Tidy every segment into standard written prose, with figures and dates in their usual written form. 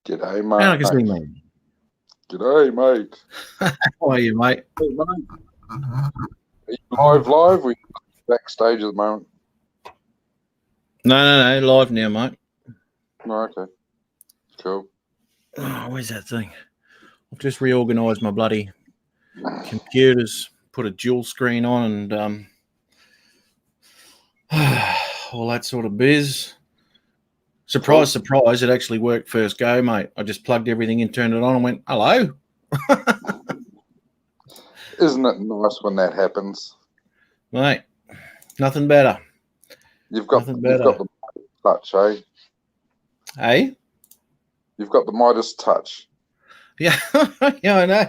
G'day, How can see, mate. mate? G'day, mate. How are you, mate? Hey, mate. Are you live? We backstage at the moment. No, live now, mate. No, okay. Cool. Oh, where's that thing? I've just reorganised my bloody computers, put a dual screen on, and all that sort of biz. Surprise, surprise, it actually worked first go, mate. I just plugged everything in, turned it on, and went, hello. Isn't it nice when that happens? Mate, nothing better. You've got the touch, eh? Hey? You've got the Midas touch. Yeah, yeah, I know.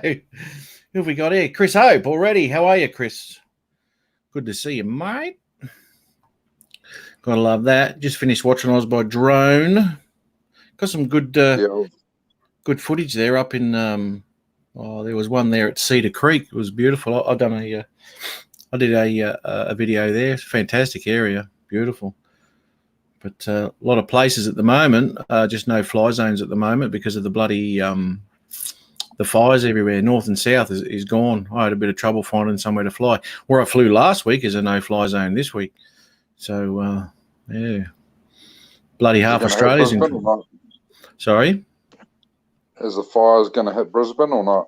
Who have we got here? Chris Hope already. How are you, Chris? Good to see you, mate. Gotta love that. Just finished watching Oz by Drone. Got some good good footage there up in there was one there at Cedar Creek. It was beautiful. I did a video there. Fantastic area, beautiful. But a lot of places at the moment, just no fly zones at the moment because of the bloody the fires everywhere. North and south is gone. I had a bit of trouble finding somewhere to fly. Where I flew last week is a no-fly zone this week. So yeah, bloody half Australia's in. Sorry. Is the fires going to hit Brisbane or not?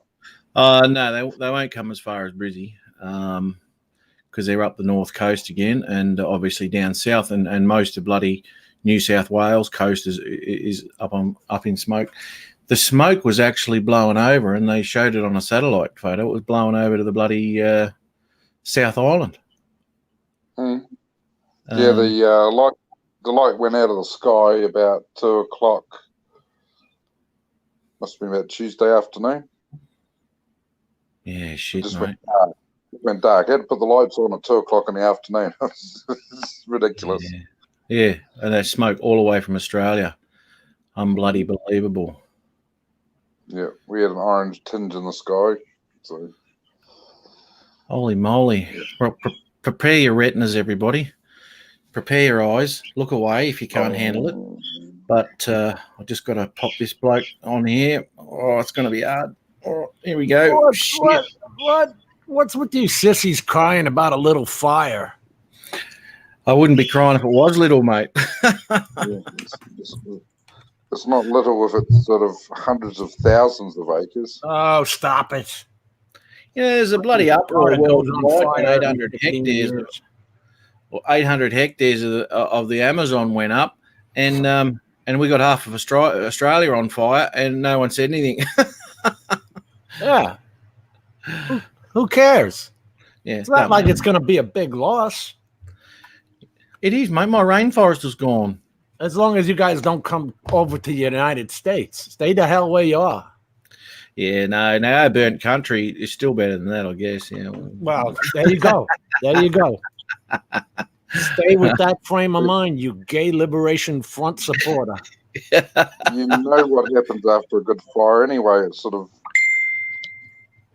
No, they won't come as far as Brizzy, because they're up the north coast again, and obviously down south, and most of bloody New South Wales coast is up in smoke. The smoke was actually blowing over, and they showed it on a satellite photo. It was blowing over to the bloody South Island. Yeah, the light went out of the sky about 2 o'clock. Must have been about Tuesday afternoon. Yeah, shit, Just mate. went dark. I had to put the lights on at 2 o'clock in the afternoon. It's ridiculous. Yeah, and they smoke all the way from Australia. Unbloody believable. Yeah, we had an orange tinge in the sky. So, holy moly! Yeah. Well, prepare your retinas, everybody. Prepare your eyes. Look away if you can't handle it. But I just got to pop this bloke on here. Oh, it's going to be hard. Oh, here we go. What's with you sissies crying about a little fire? I wouldn't be crying if it was little, mate. Yeah, it's not little if it's sort of hundreds of thousands of acres. Oh, stop it. Yeah, there's a bloody uproar worldwide. 800 hectares. Well, 800 hectares of the Amazon went up, and we got half of Australia on fire, and no one said anything. Yeah. Who cares? Yeah, it's not like it's going to be a big loss. It is, mate. My rainforest is gone. As long as you guys don't come over to the United States. Stay the hell where you are. Yeah, no, our burnt country is still better than that, I guess. Yeah. Well, there you go. There you go. Stay with that frame of mind, you gay liberation front supporter. You know what happens after a good fire anyway. It sort of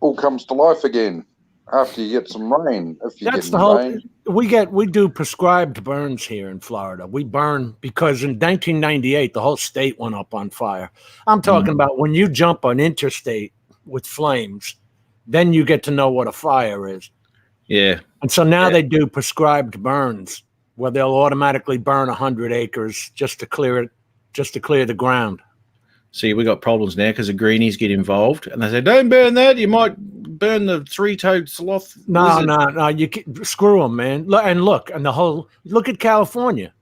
all comes to life again after you get some rain. If you That's get the whole rain. We do prescribed burns here in Florida. We burn because in 1998 the whole state went up on fire. I'm talking about when you jump on interstate with flames, then you get to know what a fire is. Yeah. And so now they do prescribed burns where they'll automatically burn 100 acres just to clear it, just to clear the ground. See, we got problems now because the greenies get involved, and they say, "Don't burn that. You might burn the three-toed sloth." No. You screw them, man. Look, and look at California.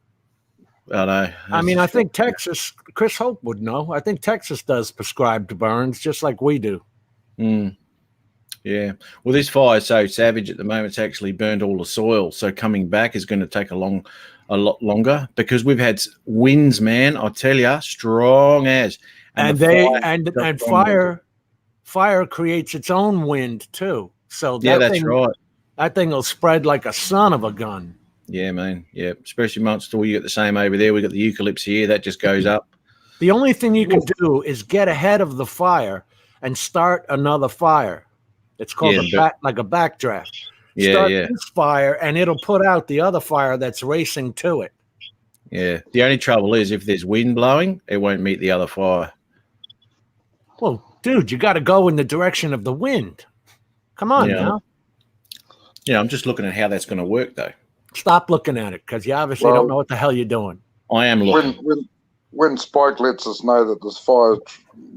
I know. I mean, I think Texas. Chris Hope would know. I think Texas does prescribed burns just like we do. Yeah. Well, this fire is so savage at the moment; it's actually burned all the soil. So coming back is going to take a lot longer because we've had winds, man. I tell you, strong as. And fire creates its own wind too. So that's right. That thing will spread like a son of a gun. Yeah, man. Yeah, especially amongst all you got the same over there. We got the eucalypts here that just goes up. The only thing you can do is get ahead of the fire and start another fire. It's called like a backdraft. Start this fire, and it'll put out the other fire that's racing to it. Yeah. The only trouble is if there's wind blowing, it won't meet the other fire. Well, dude, you got to go in the direction of the wind. Come on Yeah. now. Yeah, I'm just looking at how that's going to work, though. Stop looking at it because you obviously don't know what the hell you're doing. I am looking. When Spike lets us know that there's fire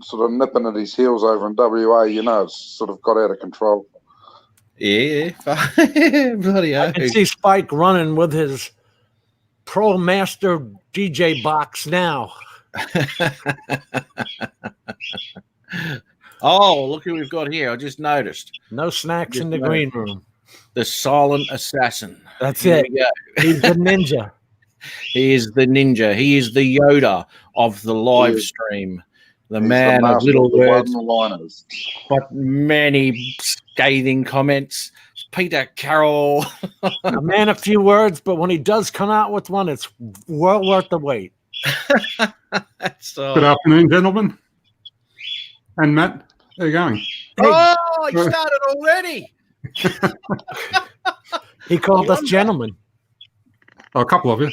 sort of nipping at his heels over in WA, you know it's sort of got out of control. Yeah. Bloody hell. I can see Spike running with his Pro Master DJ box now. Oh, look who we've got here. I just noticed. No snacks in the green room. The silent assassin. That's Here it. we go. He's the ninja. He is the ninja. He is the Yoda of the live stream. The man of little words, one-liners. but many scathing comments. Peter Carroll. A man of few words, but when he does come out with one, it's well worth the wait. Good afternoon, gentlemen. And Matt, how are you going? Oh, he started already. He called us gentlemen. Oh, a couple of you.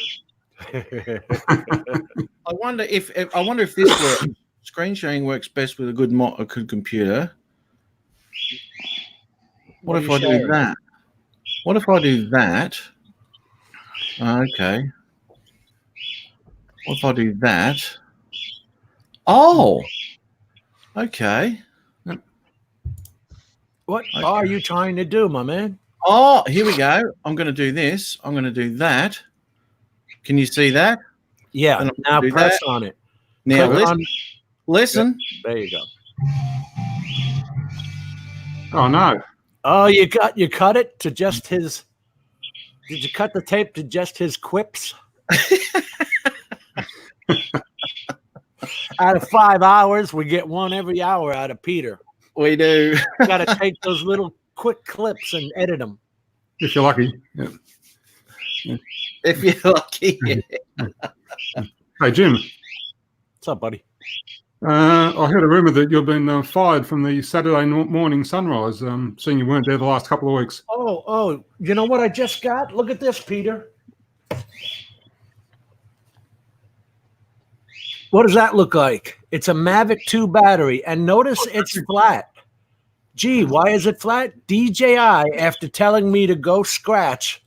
I wonder if this works. Screen sharing works best with a good computer. What if I do that? What if I do that? Okay. What if I do that? Oh. Okay. What are you trying to do, my man? Oh, here we go. I'm going to do this. I'm going to do that. Can you see that? Yeah. Now press on it. Now listen. There you go. Oh, no. Oh, you cut it to just his. Did you cut the tape to just his quips? Out of 5 hours, we get one every hour out of Peter. We do. Got to take those little quick clips and edit them. If you're lucky. Yeah. If you're lucky. Hey, Jim. What's up, buddy? I heard a rumor that you've been fired from the Saturday morning Sunrise, seeing you weren't there the last couple of weeks. Oh, you know what I just got? Look at this, Peter. What does that look like? It's a Mavic 2 battery, and notice it's flat. Gee, why is it flat? DJI, after telling me to go scratch,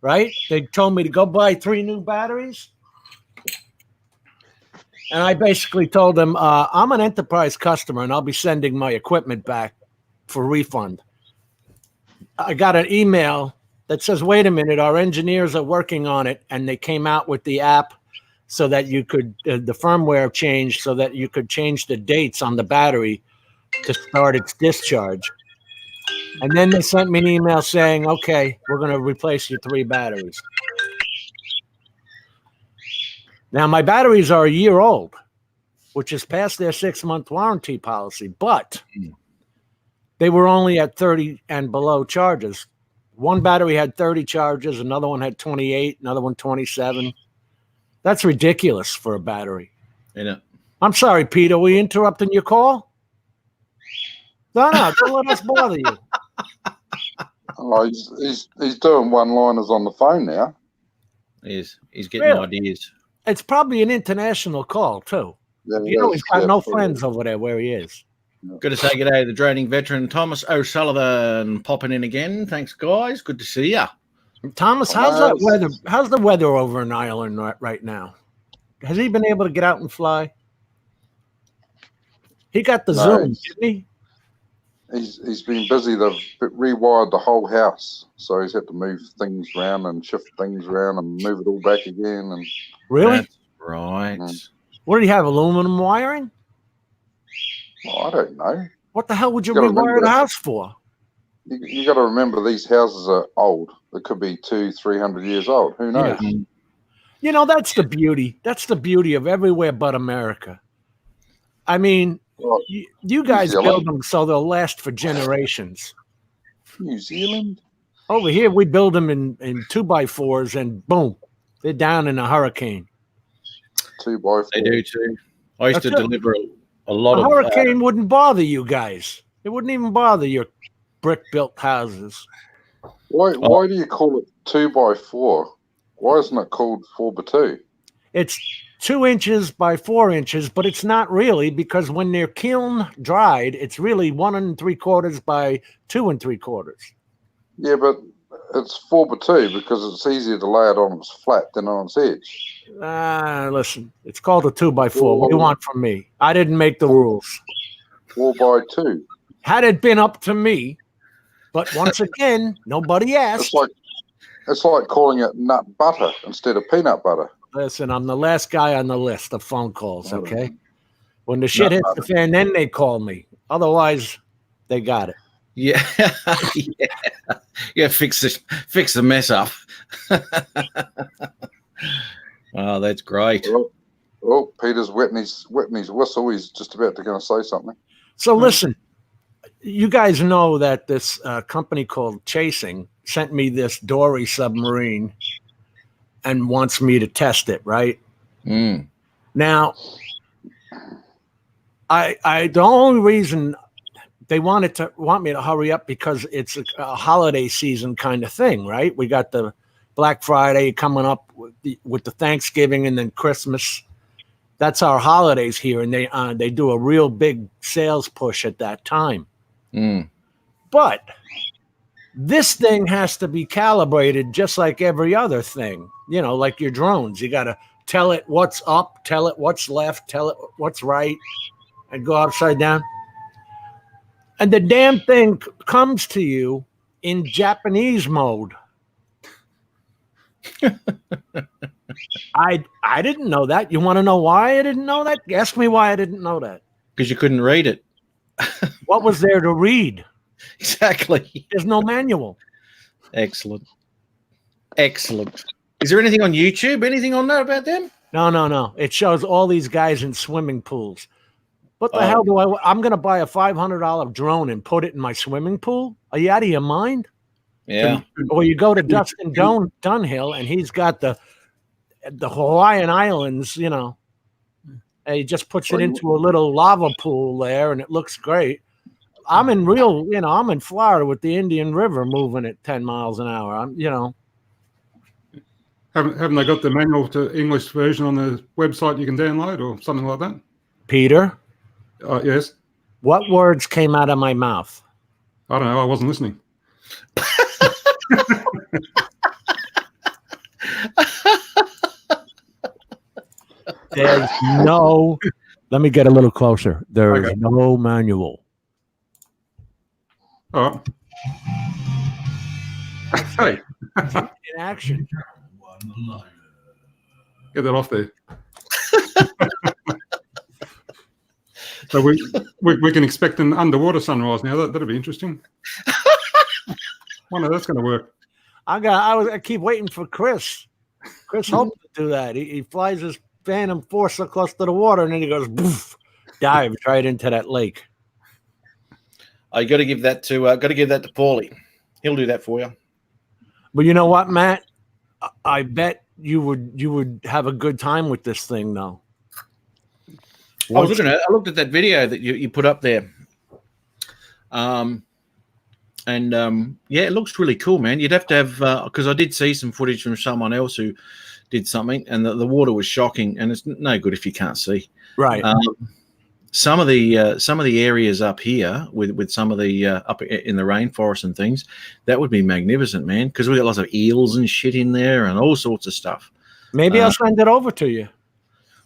right? They told me to go buy 3 new batteries. And I basically told them, I'm an enterprise customer, and I'll be sending my equipment back for refund. I got an email that says, wait a minute, our engineers are working on it, and they came out with the app so that you could, the firmware changed so that you could change the dates on the battery to start its discharge. And then they sent me an email saying, okay, we're going to replace your 3 batteries. Now, my batteries are a year old, which is past their 6-month warranty policy, but they were only at 30 and below charges. One battery had 30 charges, another one had 28, another one 27. That's ridiculous for a battery. Yeah. I'm sorry, Peter. Are we interrupting your call? No, don't let us bother you. Oh, he's doing one-liners on the phone now. He's getting ideas. It's probably an international call, too. Yeah, He's got no friends over there where he is. Good to say good day to the droning veteran Thomas O'Sullivan popping in again. Thanks, guys. Good to see ya. Thomas, how's that weather? How's the weather over in Ireland right now? Has he been able to get out and fly? He got the Zoom, didn't he? He's been busy. They've rewired the whole house, so he's had to move things around and shift things around and move it all back again. And really? That's right. What did he have? Aluminum wiring? well, I don't know. What the hell would you Gotta rewire remember the house for? You got to remember these houses are old. They could be 200-300 years old. Who knows? Yeah. You know, that's the beauty. That's the beauty of everywhere but America. I mean, Well, you guys Zealand. build them so they'll last for generations. New Zealand. Over here, we build them in 2x4s, and boom, they're down in a hurricane. 2x4. They do too. I used That's to it. deliver a lot A of hurricane wouldn't bother you guys. It wouldn't even bother your brick-built houses. Why do you call it 2x4? Why isn't it called 4x2? It's 2 inches by 4 inches, but it's not really, because when they're kiln dried, it's really 1 3/4 by 2 3/4. Yeah, but it's 4 by 2 because it's easier to lay it on its flat than on its edge. Listen, it's called a 2 by 4. What do you want from me? I didn't make the rules. 4 by 2. Had it been up to me, but once again, nobody asked. It's like calling it nut butter instead of peanut butter. Listen, I'm the last guy on the list of phone calls, okay? When the shit hits the fan, then they call me. Otherwise, they got it. Yeah. Yeah, fix the mess up. Oh, that's great. Oh, Peter's wetting his whistle. He's just about to go and say something. So listen, you guys know that this company called Chasing sent me this Dory submarine and wants me to test it, right? Mm. Now, I the only reason they want me to hurry up because it's a holiday season kind of thing, right? We got the Black Friday coming up with the Thanksgiving and then Christmas. That's our holidays here, and they do a real big sales push at that time. Mm. But this thing has to be calibrated just like every other thing, like your drones. You got to tell it what's up, tell it what's left, tell it what's right, and go upside down. And the damn thing comes to you in Japanese mode. I didn't know that. You want to know why I didn't know that? Ask me why I didn't know that. Because you couldn't read it. What was there to read? Exactly. There's no manual. Excellent. Is there anything on YouTube? Anything on that about them? No. It shows all these guys in swimming pools. What the hell I'm going to buy a $500 drone and put it in my swimming pool? Are you out of your mind? Yeah. Or you go to Dustin Dunhill and he's got the Hawaiian Islands, and he just puts it into a little lava pool there and it looks great. I'm in Florida with the Indian River moving at 10 miles an hour. Haven't they got the manual to English version on the website you can download or something like that? Peter? Yes. What words came out of my mouth? I don't know. I wasn't listening. There's no. Let me get a little closer. There is no manual. All right. Hey. In action. Get that off there. So we can expect an underwater sunrise now. That'll be interesting. Wonder that's going to work. I keep waiting for Chris. Chris hopes to do that. He flies his Phantom 4 so close to the water, and then he goes, boof, dives right into that lake. I got to give that to Paulie. He'll do that for you. But you know what, Matt? I bet you would have a good time with this thing, though. I looked at that video that you put up there. It looks really cool, man. You'd have to have because I did see some footage from someone else who did something, and the water was shocking, and it's no good if you can't see. Right. Some of the areas up here with some of the up in the rainforest and things, that would be magnificent, man. Because we got lots of eels and shit in there and all sorts of stuff. Maybe I'll send it over to you.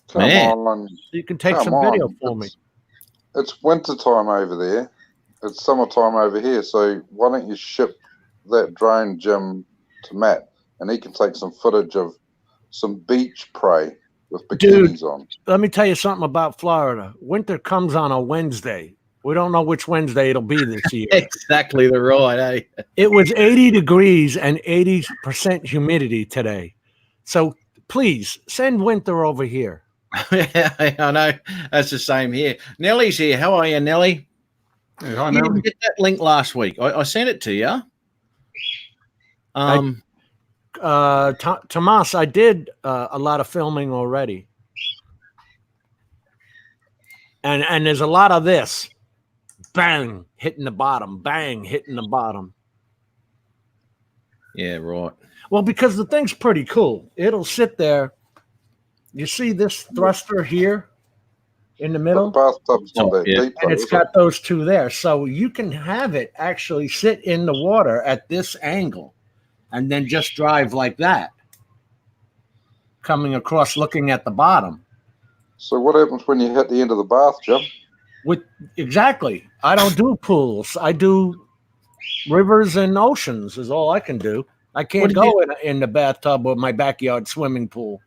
Come on. You can take some video for me. It's winter time over there. It's summertime over here. So why don't you ship that drone, Jim, to Matt, and he can take some footage of some beach prey with bikinis on. Let me tell you something about Florida. Winter comes on a Wednesday. We don't know which Wednesday it'll be this year. Exactly the right, eh? It was 80 degrees and 80% humidity today. So please send winter over here. Yeah, I know. That's the same here. Nellie's here. How are you, Nellie? Yeah, hi, You Nellie. didn't get that link last week. I sent it to you. Tomas, I did a lot of filming already. And there's a lot of this. Bang, hitting the bottom. Bang, hitting the bottom. Yeah, right. Well, because the thing's pretty cool. It'll sit there. You see this thruster here in the But middle? the bathtub's not that yeah. deep, though, And it's is got it? those two there. So you can have it actually sit in the water at this angle and then just drive like that, coming across looking at the bottom. So what happens when you hit the end of the bath, Jim? Exactly. I don't do pools. I do rivers and oceans is all I can do. I can't go in the bathtub or my backyard swimming pool.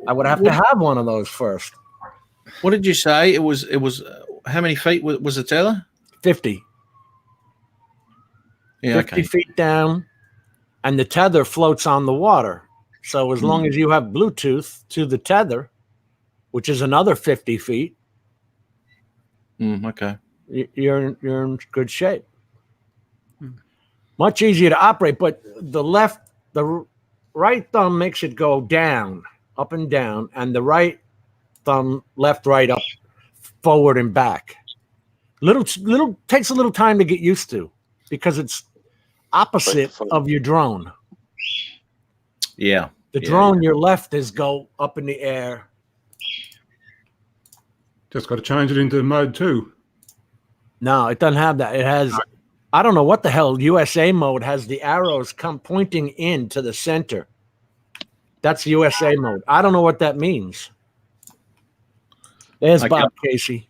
I would have to have one of those first. What did you say? It was how many feet was the tether? 50. Yeah, 50 okay. feet down, and the tether floats on the water. So as long as you have Bluetooth to the tether, which is another 50 feet, Okay. you're in good shape. Much easier to operate, but the right thumb makes it go down, up and down, and the right thumb left, right, up, forward and back. Little takes a little time to get used to because it's opposite of your drone. Yeah. The drone, your left is go up in the air. Just got to change it into mode 2. No, it doesn't have that. It has, I don't know what the hell, USA mode has the arrows come pointing in to the center. That's USA mode. I don't know what that means. There's Bob Casey.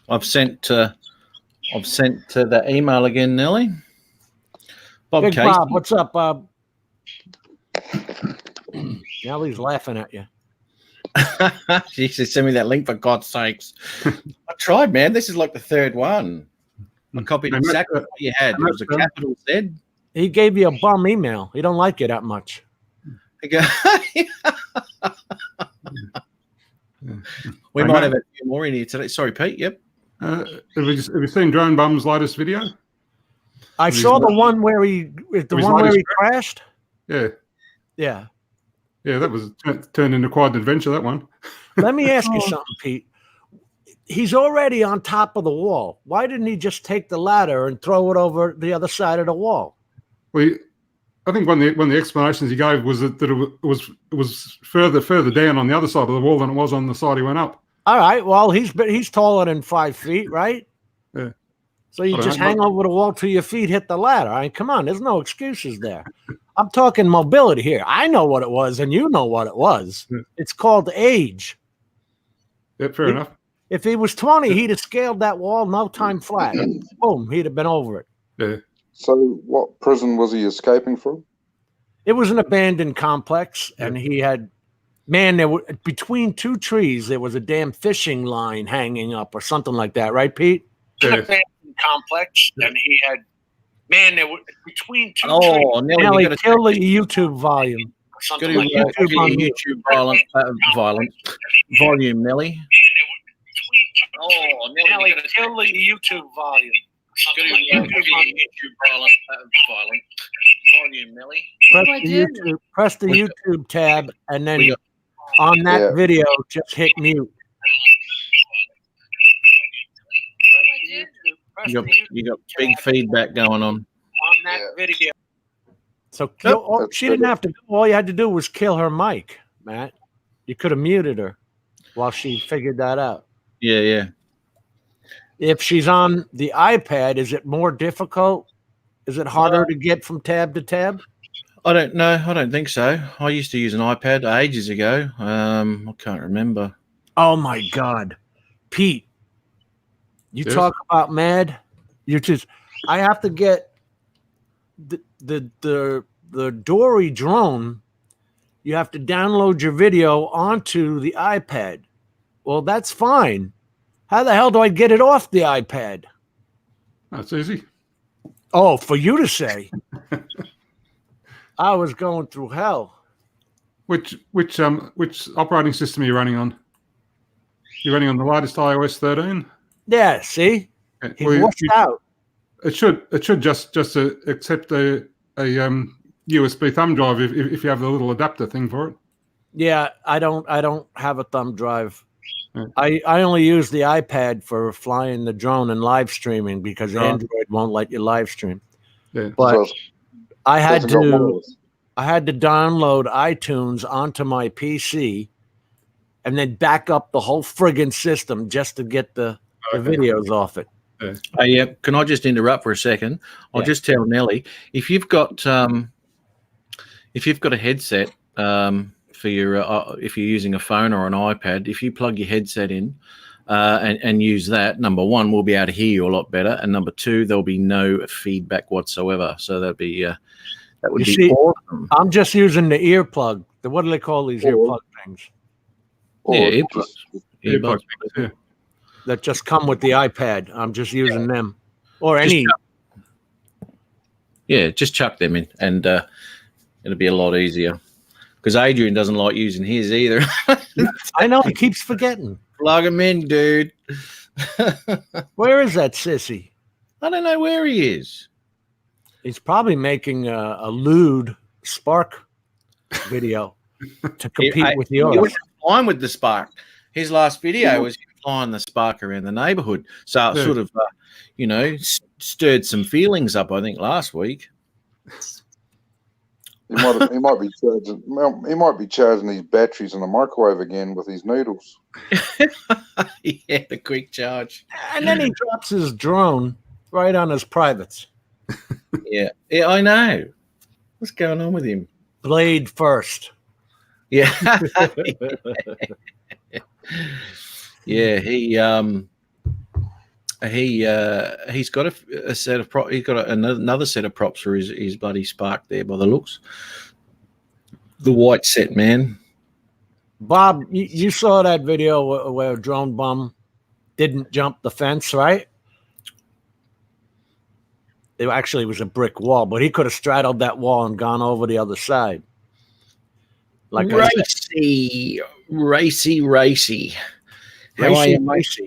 I've sent to the email again, Nelly. Bob Big Casey. Bob, what's up, Bob? Nelly's laughing at you. She said, send me that link for God's sakes. I tried, man. This is like the third one. I copied exactly what you had. It was a capital Z. He gave you a bum email. He don't like you that much. We might have a few more in here today. Sorry, Pete. Yep. Have you seen Drone Bum's latest video? I saw the one where he crashed. Yeah. Yeah. Yeah, that was turned into quite an adventure, that one. Let me ask you something, Pete. He's already on top of the wall. Why didn't he just take the ladder and throw it over the other side of the wall? Well, I think one of the explanations he gave was that it was further down on the other side of the wall than it was on the side he went up. All right. Well, he's taller than 5 feet, right? Yeah. So you just hang over the wall till your feet hit the ladder. I mean, come on, there's no excuses there. I'm talking mobility here. I know what it was, and you know what it was. Yeah. It's called age. Yeah, fair enough. If he was 20, he'd have scaled that wall no time flat. Boom, he'd have been over it. Yeah. So what prison was he escaping from? It was an abandoned complex, and he had, there were between two trees, there was a damn fishing line hanging up or something like that, right, Pete? Yeah. An abandoned complex, and he had, there were between two trees. Oh, Nelly, kill the YouTube volume. Go to YouTube violent volume, Nelly. Oh, Nelly, kill the YouTube volume. Go to YouTube violent volume, Nelly. Press the YouTube tab, and then on that video, just hit mute. You got big feedback going on that video. So she didn't have to. All you had to do was kill her mic, Matt. You could have muted her while she figured that out. Yeah. If she's on the iPad, is it more difficult? Is it harder to get from tab to tab? I don't know. I don't think so. I used to use an iPad ages ago. I can't remember. Oh my God, Pete! You talk about mad. I have to get the Dory drone. You have to download your video onto the iPad. Well, that's fine. How the hell do I get it off the iPad? That's easy. Oh, for you to say. I was going through hell. Which operating system are you running on? You're running on the latest iOS 13? Yeah, see? He washed out. It should just accept a USB thumb drive if you have the little adapter thing for it. Yeah, I don't have a thumb drive. I only use the iPad for flying the drone and live streaming because Android won't let you live stream. Yeah. But I had to download iTunes onto my PC and then back up the whole friggin' system just to get the videos off it. Yeah. Can I just interrupt for a second? I'll just tell Nelly, if you've got a headset for your if you're using a phone or an iPad, if you plug your headset in and use that, number one, we'll be able to hear you a lot better, and number two, there'll be no feedback whatsoever. So that would be awesome. I'm just using the earplug. What do they call these earplug things? Earbuds. That just come with the iPad. I'm just using them, or any. Just chuck them in, and it'll be a lot easier. Because Adrian doesn't like using his either. I know, he keeps forgetting. Plug him in, dude. Where is that sissy? I don't know where he is. He's probably making a lewd Spark video to compete with yours. He was flying with the Spark. His last video was flying the Spark around the neighborhood. So it sort of, stirred some feelings up, I think, last week. He might be charging his batteries in the microwave again with his noodles. Yeah, the quick charge. And then he drops his drone right on his privates. Yeah, I know. What's going on with him? Blade first. Yeah. Yeah, he's got a set of props. He's got another set of props for his bloody Spark there by the looks. The white set, man. Bob, you saw that video where Drone Bum didn't jump the fence, right? It actually was a brick wall, but he could have straddled that wall and gone over the other side. Like racy. How are you, mate?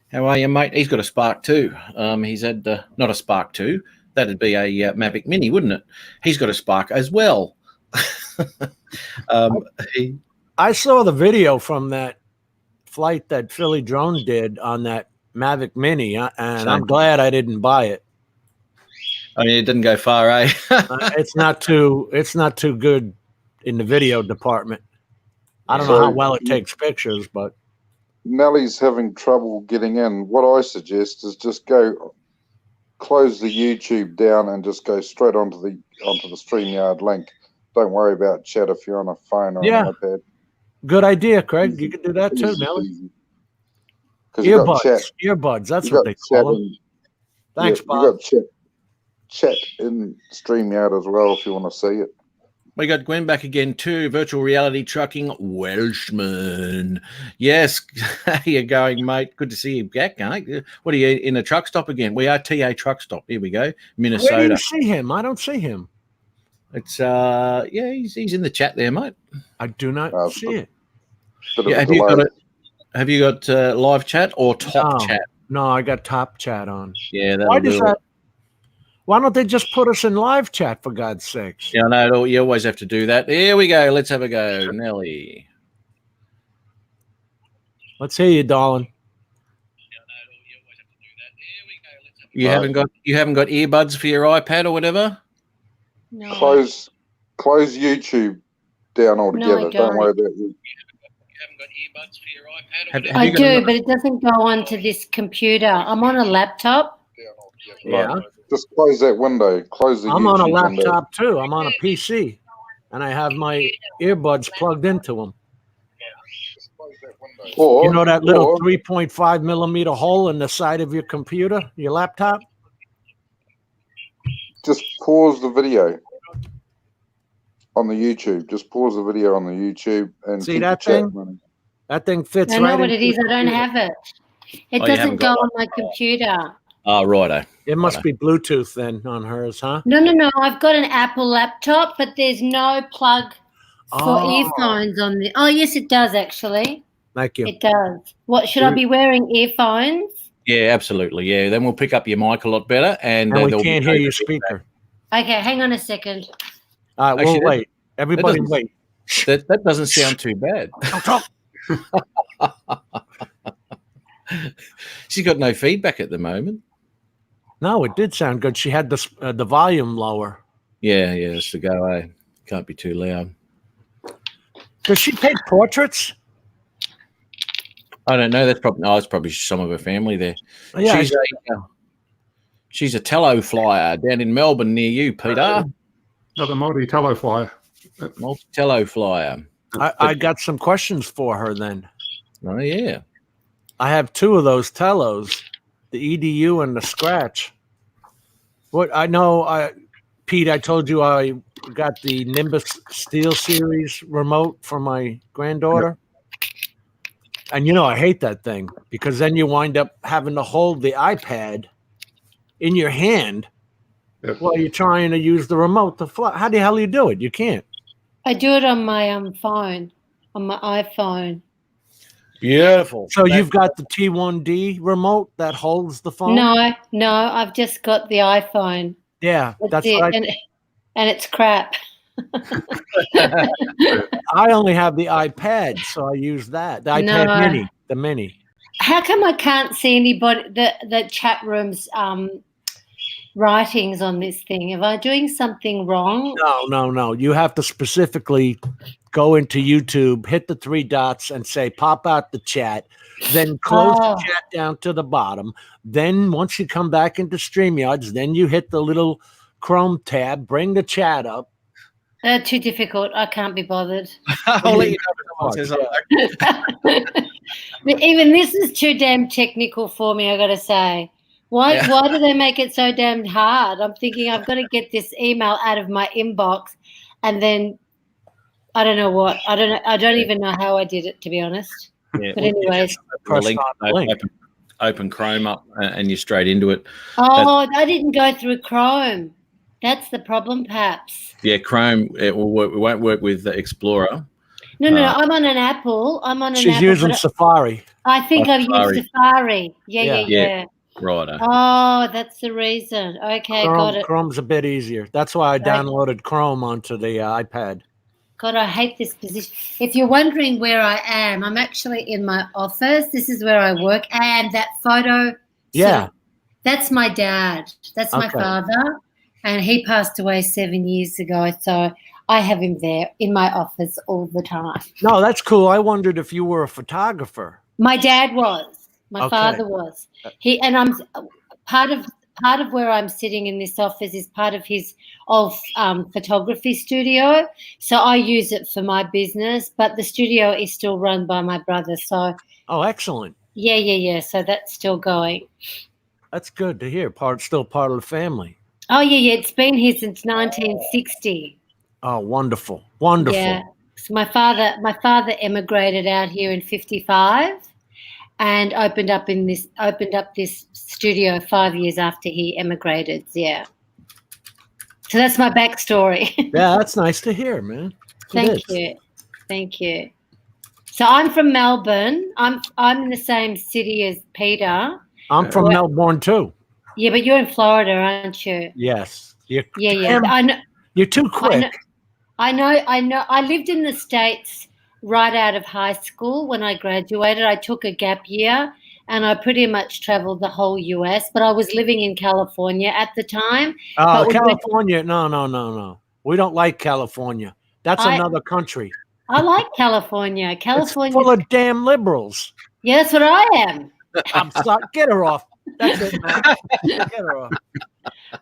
How are you, mate? He's got a Spark 2. He's had not a Spark 2. That'd be a Mavic Mini, wouldn't it? He's got a Spark as well. I saw the video from that flight that Philly Drone did on that Mavic Mini, and I'm glad I didn't buy it. I mean, it didn't go far, eh? It's not too good in the video department. I don't know how well it takes pictures, but Nellie's having trouble getting in. What I suggest is just close the YouTube down and just go straight onto the StreamYard link. Don't worry about chat if you're on a phone or an iPad. Good idea, Craig. You can do that too, Nellie. Earbuds. That's what they call them. Thanks, Bob. You got chat in StreamYard as well if you want to see it. We got Gwen back again too. Virtual reality trucking Welshman. Yes, how you going, mate? Good to see you back, mate. What are you in a truck stop again? We are TA Truck Stop. Here we go, Minnesota. Where do you see him? I don't see him. It's he's in the chat there, mate. I do not see it. Yeah, have you got live chat or top chat? No, I got top chat on. Yeah, why don't they just put us in live chat, for God's sakes? Yeah, no, you always have to do that. Here we go. Let's have a go, Nelly. Let's hear you, darling. You haven't got earbuds for your iPad or whatever? No. Close YouTube down altogether. No, don't worry about you. You haven't got earbuds for your iPad? I do, but it doesn't go onto this computer. I'm on a laptop. Yeah. Just close that window. Close the I'm YouTube on a laptop window. too. I'm on a PC, and I have my earbuds plugged into them. Or, you know that little 3.5 millimeter hole in the side of your computer, your laptop? Just pause the video on the YouTube. Just pause the video on the YouTube and see that thing? Running. That thing fits right. I know what it is. I don't have it. It doesn't go on my computer. Oh, righto. It must be Bluetooth then on hers, huh? No. I've got an Apple laptop, but there's no plug for earphones on the. Oh, yes, it does actually. Thank you. It does. What should I be wearing? Earphones? Yeah, absolutely. Yeah, then we'll pick up your mic a lot better, and we can't hear your speaker. Okay, hang on a second. We'll wait. Everybody, wait. That doesn't sound too bad. She's got no feedback at the moment. No, it did sound good. She had the volume lower. Yeah, that's the go. Can't be too loud. Does she take portraits? I don't know. That's probably some of her family there. Yeah, She's a tello flyer down in Melbourne near you, Peter. Another multi-tello flyer. Multi-tello flyer. I got some questions for her then. Oh, yeah. I have 2 of those tellos, the EDU and the Scratch. What I know, Pete, I told you I got the Nimbus Steel Series remote for my granddaughter. And, I hate that thing because then you wind up having to hold the iPad in your hand while you're trying to use the remote to fly. How the hell do you do it? You can't. I do it on my phone, on my iPhone. Beautiful. So you've got the T1D remote that holds the phone? No, I've just got the iPhone. Yeah, that's it. right. And it's crap. I only have the iPad, so I use that. The iPad Mini, the Mini. How come I can't see anybody, the chat room's writings on this thing? Am I doing something wrong? No. You have to specifically go into YouTube, hit the 3 dots and say, pop out the chat, then close the chat down to the bottom. Then once you come back into StreamYards, then you hit the little Chrome tab, bring the chat up. Too difficult. I can't be bothered. I'll let you know if someone says hello. Even this is too damn technical for me, I got to say. Why do they make it so damn hard? I'm thinking I've got to get this email out of my inbox, and then I don't know what. I don't even know how I did it, to be honest. Yeah, but anyways. Open Chrome up and you're straight into it. Oh, I didn't go through Chrome. That's the problem, perhaps. Yeah, Chrome, it won't work with the Explorer. No, I'm on an Apple. She's using Safari. I think I've used Safari. Yeah. Right. Oh, that's the reason. Okay, got it. Chrome's a bit easier. That's why I downloaded Chrome onto the iPad. God, I hate this position. If you're wondering where I am, I'm actually in my office. This is where I work. And that photo, that's my dad. That's my father. And he passed away 7 years ago. So I have him there in my office all the time. No, that's cool. I wondered if you were a photographer. My dad was. My father was. I'm part of where I'm sitting in this office is part of his old photography studio. So I use it for my business, but the studio is still run by my brother. So excellent. Yeah. So that's still going. That's good to hear. Still part of the family. Oh yeah. It's been here since 1960. Oh, wonderful. Yeah. So my father emigrated out here in 1955. And opened up this studio 5 years after he emigrated. Yeah. So that's my backstory. Yeah, that's nice to hear, man. Thank you. So I'm from Melbourne. I'm in the same city as Peter. I'm from Melbourne too. Yeah, but you're in Florida, aren't you? Yes. Yeah. I know. You're too quick. I know. I lived in the States right out of high school. When I graduated, I took a gap year and I pretty much traveled the whole US, but I was living in California at the time. Oh, California. No. We don't like California. That's another country. I like California. California full of damn liberals. Yeah, that's what I am. I'm sorry. Get her off. That's it, man. Get her off.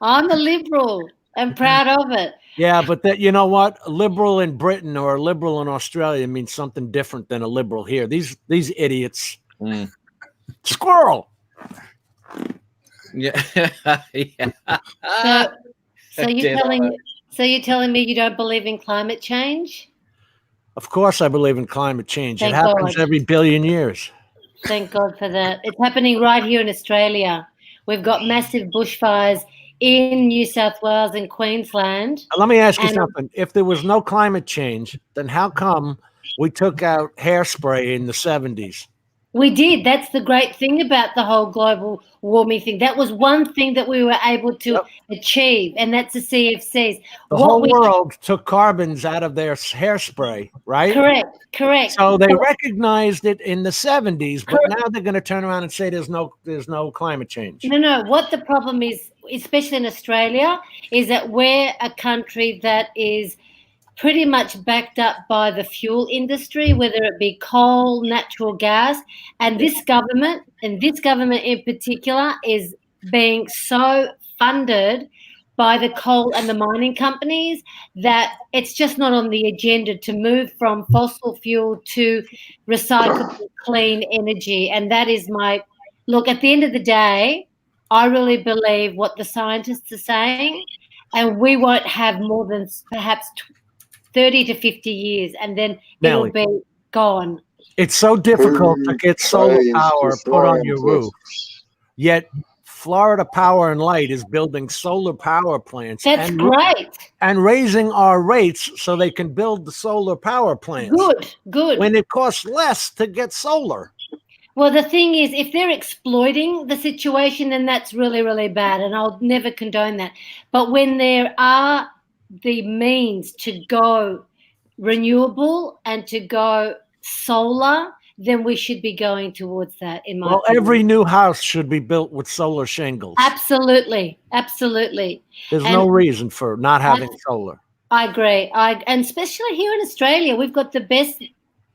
I'm a liberal. I'm proud of it. Yeah, but you know what? A liberal in Britain or a liberal in Australia means something different than a liberal here. These idiots. Squirrel. Yeah. So you're telling me you don't believe in climate change? Of course I believe in climate change. Thank it happens God. every billion years. Thank God for that. It's happening right here in Australia. We've got massive bushfires in New South Wales and Queensland. Let me ask you something. If there was no climate change, then how come we took out hairspray in the 70s? We did. That's the great thing about the whole global warming thing. That was one thing that we were able to achieve, and that's the CFCs. The whole world took carbons out of their hairspray, right? Correct. So they recognized it in the 70s, but now they're going to turn around and say there's no climate change. No. What the problem is, especially in Australia, is that we're a country that is pretty much backed up by the fuel industry, whether it be coal, natural gas, and this government in particular is being so funded by the coal and the mining companies that it's just not on the agenda to move from fossil fuel to recyclable clean energy. And that is look, at the end of the day, I really believe what the scientists are saying, and we won't have more than perhaps 30 to 50 years, and then it'll be gone. It's so difficult to get solar power put on your roof, yet Florida Power and Light is building solar power plants. That's great. And raising our rates so they can build the solar power plants. Good. When it costs less to get solar. Well, the thing is, if they're exploiting the situation, then that's really, really bad, and I'll never condone that. But when there are the means to go renewable and to go solar, then we should be going towards that, in my opinion. Every new house should be built with solar shingles. Absolutely. There's no reason for not having solar. I agree. And especially here in Australia, we've got the best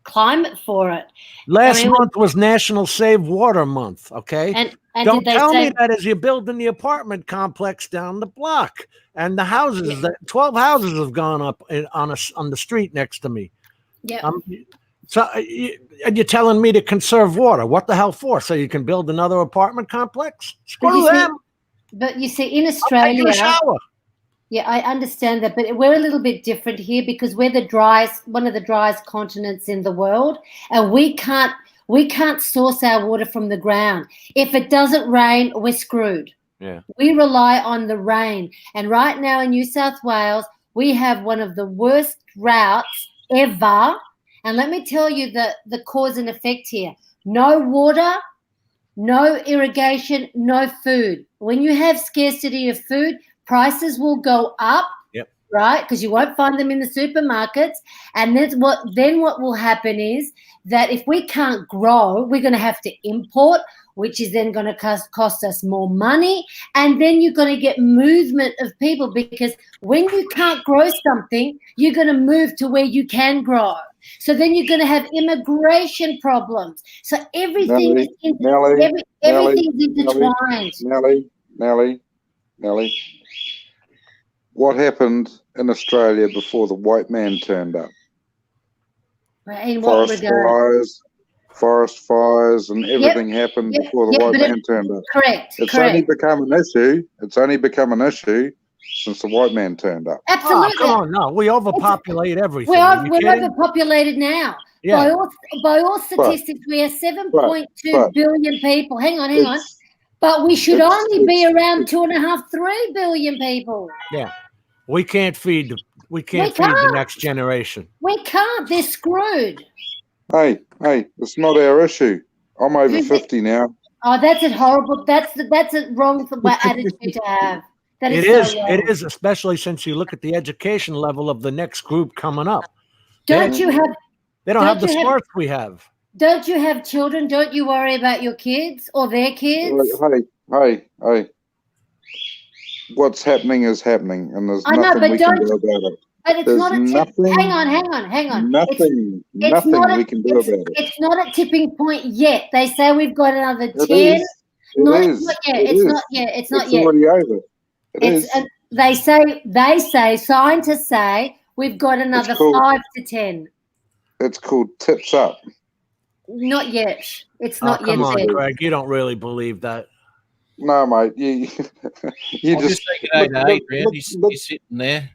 climate for it. Last month was National Save Water Month, okay? And don't tell me that as you're building the apartment complex down the block. And the houses, 12 houses have gone up on the street next to me. Yeah. So and you're telling me to conserve water. What the hell for? So you can build another apartment complex? Screw them. But you see, in Australia, I'll take a shower. Yeah, I understand that, but we're a little bit different here because we're one of the driest continents in the world, and we can't source our water from the ground. If it doesn't rain, we're screwed. Yeah. We rely on the rain, and right now in New South Wales, we have one of the worst droughts ever. And let me tell you the cause and effect here: no water, no irrigation, no food. When you have scarcity of food, prices will go up, right? Because you won't find them in the supermarkets. And then what will happen is that if we can't grow, we're going to have to import, which is then going to cost us more money. And then you're going to get movement of people, because when you can't grow something, you're going to move to where you can grow. So then you're going to have immigration problems. So everything everything's intertwined. Nellie. What happened in Australia before the white man turned up? In what regard? Forest fires and everything happened before the white man turned up. Correct. It's only become an issue. It's only become an issue since the white man turned up. Absolutely. Oh, come on, no. We overpopulate everything. We're overpopulated now. Yeah. By all statistics, we are 7.2 billion people. Hang on. But we should only be around 2.5, 3 billion people. Yeah. We can't feed the next generation. We can't. They're screwed. Hey, it's not our issue. I'm over 50 now. Oh, that's a horrible. That's a wrong attitude to have. It is, especially since you look at the education level of the next group coming up. They don't have the smarts we have. Don't you have children? Don't you worry about your kids or their kids? Hey. What's happening is happening, and there's nothing we can do about it. But it's not a hang on. Nothing we can do about it. It's not a tipping point yet. They say we've got another 10. It's not yet. Already over. They say scientists say we've got another 5 to 10. It's called tips up. Not yet. It's not yet. Come on, Greg. You don't really believe that. No, mate. You just Adrian. He's sitting there.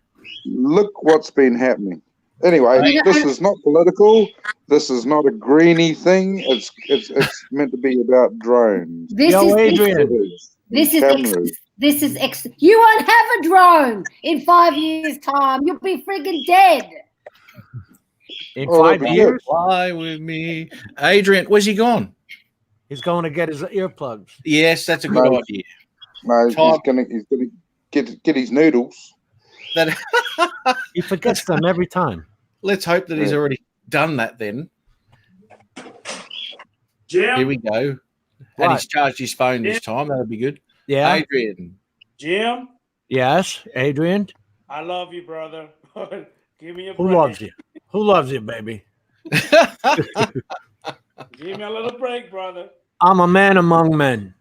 Look what's been happening. Anyway, this is not political. This is not a greeny thing. It's meant to be about drones. Adrian. You won't have a drone in 5 years' time. You'll be friggin' dead. In 5 years? Fly with me. Adrian, where's he gone? He's going to get his earplugs. Yes, that's a good idea. No, he's gonna get his noodles. He forgets them every time. Let's hope that he's already done that then. Jim? Here we go. And he's charged his phone this time. That'll be good. Yeah. Adrian. Jim? Yes, Adrian? I love you, brother. Give me a Who break. loves you? Who loves you, baby? Give me a little break, brother. I'm a man among men.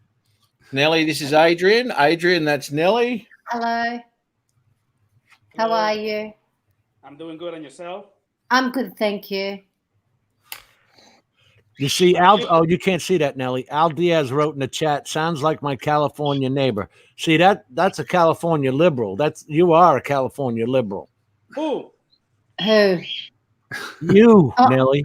Nellie, this is Adrian. Adrian, that's Nellie. Hello. How Hello. are you? I'm doing good. And yourself? I'm good, thank you. You see, Al. Oh, you can't see that, Nelly. Al Diaz wrote in the chat. Sounds like my California neighbor. See that's a California liberal. You are a California liberal. Who? Who? You, Oh. Nelly.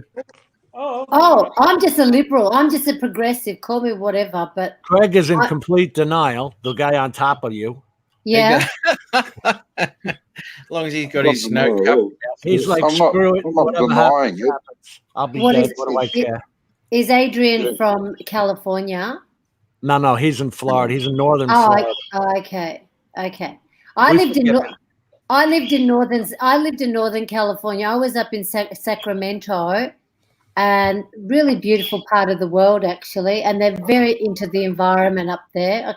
Oh, okay. Oh, I'm just a liberal. I'm just a progressive. Call me whatever, but Craig is in complete denial. The guy on top of you. yeah. As long as he's got his snow cup. He's like, I'm not, screw it. I'm not Whatever denying happens, it. happens. I'll be What dead. is- What do I care? Is Adrian from California? No, he's in Florida. He's in northern Oh, Florida. okay. I We lived in forget northern California. I was up in Sacramento, and really beautiful part of the world actually. And they're very into the environment up there.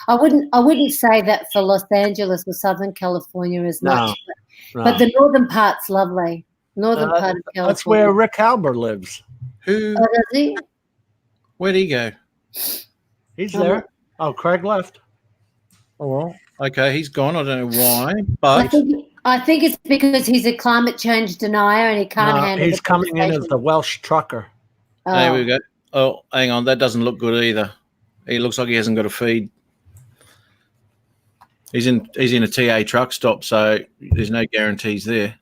I wouldn't say that for Los Angeles or Southern California as much, but the northern part's lovely. Northern part of California. That's where Rick Halber lives. Who? Oh, does he? Where'd he go? He's there. Oh, Craig left. Oh, well. Okay, he's gone. I don't know why, but I think it's because he's a climate change denier and he can't handle. He's coming in as the Welsh trucker. Oh. there we go. Oh, hang on, that doesn't look good either. He looks like he hasn't got a feed. He's in a TA truck stop, so there's no guarantees there.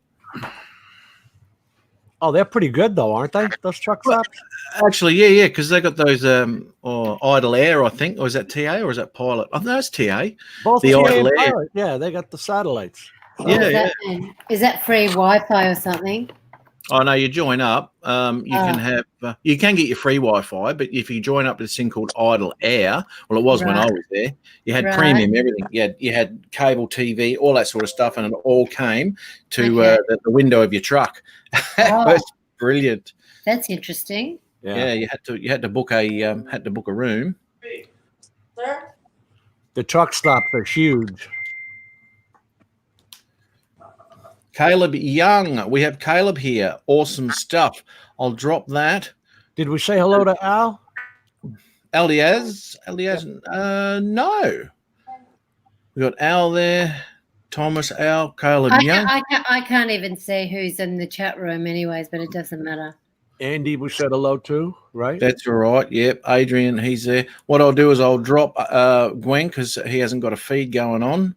Oh, they're pretty good though, aren't they? Those truck stops. Actually, yeah, because they got those idle air, I think, or is that TA or is that pilot? Oh, no, it's TA. Both the TA idle and air. pilot. Yeah, they got the satellites. So. What does that mean? Is that free Wi-Fi or something? Oh no, you join up. Can have you can get your free Wi-Fi, but if you join up to this thing called Idle Air, well, it was when I was there. You had premium everything. You had cable TV, all that sort of stuff, and it all came to the window of your truck. It was brilliant. That's interesting. Yeah, you had to book a room. Sir? The truck stops are huge. Caleb Young, we have Caleb here. Awesome stuff. I'll drop that. Did we say hello to Al? Elias, no. We got Al there. Thomas, Al, Caleb Young. I can't even see who's in the chat room anyways, but it doesn't matter. Andy, we said hello to, right? That's all right. Yep. Adrian, he's there. What I'll do is I'll drop Gwen because he hasn't got a feed going on.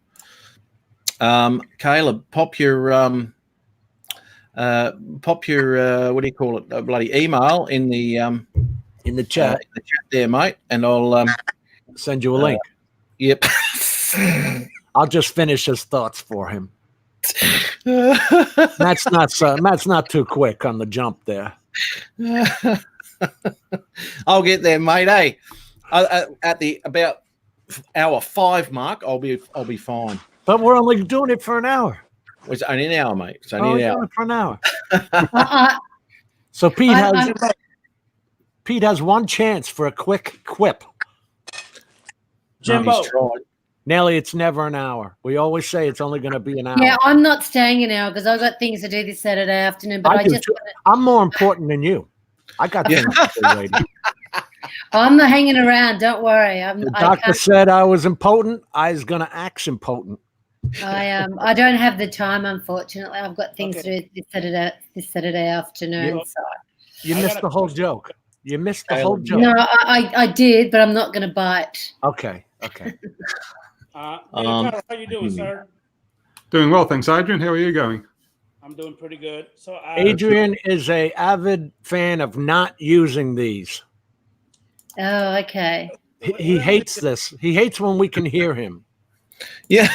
Caleb, pop your what do you call it? Bloody email in the chat. In the chat there, mate, and I'll send you a link. Yep. I'll just finish his thoughts for him. Matt's not too quick on the jump there. I'll get there, mate. Hey, at the about hour 5 mark, I'll be fine. But we're only doing it for an hour. It's only an hour, mate. It's only an hour. Doing it for an hour. So Pete has one chance for a quick quip. Jimbo. Nelly, it's never an hour. We always say it's only going to be an hour. Yeah, I'm not staying an hour because I've got things to do this Saturday afternoon. But I'm more important than you. I got things to do, lady. I'm not hanging around. Don't worry. The doctor said I was impotent. I was going to act impotent. I don't have the time, unfortunately. I've got things to do this Saturday afternoon. So you missed the whole joke. You missed the whole joke. No, I did, but I'm not going to bite. Okay. How you doing, sir? Doing well, thanks, Adrian. How are you going? I'm doing pretty good. So Adrian is a avid fan of not using these. Oh, okay. He hates this. He hates when we can hear him. Yeah.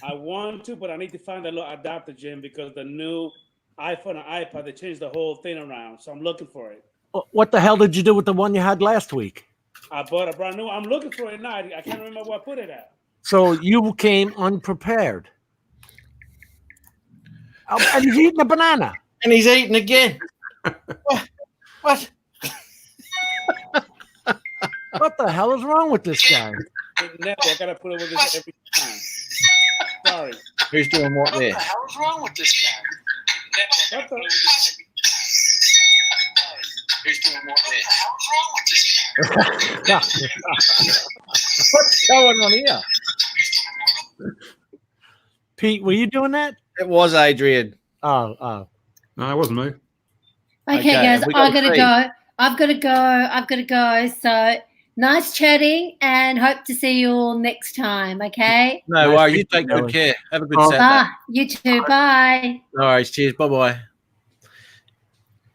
I want to, but I need to find a little adapter, Jim, because the new iPhone and iPad, they changed the whole thing around. So I'm looking for it. What the hell did you do with the one you had last week? I bought a brand new. I'm looking for it now. I can't remember where I put it at. So you came unprepared. And he's eating a banana. And he's eating again. What? What the hell is wrong with this guy? I gotta put it with this every time. Sorry. Who's doing what there? What the hell is wrong with this guy? What the- Who's doing what there? What the hell is wrong with this guy? What's going on here? Pete, were you doing that? It was Adrian. Oh. No, it wasn't me. Okay, guys, we got I've got to three. go. I've got to go. So nice chatting, and hope to see you all next time. Okay. No, Nice worries. You meeting take you, good care. Have a good Oh. Saturday. Ah, you too. Bye. No worries. Cheers. Bye bye.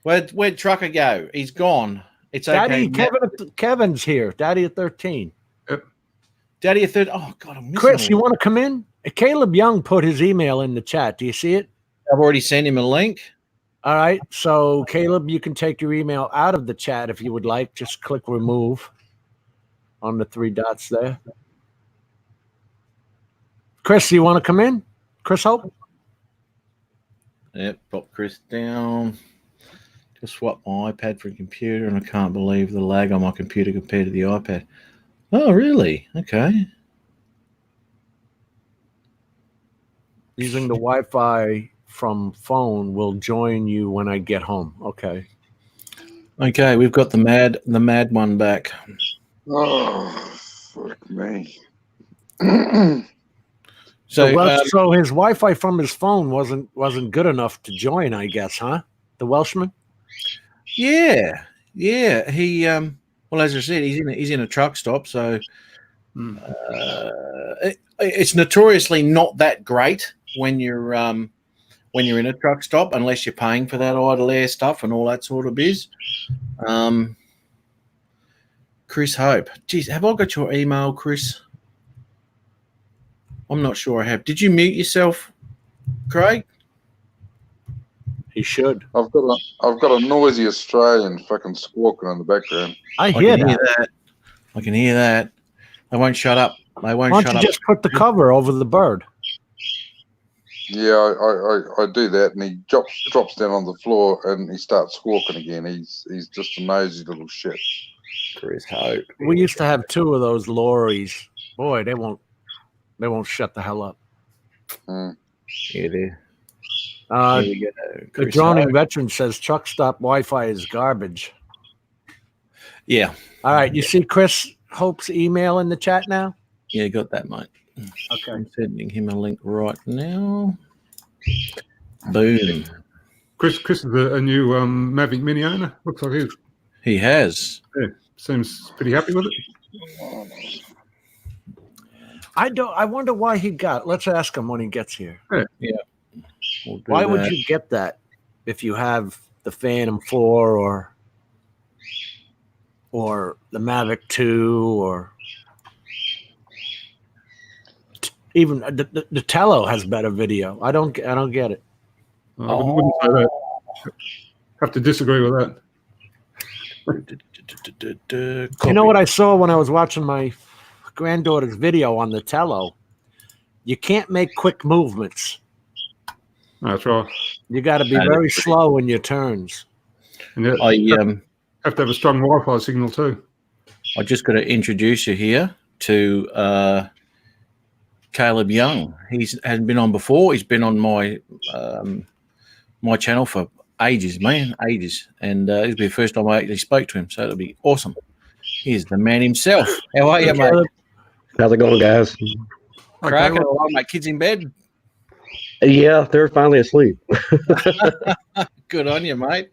Where'd Trucker go? He's gone. It's okay. Daddy, Kevin's here. Daddy at 13. Daddy a third. Oh God, I'm missing Chris, him. you want to come in? Caleb Young put his email in the chat. Do you see it? I've already sent him a link. All right. So, Caleb, you can take your email out of the chat if you would like. Just click remove on the 3 dots there. Chris, you want to come in? Chris Hope? Yep, pop Chris down. Just swap my iPad for a computer, and I can't believe the lag on my computer compared to the iPad. Oh, really? Okay. Using the Wi-Fi from phone will join you when I get home. Okay. Okay, we've got the mad one back. Oh, fuck me. So, So his Wi-Fi from his phone wasn't good enough to join, I guess, huh? The Welshman? yeah. He well, as I said, he's in a truck stop, so it's notoriously not that great when you're in a truck stop, unless you're paying for that idle air stuff and all that sort of biz. Chris Hope. Geez, have I got your email, Chris? I'm not sure I have. Did you mute yourself, Craig? He should. I've got a noisy Australian fucking squawking in the background. I I hear can that. hear that. I can hear that. They won't shut up. They won't Why shut don't you up. just put the cover over the bird? Yeah, I do that, and he drops down on the floor and he starts squawking again. He's just a nosy little shit. Chris Hope. We used to have 2 of those lorries. Boy, they won't shut the hell up. Yeah, there. Uh, Here we go. the Chris droning Hope. veteran says truck stop Wi-Fi is garbage. Yeah. All right, you see Chris Hope's email in the chat now? Yeah, got that, mate. Okay. I'm sending him a link right now. Boom. Chris is a new Mavic Mini owner. Looks like He has. seems pretty happy with it. I wonder why he got. Let's ask him when he gets here. We'll do Why would that. you get that if you have the Phantom 4 or the Mavic 2 or even the Tello has better video. I don't get it. I wouldn't say that. Have to disagree with that. You know what I saw when I was watching my granddaughter's video on the Tello? You can't make quick movements. That's right. You got to be very slow in your turns. And you have to have a strong Wi-Fi signal too. I just got to introduce you here to Caleb Young. He hasn't been on before. He's been on my my channel for ages, ages. And it'll be the first time I actually spoke to him, so it'll be awesome. Here's the man himself. How are you, mate? How's it going, guys? Cracking along, mate. Kids in bed? Yeah, they're finally asleep. Good on you, mate.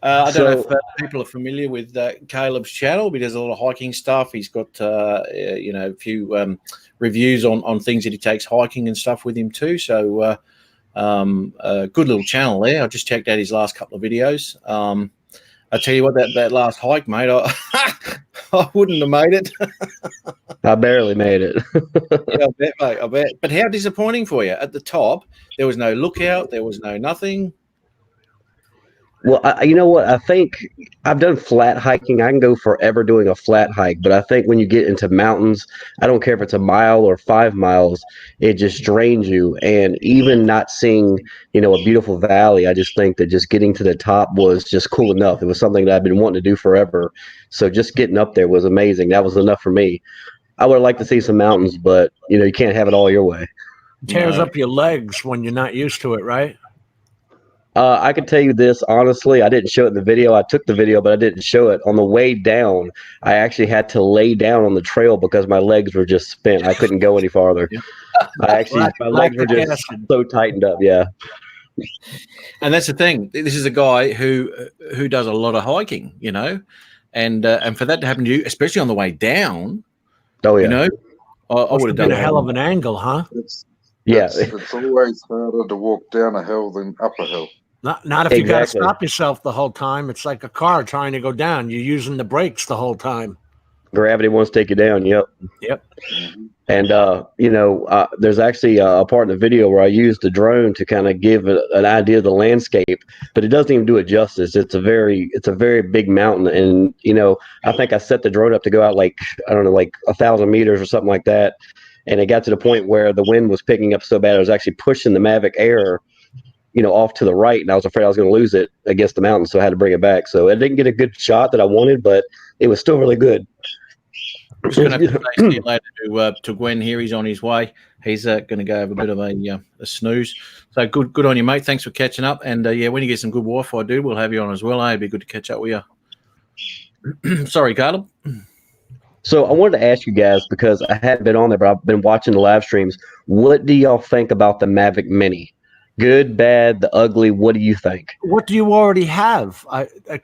I don't know if people are familiar with Caleb's channel. He does a lot of hiking stuff. He's got a few reviews on things that he takes hiking and stuff with him too. So a good little channel there. I just checked out his last couple of videos. I tell you what, that last hike, mate, I wouldn't have made it. I barely made it. Yeah, I bet, mate. I bet. But how disappointing for you? At the top, there was no lookout. There was no nothing. Well, you know what? I think I've done flat hiking. I can go forever doing a flat hike, but I think when you get into mountains, I don't care if it's a mile or 5 miles, it just drains you. And even not seeing, a beautiful valley, I just think that just getting to the top was just cool enough. It was something that I've been wanting to do forever. So just getting up there was amazing. That was enough for me. I would like to see some mountains, but you can't have it all your way. Tears up your legs when you're not used to it, right? I can tell you this honestly. I didn't show it in the video. I took the video, but I didn't show it. On the way down, I actually had to lay down on the trail because my legs were just spent. I couldn't go any farther. My legs were just so tightened up. Yeah. And that's the thing. This is a guy who does a lot of hiking, you know, and for that to happen to you, especially on the way down. Oh yeah. You know, I would have done a hell of an angle, huh? It's always harder to walk down a hill than up a hill. Not if you got to stop yourself the whole time. It's like a car trying to go down. You're using the brakes the whole time. Gravity wants to take you down. Yep. And there's actually a part in the video where I used the drone to kind of give an idea of the landscape, but it doesn't even do it justice. It's a very big mountain, and I think I set the drone up to go out like 1,000 meters or something like that, and it got to the point where the wind was picking up so bad I was actually pushing the Mavic Air off to the right, and I was afraid I was going to lose it against the mountain, so I had to bring it back. So it didn't get a good shot that I wanted, but it was still really good. I'm just going to have to say see you later to Gwen here. He's on his way. He's going to go have a bit of a snooze. So good on you, mate. Thanks for catching up. And when you get some good Wi-Fi, dude, we'll have you on as well. It'd be good to catch up with you. Sorry, Caleb. So I wanted to ask you guys, because I hadn't been on there, but I've been watching the live streams. What do y'all think about the Mavic Mini? Good, bad, the ugly. What do you think? What do you already have?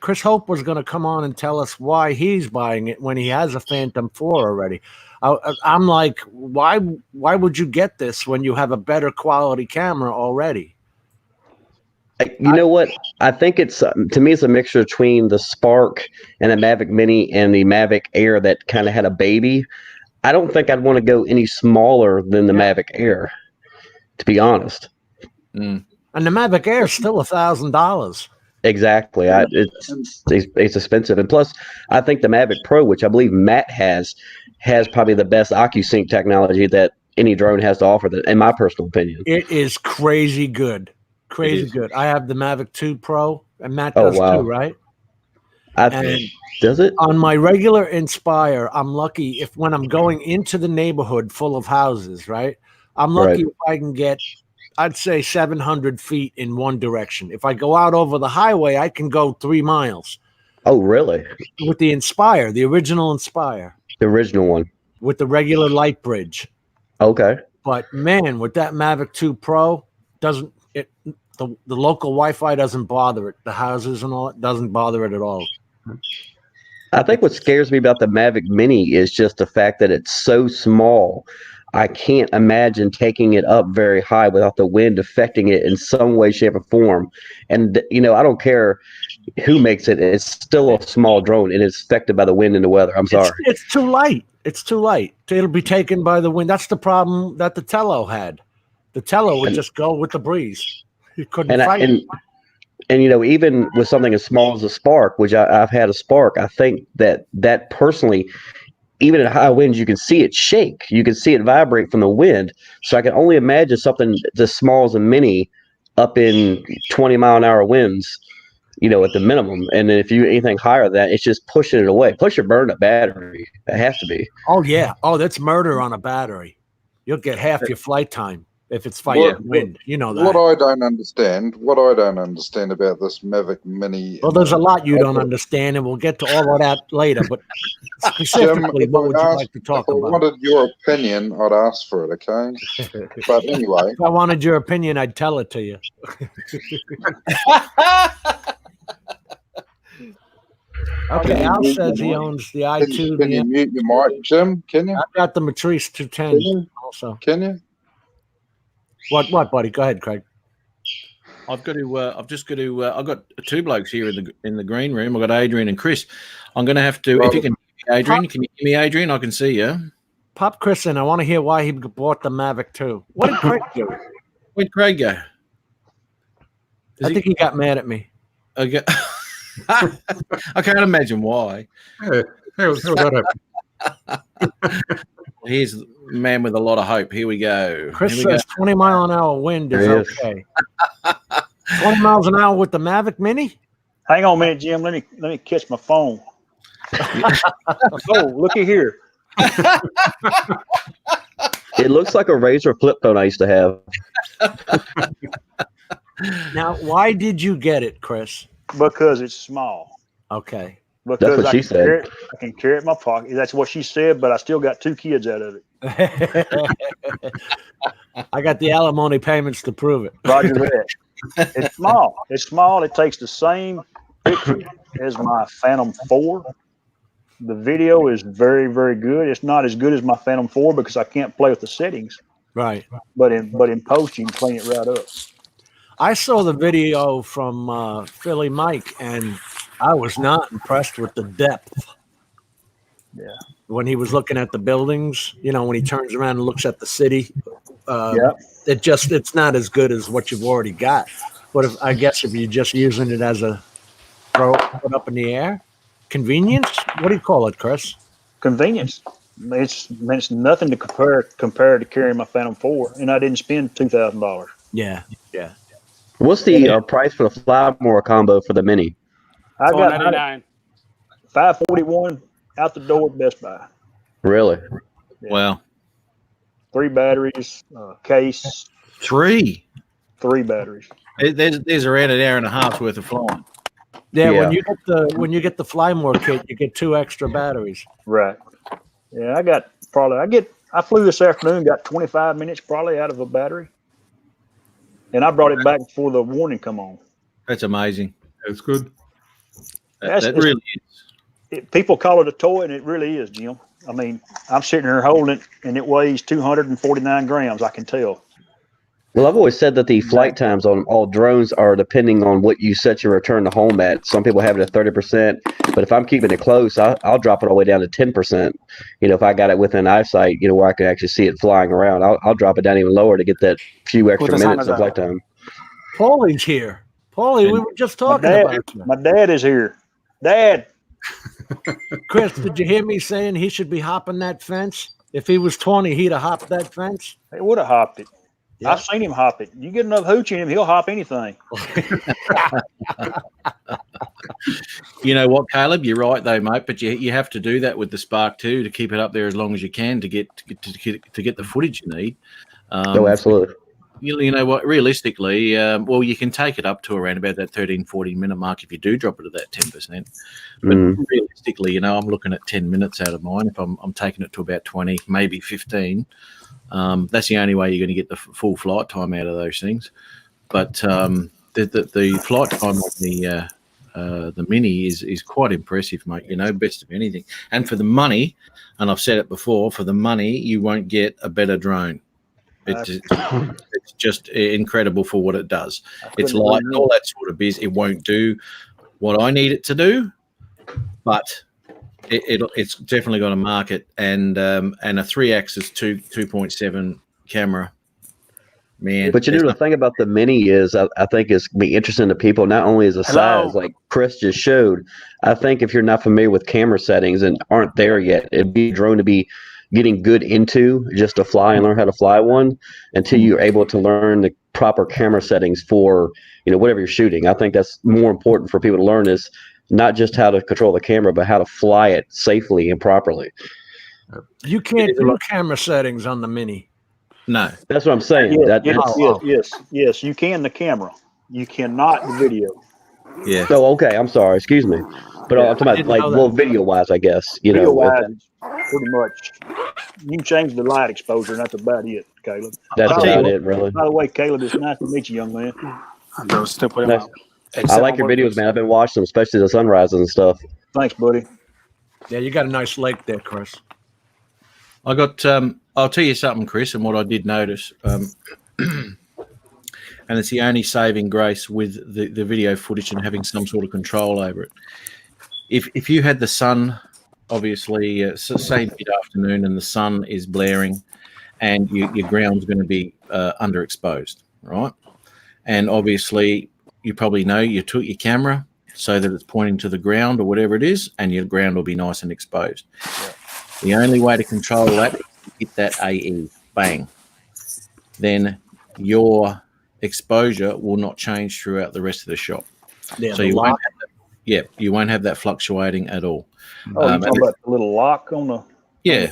Chris Hope was going to come on and tell us why he's buying it when he has a Phantom 4 already. I'm like, why would you get this when you have a better quality camera already? You know what? I think it's to me it's a mixture between the Spark and the Mavic Mini and the Mavic Air that kind of had a baby. I don't think I'd want to go any smaller than the Mavic Air, to be honest. And the Mavic Air is still $1,000. Exactly. It's expensive, and plus, I think the Mavic Pro, which I believe Matt has probably the best OcuSync technology that any drone has to offer. That, in my personal opinion, it is crazy good. Crazy good. I have the Mavic 2 Pro, and Matt does too, right? Does it? On my regular Inspire, I'm lucky if when I'm going into the neighborhood full of houses, right? I'm lucky if I can get, I'd say 700 feet in one direction. If I go out over the highway, I can go 3 miles. Oh, really? With the Inspire, the original Inspire. The original one. With the regular light bridge. Okay. But man, with that Mavic 2 Pro, the local Wi-Fi doesn't bother it. The houses and all, it doesn't bother it at all. I think what scares me about the Mavic Mini is just the fact that it's so small. I can't imagine taking it up very high without the wind affecting it in some way, shape, or form. And, I don't care who makes it. It's still a small drone, and it's affected by the wind and the weather. I'm sorry. It's too light. It's too light. It'll be taken by the wind. That's the problem that the Tello had. The Tello would just go with the breeze. You couldn't fight it. And even with something as small as a Spark, which I've had a Spark, I think that personally, even at high winds, you can see it shake. You can see it vibrate from the wind. So I can only imagine something as small as a Mini up in 20-mile-an-hour winds, at the minimum. And then if you anything higher than that, it's just pushing it away. Plus, you're burning a battery. It has to be. Oh, yeah. Oh, that's murder on a battery. You'll get half your flight time. If it's fighting wind, that. What I don't understand about this Mavic Mini. Well, there's a lot you don't understand, and we'll get to all of that later. But specifically, Jim, what would you like to talk if about? I wanted your opinion, I'd ask for it, okay? But anyway. If I wanted your opinion, I'd tell it to you. Okay, Al says he owns the i2. Can you mute your mic, Jim? Can you? I've got the Matrice 210 also. Can you? What, buddy? Go ahead, Craig. I've got 2 blokes here in the green room. I've got Adrian and Chris. I'm going to have to, if you can, Adrian, can you hear me, Adrian? I can see you. Pop Chris in. I want to hear why he bought the Mavic 2. What did Craig do? Where'd Craig go? I think he got mad at me. Okay. I can't imagine why. How that happen? Here's the man with a lot of hope. Here we go. Chris says 20-mile-an-hour wind is okay. 20 miles an hour with the Mavic Mini? Hang on a minute, Jim. Let me catch my phone. Oh, looky here. It looks like a Razor flip phone I used to have. Now, why did you get it, Chris? Because it's small. Okay. Because what she said. I can carry it in my pocket. That's what she said, but I still got 2 kids out of it. I got the alimony payments to prove it. Roger that. It's small. It's small. It takes the same picture as my Phantom 4. The video is very, very good. It's not as good as my Phantom 4 because I can't play with the settings. Right. But in post, you can clean it right up. I saw the video from Philly Mike, and I was not impressed with the depth. Yeah. When he was looking at the buildings, when he turns around and looks at the city, it's not as good as what you've already got. But I guess if you're just using it as a throw it up in the air, convenience. What do you call it, Chris? Convenience. It's nothing to compare to carrying my Phantom 4, and I didn't spend $2,000. Yeah. What's the price for the Flymore combo for the Mini? I got $499. $541 out the door at Best Buy. Really? Yeah. Wow. 3 batteries, case. 3 batteries. There's around an hour and a half's worth of flying. Yeah. When you get the Flymore kit, you get 2 extra batteries. Right. Yeah, I flew this afternoon, got 25 minutes probably out of a battery. And I brought it back before the warning come on. That's amazing. It's good. That really is. People call it a toy, and it really is, Jim. I mean, I'm sitting here holding it, and it weighs 249 grams, I can tell. Well, I've always said that the flight times on all drones are depending on what you set your return to home at. Some people have it at 30%, but if I'm keeping it close, I'll drop it all the way down to 10%. If I got it within eyesight, where I can actually see it flying around, I'll drop it down even lower to get that few extra minutes of flight time. Paulie's here. Paulie, we were just talking about you. My dad is here. Dad. Chris, did you hear me saying he should be hopping that fence? If he was 20, he'd have hopped that fence. He would have hopped it. Yeah. I've seen him hop it. You get enough hooch in him, he'll hop anything. You know what, Caleb? You're right though, mate. But you have to do that with the Spark too to keep it up there as long as you can to get the footage you need. Absolutely. You know what? Realistically, you can take it up to around about that 13-14 minute mark if you do drop it at that 10%. But realistically, I'm looking at 10 minutes out of mine. If I'm taking it to about 20, maybe 15. That's the only way you're going to get the full flight time out of those things. But the flight time of the Mini is quite impressive, mate. Best of anything. And for the money, and I've said it before, for the money, you won't get a better drone. It's just incredible for what it does. It's light and all that sort of biz. It won't do what I need it to do, but it's definitely got a market and a 3-axis 2.7 camera. Man, but the thing about the Mini is, I think it's be interesting to people not only as a size, like Chris just showed. I think if you're not familiar with camera settings and aren't there yet, it'd be a drone to be getting good into just to fly and learn how to fly one until you're able to learn the proper camera settings for whatever you're shooting. I think that's more important for people to learn is not just how to control the camera, but how to fly it safely and properly. You can't do camera settings on the Mini. No, that's what I'm saying. Yes, you can the camera. You cannot the video. Yeah. Oh, okay. I'm sorry. Excuse me. But I'm talking about video wise, I guess. Video wise, pretty much. You can change the light exposure, and that's about it, Caleb. That's about it, really. By the way, Caleb, it's nice to meet you, young man. I like your videos, man. I've been watching them, especially the sunrises and stuff. Thanks, buddy. Yeah, you got a nice lake there, Chris. I got. I'll tell you something, Chris, and what I did notice, and it's the only saving grace with the video footage and having some sort of control over it. If you had the sun, obviously, say mid-afternoon, and the sun is blaring, and your ground's going to be underexposed, right? And obviously, you probably know you took your camera so that it's pointing to the ground or whatever it is, and your ground will be nice and exposed. Yeah. The only way to control that is to hit that AE, bang. Then your exposure will not change throughout the rest of the shot. Yeah, so you won't have that, you won't have that fluctuating at all. Oh, you're talking about the little lock on the... Yeah,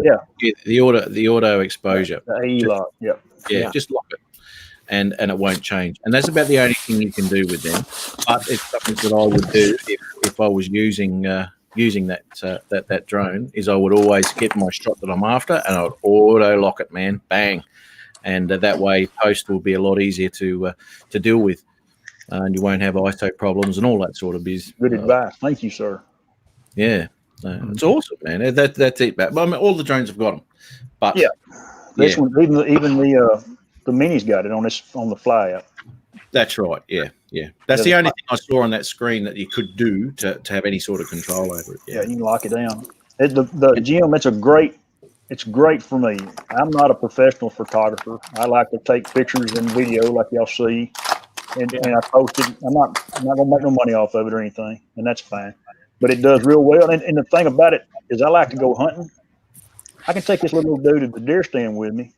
Yeah, the auto exposure. the AE lock. Yep. Yeah, just lock it, and it won't change. And that's about the only thing you can do with them. But it's something that I would do if I was using that drone. Is I would always get my shot that I'm after, and I would auto lock it, man, bang, and that way post will be a lot easier to deal with, and you won't have ISO problems and all that sort of biz. Good advice. Thank you, sir. Yeah, it's awesome, man. That's it. But I mean, all the drones have got them, but This one, even the mini's got it on the fly app. that's right. Yeah. That's the only thing I saw on that screen that you could do to have any sort of control over it. Yeah, you can lock it down. Jim, it's great for me. I'm not a professional photographer. I like to take pictures and video like y'all see, and I post it. I'm not gonna make no money off of it or anything, and that's fine. But it does real well. And the thing about it is, I like to go hunting. I can take this little dude to the deer stand with me,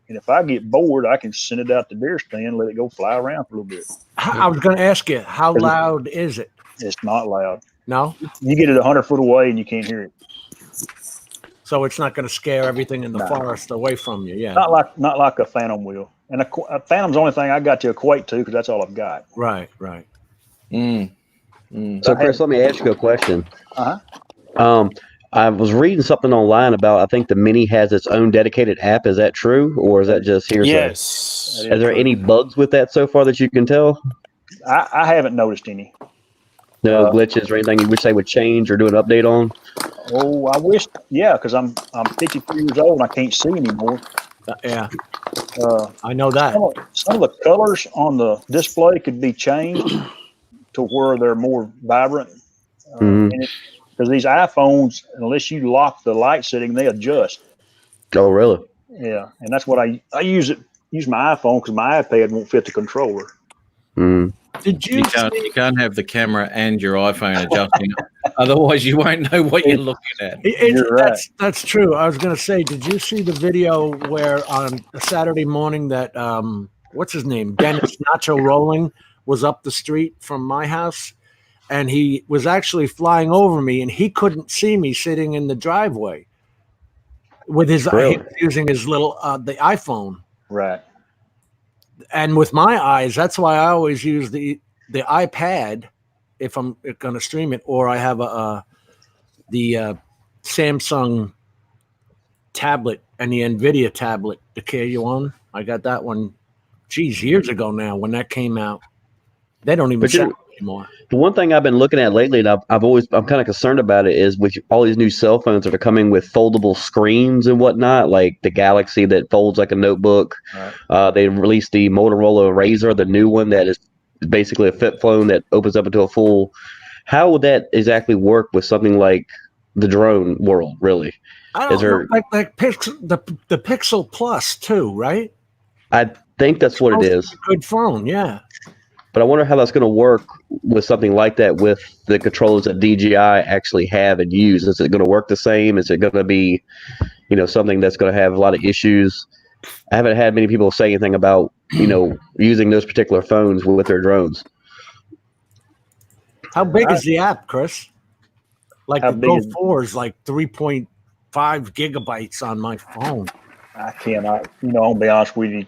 and if I get bored, I can send it out to the deer stand, let it go fly around for a little bit. I was going to ask you, how loud is it? It's not loud. No? You get it 100 foot away and you can't hear it. So it's not going to scare everything in the forest away from you. Yeah. Not like a Phantom will. And a Phantom's the only thing I got to equate to because that's all I've got. Right. So, Chris, let me ask you a question. Uh-huh. I was reading something online about, I think the Mini has its own dedicated app. Is that true, or is that just hearsay? Yes. Is there any bugs with that so far that you can tell? I haven't noticed any. No glitches or anything you wish they would change or do an update on? Oh, I wish, because I'm 53 years old and I can't see anymore. Yeah. I know that. Some of the colors on the display could be changed to where they're more vibrant. Because these iPhones, unless you lock the light setting, they adjust. Oh, really? Yeah, and that's what I use my iPhone because my iPad won't fit the controller. Did you can't have the camera and your iPhone adjusting, otherwise you won't know what you're looking at. You're right. That's true. I was going to say, did you see the video where on a Saturday morning that what's his name, Dennis Nacho Rolling was up the street from my house? And he was actually flying over me, and he couldn't see me sitting in the driveway with his he was using his little the iPhone. Right. And with my eyes, that's why I always use the iPad if I'm going to stream it, or I have the Samsung tablet and the NVIDIA tablet, the KIWI. I got that one, years ago now when that came out. They don't even sell it anymore. The one thing I've been looking at lately, and I'm kind of concerned about it, is with all these new cell phones that are coming with foldable screens and whatnot, like the Galaxy that folds like a notebook. Right. They released the Motorola Razr, the new one that is basically a flip phone that opens up into a full. How would that exactly work with something like the drone world? Really, I don't know, like the Pixel Plus too, right? I think that's what it is. A good phone, yeah. But I wonder how that's going to work with something like that with the controllers that DJI actually have and use. Is it going to work the same? Is it going to be, something that's going to have a lot of issues? I haven't had many people say anything about, using those particular phones with their drones. How big is the app, Chris? Like the Go 4 is like 3.5 gigabytes on my phone. I cannot, I'll be honest with you.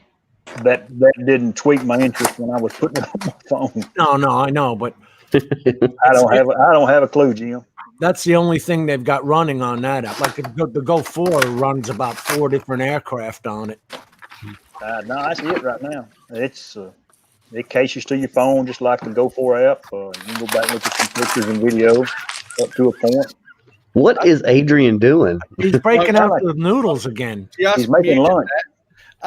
That didn't tweak my interest when I was putting it on my phone. No, I know, but I don't have a clue, Jim. That's the only thing they've got running on that app. Like the Go 4 runs about 4 different aircraft on it. No, that's it right now. It's it caches to your phone just like the Go 4 app. You can go back and look at some pictures and videos up to a point. What is Adrian doing? He's breaking out the noodles again. He's making lunch.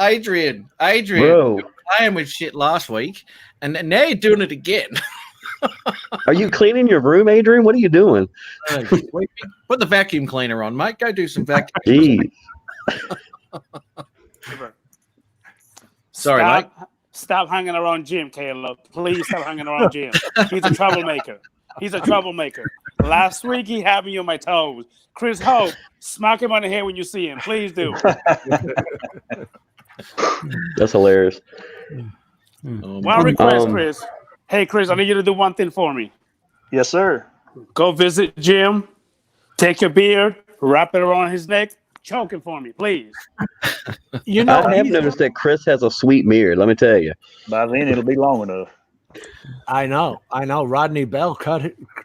Adrian, bro, you were playing with shit last week, and now you're doing it again. Are you cleaning your room, Adrian? What are you doing? Put the vacuum cleaner on, mate. Go do some vacuum. Sorry, mate. Stop hanging around Jim, Caleb. Please stop hanging around Jim. He's a troublemaker. Last week he had me on my toes. Chris Hope, smack him on the head when you see him. Please do. That's hilarious. One request, Chris. Hey, Chris, I need you to do one thing for me. Yes, sir. Go visit Jim. Take your beard, Wrap it around his neck. Choke it for me, please. You know, I have noticed that Chris has a sweet beard. Let me tell you. By then, it'll be long enough. I know. Rodney Bell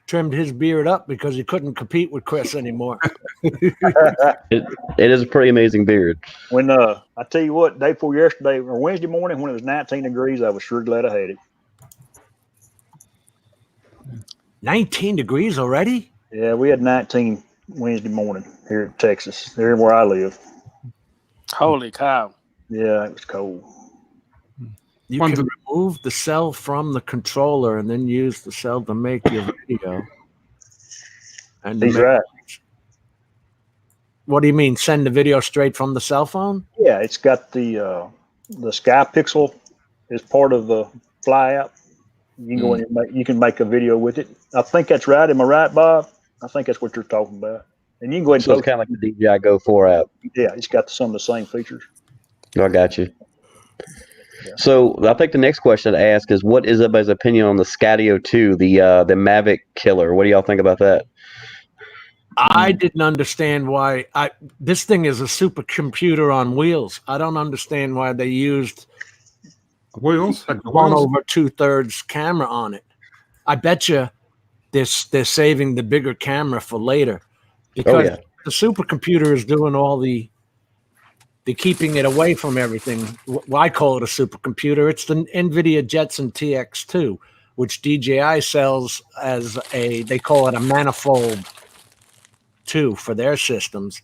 trimmed his beard up because he couldn't compete with Chris anymore. It is a pretty amazing beard. When I tell you what, day before yesterday or Wednesday morning when it was 19 degrees, I was sure glad I had it. 19 degrees already? Yeah, we had 19 Wednesday morning here in Texas, here where I live. Holy cow. Yeah, it was cold. You can remove the cell from the controller and then use the cell to make your video. And He's right. What do you mean? Send the video straight from the cell phone? Yeah, it's got the Sky Pixel is part of the Fly app. You can go in and you can make a video with it. I think that's right. Am I right, Bob? I think that's what you're talking about. And you can go ahead and So it's kind of like the DJI Go 4 app. Yeah, it's got some of the same features. I got you. Yeah. So I think the next question to ask is, what is everybody's opinion on the Skydio 2, the Mavic killer? What do y'all think about that? I didn't understand why. This thing is a supercomputer on wheels. I don't understand why they used wheels, 1/2 camera on it. I bet you they're saving the bigger camera for later, because the supercomputer is doing all the keeping it away from everything. I call it a supercomputer. It's the NVIDIA Jetson TX2, which DJI sells as they call it a manifold 2 for their systems,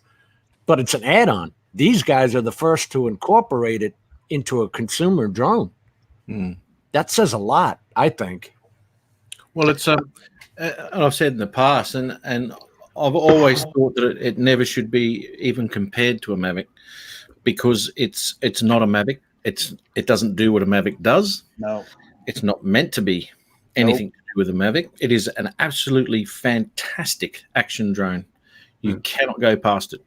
but it's an add-on. These guys are the first to incorporate it into a consumer drone. That says a lot, I think. Well, it's I've said in the past, and I've always thought that it never should be even compared to a Mavic, because it's not a Mavic. It doesn't do what a Mavic does. No, it's not meant to be anything to do with a Mavic. It is an absolutely fantastic action drone. You cannot go past it.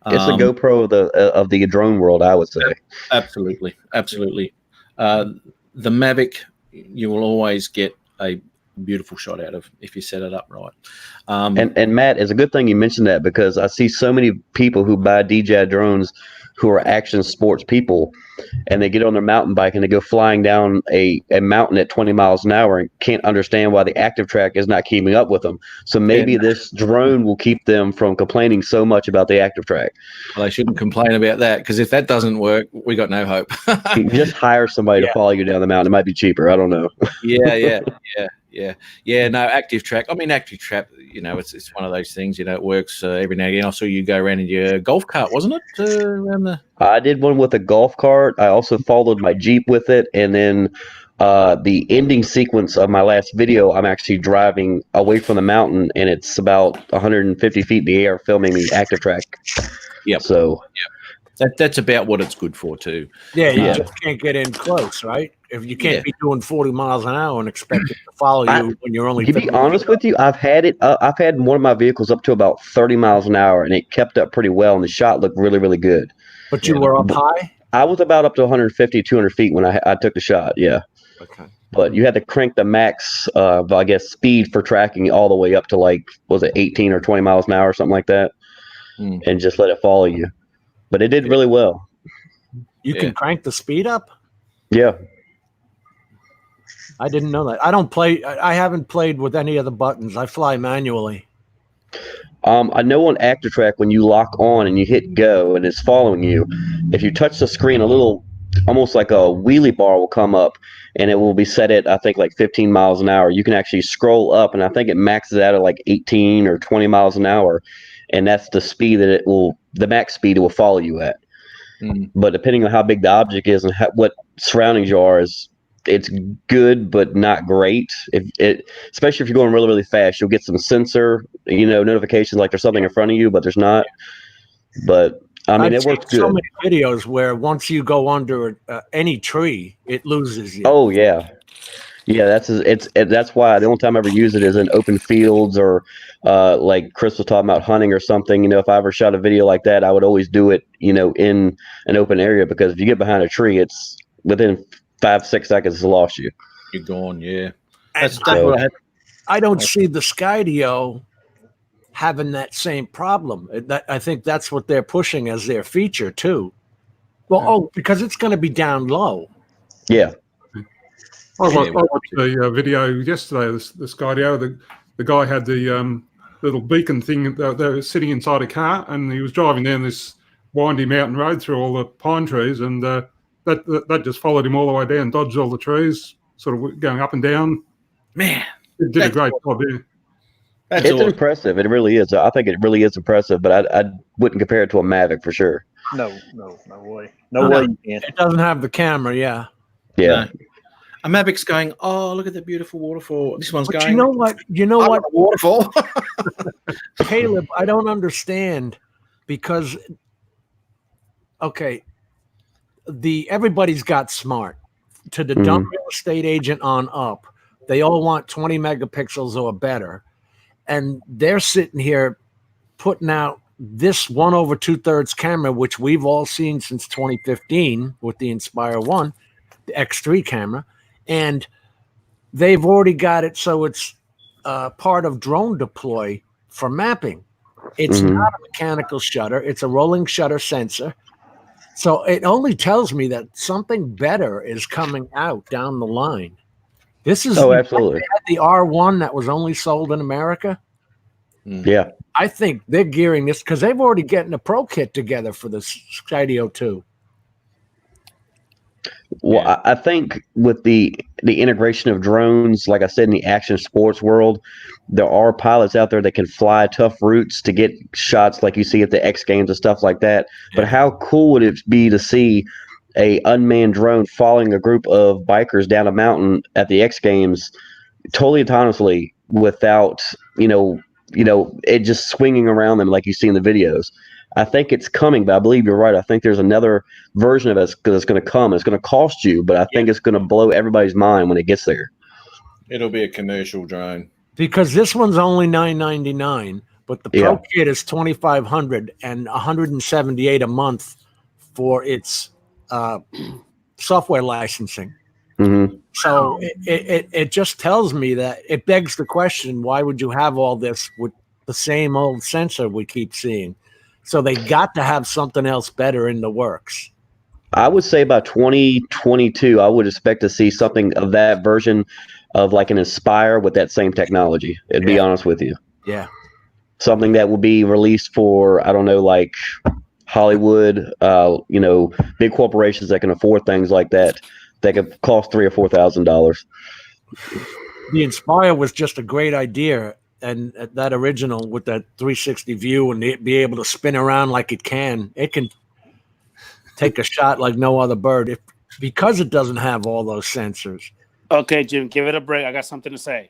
It's the GoPro of the drone world, I would say. Absolutely. The Mavic, you will always get a beautiful shot out of if you set it up right. And Matt, it's a good thing you mentioned that, because I see so many people who buy DJI drones who are action sports people, and they get on their mountain bike and they go flying down a mountain at 20 miles an hour and can't understand why the active track is not keeping up with them. So maybe this drone will keep them from complaining so much about the active track. Well, they shouldn't complain about that, because if that doesn't work, we got no hope. You just hire somebody to follow you down the mountain. It might be cheaper. I don't know. Yeah. No, active track. I mean, active track, it's one of those things, it works every now and again. I saw you go around in your golf cart, wasn't it? I did one with a golf cart. I also followed my Jeep with it. And then the ending sequence of my last video, I'm actually driving away from the mountain, and it's about 150 feet in the air filming the active track. Yep. So that's about what it's good for too. Yeah, you just can't get in close, right? If you can't be doing 40 miles an hour and expect it to follow you when you're only. To be honest with you, I've had one of my vehicles up to about 30 miles an hour, and it kept up pretty well, and the shot looked really, really good. But you were up high? I was about up to 150, 200 feet when I took the shot, yeah. Okay. But you had to crank the max, speed for tracking all the way up to 18 or 20 miles an hour or something like that, and just let it follow you. But it did really well. You can crank the speed up? Yeah. I didn't know that. I haven't played with any of the buttons. I fly manually. I know on Active Track, when you lock on and you hit go and it's following you, if you touch the screen, a little, almost like a wheelie bar will come up, and it will be set at, I think, 15 miles an hour. You can actually scroll up, and I think it maxes out at 18 or 20 miles an hour, and that's the speed that the max speed it will follow you at. But depending on how big the object is and what surroundings you are, it's good but not great. Especially if you're going really, really fast, you'll get some sensor notifications like there's something in front of you, but there's not. But I mean, it works good. So many videos where once you go under any tree, it loses you. Oh yeah. That's why the only time I ever use it is in open fields, or like Chris was talking about hunting or something. If I ever shot a video like that, I would always do it in an open area, because if you get behind a tree, it's within 5-6 seconds it's lost you. You're gone. Yeah. I don't see the Skydio having that same problem. I think that's what they're pushing as their feature too. Well, because it's going to be down low. Yeah. I watched the video yesterday. The Skydio, the guy had the little beacon thing. They were sitting inside a car, and he was driving down this windy mountain road through all the pine trees, and that just followed him all the way down, dodged all the trees, sort of going up and down. Man, it did a great job there. It's impressive. It really is. I think it really is impressive, but I wouldn't compare it to a Mavic for sure. No way. No way you can. It doesn't have the camera, yeah. Yeah. No. A Mavic's going, oh, look at that beautiful waterfall. This one's But going, you know what? Waterfall. Caleb, I don't understand because, okay, everybody's got smart. To the dumb real estate agent on up, they all want 20 megapixels or better. And they're sitting here putting out this 1 2/3 camera, which we've all seen since 2015 with the Inspire 1, the X3 camera. And they've already got it so it's part of drone deploy for mapping. It's not a mechanical shutter. It's a rolling shutter sensor. So it only tells me that something better is coming out down the line. This is absolutely. The R1 that was only sold in America. Yeah. I think they're gearing this because they've already getting a pro kit together for the Skydio 2. Well, I think with the integration of drones, like I said, in the action sports world, there are pilots out there that can fly tough routes to get shots like you see at the X Games and stuff like that. Yeah. But how cool would it be to see a unmanned drone following a group of bikers down a mountain at the X Games totally autonomously without, it just swinging around them like you see in the videos? I think it's coming, but I believe you're right. I think there's another version of it that's going to come. It's going to cost you, but I think it's going to blow everybody's mind when it gets there. It'll be a commercial drone. Because this one's only $999, but the Pro Kit is $2,500 and $178 a month for its software licensing. Mm-hmm. So it just tells me that it begs the question: why would you have all this with the same old sensor we keep seeing? So they got to have something else better in the works. I would say by 2022, I would expect to see something of that version of like an Inspire with that same technology. To be honest with you. Yeah. Something that will be released for, I don't know, like Hollywood, big corporations that can afford things like that could cost $3,000 or $4,000. The Inspire was just a great idea. And that original with that 360 view and be able to spin around like it can take a shot like no other bird because it doesn't have all those sensors. Okay, Jim, give it a break. I got something to say.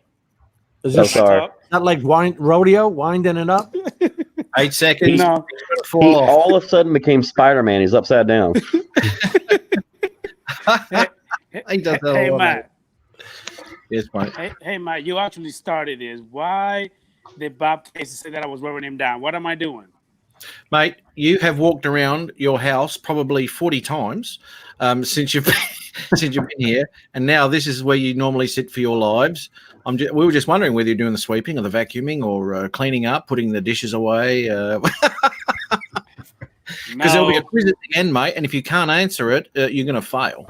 Is this not like rodeo, winding it up? 8 seconds. No. He all of a sudden became Spider-Man. He's upside down. Hey, Matt. Yes, Mike. Hey, Matt, you actually started this. Why did Bob Casey say that I was wearing him down? What am I doing? Mate, you have walked around your house probably 40 times since you've been here, and now this is where you normally sit for your lives. We were just wondering whether you're doing the sweeping or the vacuuming or cleaning up, putting the dishes away. Because there'll be a quiz at the end, mate, and if you can't answer it, you're going to fail.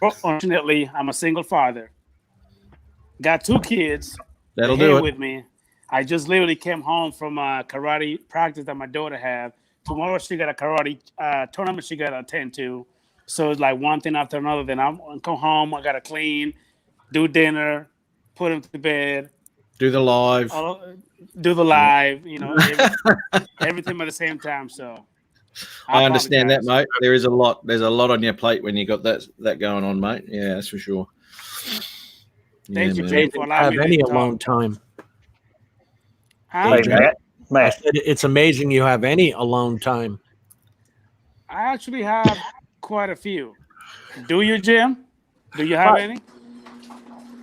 Unfortunately, I'm a single father. Got 2 kids. That'll do it. With me. I just literally came home from a karate practice that my daughter had. Tomorrow she got a karate tournament she got to attend to. So it's like one thing after another. Then I'm come home. I got to clean, do dinner, put him to bed. Do the live. Everything at the same time. So I understand that, mate. There's a lot on your plate when you got that going on, mate. Yeah, that's for sure. Thank you, Jay, for allowing me any alone time. Hey, Matt. It's amazing you have any alone time. I actually have quite a few. Do you, Jim? Do you have any?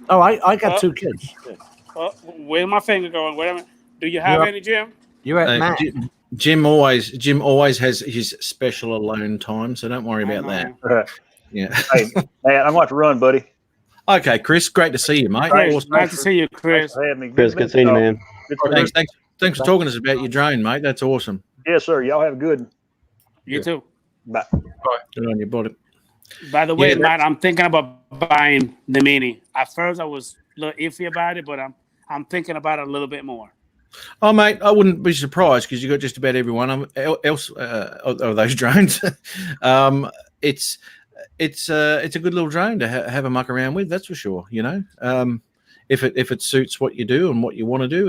Oh, I got 2 kids. Where's my finger going? Wait a minute. Do you have any, Jim? You're at Matt. Jim always has his special alone time, so don't worry about that. Okay. Yeah. Hey, Matt, I'm going to run, buddy. Okay, Chris, great to see you, mate. Great, Awesome. nice to see you, Chris. Thanks for having me. Chris, good seeing you, man. Thanks for talking to us about your drone, mate. That's awesome. Yes, sir. Y'all have a good. You too. Bye. Good on you, buddy. By the way, Yeah, Matt, I'm thinking about buying the Mini. At first, I was a little iffy about it, but I'm thinking about it a little bit more. Oh, mate, I wouldn't be surprised because you got just about every one else of those drones. It's a good little drone to have a muck around with. That's for sure. You know, if it suits what you do and what you want to do,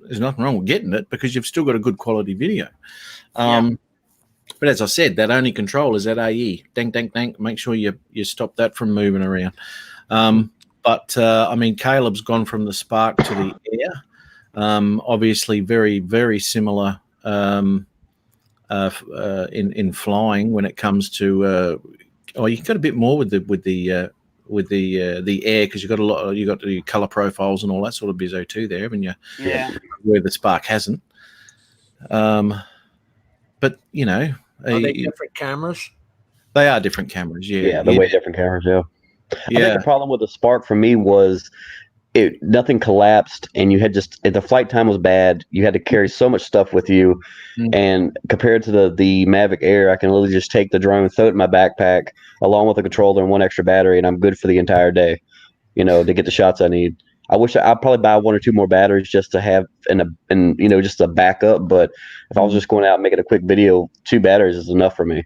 there's nothing wrong with getting it because you've still got a good quality video. But as I said, that only control is that AE. Dang, dang, dang. Make sure you stop that from moving around. But I mean, Caleb's gone from the Spark to the Air. Obviously, very, very similar in flying when it comes to. You got a bit more with the Air because you got to do color profiles and all that sort of bizzo too there, haven't you? Yeah. Where the Spark hasn't. But you know, are they different cameras? They are different cameras. Yeah, they're way different cameras. Yeah. Yeah. I think the problem with the Spark for me was nothing collapsed, and you had the flight time was bad. You had to carry so much stuff with you, and compared to the Mavic Air, I can literally just take the drone, throw it in my backpack, along with the controller and one extra battery, and I'm good for the entire day. You know, to get the shots I need. I wish I'd probably buy 1 or 2 more batteries just to have and just a backup. But if I was just going out and making a quick video, 2 batteries is enough for me.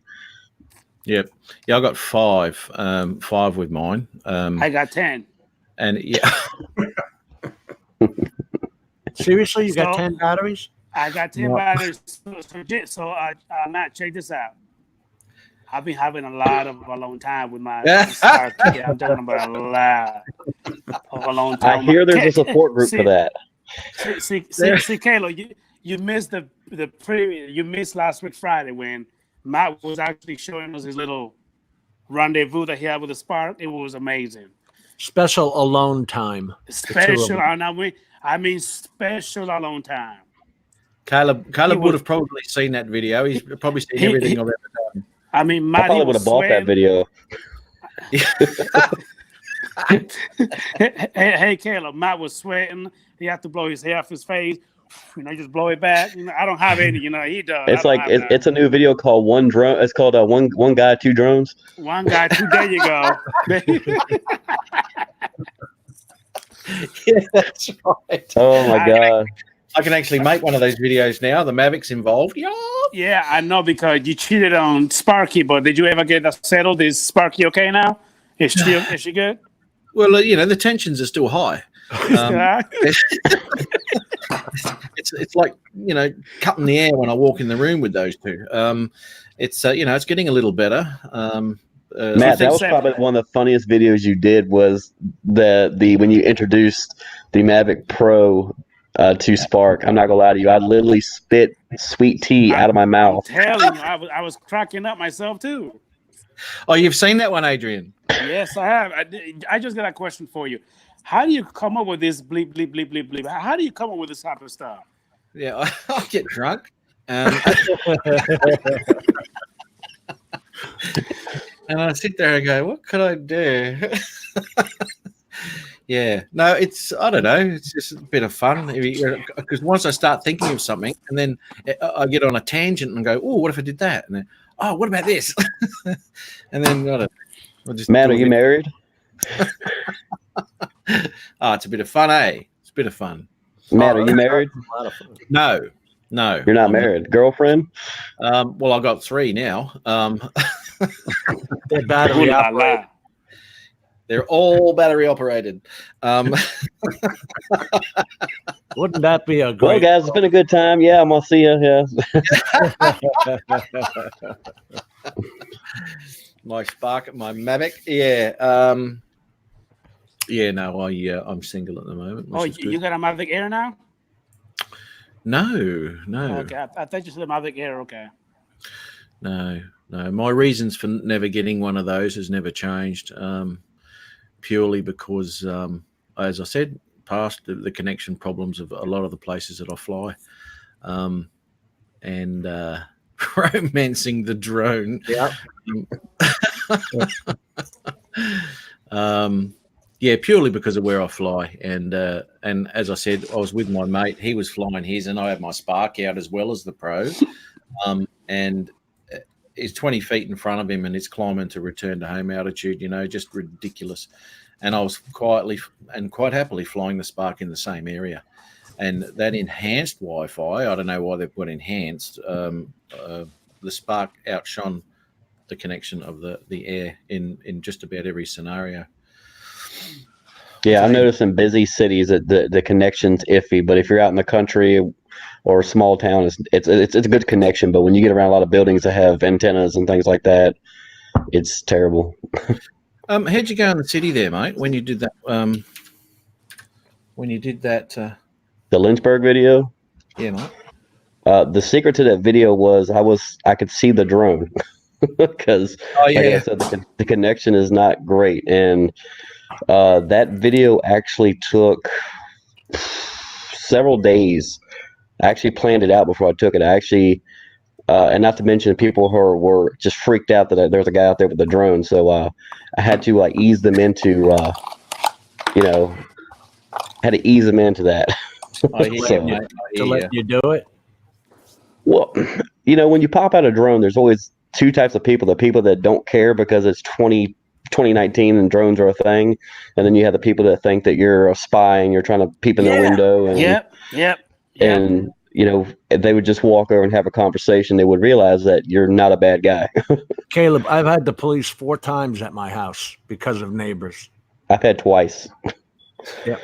Yep. Yeah, I got 5 with mine. I got 10. And yeah. Seriously, you got 10 batteries? I got 10 batteries. So Matt, check this out. I've been having a lot of alone time with my Spark. I'm talking about a lot of alone time. I hear there's a support group for that. See, Caleb, you missed the preview. You missed last week Friday when Matt was actually showing us his little rendezvous that he had with the Spark. It was amazing. Special alone time. Special, I mean special alone time. Caleb would have probably seen that video. He's probably seen everything I've ever done. I mean, Matt, I probably would have bought that video. hey, Caleb, Matt was sweating. He had to blow his hair off his face. Just blow it back. I don't have any. He does. It's like it's a new video called One Drone. It's called one guy, 2 drones. One guy, 2. There you go. Yeah, that's right. Oh my god. I can actually make one of those videos now. The Mavic's involved. Yeah, I know because you cheated on Sparky, but did you ever get that settled? Is Sparky okay now? Is she good? Well, the tensions are still high. It's like cutting the air when I walk in the room with those two. It's it's getting a little better. Matt, that was probably one of the funniest videos you did was the when you introduced the Mavic Pro to Spark. I'm not gonna lie to you, I literally spit sweet tea out of my mouth. I'm telling you, I was cracking up myself too. Oh, you've seen that one, Adrian? Yes, I have. I just got a question for you. How do you come up with this bleep, bleep, bleep, bleep, bleep? How do you come up with this type of stuff? Yeah, I get drunk. And I sit there and go, what could I do? Yeah. No, I don't know. It's just a bit of fun. Because once I start thinking of something and then I get on a tangent and go, oh, what if I did that? And then, oh, what about this? And then, I don't know. Matt, are you married? Oh, it's a bit of fun, eh? It's a bit of fun. Matt, are you married? No. You're not married. Girlfriend? Well, I've got 3 now. They're battery operated. They're all battery operated. Wouldn't that be a great? Well, guys, it's been a good time. Yeah, I'm gonna see you. Yeah. My Spark, my Mavic. Yeah. Yeah. No, I'm single at the moment. Oh, you got a Mavic Air now? No. Okay, I thought you said a Mavic Air. Okay. No. My reasons for never getting one of those has never changed. Purely because, as I said, past the connection problems of a lot of the places that I fly, and romancing the drone. Yeah. Yeah, purely because of where I fly, and as I said, I was with my mate. He was flying his, and I had my Spark out as well as the Pro, and he's 20 feet in front of him, and it's climbing to return to home altitude. You know, just ridiculous. And I was quietly and quite happily flying the Spark in the same area, and that enhanced Wi-Fi. I don't know why they put enhanced. The Spark outshone the connection of the air in just about every scenario. Yeah, I noticed in busy cities that the connection's iffy, but if you're out in the country or a small town, it's a good connection. But when you get around a lot of buildings that have antennas and things like that, it's terrible. How'd you go in the city there, mate? When you did that? The Lynchburg video. Yeah, mate. The secret to that video was I could see the drone because, like I said, the connection is not great, and that video actually took several days. I actually planned it out before I took it. And not to mention people who were just freaked out that there was a guy out there with a drone. So I had to ease them into, that. To let you do it. Well, when you pop out a drone, there's always two types of people: the people that don't care because it's 2019 and drones are a thing, and then you have the people that think that you're a spy and you're trying to peep in their window. And, Yep. And they would just walk over and have a conversation. They would realize that you're not a bad guy. Caleb, I've had the police 4 times at my house because of neighbors. I've had twice. Yep.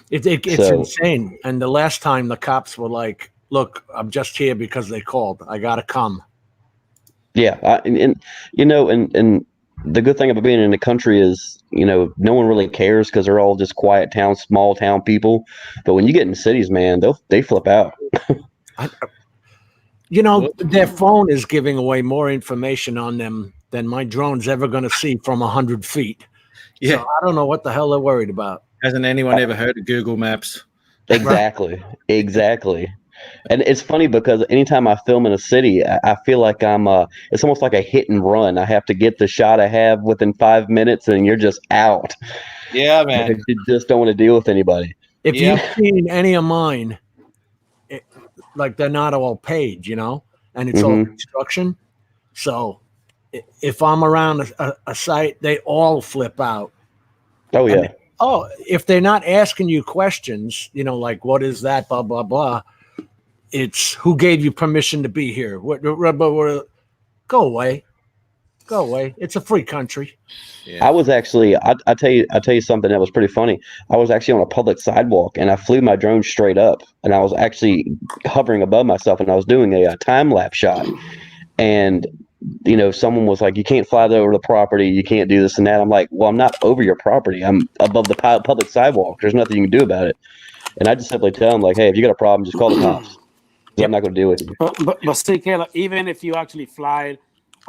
It's insane. And the last time the cops were like, "Look, I'm just here because they called. I gotta come." Yeah, and the good thing about being in the country is, no one really cares because they're all just quiet town, small town people. But when you get in cities, man, they flip out. Their phone is giving away more information on them than my drone's ever going to see from 100 feet. Yeah, so I don't know what the hell they're worried about. Hasn't anyone ever heard of Google Maps? Exactly. And it's funny because anytime I film in a city, I feel like it's almost like a hit and run. I have to get the shot I have within 5 minutes and you're just out. Yeah, man. You just don't want to deal with anybody. If you've seen any of mine, they're not all paid, and it's all construction. So if I'm around a site, they all flip out. Oh, yeah. If they're not asking you questions, like, what is that, blah, blah, blah. It's who gave you permission to be here. Go away. It's a free country. Yeah. I was actually, I tell you something that was pretty funny. I was actually on a public sidewalk and I flew my drone straight up and I was actually hovering above myself and I was doing a time lapse shot. And, someone was like, "You can't fly over the property. You can't do this and that." I'm like, "Well, I'm not over your property. I'm above the public sidewalk. There's nothing you can do about it." And I just simply tell them, like, "Hey, if you got a problem, just call the cops. I'm not going to deal with you." But see, Caleb, even if you actually fly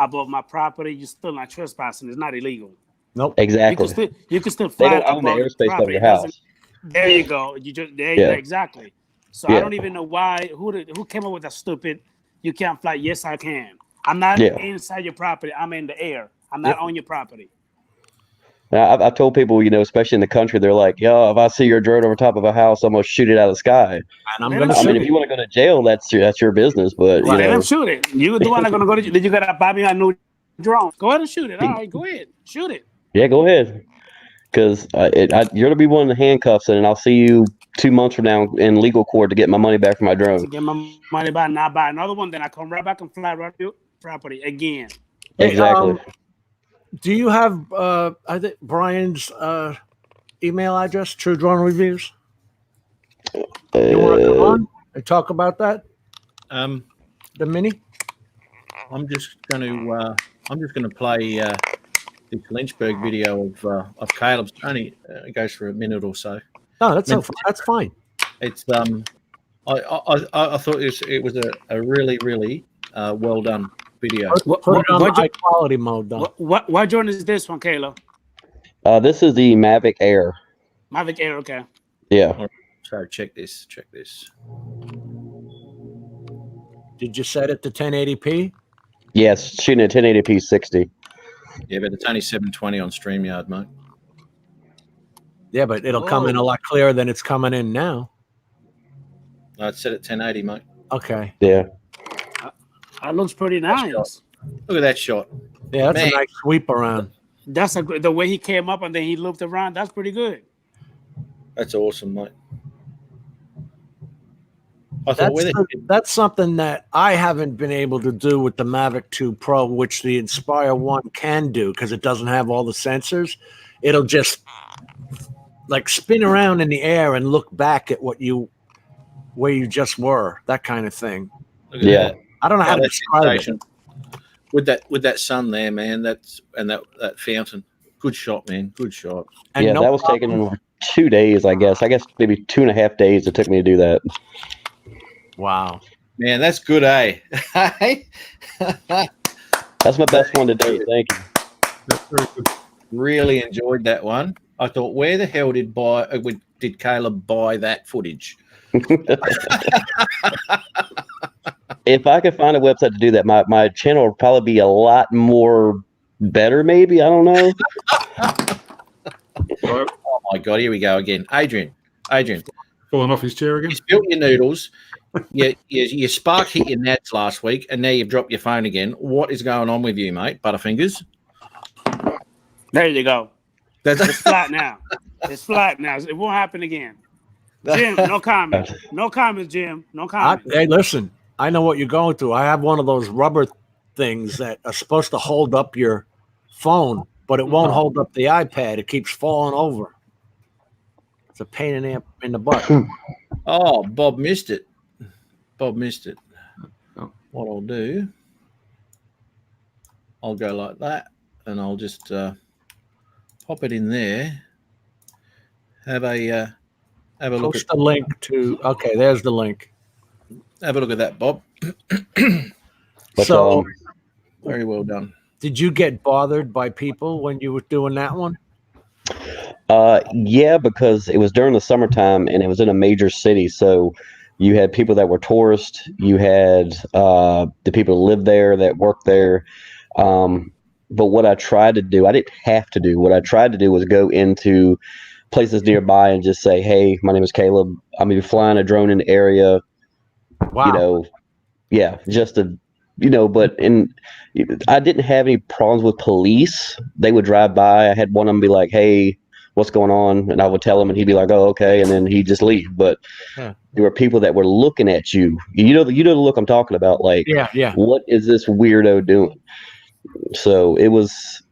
above my property, you're still not trespassing. It's not illegal. Nope. Exactly. You can still fly above the airspace of your house. There you go. You go, exactly. So I don't even know who came up with that stupid. You can't fly. Yes, I can. I'm not inside your property. I'm in the air. I'm not on your property. Now, I've told people, especially in the country, they're like, "Yo, if I see your drone over top of a house, I'm gonna shoot it out of the sky." And if you want to go to jail, that's your business. But let them shoot it. You the one that's gonna go to jail. Did you gotta buy me a new drone? Go ahead and shoot it. All right, go ahead, shoot it. Yeah, go ahead. Because you're gonna be one of the handcuffs, and I'll see you 2 months from now in legal court to get my money back from my drone. To get my money back, not buy another one, then I come right back and fly right to your property again. Exactly. Do you have I think Brian's email address? True Drone Reviews. You want to come on and talk about that? The mini. I'm just going to play this Lynchburg video of Caleb's. Only it goes for a minute or so. No, that's fine. It's I thought it was a really really well done video. Put it on high quality mode, though. What drone is this one, Caleb? This is the Mavic Air. Mavic Air, okay. Yeah. So check this. Did you set it to 1080p? Yes, shooting at 1080p 60. Yeah, but it's only 720 on StreamYard, mate. Yeah, but it'll come in a lot clearer than it's coming in now. I'd set it 1080, mate. Okay. Yeah. That looks pretty nice. Look at that shot. Yeah, that's Man. a nice sweep around. That's the way he came up and then he looped around. That's pretty good. That's awesome, mate. I thought That's something that I haven't been able to do with the Mavic 2 Pro, which the Inspire 1 can do because it doesn't have all the sensors. It'll just like spin around in the air and look back at where you just were, that kind of thing. Yeah. I don't know how to describe it. With that sun there, man, that fountain. Good shot, man. Good shot. And that was taken in 2 days, I guess. I guess maybe 2.5 days it took me to do that. Wow. Man, that's good, eh? That's my best one to date. Thank you. That's very good. Really enjoyed that one. I thought, where the hell did Caleb buy that footage? If I could find a website to do that, my channel would probably be a lot more better, maybe. I don't know. Oh, my God. Here we go again. Adrian. Falling off his chair again. You spilled your noodles. You spark hit your nats last week, and now you've dropped your phone again. What is going on with you, mate? Butterfingers? There you go. It's flat now. It's flat now. It won't happen again. Jim, no comment. No comments, Jim. No comments. Hey, listen, I know what you're going through. I have one of those rubber things that are supposed to hold up your phone, but it won't hold up the iPad. It keeps falling over. It's a pain in the butt. Oh, Bob missed it. What I'll do, I'll go like that, and I'll just pop it in there. Have a look. Post the link to. Okay, there's the link. Have a look at that, Bob. So, very well done. Did you get bothered by people when you were doing that one? Yeah, because it was during the summertime and it was in a major city. So you had people that were tourists. You had the people who lived there, that worked there. But what I tried to do, I didn't have to do. What I tried to do was go into places nearby and just say, "Hey, my name is Caleb. I'm gonna be flying a drone in the area." Wow. Just to, but I didn't have any problems with police. They would drive by. I had one of them be like, "Hey, what's going on?" And I would tell him, and he'd be like, "Oh, okay," and then he'd just leave. But there were people that were looking at you. You know the look I'm talking about. Like, what is this weirdo doing? So it was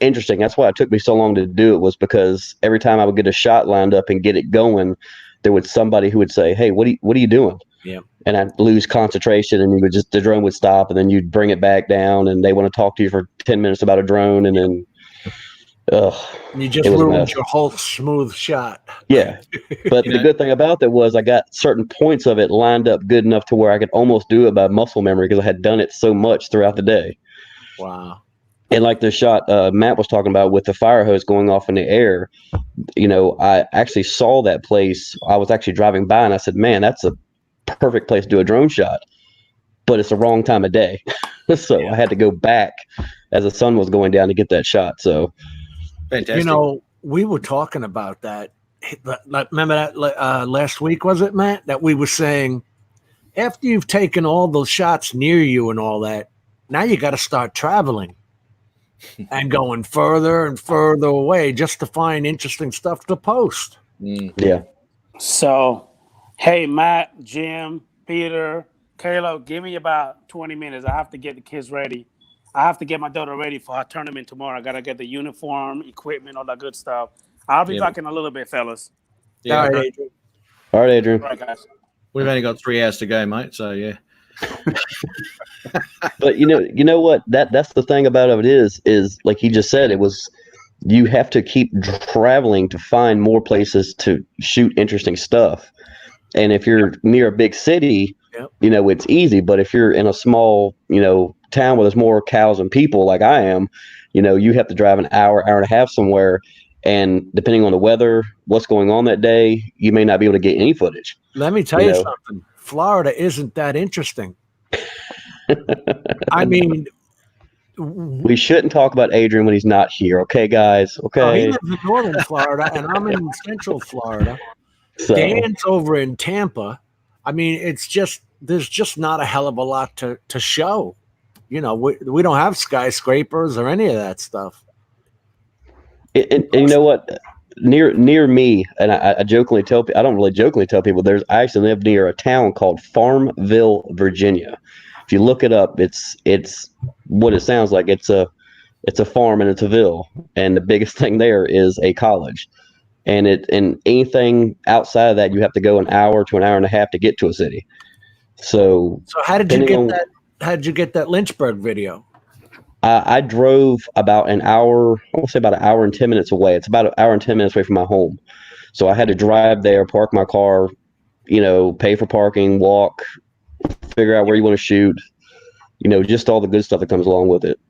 interesting. That's why it took me so long to do it, was because every time I would get a shot lined up and get it going, there was somebody who would say, "Hey, what are you doing?" Yeah. And I'd lose concentration, and the drone would stop, and then you'd bring it back down, and they want to talk to you for 10 minutes about a drone, and then you just ruined your whole smooth shot. Yeah. But the good thing about that was I got certain points of it lined up good enough to where I could almost do it by muscle memory because I had done it so much throughout the day. Wow. And like the shot Matt was talking about with the fire hose going off in the air, I actually saw that place. I was actually driving by and I said, "Man, that's a perfect place to do a drone shot." But it's the wrong time of day. So I had to go back as the sun was going down to get that shot. So fantastic. We were talking about that. Remember that last week, was it, Matt? That we were saying, after you've taken all those shots near you and all that, now you got to start traveling and going further and further away just to find interesting stuff to post. Yeah. So, hey, Matt, Jim, Peter, Caleb, give me about 20 minutes. I have to get the kids ready. I have to get my daughter ready for her tournament tomorrow. I got to get the uniform, equipment, all that good stuff. I'll be back in a little bit, fellas. Yeah. All right, Adrian. All right, Adrian. All right, guys. We've only got 3 hours to go, mate. So, yeah. But you know what? That's the thing about it is like he just said, you have to keep traveling to find more places to shoot interesting stuff. And if you're near a big city, it's easy. But if you're in a small, town where there's more cows and people like I am, you have to drive an hour and a half somewhere. And depending on the weather, what's going on that day, you may not be able to get any footage. Let me tell you something. Florida isn't that interesting. I mean, We shouldn't talk about Adrian when he's not here, okay, guys? He Okay. lives in northern Florida, and I'm in central Florida. So Dan's over in Tampa. I mean, there's just not a hell of a lot to show. You know, we don't have skyscrapers or any of that stuff. and you know what? Near me, and I jokingly tell people, I don't really jokingly tell people, I actually live near a town called Farmville, Virginia. If you look it up, it's what it sounds like. It's a farm and it's a ville, and the biggest thing there is a college. And anything outside of that, you have to go an hour to an hour and a half to get to a city. So how did you get that? How did you get that Lynchburg video? I drove about an hour. I want to say about an hour and 10 minutes away. It's about an hour and 10 minutes away from my home. So I had to drive there, park my car, pay for parking, walk, figure out where you want to shoot. Just all the good stuff that comes along with it.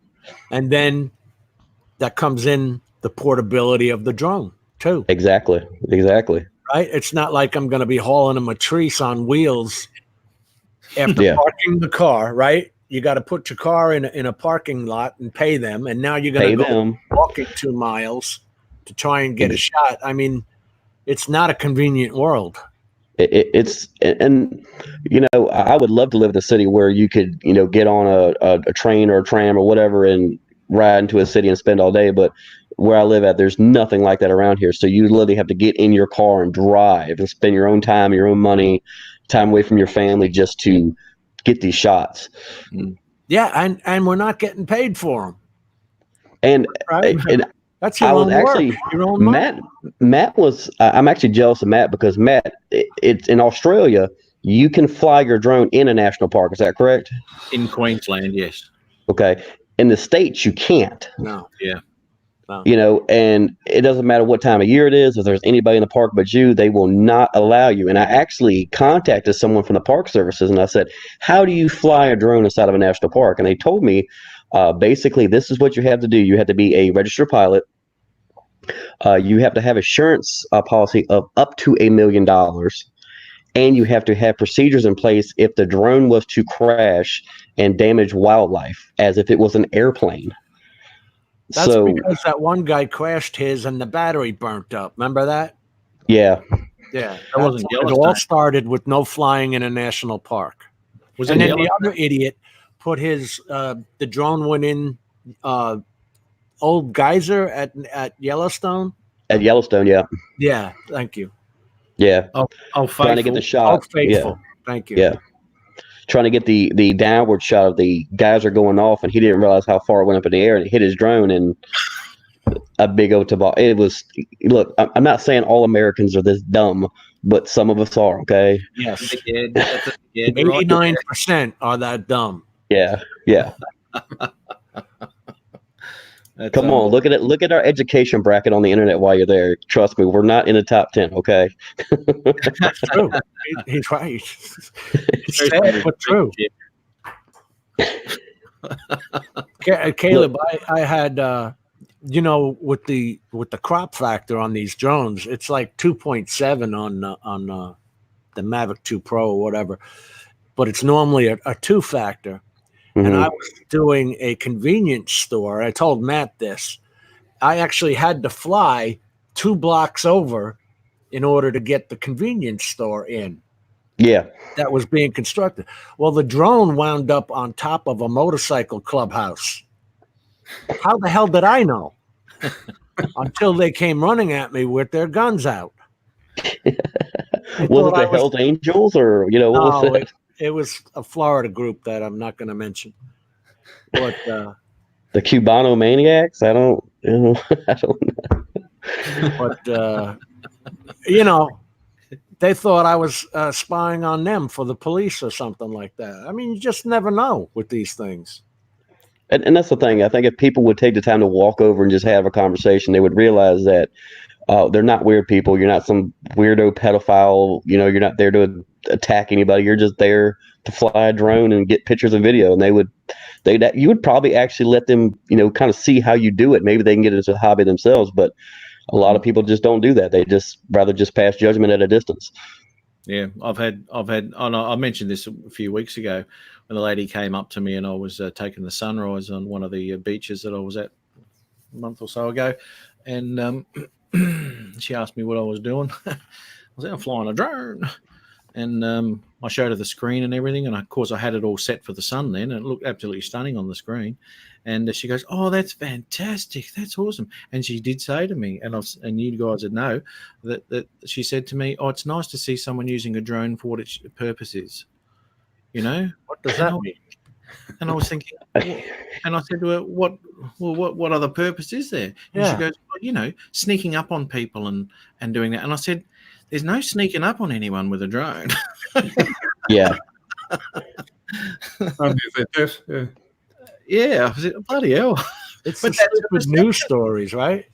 And then that comes in the portability of the drone too. Exactly. Right? It's not like I'm going to be hauling a matrice on wheels after parking the car, right? You got to put your car in a parking lot and pay them, and now you're going to go walking 2 miles to try and get a shot. I mean, it's not a convenient world. It's I would love to live in a city where you could get on a train or a tram or whatever and ride into a city and spend all day, but where I live at, there's nothing like that around here. So you literally have to get in your car and drive and spend your own time, your own money, time away from your family just to get these shots. Yeah, and we're not getting paid for them. And that's your own work. Your own money. Matt was. I'm actually jealous of Matt because Matt, it's in Australia. You can fly your drone in a national park. Is that correct? In Queensland, yes. Okay. In the States, you can't. No. Yeah. No. And it doesn't matter what time of year it is. If there's anybody in the park but you, they will not allow you. And I actually contacted someone from the Park Services, and I said, "How do you fly a drone inside of a national park?" And they told me, basically, this is what you have to do. You have to be a registered pilot. You have to have insurance policy of up to $1 million, and you have to have procedures in place if the drone was to crash and damage wildlife, as if it was an airplane. That's because that one guy crashed his and the battery burnt up. Remember that? Yeah. Yeah. It all started with no flying in a national park. And then the other idiot put his the drone went in old geyser at Yellowstone. At Yellowstone, yeah. Yeah, thank you. Yeah. Oh, trying to get the shot. Oh, faithful. Yeah. Thank you. Yeah. Trying to get the downward shot of the geyser going off, and he didn't realize how far it went up in the air, and it hit his drone and a big old toboggan. It was, look, I'm not saying all Americans are this dumb, but some of us are, okay? Yes. 89% are that dumb. Yeah. Come on, look at it. Look at our education bracket on the internet while you're there. Trust me, we're not in the top 10, okay? That's true. He's right. It's sad, but true. Caleb, I had with the crop factor on these drones, it's like 2.7 on the Mavic 2 Pro or whatever, but it's normally a 2 factor. Mm-hmm. And I was doing a convenience store. I told Matt this. I actually had to fly 2 blocks over in order to get the convenience store in. Yeah. That was being constructed. Well, the drone wound up on top of a motorcycle clubhouse. How the hell did I know? Until they came running at me with their guns out. Was it the Hells Angels or, what was it? It was a Florida group that I'm not going to mention. But the Cubano Maniacs? I don't know. But they thought I was spying on them for the police or something like that. I mean, you just never know with these things. And that's the thing. I think if people would take the time to walk over and just have a conversation, they would realize that they're not weird people. You're not some weirdo pedophile. You're not there to attack anybody. You're just there to fly a drone and get pictures and video. And you would probably actually let them, kind of see how you do it. Maybe they can get it as a hobby themselves, but a lot of people just don't do that. They just rather just pass judgment at a distance. Yeah, I've had. I mentioned this a few weeks ago when the lady came up to me and I was taking the sunrise on one of the beaches that I was at a month or so ago, and she asked me what I was doing. I was out flying a drone, and I showed her the screen and everything, and of course I had it all set for the sun then, and it looked absolutely stunning on the screen. And she goes, "Oh, that's fantastic! That's awesome!" And she did say to me, and you guys would know that she said to me, "Oh, it's nice to see someone using a drone for what its purpose is." You know, What does that mean? And I was thinking, and I said to her, "What other purpose is there?" And Yeah. she goes, "Well, sneaking up on people and doing that." And I said, "There's no sneaking up on anyone with a drone." Yeah. Yeah. Yeah, I said, bloody hell. It's But the that's stupid news stories, right?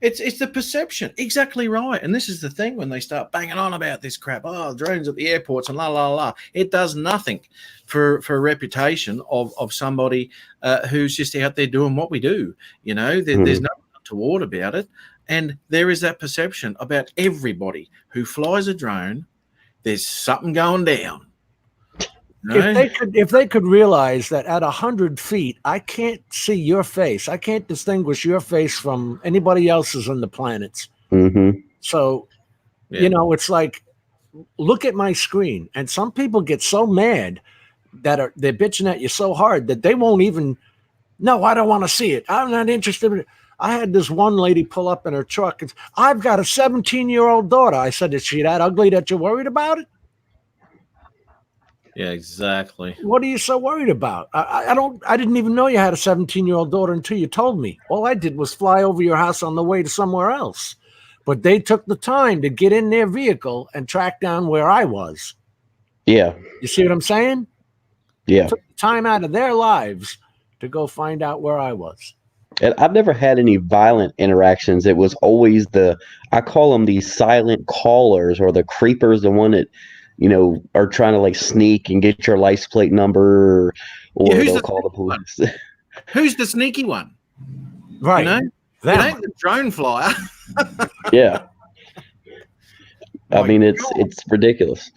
It's the perception. Exactly right. And this is the thing when they start banging on about this crap. Oh, drones at the airports and la, la, la. It does nothing for a reputation of somebody who's just out there doing what we do. There's nothing untoward about it. And there is that perception about everybody who flies a drone. There's something going down. If they could realize that at 100 feet, I can't see your face. I can't distinguish your face from anybody else's on the planets. Mm-hmm. So, it's like, look at my screen. And some people get so mad that they're bitching at you so hard that they won't even, no, I don't want to see it. I'm not interested in it. I had this one lady pull up in her truck and I've got a 17-year-old daughter. I said, is she that ugly that you're worried about it? Yeah, exactly. What are you so worried about? I didn't even know you had a 17-year-old daughter until you told me. All I did was fly over your house on the way to somewhere else. But they took the time to get in their vehicle and track down where I was. Yeah. You see what I'm saying? Yeah. Took the time out of their lives to go find out where I was. And I've never had any violent interactions. It was always I call them these silent callers or the creepers, the one that, are trying to like sneak and get your license plate number, or they'll call the police. Who's the sneaky one? Right. It ain't the drone flyer. Yeah. I mean, it's ridiculous.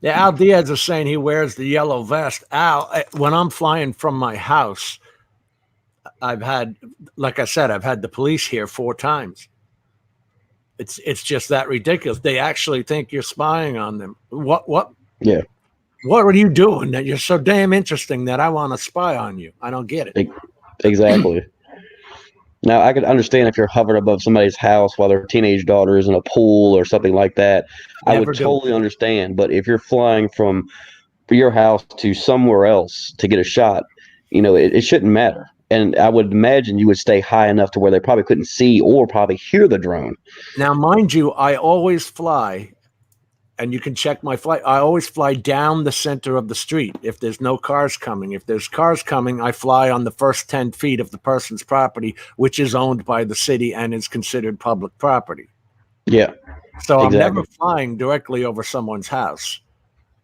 Yeah, Al Diaz is saying he wears the yellow vest. Al, when I'm flying from my house, I've had the police here 4 times. It's just that ridiculous. They actually think you're spying on them. What? Yeah. What are you doing that you're so damn interesting that I want to spy on you? I don't get it. Exactly. Now, I could understand if you're hovering above somebody's house while their teenage daughter is in a pool or something like that. I would totally understand. But if you're flying from your house to somewhere else to get a shot, it shouldn't matter. And I would imagine you would stay high enough to where they probably couldn't see or probably hear the drone. Now, mind you, I always fly, and you can check my flight. I always fly down the center of the street if there's no cars coming. If there's cars coming, I fly on the first 10 feet of the person's property, which is owned by the city and is considered public property. Yeah. So I'm never flying directly over someone's house.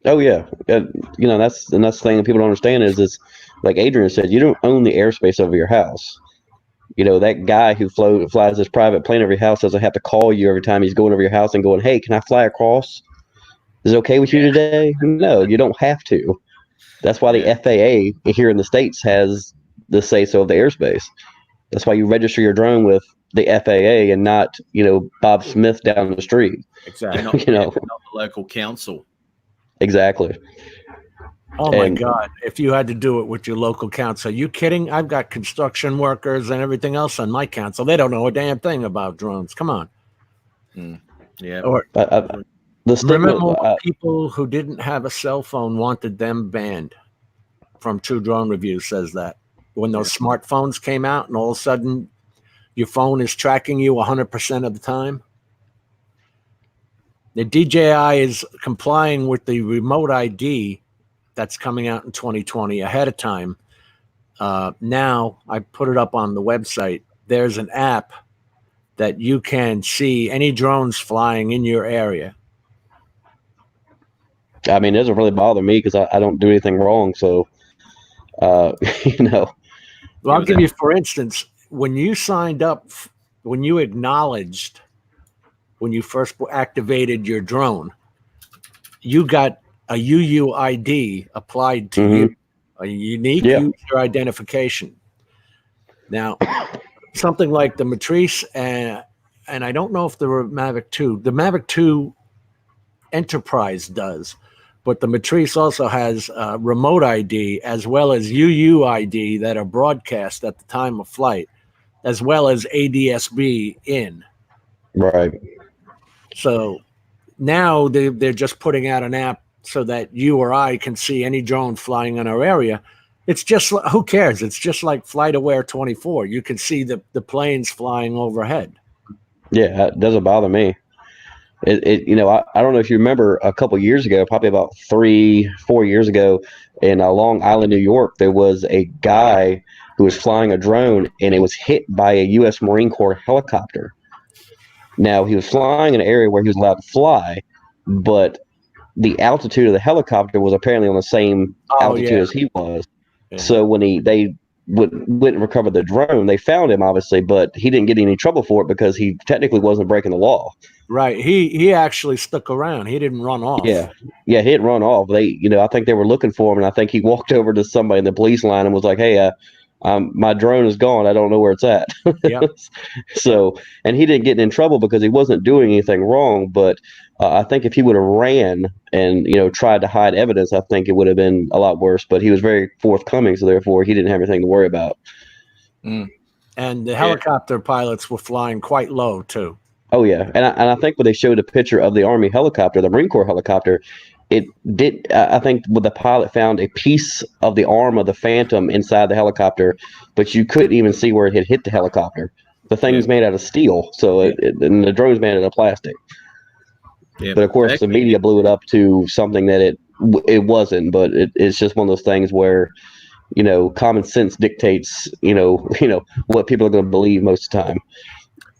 Oh, yeah. That's the thing that people don't understand is like Adrian said, you don't own the airspace over your house. That guy who flies this private plane over your house doesn't have to call you every time he's going over your house and going, hey, can I fly across? Is it okay with you today? No, you don't have to. That's why the FAA here in the States has the say-so of the airspace. That's why you register your drone with the FAA and not, Bob Smith down the street. Exactly. Not the local council. Exactly. Oh, my God. If you had to do it with your local council, are you kidding? I've got construction workers and everything else on my council. They don't know a damn thing about drones. Come on. Yeah. Or, remember people who didn't have a cell phone wanted them banned. From True Drone Review says that. When those smartphones came out and all of a sudden your phone is tracking you 100% of the time. The DJI is complying with the remote ID that's coming out in 2020 ahead of time. Now, I put it up on the website. There's an app that you can see any drones flying in your area. I mean, it doesn't really bother me because I don't do anything wrong. So, Well, I'll give you, for instance, when you signed up, when you acknowledged, when you first activated your drone, you got a UUID applied to you, a unique user identification. Now, something like the Matrice and I don't know if the Mavic 2, the Mavic 2 Enterprise does, but the Matrice also has remote ID as well as UUID that are broadcast at the time of flight, as well as ADSB in. Right. So now they're just putting out an app so that you or I can see any drone flying in our area. It's just, who cares? It's just like FlightAware 24. You can see the planes flying overhead. Yeah, it doesn't bother me. I don't know if you remember a couple of years ago, probably about 3-4 years ago, in Long Island, New York, there was a guy who was flying a drone and it was hit by a U.S. Marine Corps helicopter. Now, he was flying in an area where he was allowed to fly, but the altitude of the helicopter was apparently on the same altitude as he was. Yeah. So when they went and recovered the drone, they found him, obviously, but he didn't get any trouble for it because he technically wasn't breaking the law. Right. He actually stuck around. He didn't run off. Yeah, he didn't run off. I think they were looking for him, and I think he walked over to somebody in the police line and was like, "Hey, my drone is gone. I don't know where it's at." Yeah. So, and he didn't get in trouble because he wasn't doing anything wrong. But I think if he would have ran and tried to hide evidence, I think it would have been a lot worse. But he was very forthcoming, so therefore he didn't have anything to worry about. Mm. And the helicopter pilots were flying quite low too. Oh yeah, and I think when they showed a picture of the Army helicopter, the Marine Corps helicopter, it did. I think when the pilot found a piece of the arm of the Phantom inside the helicopter, but you couldn't even see where it had hit the helicopter. The thing's made out of steel, so and the drone's made out of plastic. Yeah, but of course, the media blew it up to something that it wasn't. But it's just one of those things where, common sense dictates, what people are going to believe most of the time.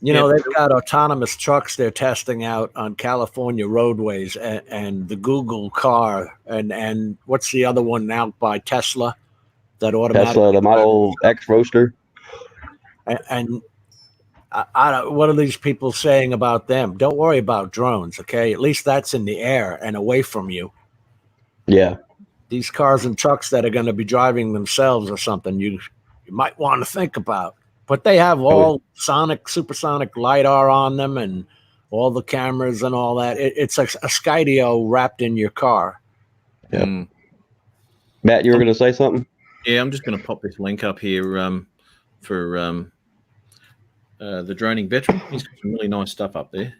They've got autonomous trucks they're testing out on California roadways, and the Google car, and what's the other one out by Tesla? That automatic Tesla, the Model X Roadster. And what are these people saying about them? Don't worry about drones, okay? At least that's in the air and away from you. Yeah. These cars and trucks that are going to be driving themselves or something, you might want to think about. But they have all supersonic LiDAR on them and all the cameras and all that. It's like a Skydio wrapped in your car. Yeah. Mm. Matt, you were going to say something? Yeah, I'm just going to pop this link up here for the droning veteran. He's got some really nice stuff up there.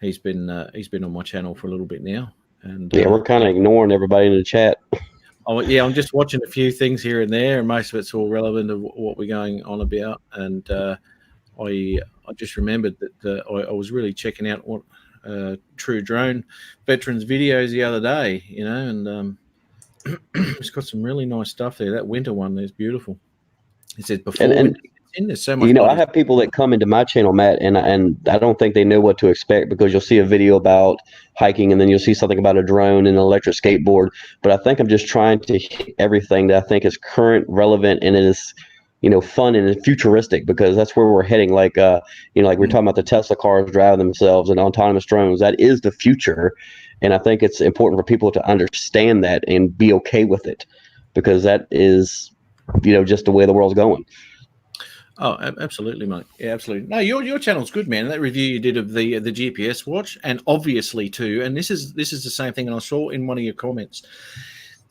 He's been on my channel for a little bit now, and we're kind of ignoring everybody in the chat. Oh yeah, I'm just watching a few things here and there, and most of it's all relevant to what we're going on about. And I just remembered that I was really checking out what True Drone Veterans videos the other day, and it's got some really nice stuff there. That winter one is beautiful. It says before there's so much. I have people that come into my channel, Matt, and I don't think they know what to expect because you'll see a video about hiking and then you'll see something about a drone and an electric skateboard. But I think I'm just trying to hit everything that I think is current, relevant, and it is, fun and futuristic because that's where we're heading. Like, like we're talking about the Tesla cars driving themselves and autonomous drones. That is the future, and I think it's important for people to understand that and be okay with it because that is, just the way the world's going. Oh, absolutely, mate. Yeah, absolutely. No, your channel's good, man. That review you did of the GPS watch, and obviously too, and this is the same thing. And I saw in one of your comments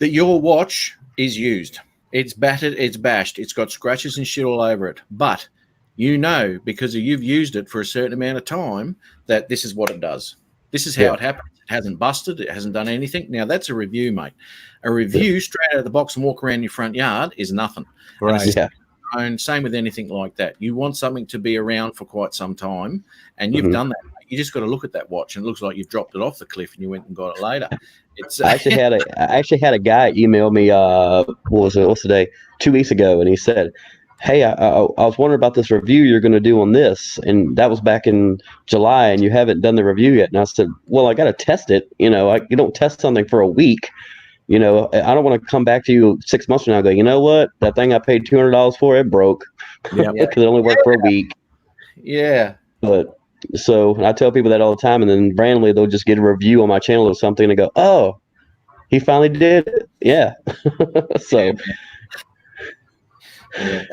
that your watch is used. It's battered, it's bashed, it's got scratches and shit all over it. But because you've used it for a certain amount of time, that this is what it does. This is how it happens. It hasn't busted. It hasn't done anything. Now that's a review, mate. A review straight out of the box and walk around your front yard is nothing. Right. Yeah. And same with anything like that. You want something to be around for quite some time, and you've done that. You just got to look at that watch, and it looks like you've dropped it off the cliff, and you went and got it later. I actually had a guy email me. What's today? 2 weeks ago, and he said, "Hey, I was wondering about this review you're going to do on this, and that was back in July, and you haven't done the review yet." And I said, "Well, I got to test it. You don't test something for a week." I don't want to come back to you 6 months from now and go, you know what? That thing I paid $200 for, it broke. Because it only worked for a week. Yeah. But So I tell people that all the time, and then randomly they'll just get a review on my channel or something and go, "Oh, he finally did it." Yeah. So, yeah.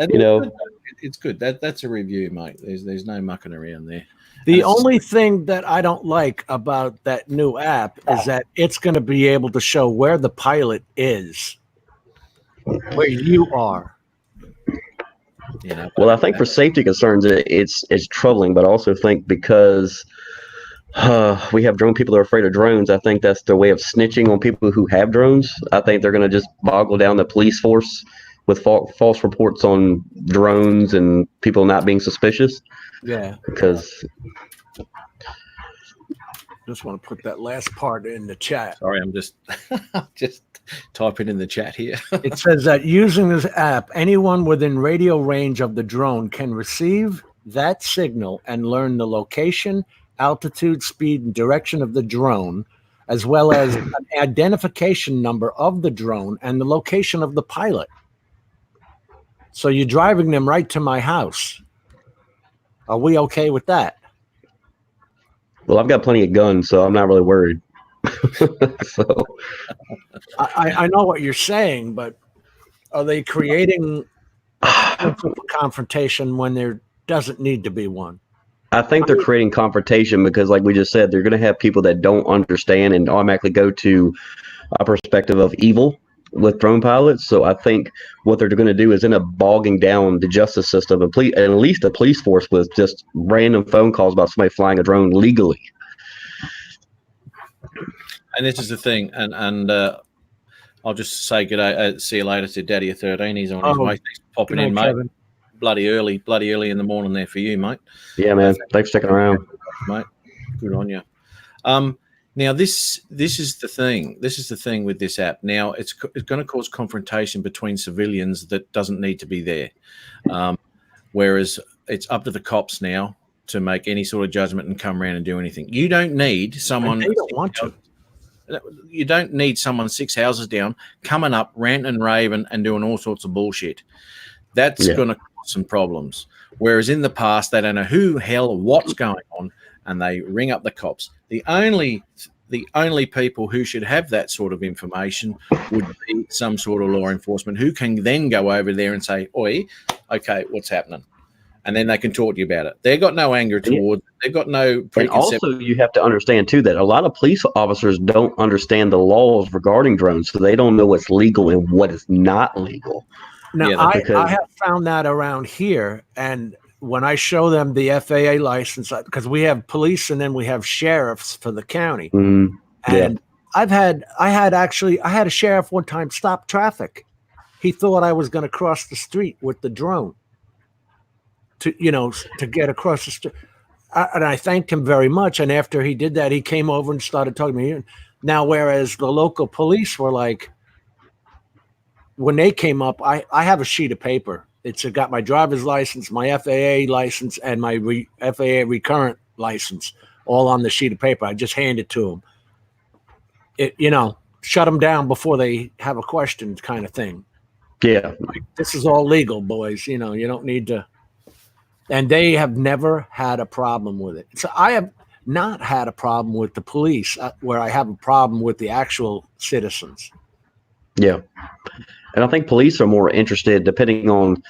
It's good. That's a review, mate. There's no mucking around there. The only thing that I don't like about that new app is that it's going to be able to show where the pilot is, where you are. Well, I think for safety concerns, it's troubling, but I also think because we have drone people that are afraid of drones, I think that's their way of snitching on people who have drones. I think they're going to just boggle down the police force with false reports on drones and people not being suspicious. Yeah. Because just want to put that last part in the chat. Sorry, I'm just typing in the chat here. It says that using this app, anyone within radio range of the drone can receive that signal and learn the location, altitude, speed, and direction of the drone, as well as an identification number of the drone and the location of the pilot. So you're driving them right to my house. Are we okay with that? Well, I've got plenty of guns, so I'm not really worried. So I know what you're saying, but are they creating a confrontation when there doesn't need to be one? I think they're creating confrontation because, like we just said, they're going to have people that don't understand and automatically go to a perspective of evil with drone pilots. So I think what they're going to do is end up bogging down the justice system and at least the police force with just random phone calls about somebody flying a drone legally. And this is the thing, and I'll just say good day, see you later to Daddy of 13. He's on his way. Thanks for popping in, mate. Kevin. Bloody early in the morning there for you, mate. Yeah, man. Thanks for sticking around, mate. Good on you. Now this is the thing. This is the thing with this app. Now it's going to cause confrontation between civilians that doesn't need to be there. Whereas it's up to the cops now to make any sort of judgment and come around and do anything. You don't need someone. They don't want to. You don't need someone 6 houses down coming up, ranting and raving and doing all sorts of bullshit. That's going to cause some problems. Whereas in the past, they don't know who, hell, what's going on, and they ring up the cops. The only people who should have that sort of information would be some sort of law enforcement who can then go over there and say, "Oi, okay, what's happening?" And then they can talk to you about it. They've got no anger towards it. They've got no And also, you have to understand, too, that a lot of police officers don't understand the laws regarding drones, so they don't know what's legal and what is not legal. Now, I have found that around here, and when I show them the FAA license, because we have police and then we have sheriffs for the county. And I had a sheriff one time stop traffic. He thought I was going to cross the street with the drone to get across the street. And I thanked him very much. And after he did that, he came over and started talking to me. Now, whereas the local police were like, when they came up, I have a sheet of paper. It's got my driver's license, my FAA license, and my FAA recurrent license all on the sheet of paper. I just hand it to them. Shut them down before they have a question kind of thing. Yeah. Like, this is all legal, boys. You don't need to. And they have never had a problem with it. So I have not had a problem with the police where I have a problem with the actual citizens. Yeah. And I think police are more interested, depending on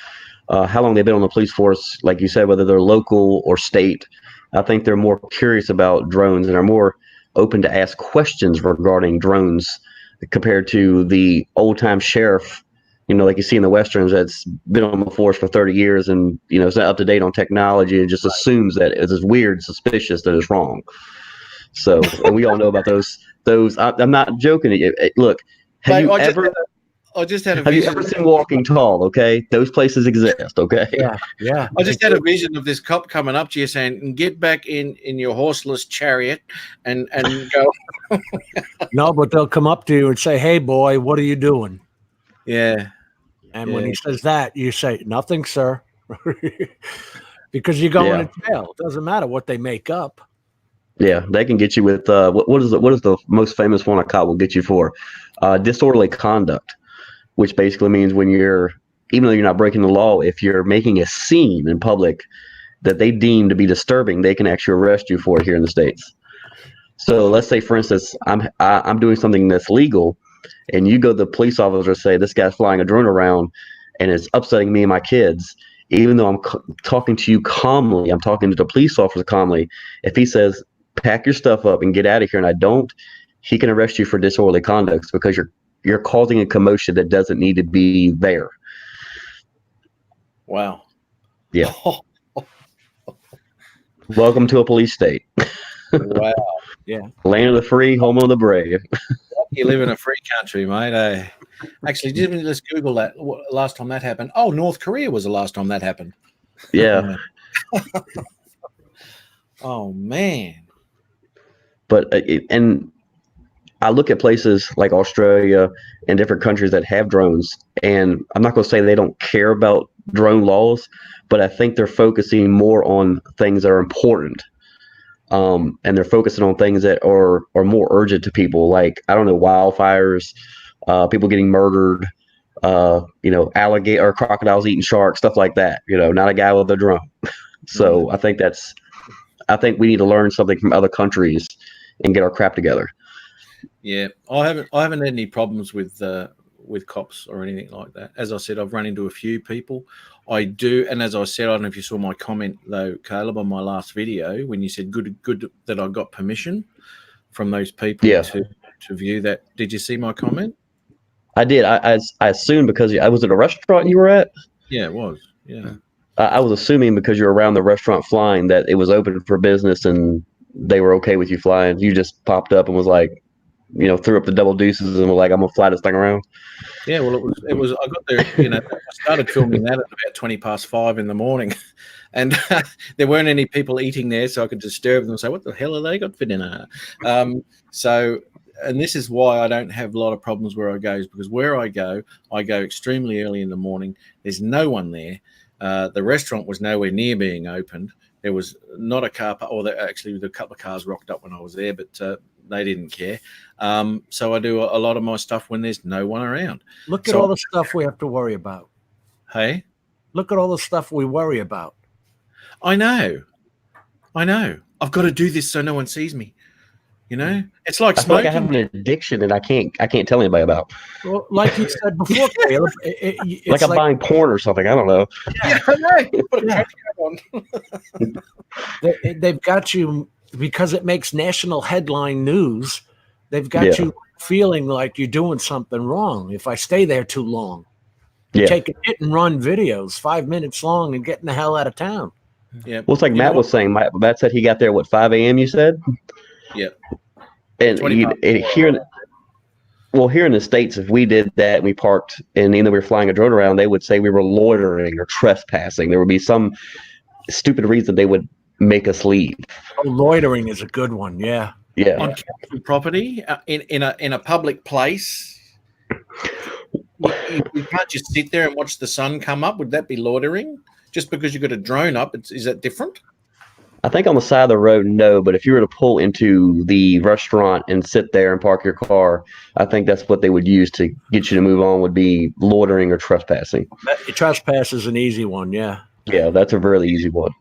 how long they've been on the police force, like you said, whether they're local or state. I think they're more curious about drones and are more open to ask questions regarding drones compared to the old-time sheriff, like you see in the Westerns, that's been on the force for 30 years and, is not up to date on technology and just assumes that it's weird, suspicious, that it's wrong. So, and we all know about those. I'm not joking. Look, have you ever seen Walking Tall? Okay, those places exist. Okay, yeah. I just had a vision of this cop coming up to you saying, "Get back in your horseless chariot and go." No, but they'll come up to you and say, "Hey, boy, what are you doing?" Yeah. And when he says that, you say, "Nothing, sir," because you're going to jail. It doesn't matter what they make up. Yeah, they can get you with what is the most famous one a cop will get you for? Disorderly conduct, which basically means when even though you're not breaking the law, if you're making a scene in public, that they deem to be disturbing, they can actually arrest you for it here in the States. So let's say, for instance, I'm doing something that's legal, and you go to the police officer and say, this guy's flying a drone around and it's upsetting me and my kids. Even though I'm talking to you calmly, I'm talking to the police officer calmly. If he says, pack your stuff up and get out of here, and I don't, he can arrest you for disorderly conduct because you're causing a commotion that doesn't need to be there. Wow. Yeah. Welcome to a police state. Wow. Yeah. Land of the free, home of the brave. You live in a free country, mate. Actually, let's Google that. Last time that happened. Oh, North Korea was the last time that happened. Yeah. Oh, man. But and I look at places like Australia and different countries that have drones, and I'm not going to say they don't care about drone laws, but I think they're focusing more on things that are important. And they're focusing on things that are more urgent to people, like, I don't know, wildfires, people getting murdered, alligator or crocodiles eating sharks, stuff like that. Not a guy with a drone. So I think we need to learn something from other countries and get our crap together. Yeah, I haven't had any problems with cops or anything like that. As I said, I've run into a few people. I do, and as I said, I don't know if you saw my comment though, Caleb, on my last video when you said good that I got permission from those people to view that. Did you see my comment? I did. I assumed because I was at a restaurant you were at. Yeah, it was. Yeah. I was assuming because you're around the restaurant flying that it was open for business and they were okay with you flying. You just popped up and was like, threw up the double deuces and was like, I'm gonna fly this thing around. Yeah, well, it was. I got there. I started filming that at about 20:05 in the morning, and there weren't any people eating there, so I could disturb them and say, "What the hell are they got for dinner?" And this is why I don't have a lot of problems where I go, is because where I go extremely early in the morning. There's no one there. The restaurant was nowhere near being opened. There was not a car, actually, a couple of cars rocked up when I was there, but they didn't care. So I do a lot of my stuff when there's no one around. Look at all the stuff we have to worry about. Hey? Look at all the stuff we worry about. I know. I've got to do this so no one sees me. It's like smoking. I feel like I have an addiction that I can't tell anybody about. Well, like you said before, Caleb, it's like I'm buying porn or something. I don't know. Yeah, I know. They've got you because it makes national headline news. They've got you feeling like you're doing something wrong. If I stay there too long, taking hit and run videos 5 minutes long and getting the hell out of town. Yeah. Well, it's like Matt was saying. Matt said he got there 5 a.m. You said. Yeah. And here in the States, if we did that and we parked and we were flying a drone around, they would say we were loitering or trespassing. There would be some stupid reason they would make us leave. Oh, loitering is a good one. Yeah. Yeah. On county property, in a public place, you can't just sit there and watch the sun come up. Would that be loitering? Just because you got a drone up, is that different? I think on the side of the road, no. But if you were to pull into the restaurant and sit there and park your car, I think that's what they would use to get you to move on, would be loitering or trespassing. Trespass is an easy one, yeah. Yeah, that's a really easy one.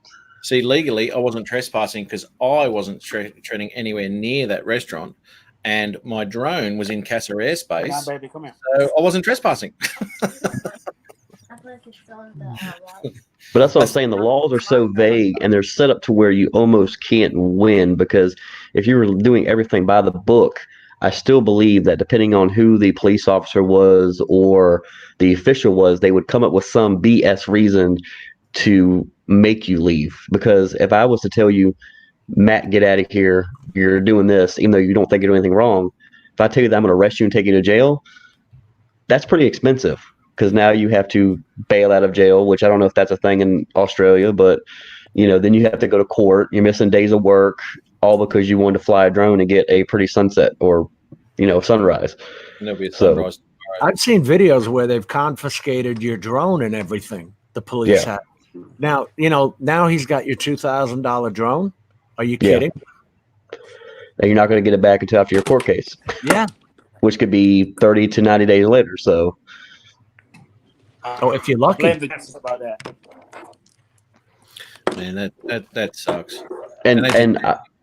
See, legally, I wasn't trespassing because I wasn't treading anywhere near that restaurant, and my drone was in Casa airspace. Come on, baby, come here. So I wasn't trespassing. But that's what I'm saying. The laws are so vague and they're set up to where you almost can't win, because if you were doing everything by the book, I still believe that depending on who the police officer was or the official was, they would come up with some BS reason to make you leave. Because if I was to tell you, Matt, get out of here, you're doing this, even though you don't think you're doing anything wrong, if I tell you that I'm going to arrest you and take you to jail, that's pretty expensive. Because now you have to bail out of jail, which I don't know if that's a thing in Australia, but then you have to go to court. You're missing days of work, all because you wanted to fly a drone and get a pretty sunset or, sunrise. There'll be a sunrise. I've seen videos where they've confiscated your drone and everything. The police have. Now, now he's got your $2,000 drone. Are you kidding? And you're not going to get it back until after your court case. Yeah. Which could be 30 to 90 days later. So. Oh, if you're lucky. About that. man. That sucks. And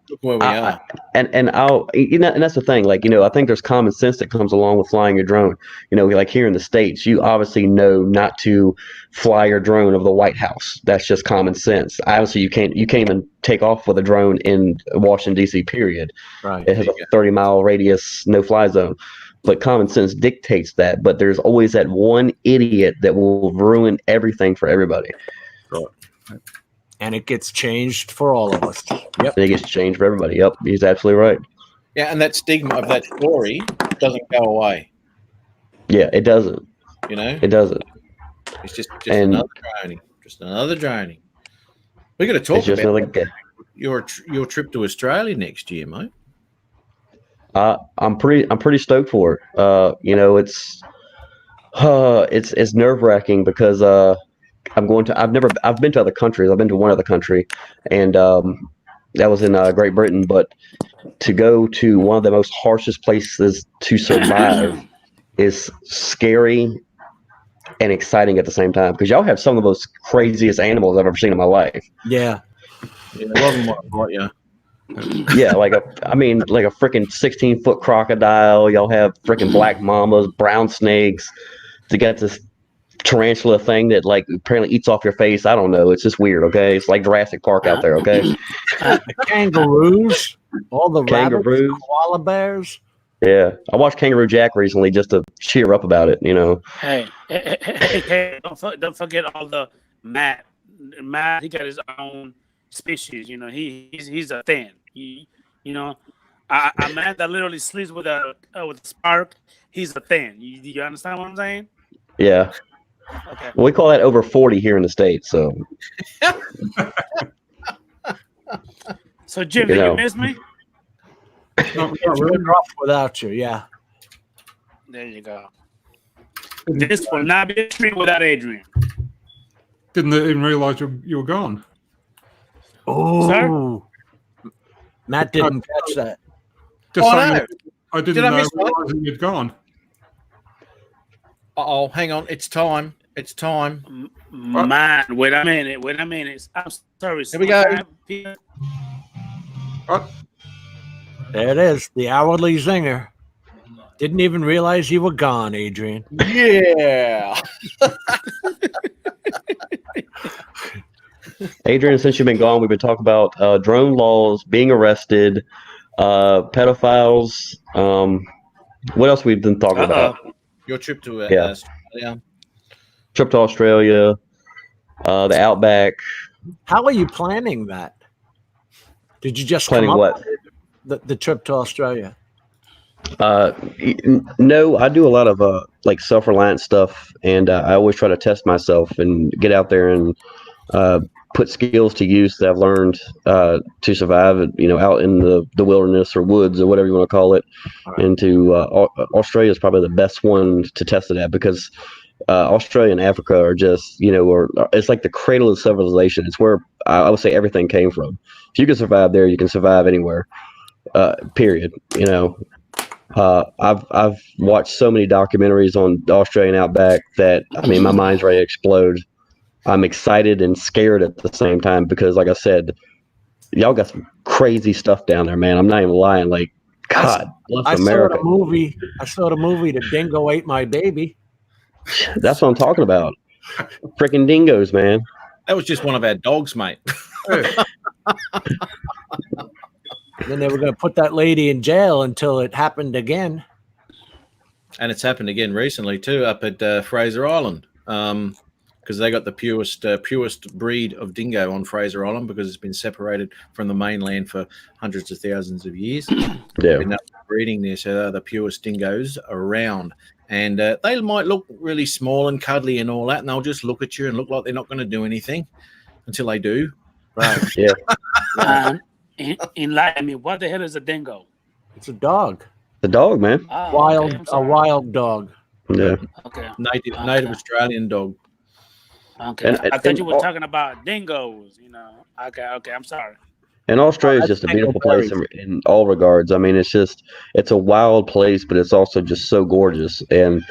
look where we are. And I'll, and that's the thing. Like, I think there's common sense that comes along with flying your drone. Like here in the States, you obviously know not to fly your drone over the White House. That's just common sense. Obviously, you can't even take off with a drone in Washington D.C. Period. Right. It has a 30-mile radius no-fly zone. But common sense dictates that. But there's always that one idiot that will ruin everything for everybody. And it gets changed for all of us. Yep. It gets changed for everybody. Yep. He's absolutely right. Yeah, and that stigma of that story doesn't go away. Yeah, it doesn't. It doesn't. It's just another journey. Just another journey. We're going to talk about your trip to Australia next year, mate. I'm pretty stoked for it. It's nerve-wracking because I've been to other countries. I've been to one other country, and that was in Great Britain. But to go to one of the most harshest places to survive is scary and exciting at the same time, because y'all have some of the most craziest animals I've ever seen in my life. Yeah. A lot of them brought you. Yeah, like a freaking 16-foot crocodile. Y'all have freaking black mambas, brown snakes. To get this tarantula thing that like apparently eats off your face. I don't know. It's just weird. Okay, it's like Jurassic Park out there. Okay, the kangaroos, all the kangaroos, rabbits, koala bears. Yeah, I watched Kangaroo Jack recently just to cheer up about it. Hey, don't forget all the Matt. Matt, he got his own species. He's a thing. A man that literally sleeps with a spark. He's a thing. You understand what I'm saying? Yeah. Okay. Well, we call that over 40 here in the States. So. So Jim, did you miss me? We're off without you. Yeah. There you go. This will not be a stream without Adrian. Didn't even realize you were gone. Oh, sir? Matt didn't catch that. Just saying, no. I didn't realize you'd gone. Oh, hang on. It's time. It's time. Man, wait a minute. I'm sorry. Here we go. What? There it is. The hourly zinger. Didn't even realize you were gone, Adrian. Yeah. Adrian, since you've been gone, we've been talking about drone laws, being arrested, pedophiles. What else we've been talking about? Your trip to Australia. Trip to Australia, the Outback. How are you planning that? Did you just planning come up what? With the trip to Australia? No, I do a lot of like self-reliant stuff, and I always try to test myself and get out there and put skills to use that I've learned to survive, out in the wilderness or woods or whatever you want to call it. Right. And Australia is probably the best one to test it at, because Australia and Africa are just, it's like the cradle of civilization. It's where I would say everything came from. If you can survive there, you can survive anywhere. Period. I've watched so many documentaries on the Australian outback that my mind's ready to explode. I'm excited and scared at the same time, because, like I said, y'all got some crazy stuff down there, man. I'm not even lying. Like, God bless America. I saw the movie The Dingo Ate My Baby. That's what I'm talking about. Freaking dingoes, man. That was just one of our dogs, mate. Then they were going to put that lady in jail until it happened again. And it's happened again recently too, up at Fraser Island, because they got the purest breed of dingo on Fraser Island, because it's been separated from the mainland for hundreds of thousands of years. Yeah, been breeding there, so they're the purest dingoes around. And they might look really small and cuddly and all that, and they'll just look at you and look like they're not going to do anything until they do. Right. Yeah. Enlighten me. What the hell is a dingo? It's a dog. The dog, man. Oh, A wild dog. Yeah. Okay. Native Australian dog. Okay. I thought you were talking about dingoes. Okay. I'm sorry. And Australia is just a beautiful place in all regards. It's a wild place, but it's also just so gorgeous. And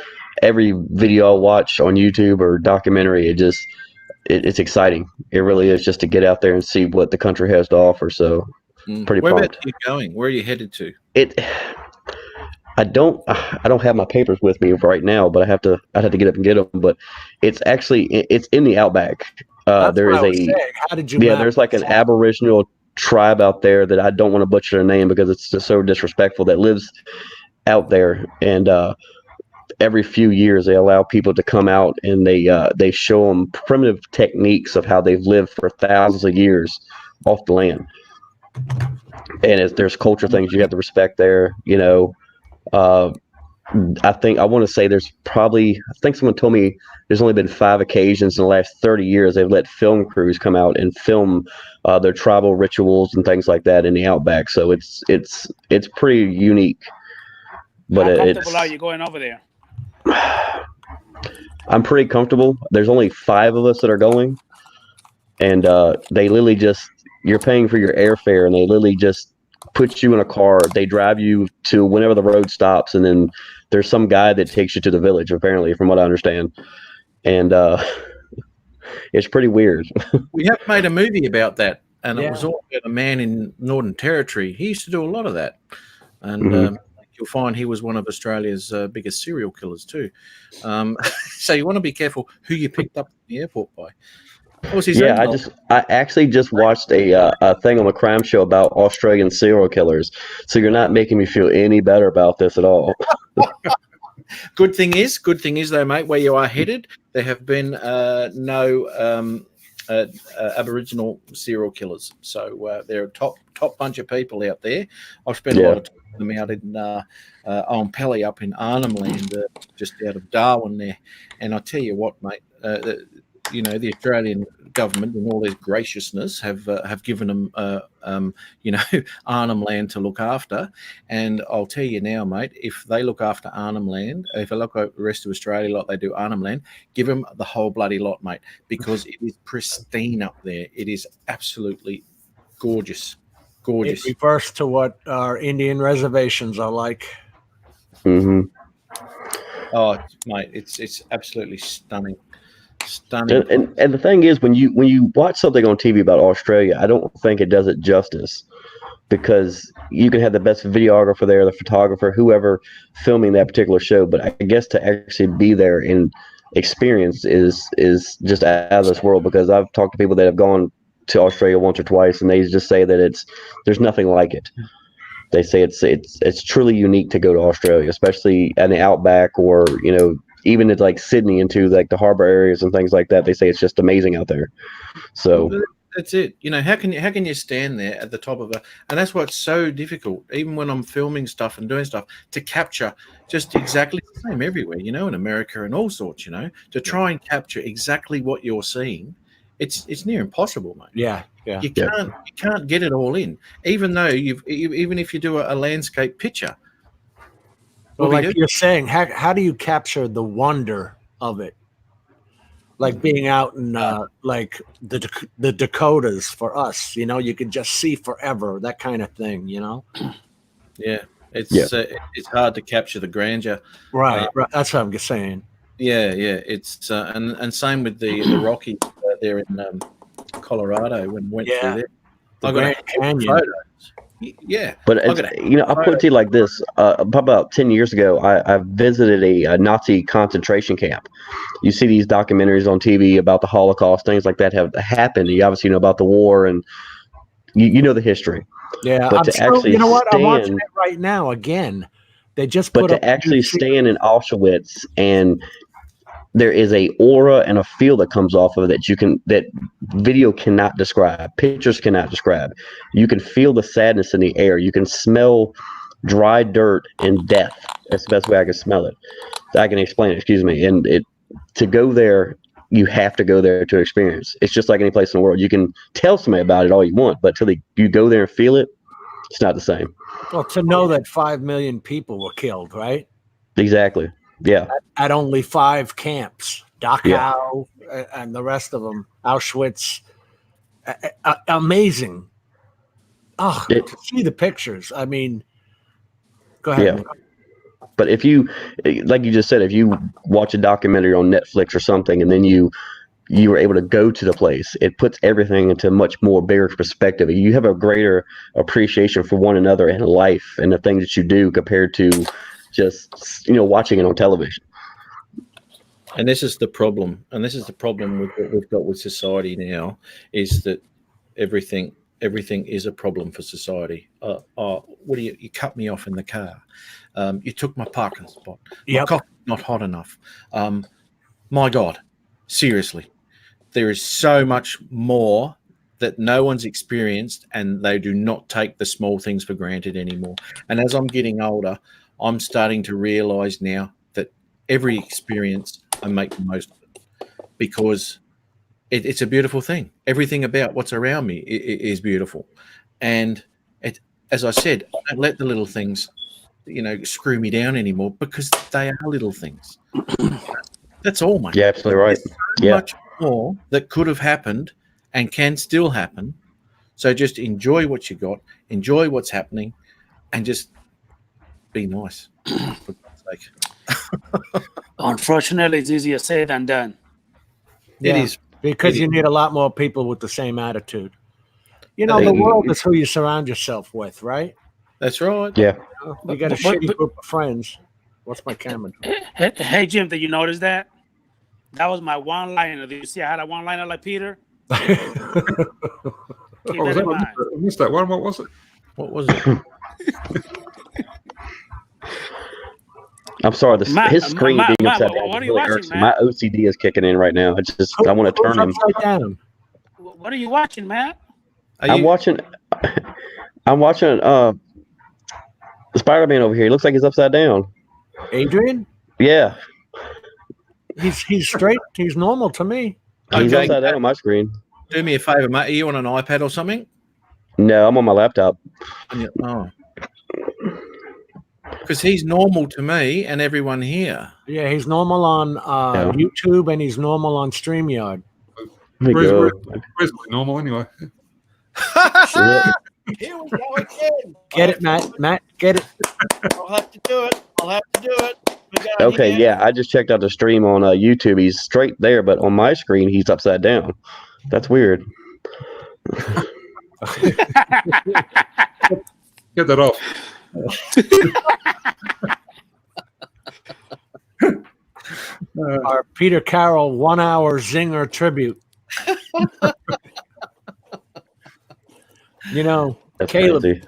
every video I watch on YouTube or documentary, it's exciting. It really is, just to get out there and see what the country has to offer. So pretty Where pumped. are you going? Where are you headed to? I don't have my papers with me right now, but I'd have to get up and get them. But it's in the outback. There is How did you? There's like an Aboriginal tribe out there that I don't want to butcher their name because it's just so disrespectful, that lives out there, and every few years they allow people to come out and they show them primitive techniques of how they've lived for thousands of years off the land. And there's culture things you have to respect there, you know. I want to say I think someone told me there's only been 5 occasions in the last 30 years they've let film crews come out and film their tribal rituals and things like that in the outback. So it's pretty unique. But how comfortable are you going over there? I'm pretty comfortable. There's only 5 of us that are going, and they literally you're paying for your airfare, and they literally just put you in a car. They drive you to whenever the road stops, and then there's some guy that takes you to the village, apparently, from what I understand. And it's pretty weird. We have made a movie about that, and it was all about a man in Northern Territory. He used to do a lot of that, and you'll find he was one of Australia's biggest serial killers too. So you want to be careful who you picked up at the airport by. I actually just watched a thing on the crime show about Australian serial killers. So you're not making me feel any better about this at all. Good thing is though, mate, where you are headed, there have been no Aboriginal serial killers. So they're a top bunch of people out there. I've spent a lot of time with them out in Oampelly up in Arnhem Land, just out of Darwin there. And I tell you what, mate, the Australian government, in all their graciousness, have given them, Arnhem Land to look after. And I'll tell you now, mate, if they look after Arnhem Land, if they look at the rest of Australia like they do Arnhem Land, give them the whole bloody lot, mate, because it is pristine up there. It is absolutely gorgeous. Gorgeous. It refers to what our Indian reservations are like. Mm-hmm. Oh, mate, it's absolutely stunning. And the thing is, when you watch something on TV about Australia, I don't think it does it justice, because you can have the best videographer there, the photographer, whoever filming that particular show, but I guess to actually be there and experience is just out of this world, because I've talked to people that have gone to Australia once or twice, and they just say that there's nothing like it. They say it's truly unique to go to Australia, especially in the outback, or even at like Sydney into like the harbor areas and things like that. They say it's just amazing out there. So that's it. How can you stand there at the top of and that's what's so difficult, even when I'm filming stuff and doing stuff, to capture just exactly the same everywhere, in America and all sorts, to try and capture exactly what you're seeing. It's near impossible, mate. Yeah. You can't get it all in, even though even if you do a landscape picture. Well, like you're saying, how do you capture the wonder of it? Like being out in like the Dakotas for us, you could just see forever, that kind of thing, Yeah, it's hard to capture the grandeur. Right. That's what I'm just saying. Yeah. It's and same with the Rockies there in Colorado when we went through there. I got Canyon. Photos. Yeah, but I'll put it to you like this: about 10 years ago, I visited a Nazi concentration camp. You see these documentaries on TV about the Holocaust, things like that have happened. You obviously know about the war, and you know the history. Yeah, but you know what? I'm watching it right now again. They just put to actually stand in Auschwitz, and there is a aura and a feel that comes off of it that video cannot describe, pictures cannot describe. You can feel the sadness in the air. You can smell dry dirt and death. That's the best way I can smell it. I can explain it, excuse me. And to go there, you have to go there to experience. It's just like any place in the world. You can tell somebody about it all you want, but till you go there and feel it, it's not the same. Well, to know that 5 million people were killed, right? Exactly. Yeah. At only 5 camps, Dachau and the rest of them, Auschwitz. Amazing. Oh, to see the pictures. I mean, go ahead. Yeah. But if you, like you just said, if you watch a documentary on Netflix or something, and then you you were able to go to the place. It puts everything into much more bigger perspective. You have a greater appreciation for one another and life and the things that you do compared to just watching it on television. And this is the problem. And this is the problem with what we've got with society now, is that everything is a problem for society. What do you cut me off in the car? You took my parking spot. My coffee's not hot enough. My God, seriously, there is so much more that no one's experienced, and they do not take the small things for granted anymore. And as I'm getting older, I'm starting to realize now that every experience, I make the most of it, because it's a beautiful thing. Everything about what's around me is beautiful. And as I said, I don't let the little things, screw me down anymore, because they are little things. That's all, mate. Yeah, absolutely right. There's so much more that could have happened and can still happen. So just enjoy what you got, enjoy what's happening, and just be nice, for God's sake. Unfortunately, it's easier said than done. It is. Because you need a lot more people with the same attitude. The world is who you surround yourself with, right? That's right. Yeah. You got a shitty group of friends. What's my camera doing? Hey, Jim, did you notice that? That was my one-liner. Did you see I had a one-liner like Peter? Keep that in mind. I missed that one. What was it? What was it? I'm sorry. His screen being upside down. What are you watching, Matt? My OCD is kicking in right now. I want to turn him. Down? What are you watching, Matt? I'm watching Spider-Man over here. He looks like he's upside down. Adrian? Yeah. He's straight. He's normal to me. He's upside down on my screen. Do me a favor, mate. Are you on an iPad or something? No, I'm on my laptop. Oh. Because he's normal to me and everyone here. Yeah, he's normal on YouTube, and he's normal on StreamYard. Where's normal anyway? Here we go again. Get it, Matt. Matt, get it. I'll have to do it. Okay, yeah. I just checked out the stream on YouTube. He's straight there, but on my screen, he's upside down. That's weird. Get that off. Our Peter Carroll 1 hour zinger tribute. That's Caleb. crazy.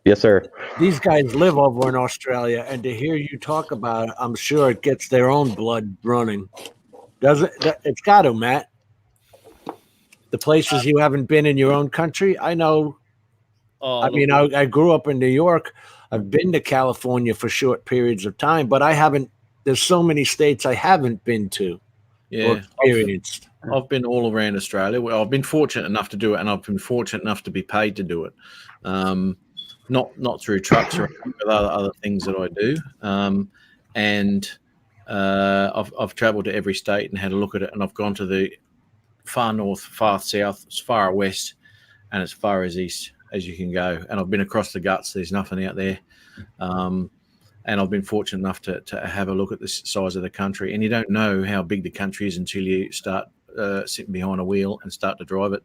Yes, sir. These guys live over in Australia, and to hear you talk about it, I'm sure it gets their own blood running. Does it? It's got to, Matt. The places you haven't been in your own country, I know. I grew up in New York. I've been to California for short periods of time, but I haven't. There's so many states I haven't been to. Yeah, experienced. I've been all around Australia. Well, I've been fortunate enough to do it, and I've been fortunate enough to be paid to do it. Not through trucks or other things that I do. I've travelled to every state and had a look at it, and I've gone to the far north, far south, as far west, and as far as east as you can go. And I've been across the guts. There's nothing out there. And I've been fortunate enough to have a look at the size of the country. And you don't know how big the country is until you start sitting behind a wheel and start to drive it,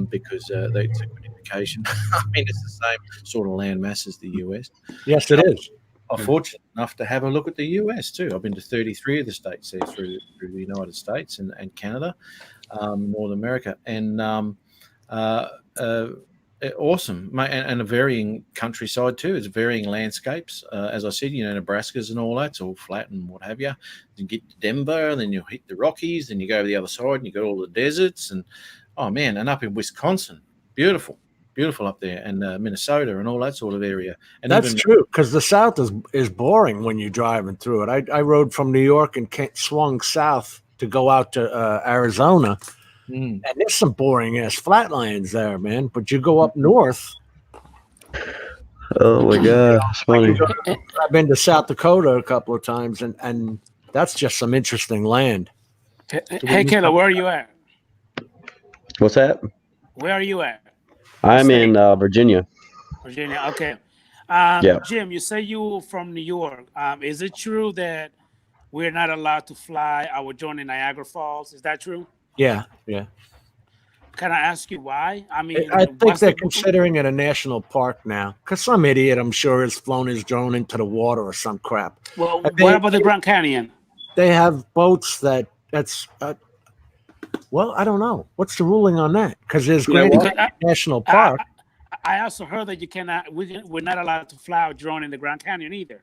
because that's a good indication. I mean, it's the same sort of land mass as the US. Yes, it is. I'm fortunate enough to have a look at the US too. I've been to 33 of the states there through the United States and Canada, North America, and awesome, mate, and a varying countryside too. It's varying landscapes. As I said, Nebraska's and all that's all flat and what have you. You get to Denver, and then you hit the Rockies, then you go to the other side, and you got all the deserts, and and up in Wisconsin, beautiful up there, and Minnesota and all that sort of area. And that's true, because the South is boring when you're driving through it. I rode from New York and swung south to go out to Arizona. And there's some boring ass flatlands there, man. But you go up north. Oh my God, it's funny. I've been to South Dakota a couple of times, and that's just some interesting land. Hey, Caleb, where are you at? What's that? Where are you at? I'm in Virginia. Virginia, okay. Yeah. Jim, you say you were from New York. Is it true that we're not allowed to fly our drone in Niagara Falls. Is that true? Yeah, yeah. Can I ask you why? I mean, I think they're considering it a national park now because some idiot, I'm sure, has flown his drone into the water or some crap. Well, what about the Grand Canyon? They have boats that's. Well, I don't know. What's the ruling on that? Because there's Grand Canyon National Park. I also heard that you cannot. We're not allowed to fly a drone in the Grand Canyon either.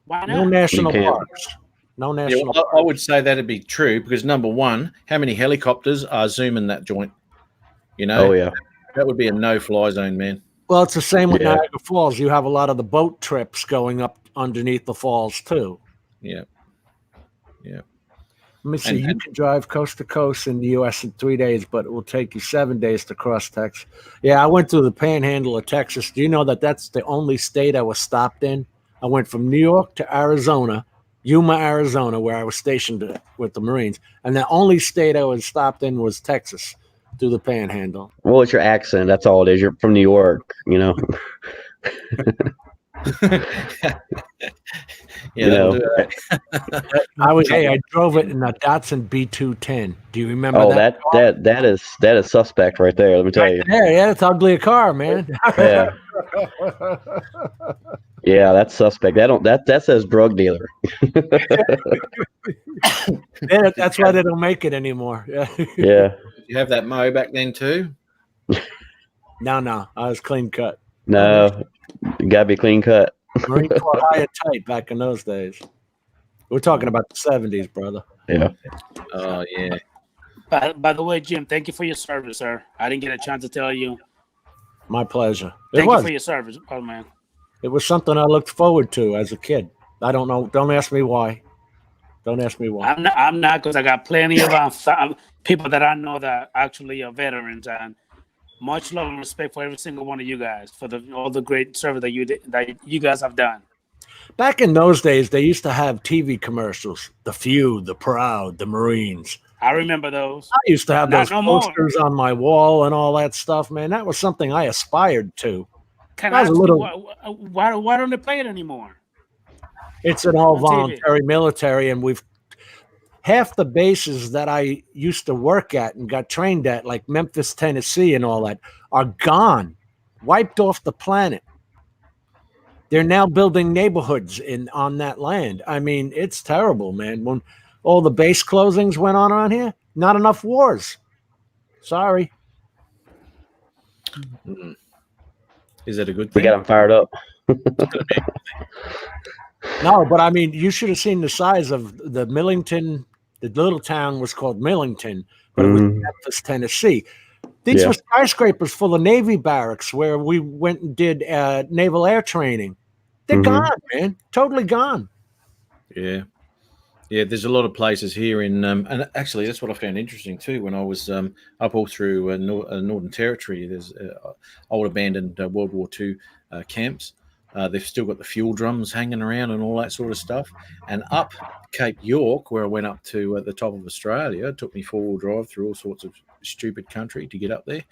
Why not? No national parks. No national. Yeah, I would say that'd be true because number one, how many helicopters are zooming that joint? You know. Oh yeah. That would be a no-fly zone, man. Well, it's the same with Niagara Falls. You have a lot of the boat trips going up underneath the falls too. Yeah. Yeah. Let me see. You can drive coast to coast in the U.S. in 3 days, but it will take you 7 days to cross Texas. Yeah, I went through the panhandle of Texas. Do you know that that's the only state I was stopped in? I went from New York to Arizona, Yuma, Arizona, where I was stationed with the Marines. And the only state I was stopped in was Texas through the panhandle. Well, it's your accent. That's all it is. You're from New York, you know. I drove it in a Datsun B210. Do you remember that? Oh, that is suspect right there. Let me tell you. Yeah, it's ugly a car, man. Yeah. Yeah, that's suspect. That says drug dealer. Yeah, that's why they don't make it anymore. Yeah. Yeah. Did you have that mow back then too? No, I was clean cut. No, you gotta be clean cut. Marine Corps high and tight back in those days. We're talking about the 70s, brother. Yeah. Oh yeah. By the way, Jim, thank you for your service, sir. I didn't get a chance to tell you. My pleasure. Thank you for your service, oh man. It was something I looked forward to as a kid. I don't know. Don't ask me why. Don't ask me why. I'm not, because I got plenty of people that I know that actually are veterans, and much love and respect for every single one of you guys for all the great service that you guys have done. Back in those days, they used to have TV commercials. The Few, The Proud, The Marines. I remember those. I used to have those posters on my wall and all that stuff, man. That was something I aspired to. Can I ask you, why don't they play it anymore? It's an all voluntary military, and half the bases that I used to work at and got trained at, like Memphis, Tennessee, and all that, are gone, wiped off the planet. They're now building neighborhoods on that land. I mean, it's terrible, man. When all the base closings went on around here, not enough wars. Sorry. Is that a good thing? We got them fired up. No, but I mean, you should have seen the size of the Millington. The little town was called Millington, but it was Memphis, Tennessee. These were skyscrapers full of Navy barracks where we went and did naval air training. They're gone, man. Totally gone. Yeah. Yeah, there's a lot of places here in, and actually that's what I found interesting too when I was up all through Northern Territory. There's old abandoned World War II camps. They've still got the fuel drums hanging around and all that sort of stuff. And up Cape York, where I went up to the top of Australia, it took me 4-wheel drive through all sorts of stupid country to get up there.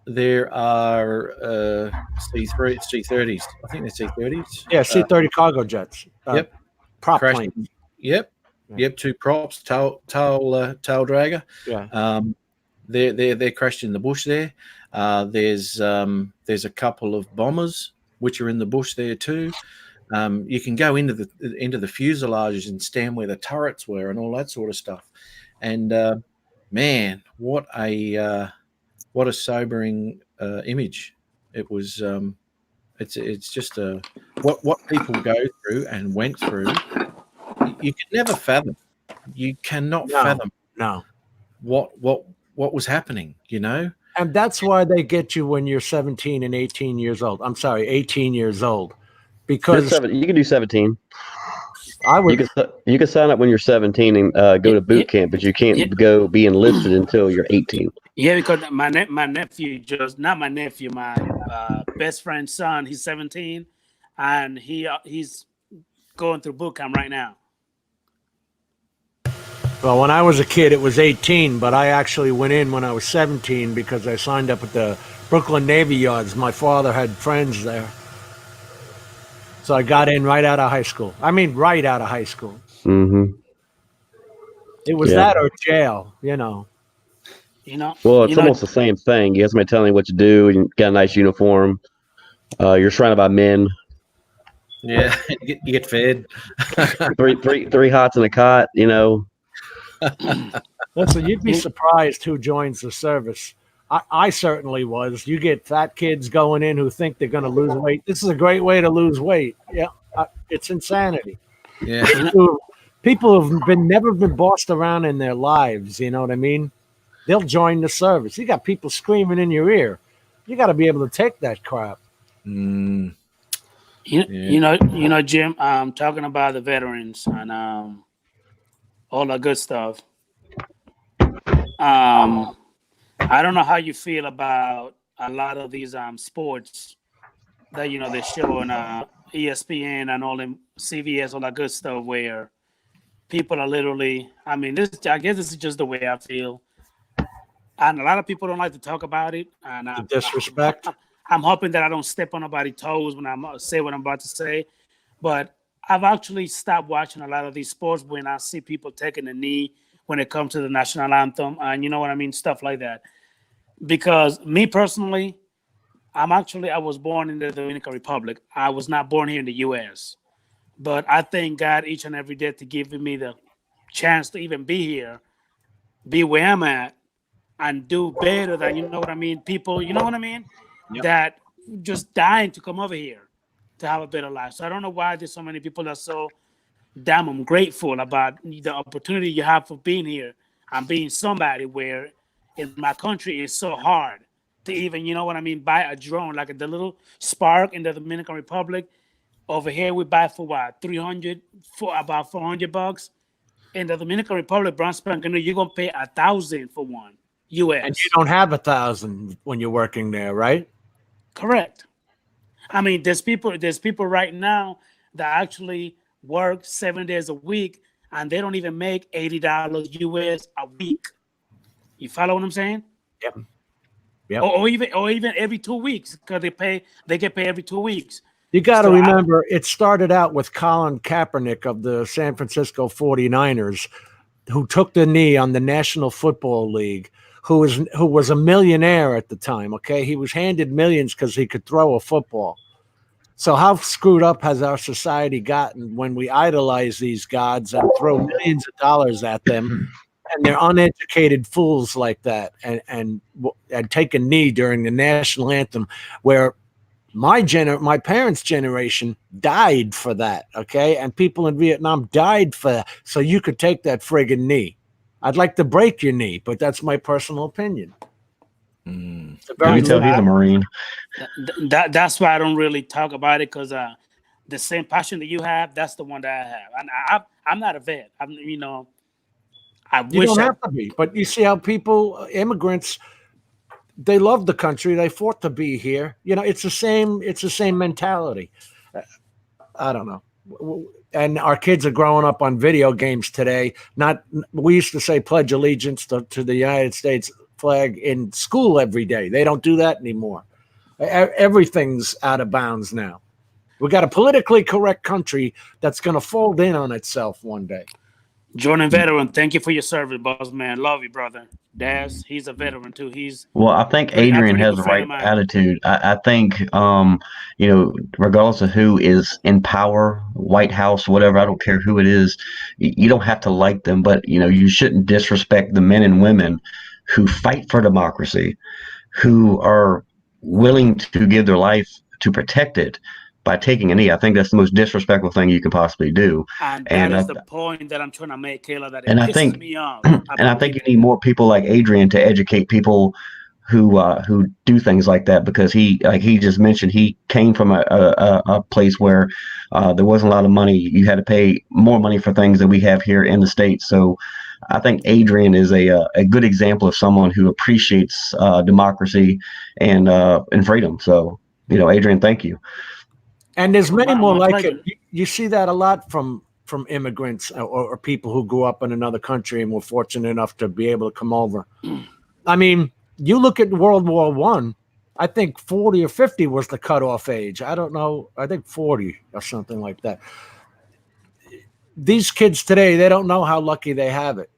There are C-30s. I think they're C-30s. Yeah, C-30 cargo jets. Yep. Prop planes. Yep. Yep, 2 props, tail dragger. Yeah. They're crashed in the bush there. There's a couple of bombers which are in the bush there too. You can go into the fuselages and stand where the turrets were and all that sort of stuff. And man, what a sobering image. It was. It's just what people go through and went through. You can never fathom. You cannot fathom. No. What was happening? You know. And that's why they get you when you're 17 and 18 years old. I'm sorry, 18 years old, because you can do 17. I would. You can sign up when you're 17 and go to boot camp, but you can't go be enlisted until you're 18. Yeah, because my nephew not my nephew, my best friend's son. He's 17, and he's going through boot camp right now. Well, when I was a kid, it was 18, but I actually went in when I was 17 because I signed up at the Brooklyn Navy Yards. My father had friends there. So I got in right out of high school. Mm-hmm. It was that or jail, you know. Well, it's almost the same thing. You have somebody telling you what to do, and you got a nice uniform. You're surrounded by men. Yeah, you get fed. three hots in a cot, you know. Listen, you'd be surprised who joins the service. I certainly was. You get fat kids going in who think they're going to lose weight. This is a great way to lose weight. Yeah, it's insanity. Yeah. People have never been bossed around in their lives. You know what I mean? They'll join the service. You got people screaming in your ear. You got to be able to take that crap. You know, Jim. Talking about the veterans and all that good stuff. I don't know how you feel about a lot of these sports that they show on ESPN and all them CVS, all that good stuff, where people are literally. I mean, I guess this is just the way I feel. And a lot of people don't like to talk about it. And disrespect. I'm hoping that I don't step on nobody's toes when I say what I'm about to say. But I've actually stopped watching a lot of these sports when I see people taking a knee when it comes to the national anthem. And you know what I mean? Stuff like that. Because me personally, I was born in the Dominican Republic. I was not born here in the U.S. But I thank God each and every day to give me the chance to even be here, be where I'm at, and do better than, you know what I mean, people, you know what I mean, that just dying to come over here to have a better life. So I don't know why there's so many people that are so damn ungrateful about the opportunity you have for being here and being somebody, where in my country it's so hard to even, you know what I mean, buy a drone, like the little Spark in the Dominican Republic. Over here we buy for what, about $400. In the Dominican Republic, Brown Spank, you're gonna pay $1,000 for one. US. And you don't have 1,000 when you're working there, right? Correct. I mean, there's people right now that actually work 7 days a week and they don't even make $80 US a week. You follow what I'm saying? Yep. Yep. Or even every 2 weeks, because they get paid every 2 weeks. You got to remember, it started out with Colin Kaepernick of the San Francisco 49ers, who took the knee on the National Football League, who was a millionaire at the time, okay? He was handed millions because he could throw a football. So how screwed up has our society gotten when we idolize these gods and throw millions of dollars at them, and they're uneducated fools like that, and take a knee during the national anthem, where my parents' generation died for that, okay? And people in Vietnam died for that, so you could take that friggin' knee. I'd like to break your knee, but that's my personal opinion. You can tell he's a Marine. That's why I don't really talk about it, because the same passion that you have, that's the one that I have. And I'm not a vet. I you don't have to be, but you see how immigrants, they love the country. They fought to be here. You know, it's the same mentality. I don't know. And our kids are growing up on video games today. We used to say pledge allegiance to the United States flag in school every day. They don't do that anymore. Everything's out of bounds now. We got a politically correct country that's going to fold in on itself one day. Jordan veteran, thank you for your service, boss man. Love you, brother. Daz, he's a veteran too. Well, I think Adrian has the right attitude. I think, regardless of who is in power, White House, whatever, I don't care who it is, you don't have to like them, but, you shouldn't disrespect the men and women who fight for democracy, who are willing to give their life to protect it by taking a knee. I think that's the most disrespectful thing you can possibly do. And that is the point that I'm trying to make, Kayla, that it pisses me off. And I think you need more people like Adrian to educate people who do things like that, because he just mentioned, he came from a place where there wasn't a lot of money. You had to pay more money for things that we have here in the States. So I think Adrian is a good example of someone who appreciates democracy and freedom. So, Adrian, thank you. And there's many more like it. You see that a lot from immigrants or people who grew up in another country and were fortunate enough to be able to come over. I mean, you look at World War I think 40 or 50 was the cutoff age. I don't know. I think 40 or something like that. These kids today, they don't know how lucky they have it.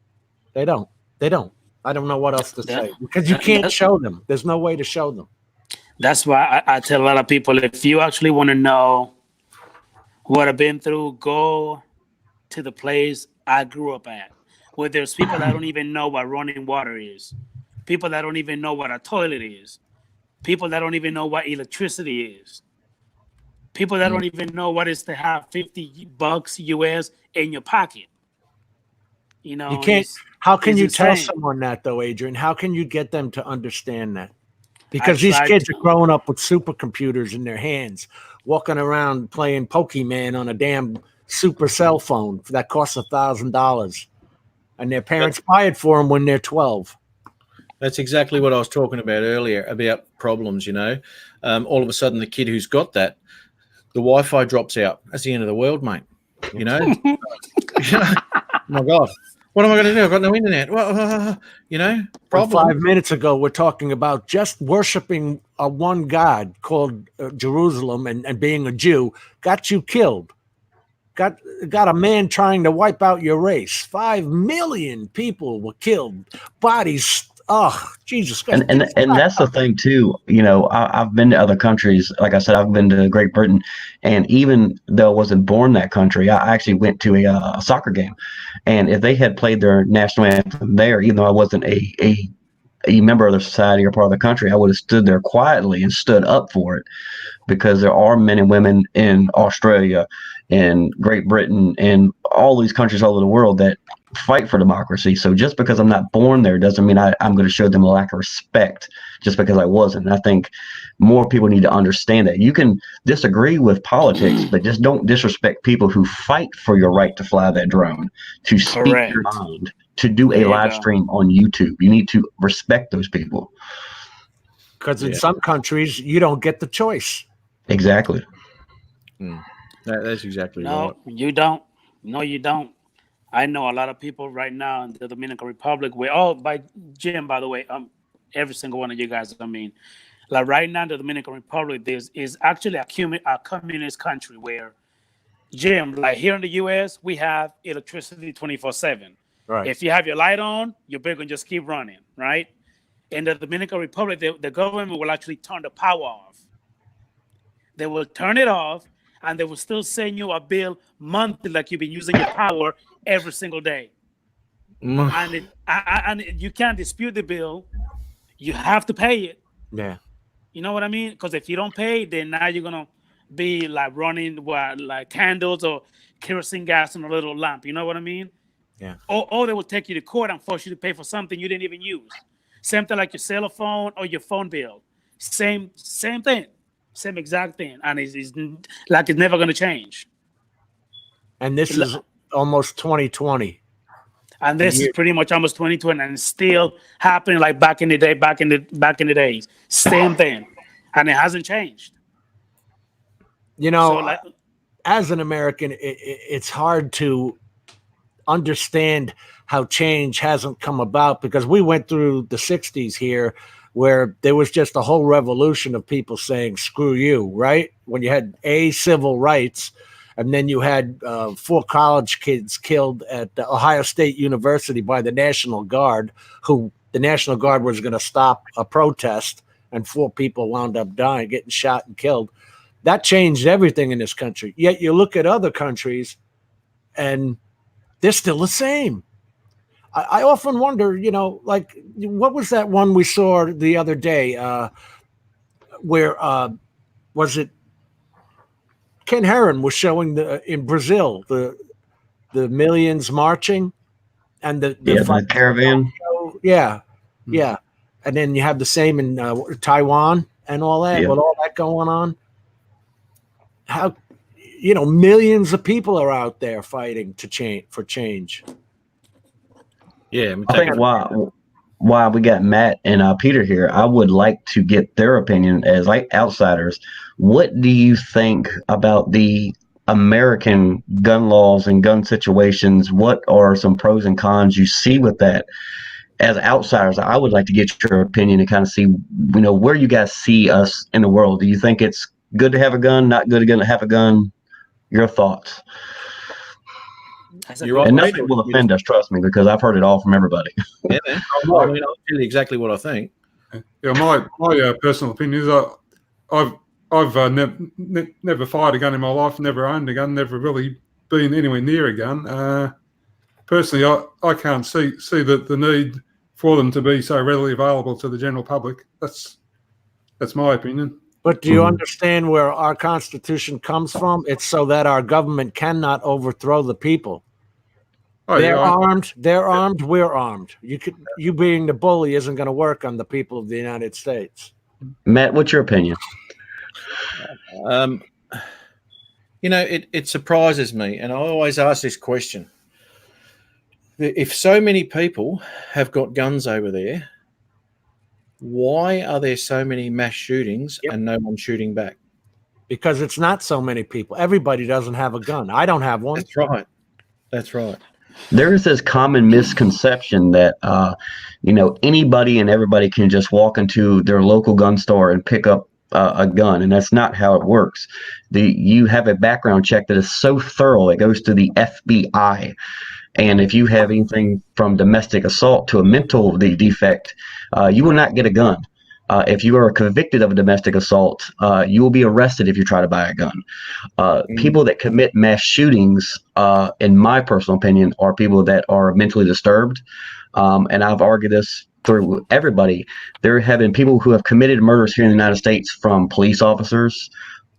They don't. They don't. I don't know what else to Yeah. say because you can't show them. There's no way to show them. That's why I tell a lot of people, if you actually want to know what I've been through, go to the place I grew up at, where there's people that don't even know what running water is, people that don't even know what a toilet is, people that don't even know what electricity is, people that don't even know what it is to have $50 US in your pocket. You know, You can't. How can it's you tell insane. someone that though, Adrian? How can you get them to understand that? I Because these tried kids to. are growing up with supercomputers in their hands, walking around playing Pokemon on a damn super cell phone that costs $1,000, and their parents buy it for them when they're 12. That's exactly what I was talking about earlier about problems. You know, all of a sudden the kid who's got that, the Wi-Fi drops out. That's the end of the world, mate. You know, oh my God, what am I going to do? I've got no internet. Well, you know, Well, problem. 5 minutes ago, we're talking about just worshiping a one God called Jerusalem and being a Jew got you killed. Got a man trying to wipe out your race. 5 million people were killed. Bodies. Oh, Jesus Christ. And that's the thing too. You know, I've been to other countries. Like I said, I've been to Great Britain, and even though I wasn't born in that country, I actually went to a soccer game. And if they had played their national anthem there, even though I wasn't a member of the society or part of the country, I would have stood there quietly and stood up for it, because there are men and women in Australia, in Great Britain, and all these countries all over the world that fight for democracy. So just because I'm not born there doesn't mean I'm going to show them a lack of respect just because I wasn't. And I think more people need to understand that. You can disagree with politics, but just don't disrespect people who fight for your right to fly that drone, to speak Correct. your mind, to do There a you live go. stream on YouTube. You need to respect those people. Because in some countries, you don't get the choice. Exactly. That's exactly No, right. you don't. No, you don't. I know a lot of people right now in the Dominican Republic. We're all by Jim, by the way. Every single one of you guys. I mean, like right now in the Dominican Republic, is actually a communist country where, Jim, like here in the U.S., we have electricity 24/7. Right. If you have your light on, your bill can just keep running, right? In the Dominican Republic, the government will actually turn the power off. They will turn it off, and they will still send you a bill monthly, like you've been using your power every single day. And you can't dispute the bill. You have to pay it. Yeah. You know what I mean? Because if you don't pay, then now you're gonna be like running like candles or kerosene gas in a little lamp. You know what I mean? Yeah. Or they will take you to court and force you to pay for something you didn't even use. Same thing like your cell phone or your phone bill. Same thing. Same exact thing. And it's like it's never going to change. And this is almost 2020. And this is pretty much almost 2020, and it's still happening like back in the days. Same thing. And it hasn't changed. You know, So, as an American, it's hard to understand how change hasn't come about, because we went through the 60s here where there was just a whole revolution of people saying, screw you, right? When you had civil rights, and then you had 4 college kids killed at Ohio State University by the National Guard, who the National Guard was going to stop a protest, and 4 people wound up dying, getting shot and killed. That changed everything in this country. Yet you look at other countries and they're still the same. I often wonder, you know, like, what was that one we saw the other day where was it Ken Herron was showing in Brazil the millions marching and the caravan. Yeah. And then you have the same in Taiwan and all that, with all that going on. How, you know, millions of people are out there fighting for change. Yeah, I think why we got Matt and Peter here, I would like to get their opinion as like outsiders. What do you think about the American gun laws and gun situations? What are some pros and cons you see with that? As outsiders, I would like to get your opinion and kind of see, you know, where you guys see us in the world. Do you think it's good to have a gun, not good to have a gun? Your thoughts? You're right. And nothing will offend us, trust me, because I've heard it all from everybody. Yeah, man. I mean, I'll tell you exactly what I think. Yeah, my personal opinion is I've never fired a gun in my life, never owned a gun, never really been anywhere near a gun. Personally, I can't see the need for them to be so readily available to the general public. That's my opinion. But do you understand where our Constitution comes from? It's so that our government cannot overthrow the people. They're armed. We're armed. You being the bully isn't going to work on the people of the United States. Matt, what's your opinion? It surprises me, and I always ask this question: if so many people have got guns over there, why are there so many mass shootings and no one shooting back? Because it's not so many people. Everybody doesn't have a gun. I don't have one. That's right. There is this common misconception that, anybody and everybody can just walk into their local gun store and pick up a gun, and that's not how it works. You have a background check that is so thorough, it goes to the FBI. And if you have anything from domestic assault to a mental defect, you will not get a gun. If you are convicted of a domestic assault, you will be arrested if you try to buy a gun. People that commit mass shootings, in my personal opinion, are people that are mentally disturbed. And I've argued this through everybody. There have been people who have committed murders here in the United States, from police officers,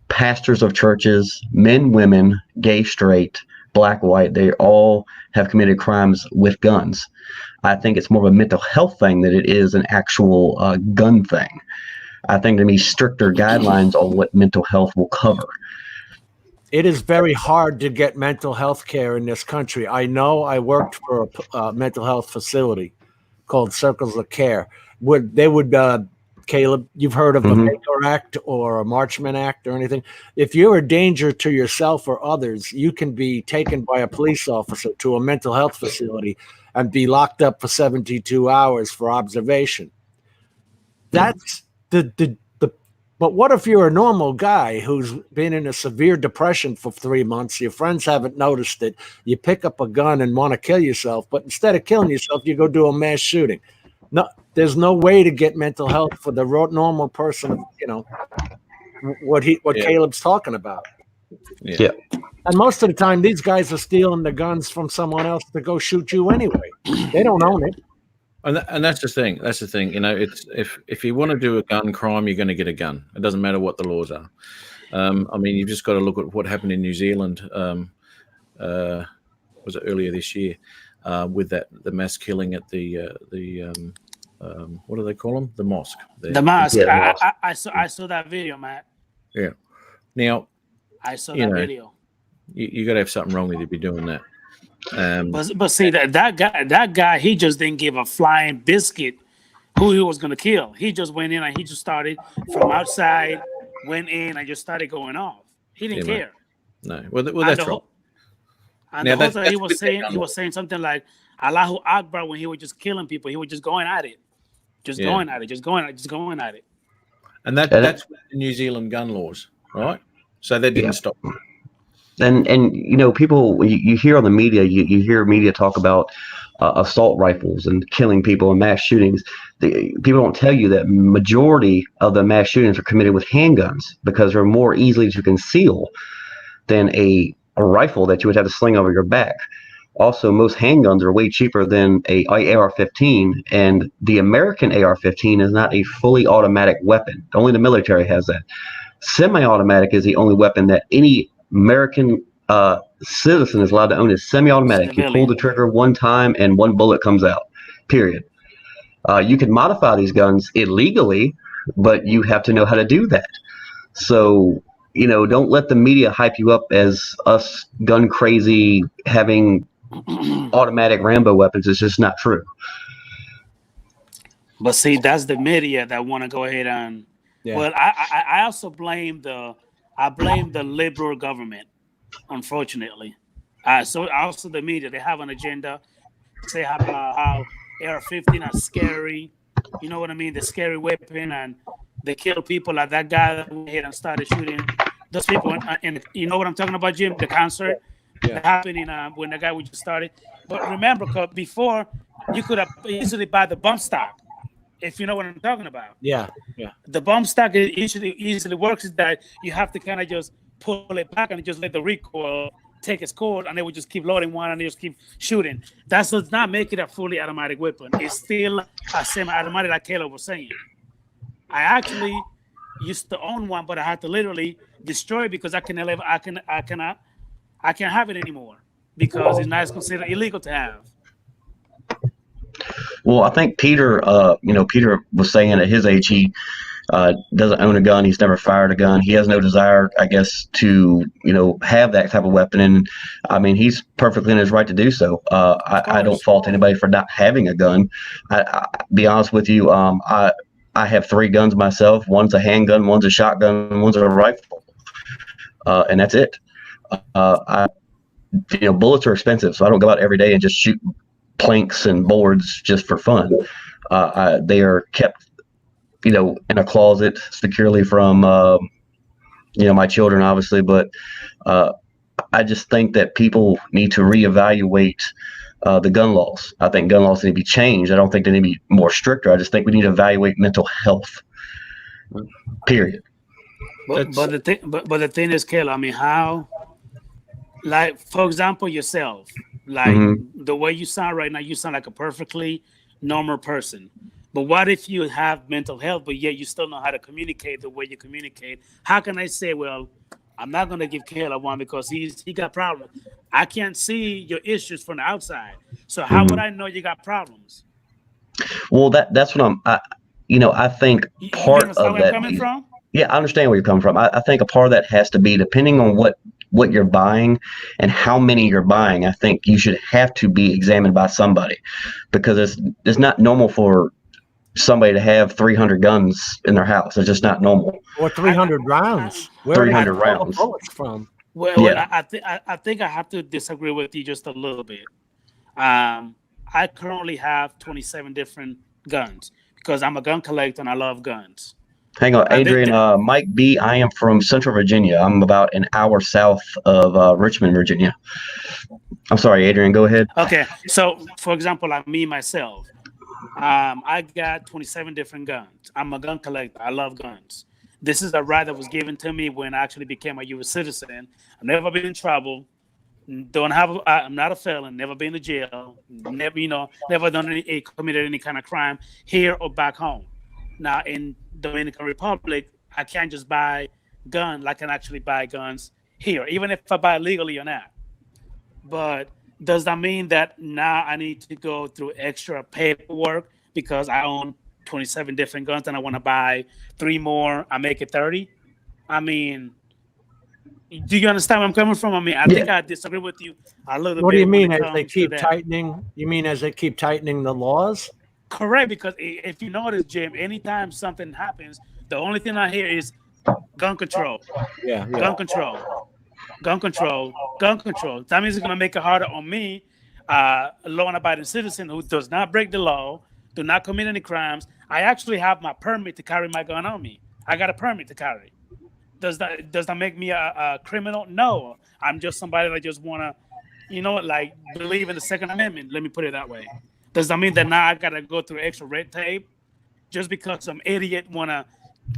pastors of churches, men, women, gay, straight, black, white. They all have committed crimes with guns. I think it's more of a mental health thing than it is an actual gun thing. I think there needs stricter guidelines on what mental health will cover. It is very hard to get mental health care in this country. I know. I worked for a mental health facility called Circles of Care. Caleb, you've heard of a Baker Act or a Marchman Act or anything. If you're a danger to yourself or others, you can be taken by a police officer to a mental health facility and be locked up for 72 hours for observation. That's but what if you're a normal guy who's been in a severe depression for 3 months, your friends haven't noticed it, you pick up a gun and want to kill yourself, but instead of killing yourself, you go do a mass shooting. No, there's no way to get mental health for the normal person, what Caleb's talking about. Yeah. And most of the time, these guys are stealing the guns from someone else to go shoot you anyway. They don't own it. And that's the thing. It's if you want to do a gun crime, you're going to get a gun. It doesn't matter what the laws are. You've just got to look at what happened in New Zealand. Was it earlier this year with the mass killing at the what do they call them? The mosque. The mosque. Yeah, I saw that video, Matt. Yeah. Now I saw that video. You got to have something wrong with you to be doing that. But see that guy, he just didn't give a flying biscuit who he was gonna kill. He just went in and he just started from outside, went in and just started going off. He didn't care. No, well that's right. And the whole time he was saying something like Allahu Akbar when he was just killing people. He was just going at it, going at it. And that's the New Zealand gun laws, right? So they didn't stop. And people, you hear on the media, you hear media talk about assault rifles and killing people and mass shootings. People don't tell you that majority of the mass shootings are committed with handguns because they're more easily to conceal than a rifle that you would have to sling over your back. Also, most handguns are way cheaper than a AR-15, and the American AR-15 is not a fully automatic weapon. Only the military has that. Semi-automatic is the only weapon that any American citizen is allowed to own. Is semi-automatic. You pull the trigger one time and one bullet comes out, period. You can modify these guns illegally, but you have to know how to do that. So, don't let the media hype you up as us gun crazy having automatic Rambo weapons. It's just not true. But see, that's the media that want to go ahead and. Yeah. Well, I also blame the liberal government, unfortunately. So also the media, they have an agenda. Say how AR-15 are scary. You know what I mean? The scary weapon, and they kill people like that guy that went ahead and started shooting those people. And you know what I'm talking about, Jim? The concert. That happened in when the guy we just started. But remember, before you could have easily buy the bump stock, if you know what I'm talking about. Yeah. The bump stock easily works is that you have to kind of just pull it back and just let the recoil take its course, and they would just keep loading one and they just keep shooting. That does not make it a fully automatic weapon. It's still a semi-automatic, like Caleb was saying. I actually used to own one, but I had to literally destroy it because I can't have it anymore because it's not considered illegal to have. Well, I think Peter, Peter was saying at his age, he doesn't own a gun. He's never fired a gun. He has no desire, I guess, to, have that type of weapon. And I mean, he's perfectly in his right to do so. I don't fault anybody for not having a gun. I be honest with you. I have 3 guns myself. One's a handgun, one's a shotgun, and one's a rifle. And that's it. Bullets are expensive, so I don't go out every day and just shoot planks and boards just for fun. They are kept, in a closet securely from, my children, obviously. But I just think that people need to reevaluate the gun laws. I think gun laws need to be changed. I don't think they need to be more stricter. I just think we need to evaluate mental health. Period. But the thing is, Kel, I mean, how? Like, for example, yourself. Like the way you sound right now, you sound like a perfectly normal person. But what if you have mental health, but yet you still know how to communicate the way you communicate? How can I say, well, I'm not going to give Caleb one because he got problems? I can't see your issues from the outside. So how would I know you got problems? Well, that's what I think part of that. Where I'm coming from? Yeah, I understand where you're coming from. I think a part of that has to be depending on what you're buying and how many you're buying. I think you should have to be examined by somebody because it's not normal for somebody to have 300 guns in their house. It's just not normal. Or 300 rounds. Where 300 rounds. From? Well, yeah. I think I have to disagree with you just a little bit. I currently have 27 different guns because I'm a gun collector and I love guns. Hang on, Adrian. Mike B. I am from Central Virginia. I'm about an hour south of Richmond, Virginia. I'm sorry, Adrian. Go ahead. Okay. So, for example, like me, myself, I got 27 different guns. I'm a gun collector. I love guns. This is a right that was given to me when I actually became a U.S. citizen. I've never been in trouble. I'm not a felon. Never been to jail. Never committed any kind of crime here or back home. Now, in Dominican Republic, I can't just buy guns. I can actually buy guns here, even if I buy legally or not. But does that mean that now I need to go through extra paperwork because I own 27 different guns and I want to buy 3 more? I make it 30. I mean, do you understand where I'm coming from? I mean, I think I disagree with you a little bit. What do you mean as they keep tightening? You mean as they keep tightening the laws? Correct, because if you notice, Jim, anytime something happens, the only thing I hear is gun control. Yeah. Gun control. That means it's going to make it harder on me, a law-abiding citizen who does not break the law, do not commit any crimes. I actually have my permit to carry my gun on me. I got a permit to carry. Does that make me a criminal? No. I'm just somebody that just want to, believe in the Second Amendment. Let me put it that way. Does that mean that now I got to go through extra red tape just because some idiot want to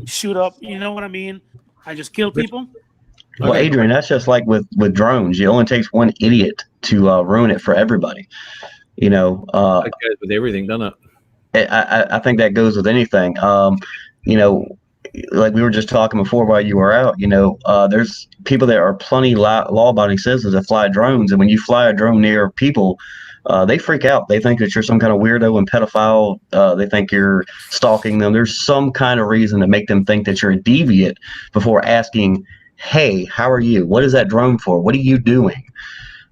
shoot up? You know what I mean? I just kill people? Well, Adrian, that's just like with drones. It only takes one idiot to ruin it for everybody. That goes with everything, doesn't it? I think that goes with anything. Like we were just talking before while you were out, there's people that are plenty law-abiding citizens that fly drones. And when you fly a drone near people, they freak out. They think that you're some kind of weirdo and pedophile. They think you're stalking them. There's some kind of reason to make them think that you're a deviant before asking, hey, how are you? What is that drone for? What are you doing?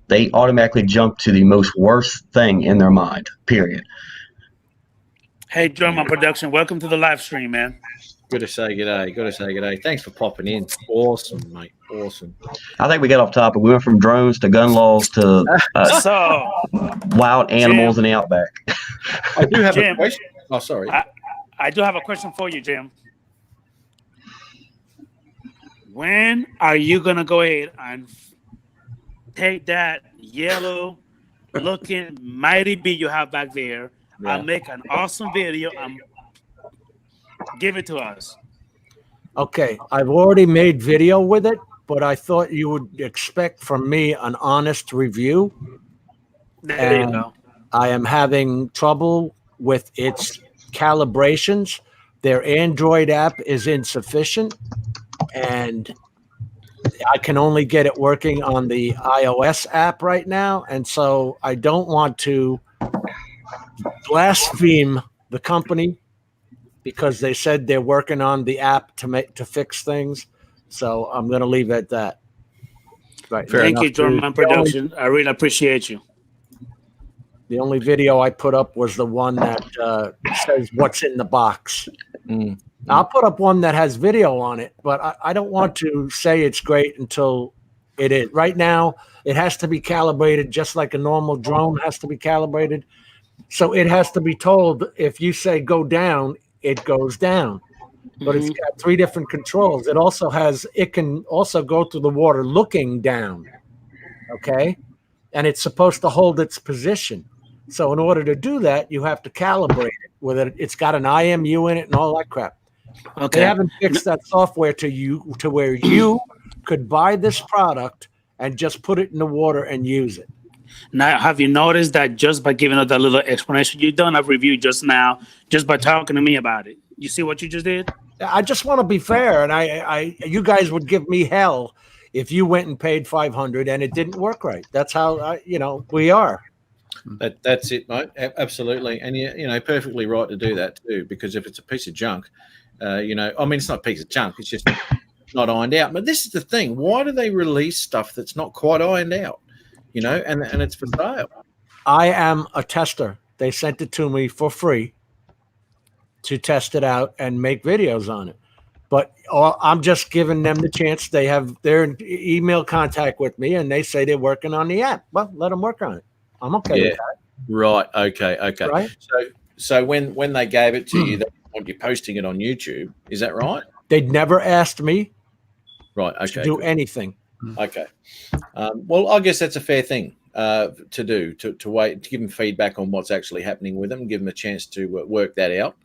They automatically jump to the most worst thing in their mind, period. Hey, Drummer Production, welcome to the live stream, man. Good to say g'day. Thanks for popping in. Awesome, mate. Awesome. I think we got off topic. We went from drones to gun laws to wild animals in the outback. I do have a question. Oh, sorry. I do have a question for you, Jim. When are you going to go ahead and take that yellow looking mighty bee you have back there and make an awesome video and give it to us. Okay, I've already made video with it, but I thought you would expect from me an honest review. There you go. I am having trouble with its calibrations. Their Android app is insufficient, and I can only get it working on the iOS app right now. And so I don't want to blaspheme the company because they said they're working on the app to fix things. So I'm going to leave it at that. Right. Thank you, Drumman Production. I really appreciate you. The only video I put up was the one that says what's in the box. I'll put up one that has video on it, but I don't want to say it's great until it is. Right now, it has to be calibrated just like a normal drone has to be calibrated. So it has to be told if you say go down, it goes down. But it's got 3 different controls. It can also go through the water looking down. Okay? And it's supposed to hold its position. So in order to do that, you have to calibrate it with it. It's got an IMU in it and all that crap. Okay. They haven't fixed that software to where you could buy this product and just put it in the water and use it. Now, have you noticed that just by giving us that little explanation you done a review just now, just by talking to me about it? You see what you just did? I just want to be fair, and you guys would give me hell if you went and paid $500 and it didn't work right. That's how we are. That's it, mate. Absolutely, and perfectly right to do that too. Because if it's a piece of junk, it's not a piece of junk. It's just not ironed out. But this is the thing: why do they release stuff that's not quite ironed out? And it's for sale. I am a tester. They sent it to me for free to test it out and make videos on it. But I'm just giving them the chance. They have their email contact with me, and they say they're working on the app. Well, let them work on it. I'm okay with that. Right. Okay. Right? So when they gave it to you, they want you posting it on YouTube. Is that right? They'd never asked me to do anything. Okay. Well, I guess that's a fair thing to do, to wait, to give them feedback on what's actually happening with them, give them a chance to work that out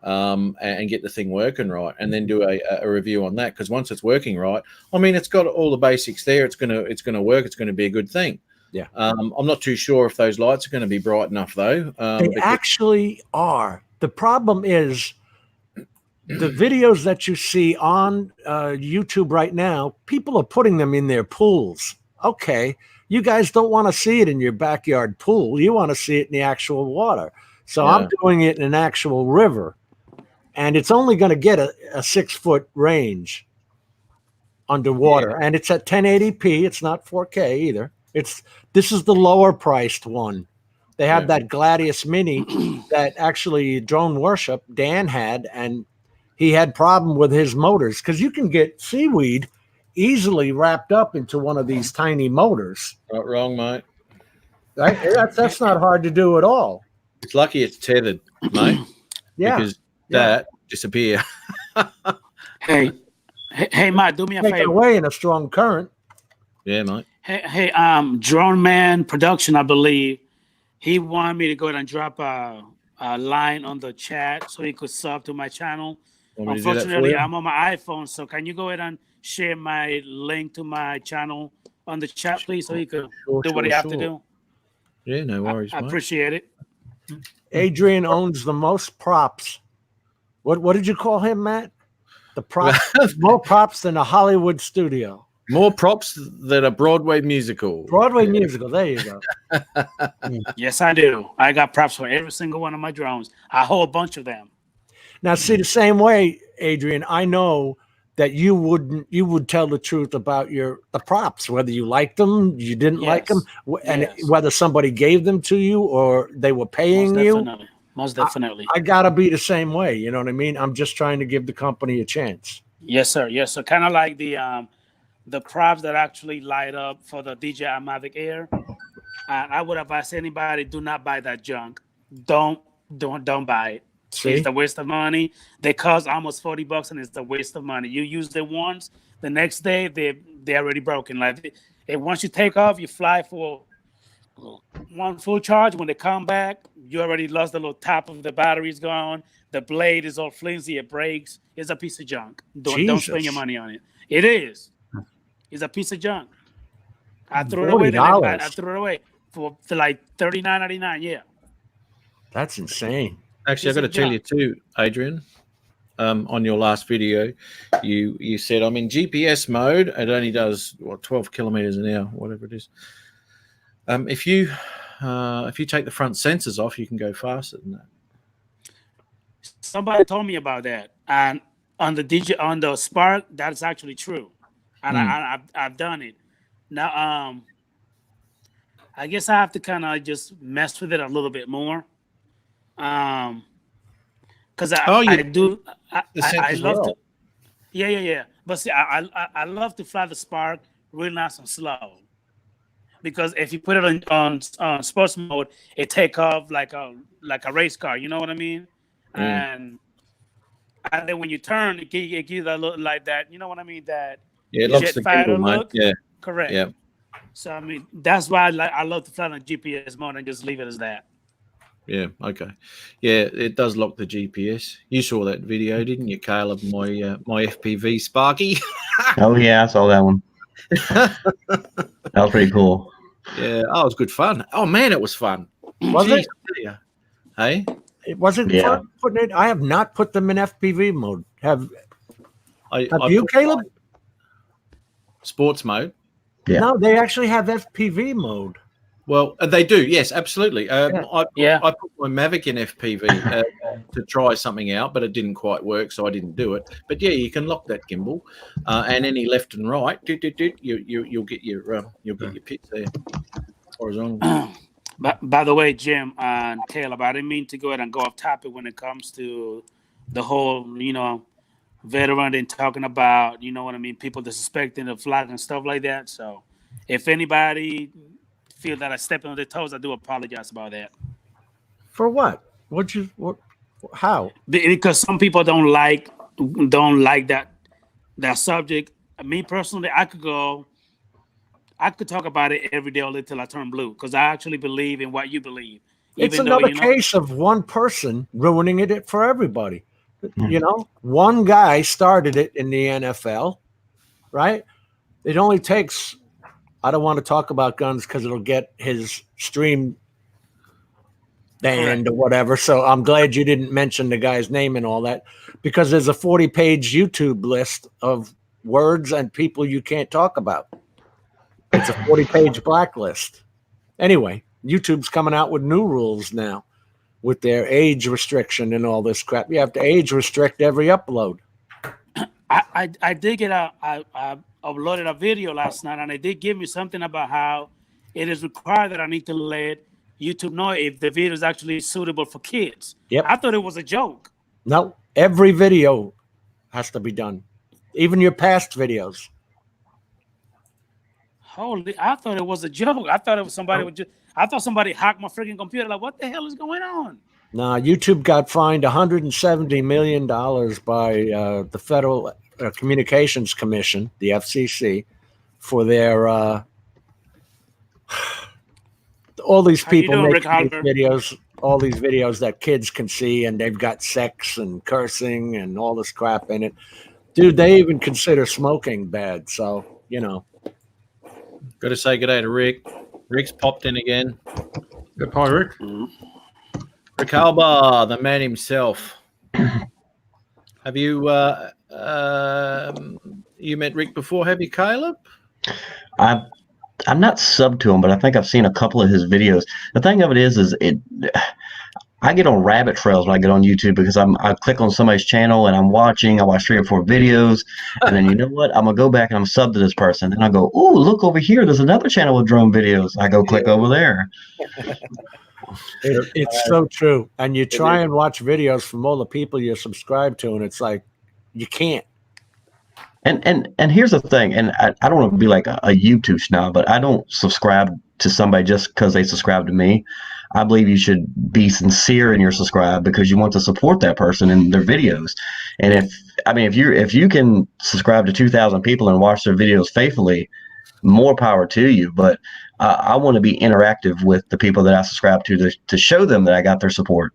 and get the thing working right, and then do a review on that. Because once it's working right, it's got all the basics there. It's gonna work. It's going to be a good thing. Yeah. I'm not too sure if those lights are going to be bright enough, though. They actually are. The problem is the videos that you see on YouTube right now, people are putting them in their pools. Okay. You guys don't want to see it in your backyard pool. You want to see it in the actual water. So I'm doing it in an actual river. And it's only going to get a 6-foot range underwater. And it's at 1080p. It's not 4K either. This is the lower priced one. They have that Gladius Mini that actually Drone Worship Dan had, and he had problem with his motors because you can get seaweed easily wrapped up into one of these tiny motors. Not wrong, mate. Right? That's not hard to do at all. It's lucky it's tethered, mate. Because that disappear. Hey, Matt, do me a Take favor. it away in a strong current. Yeah, mate. Hey, Drone Man Production, I believe, he wanted me to go ahead and drop a line on the chat so he could sub to my channel. Unfortunately, I'm on my iPhone, so can you go ahead and share my link to my channel on the chat, please, so he could do what he have to do? Yeah, no worries. I appreciate it. Adrian owns the most props. What did you call him, Matt? The props, more props than a Hollywood studio. More props than a Broadway musical. Broadway musical. There you go. Yes, I do. I got props for every single one of my drones. A whole bunch of them. Now, see, the same way, Adrian, I know that you would tell the truth about the props, whether you liked them, you didn't like them, and whether somebody gave them to you or they were paying you. Most definitely. I gotta be the same way. You know what I mean? I'm just trying to give the company a chance. Yes, sir. Yes, sir. Kind of like the props that actually light up for the DJI Mavic Air. I would advise anybody: do not buy that junk. Don't buy it. See? It's a waste of money. They cost almost $40, and it's a waste of money. You use them once, the next day they're already broken. Like And once you take off, you fly for one full charge. When they come back, you already lost the little top of the battery's gone. The blade is all flimsy. It breaks. It's a piece of junk. Don't spend your money on it. It is. It's a piece of junk. I threw it away. I threw it away for like $39.99. Yeah. That's insane. Actually, I've got to tell you too, Adrian. On your last video, you said I'm in GPS mode. It only does 12 kilometers an hour, whatever it is. If you take the front sensors off, you can go faster than that. Somebody told me about that, and on the Spark, that's actually true, and I've done it. Now, I guess I have to kind of just mess with it a little bit more, because I love to. Yeah. But see, I love to fly the Spark real nice and slow, because if you put it on sports mode, it take off like a race car. You know what I mean? And then when you turn, it gives you that look like that. You know what I mean? That it looks the gimbal, look. Yeah, correct. Yeah. So I mean, that's why I love to fly on GPS mode and just leave it as that. Yeah. Okay. Yeah, it does lock the GPS. You saw that video, didn't you, Caleb? My FPV Sparky. Oh yeah, I saw that one. That was pretty cool. Yeah. Oh, it was good fun. Oh man, it was fun. Was it? Yeah. Hey. It wasn't fun putting it. I have not put them in FPV mode. Have you, Caleb? Sports mode. Yeah. No, they actually have FPV mode. Well, they do. Yes, absolutely. I put my Mavic in FPV to try something out, but it didn't quite work, so I didn't do it. But yeah, you can lock that gimbal, and any left and right, you'll get your pits there horizontal. By the way, Jim and Caleb, I didn't mean to go ahead and go off topic when it comes to the whole, veteran and talking about, what I mean, people disrespecting the flag and stuff like that. So if anybody feel that I stepped on their toes, I do apologize about that. For what? How? Because some people don't like that subject. Me personally, I could talk about it every day all until I turn blue, because I actually believe in what you believe. It's another case of one person ruining it for everybody. One guy started it in the NFL, right? It only takes, I don't want to talk about guns because it'll get his stream banned or whatever. So I'm glad you didn't mention the guy's name and all that, because there's a 40-page YouTube list of words and people you can't talk about. It's a 40-page blacklist. Anyway, YouTube's coming out with new rules now with their age restriction and all this crap. You have to age restrict every upload. I did get I uploaded a video last night, and they did give me something about how it is required that I need to let YouTube know if the video is actually suitable for kids. Yep. I thought it was a joke. No, every video has to be done, even your past videos. Holy! I thought it was a joke. I thought it was somebody I thought somebody hacked my freaking computer. Like, what the hell is going on? Nah, YouTube got fined $170 million by the Federal Communications Commission, the FCC, for their all these people making videos, all these videos that kids can see, and they've got sex and cursing and all this crap in it. Dude, they even consider smoking bad. So, Got to say good day to Rick. Rick's popped in again. Yep, hi, Rick. Rick Alba, the man himself. Have you you met Rick before? Have you, Caleb? I'm not sub to him, but I think I've seen a couple of his videos. The thing of it is I get on rabbit trails when I get on YouTube, because I click on somebody's channel and I watch 3 or 4 videos, and then you know what? I'm gonna go back and I'm sub to this person, and I go, "Ooh, look over here! There's another channel with drone videos." I go click over there. It's so true. And you try and watch videos from all the people you subscribe to, and it's like you can't. And here's the thing, and I don't want to be like a YouTube snob, but I don't subscribe to somebody just because they subscribe to me. I believe you should be sincere in your subscribe, because you want to support that person in their videos. And if you can subscribe to 2,000 people and watch their videos faithfully, more power to you. But I want to be interactive with the people that I subscribe to show them that I got their support.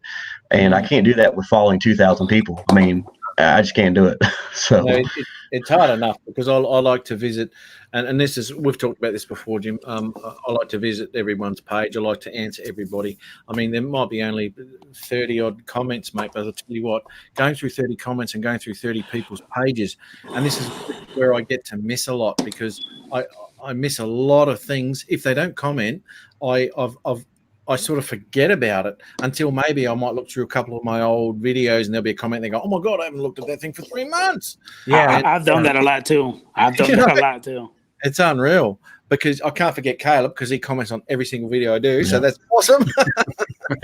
And I can't do that with following 2,000 people. I mean, I just can't do it. So No, it's hard enough because I like to visit, and this is, we've talked about this before, Jim. I like to visit everyone's page. I like to answer everybody. I mean, there might be only 30 odd comments, mate, but I'll tell you what, going through 30 comments and going through 30 people's pages, and this is where I get to miss a lot because I miss a lot of things. If they don't comment, I sort of forget about it until maybe I might look through a couple of my old videos and there'll be a comment. They go, "Oh my God, I haven't looked at that thing for 3 months." Yeah, I've done that a lot too. It's unreal because I can't forget Caleb because he comments on every single video I do. So that's awesome.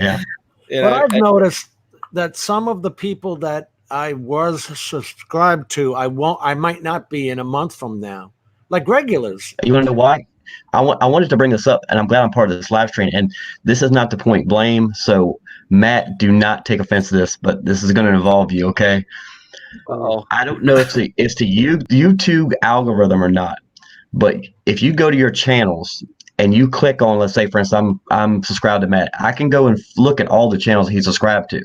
yeah. But I've noticed that some of the people that I was subscribed to, I might not be in a month from now, like regulars. You want to know why? I wanted to bring this up, and I'm glad I'm part of this live stream. And this is not to point blame. So, Matt, do not take offense to this, but this is going to involve you, okay? I don't know if it's the YouTube algorithm or not, but if you go to your channels and you click on, let's say, for instance, I'm subscribed to Matt, I can go and look at all the channels he's subscribed to.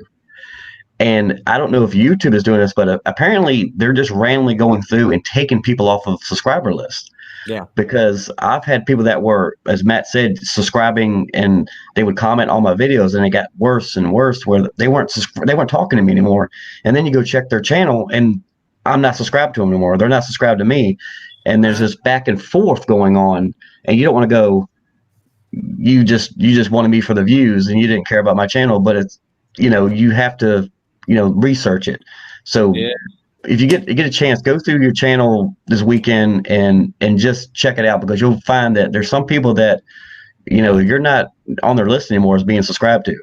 And I don't know if YouTube is doing this, but apparently they're just randomly going through and taking people off of subscriber lists. Yeah, because I've had people that were, as Matt said, subscribing and they would comment on my videos, and it got worse and worse where they weren't talking to me anymore. And then you go check their channel, and I'm not subscribed to them anymore. They're not subscribed to me, and there's this back and forth going on. And you don't want to go. You just wanted me for the views, and you didn't care about my channel. But it's you have to research it. So. Yeah. If you get a chance, go through your channel this weekend and just check it out, because you'll find that there's some people that you're not on their list anymore as being subscribed to.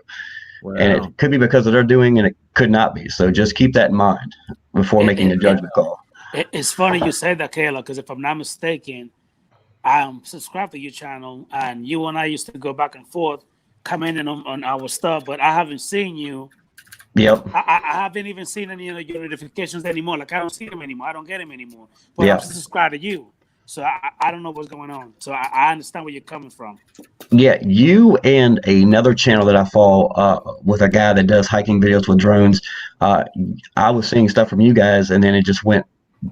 Wow. And it could be because of what they're doing, and it could not be. So just keep that in mind before making a judgment call. It's funny you said that, Kayla, because if I'm not mistaken, I'm subscribed to your channel, and you and I used to go back and forth commenting on our stuff, but I haven't seen you. Yep. I haven't even seen any of your notifications anymore. Like, I don't see them anymore. I don't get them anymore. But I'm subscribed to you. So I don't know what's going on. So I understand where you're coming from. Yeah, you and another channel that I follow with a guy that does hiking videos with drones. I was seeing stuff from you guys, and then it just went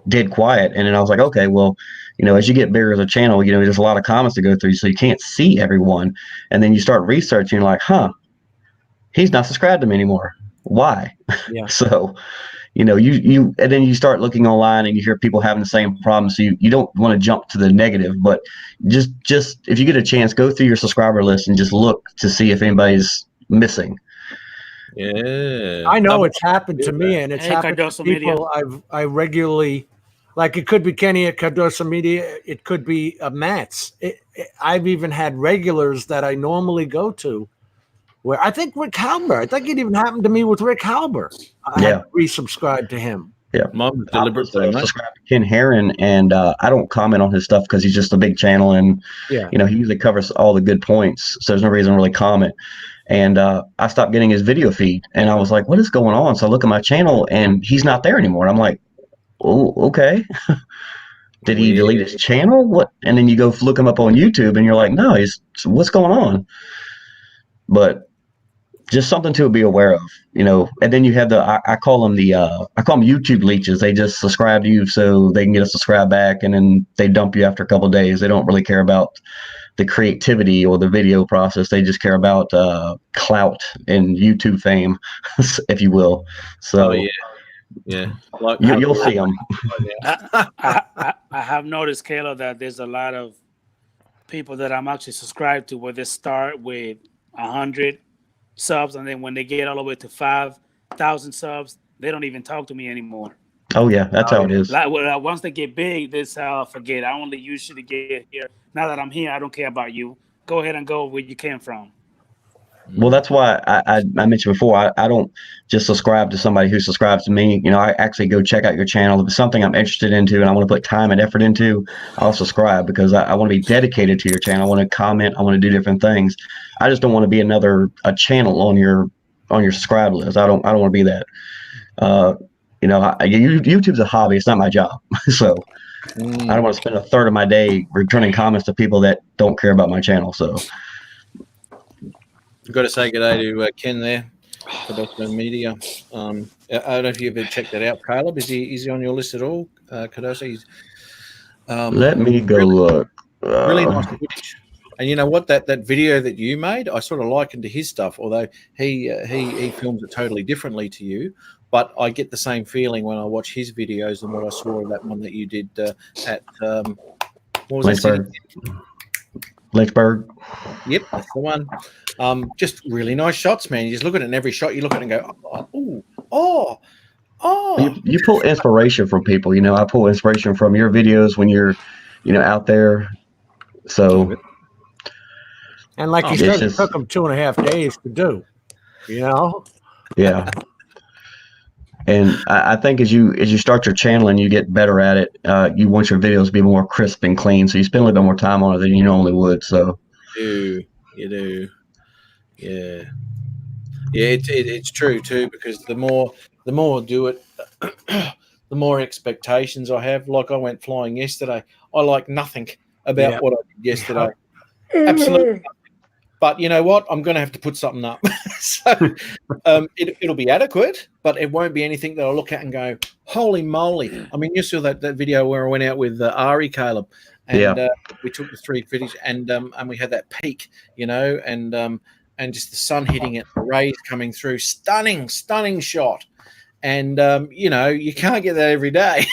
dead quiet. And then I was like, okay, well, as you get bigger as a channel, there's a lot of comments to go through, so you can't see everyone. And then you start researching, you're like, he's not subscribed to me anymore. Why? Yeah. So, you and then you start looking online and you hear people having the same problem. So you don't want to jump to the negative, but just if you get a chance, go through your subscriber list and just look to see if anybody's missing. Yeah, I know it's happened to me, and it's happened to people I regularly, like, it could be Kenny at Cardoso Media, it could be Matt's. I've even had regulars that I normally go to. Where I think Rick Halber, I think it even happened to me with Rick Halber. I had resubscribed to him. Yeah, Mom deliberately subscribed to Ken Herron, and I don't comment on his stuff because he's just a big channel, and he usually covers all the good points, so there's no reason to really comment. And I stopped getting his video feed, and I was like, "What is going on?" So I look at my channel, and he's not there anymore. I'm like, "Oh, okay." Did he delete his channel? What? And then you go look him up on YouTube, and you're like, "No, what's going on?" But just something to be aware of, and then you have I call them YouTube leeches. They just subscribe to you so they can get a subscribe back, and then they dump you after a couple of days. They don't really care about the creativity or the video process. They just care about clout and YouTube fame, if you will. So like, you'll see them. I have noticed, Kayla, that there's a lot of people that I'm actually subscribed to where they start with 100 subs, and then when they get all the way to 5,000 subs, they don't even talk to me anymore. Oh yeah, that's how it is. Like, once they get big, this forget. I only usually get here. Now that I'm here, I don't care about you. Go ahead and go where you came from. Well, that's why I mentioned before, I don't just subscribe to somebody who subscribes to me. I actually go check out your channel. If it's something I'm interested into and I want to put time and effort into, I'll subscribe, because I want to be dedicated to your channel. I want to comment. I want to do different things. I just don't want to be a channel on your subscribe list. I don't want to be that. You know, YouTube's a hobby. It's not my job. So I don't want to spend a third of my day returning comments to people that don't care about my channel. So I've got to say good day to Ken there for Dr. Media. I don't know if you've ever checked that out, Caleb. Is he on your list at all? Cardoso, let me go look. Really nice footage. And you know what? That video that you made, I sort of likened to his stuff, although he films it totally differently to you. But I get the same feeling when I watch his videos than what I saw of that one that you did at what was Lynchburg. Lynchburg. Yep, that's the one. Just really nice shots, man. You just look at it, and every shot you look at it and go, oh. You pull inspiration from people. You know, I pull inspiration from your videos when you're, out there. So. And like you said, it took them 2.5 days to do. Yeah. And I think as you start your channel and you get better at it, you want your videos to be more crisp and clean. So you spend a little bit more time on it than you normally would. So you do. Yeah. It's true too, because the more I do it, the more expectations I have. Like I went flying yesterday. I like nothing about what I did yesterday. Absolutely nothing. But you know what? I'm going to have to put something up. So it'll be adequate, but it won't be anything that I'll look at and go, holy moly. I mean, you saw that video where I went out with Ari, Caleb, and we took the 3 footage and we had that peak, and just the sun hitting it, the rays coming through. Stunning shot. And, you can't get that every day,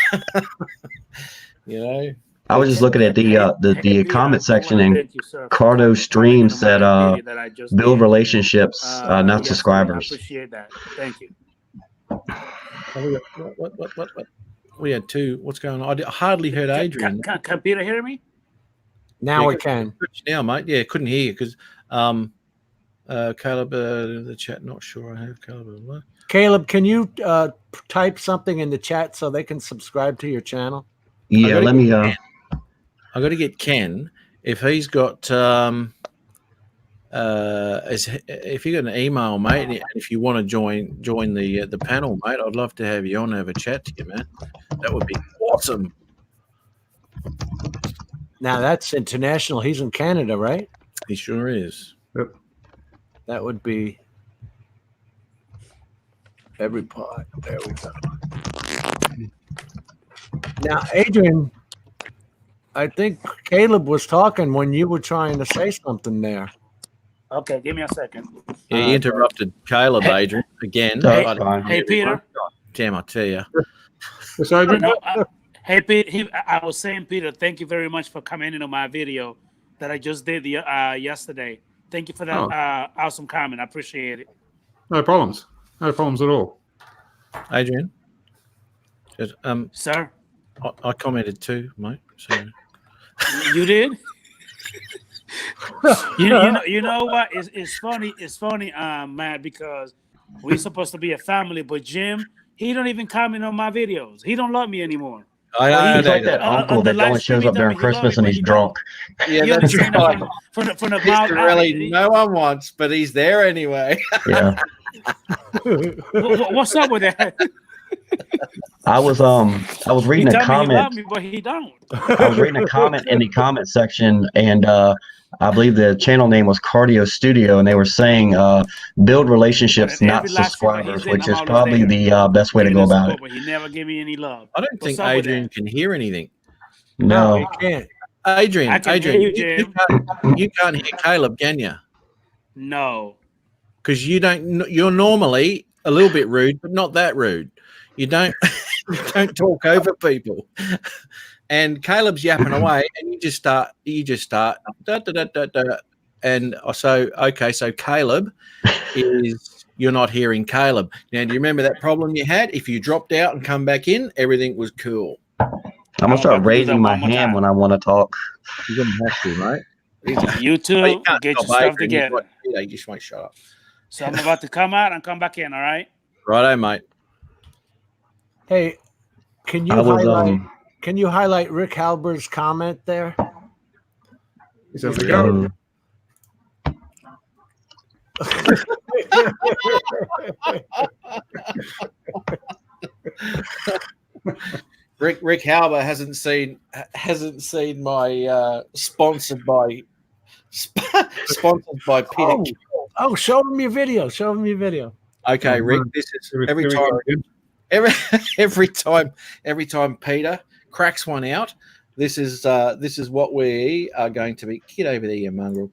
I was just looking at the comment section, and Cardo streams that build relationships, not subscribers. I appreciate that. Thank you. What? We had 2. What's going on? I hardly heard Adrian. Can Peter hear me? Now we can. Now, mate. Yeah, couldn't hear you because Caleb, the chat, not sure I have Caleb. Caleb, can you type something in the chat so they can subscribe to your channel? Yeah, let me. I got to get Ken if he's got if you got an email, mate. And if you want to join the panel, mate, I'd love to have you on and have a chat to you, man. That would be awesome. Now that's international. He's in Canada, right? He sure is. Yep. That would be every part. There we go. Now, Adrian, I think Caleb was talking when you were trying to say something there. Okay, give me a second. Yeah, he interrupted Caleb, Adrian, again. Hey, Peter. Damn, I tell you. Yes, Adrian? Hey, Pete. I was saying, Peter, thank you very much for coming into my video that I just did yesterday. Thank you for that awesome comment. I appreciate it. No problems. No problems at all. Adrian? Sir? I commented too, mate. So. You did? you know what? It's funny, Matt, because we're supposed to be a family, but Jim, he don't even comment on my videos. He don't love me anymore. He's like that uncle that only shows up during Christmas and he's drunk. Yeah, that's right. Really, no one wants, but he's there anyway. Yeah. What's up with that? I was reading a comment. He love me, but he don't. I was reading a comment in the comment section, and I believe the channel name was Cardio Studio, and they were saying build relationships, not subscribers, which is probably the best way to go about it. But he never give me any love. I don't think Adrian can hear anything. No, he can't. Adrian, you can't hear Caleb, can you? No, because you don't. You're normally a little bit rude, but not that rude. You don't talk over people. And Caleb's yapping away, and you just start da, da, da, da, da. And so Caleb you're not hearing Caleb. Now, do you remember that problem you had? If you dropped out and come back in, everything was cool. I'm gonna start raising my hand when I want to talk. You're gonna have to, right? You two get your stuff together. You just won't shut up. So I'm about to come out and come back in. All right. Righto, mate. Hey, can you highlight Rick Halber's comment there? He says to go. Rick Halber hasn't seen my sponsored by Peter. Oh, show him your video. Show him your video. Okay, Rick. This is every time Peter cracks one out. This is what we are going to be. Get over there, you mongrel.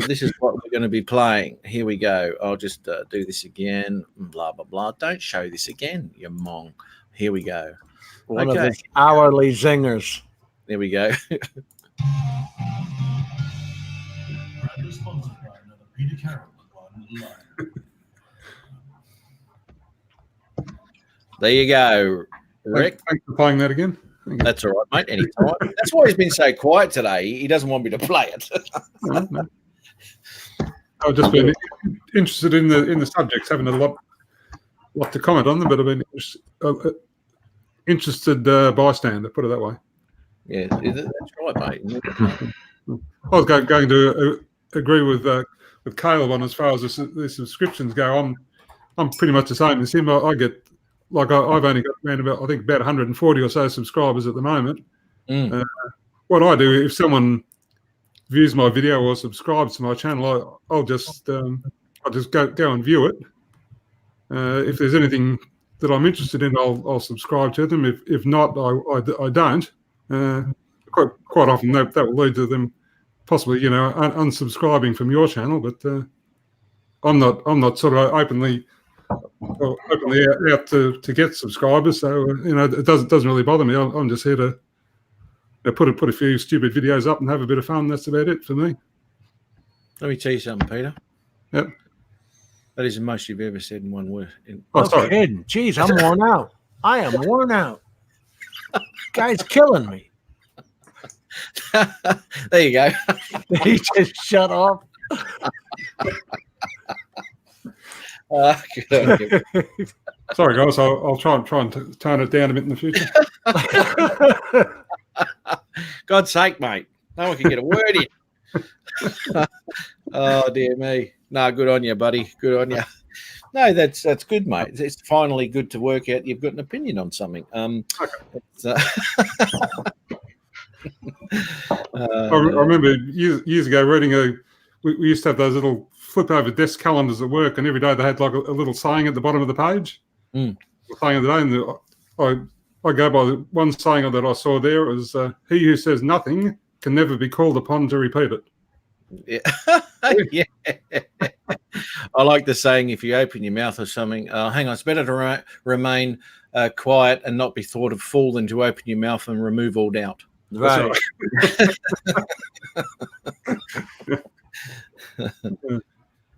This is what we're going to be playing. Here we go. I'll just do this again. Blah blah blah. Don't show this again, you mong. Here we go. One of his hourly zingers. There we go. Peter Carroll. There you go, Rick. Thanks for playing that again. That's all right, mate. Anytime. That's why he's been so quiet today. He doesn't want me to play it. No. I've just been interested in the subjects, having a lot to comment on them, but I've been interested bystander, put it that way. Yeah, that's right, mate. I was going to agree with Caleb on as far as the subscriptions go. I'm pretty much the same as him. I get I've only got around about 140 or so subscribers at the moment. What I do, if someone views my video or subscribes to my channel, I'll just go and view it. If there's anything that I'm interested in, I'll subscribe to them. If not, I don't. Quite often that will lead to them possibly unsubscribing from your channel. But I'm not sort of openly out to get subscribers, so it doesn't really bother me. I'm just here to put a few stupid videos up and have a bit of fun. That's about it for me. Let me tell you something, Peter. Yep. That is the most you've ever said in one word. Sorry. Kidding. Jeez, I'm worn out. I am worn out. Guy's killing me. There you go. He just shut off. Sorry, guys. I'll try and tone it down a bit in the future. God's sake, mate. No one can get a word in. Oh, dear me. No, good on you, buddy. Good on you. No, that's good, mate. It's finally good to work out you've got an opinion on something. Okay. I remember years ago reading we used to have those little flip over desk calendars at work, and every day they had like a little saying at the bottom of the page. The saying of the day, and I go by the one saying that I saw there. It was he who says nothing can never be called upon to repeat it. Yeah. Yeah. I like the saying, if you open your mouth or something, hang on, it's better to remain quiet and not be thought a fool than to open your mouth and remove all doubt. Right.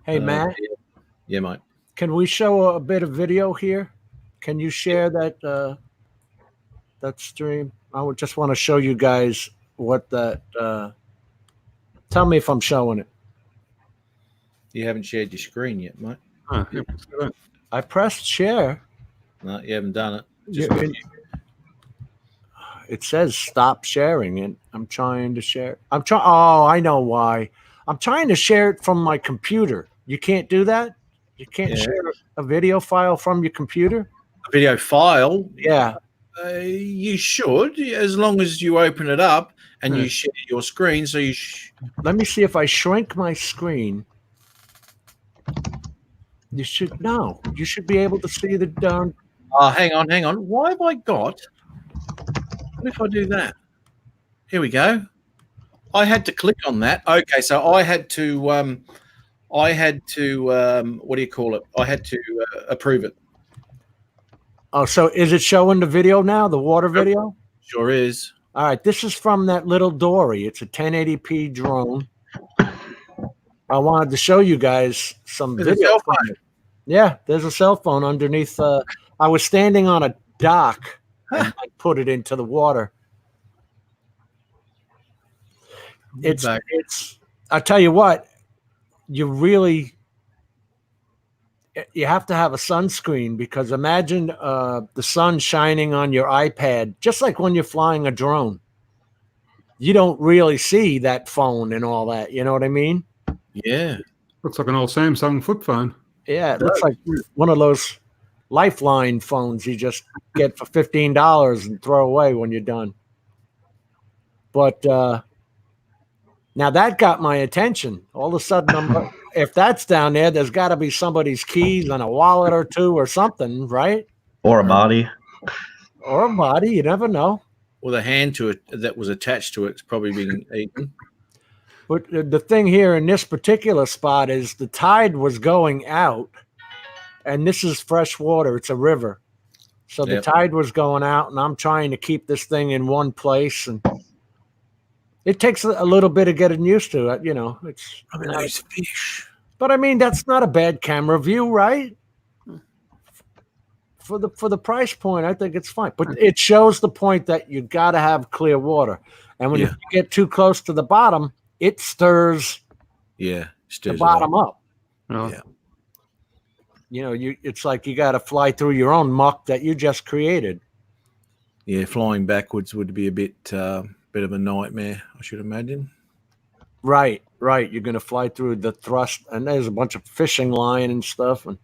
Hey, Matt. Yeah, mate. Can we show a bit of video here? Can you share that stream? I would just want to show you guys what that. Tell me if I'm showing it. You haven't shared your screen yet, mate. I pressed share. No, you haven't done it. It says stop sharing, and I'm trying to share. Oh, I know why. I'm trying to share it from my computer. You can't do that? You can't share a video file from your computer? A video file? Yeah. You should, as long as you open it up and you share your screen. So let me see if I shrink my screen. You should be able to see the darn. Hang on. Why have I got? What if I do that? Here we go. I had to click on that. Okay, so I had to what do you call it? I had to approve it. Oh, so is it showing the video now, the water video? Sure is. All right, this is from that little dory. It's a 1080p drone. I wanted to show you guys some video. Yeah, there's a cell phone underneath. I was standing on a dock and I put it into the water. It's I tell you what, you have to have a sunscreen, because imagine the sun shining on your iPad, just like when you're flying a drone. You don't really see that phone and all that. You know what I mean? Yeah. Looks like an old Samsung flip phone. Yeah, it looks like one of those Lifeline phones you just get for $15 and throw away when you're done. But now that got my attention. All of a sudden, if that's down there, there's got to be somebody's keys and a wallet or two or something, right? Or a body. Or a body. You never know. Well, the hand to it that was attached to it's probably being eaten. But the thing here in this particular spot is the tide was going out, and this is fresh water. It's a river. So the tide was going out, and I'm trying to keep this thing in one place, and it takes a little bit of getting used to it, you know. It's nice fish. But I mean, that's not a bad camera view, right? For the price point, I think it's fine. But it shows the point that you got to have clear water. And when you get too close to the bottom, it stirs the bottom up. Oh. Yeah. You know, it's like you got to fly through your own muck that you just created. Yeah, flying backwards would be a bit of a nightmare, I should imagine. Right. You're going to fly through the thrust, and there's a bunch of fishing line and stuff. And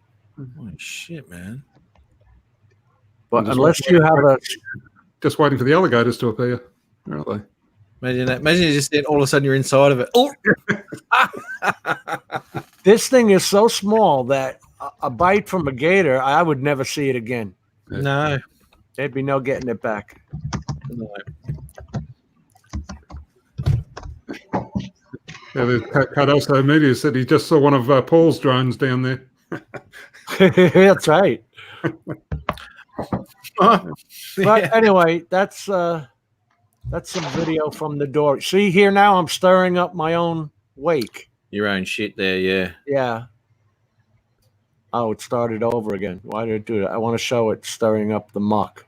holy shit, man! But unless you have just waiting for the alligators to appear, aren't they? Imagine that. Imagine you just all of a sudden you're inside of it. Oh, this thing is so small that a bite from a gator, I would never see it again. No, there'd be no getting it back. No. Yeah, Cardoso Media said he just saw one of Paul's drones down there. That's right. But anyway, that's some video from the door. See here now, I'm stirring up my own wake. Your own shit there, yeah. Yeah. Oh, it started over again. Why did it do that? I want to show it stirring up the muck.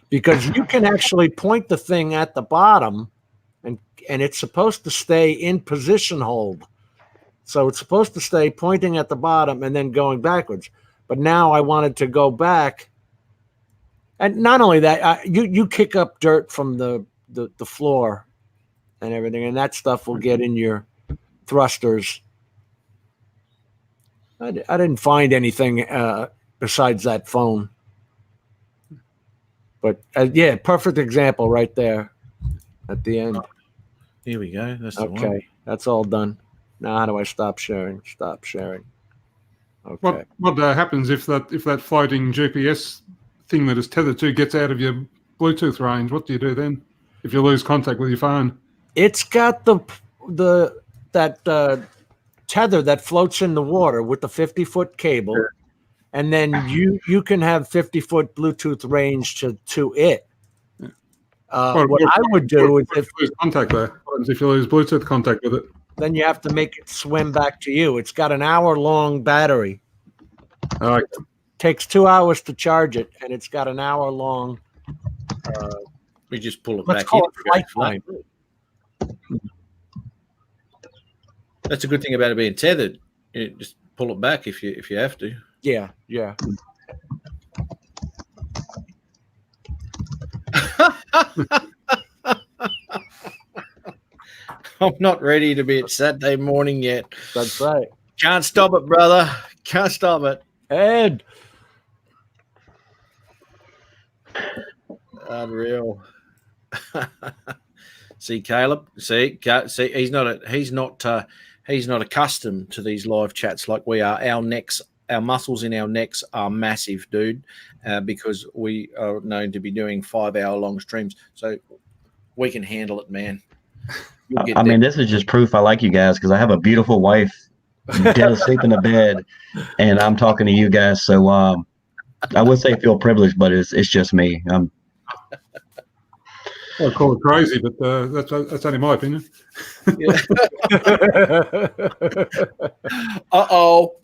Because you can actually point the thing at the bottom, and it's supposed to stay in position hold. So it's supposed to stay pointing at the bottom and then going backwards. But now I wanted to go back. And not only that, you kick up dirt from the floor and everything, and that stuff will get in your thrusters. I didn't find anything besides that phone. But yeah, perfect example right there at the end. Here we go. That's the one. Okay, that's all done. Now how do I stop sharing? Stop sharing. Okay. What happens if that floating GPS thing that is tethered to gets out of your Bluetooth range? What do you do then if you lose contact with your phone? It's got that tether that floats in the water with the 50-foot cable, and then you can have 50-foot Bluetooth range to it. What I would do is if you lose contact there, what happens if you lose Bluetooth contact with it? Then you have to make it swim back to you. It's got an hour-long battery. Takes 2 hours to charge it, and it's got an hour-long. We just pull it let's back call in. it flight time. That's a good thing about it being tethered. You just pull it back if you have to. Yeah. I'm not ready to be at Saturday morning yet. That's right. Can't stop it, brother. Can't stop it. Ed. Unreal. See, Caleb. See, he's not accustomed to these live chats like we are. Our muscles in our necks are massive, dude, because we are known to be doing 5-hour-long streams. So we can handle it, man. I mean, this is just proof I like you guys because I have a beautiful wife dead asleep in the bed, and I'm talking to you guys. So I would say feel privileged, but it's just me. I call it crazy, but that's only my opinion. Uh-oh.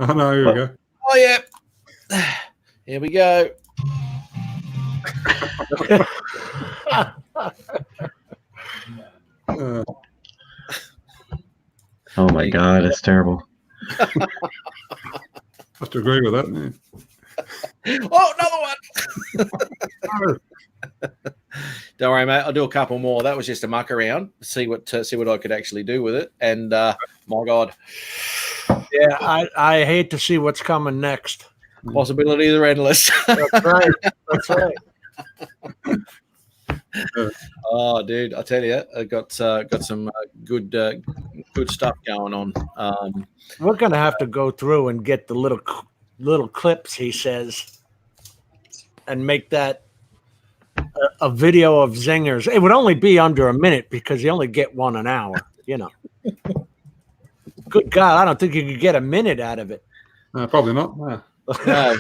Oh, no, here we go. Oh, yeah. Here we go. Oh, my God. That's terrible. I have to agree with that, man. Oh, another one. Don't worry, mate. I'll do a couple more. That was just a muck around. See what I could actually do with it. And my God. Yeah, I hate to see what's coming next. Possibilities are endless. That's right. That's right. Oh, dude, I tell you, I got some good stuff going on. We're gonna have to go through and get the little clips he says, and make that a video of zingers. It would only be under a minute because you only get one an hour. You know. Good God, I don't think you could get a minute out of it. Probably not. No. No.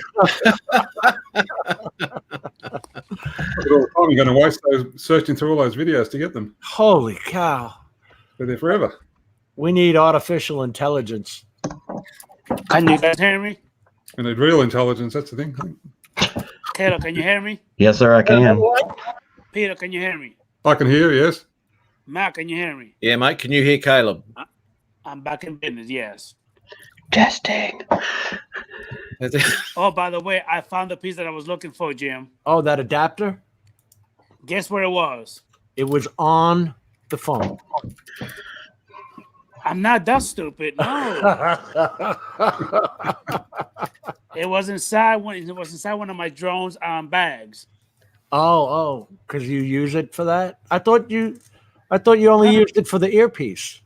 I'm going to waste searching through all those videos to get them. Holy cow! They're there forever. We need artificial intelligence. Can you guys hear me? We need real intelligence. That's the thing. Carroll, can you hear me? Yes, sir, I can. Peter, can you hear me? I can hear. Yes. Matt, can you hear me? Yeah, mate. Can you hear Caleb? I'm back in business. Yes. Testing. Oh, by the way, I found the piece that I was looking for, Jim. Oh, that adapter? Guess where it was? It was on the phone. I'm not that stupid. No. It was inside one of my drone's bags. Oh, because you use it for that? I thought you only used it for the earpiece.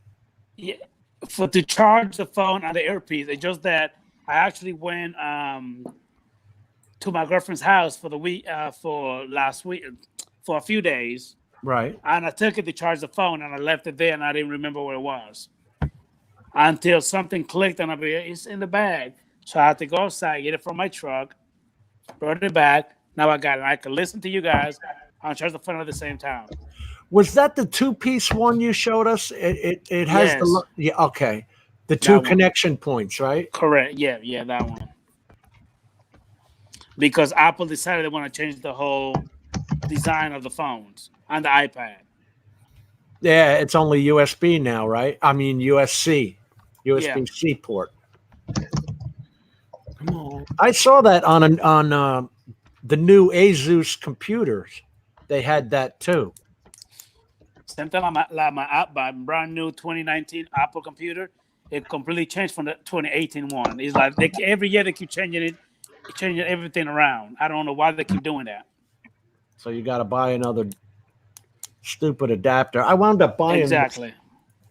Yeah, to charge the phone and the earpiece. It's just that I actually went to my girlfriend's house for the week for last week for a few days. Right. And I took it to charge the phone and I left it there and I didn't remember where it was until something clicked and it's in the bag. So I had to go outside, get it from my truck, brought it back. Now I got it. I can listen to you guys and charge the phone at the same time. Was that the two-piece one you showed us? It has Yes. the okay, the two connection points, right? Correct. Yeah, that one. Because Apple decided they want to change the whole design of the phones and the iPad. Yeah, it's only USB now, right? I mean USB-C port. Come on. I saw that on the new Asus computers. They had that too. Same thing like my brand new 2019 Apple computer. It completely changed from the 2018 one. It's like every year they keep changing everything around. I don't know why they keep doing that. So you got to buy another stupid adapter. I wound up buying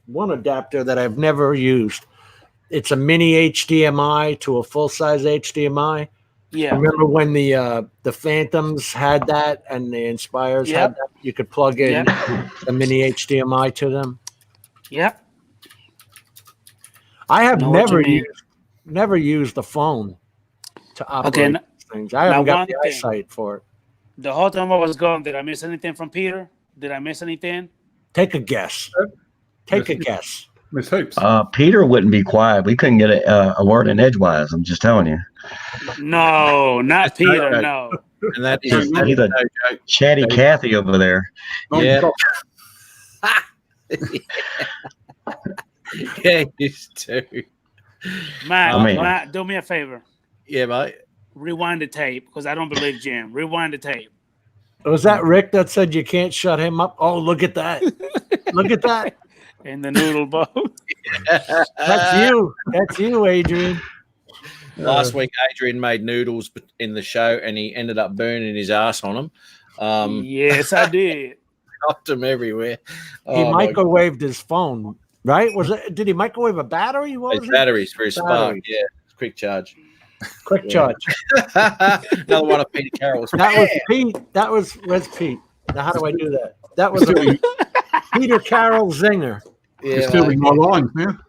one adapter that I've never used. It's a mini HDMI to a full-size HDMI. Yeah. Remember when the Phantoms had that and the Inspires had that? You could plug in a mini HDMI to them. Yep. I have never used the phone to operate these things. I haven't got the eyesight for it. The whole time I was gone, did I miss anything from Peter? Did I miss anything? Take a guess. Take a guess. Miss Hoops. Peter wouldn't be quiet. We couldn't get a word in edgewise. I'm just telling you. No, not Peter. No. And that He's a chatty Cathy over there. Yeah. Yeah, used to. Matt, do me a favor. Yeah, mate. Rewind the tape because I don't believe Jim. Rewind the tape. Was that Rick that said you can't shut him up? Oh, look at that. Look at that. In the noodle bowl. That's you. That's you, Adrian. Last week, Adrian made noodles in the show, and he ended up burning his ass on them. Yes, I did. Knocked him everywhere. He microwaved his phone, right? Did he microwave a battery? What was batteries for his Spark. Yeah, quick charge. Quick charge. Another one of Peter Carroll's. That was Pete. Where's Pete? Now, how do I do that? That was a Peter Carroll zinger. Yeah, you're stealing my lines, man.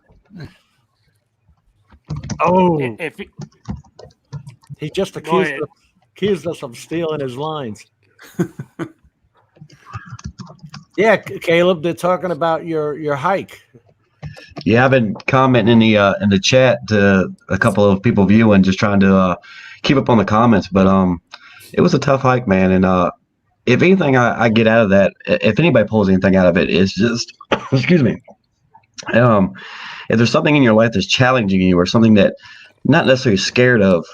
Oh, he just accused us of stealing his lines. Yeah, Caleb, they're talking about your hike. Yeah, I've been commenting in the chat to a couple of people viewing, just trying to keep up on the comments. But it was a tough hike, man. And if anything I get out of that, if anybody pulls anything out of it, it's just excuse me. If there's something in your life that's challenging you, or something that not necessarily scared of,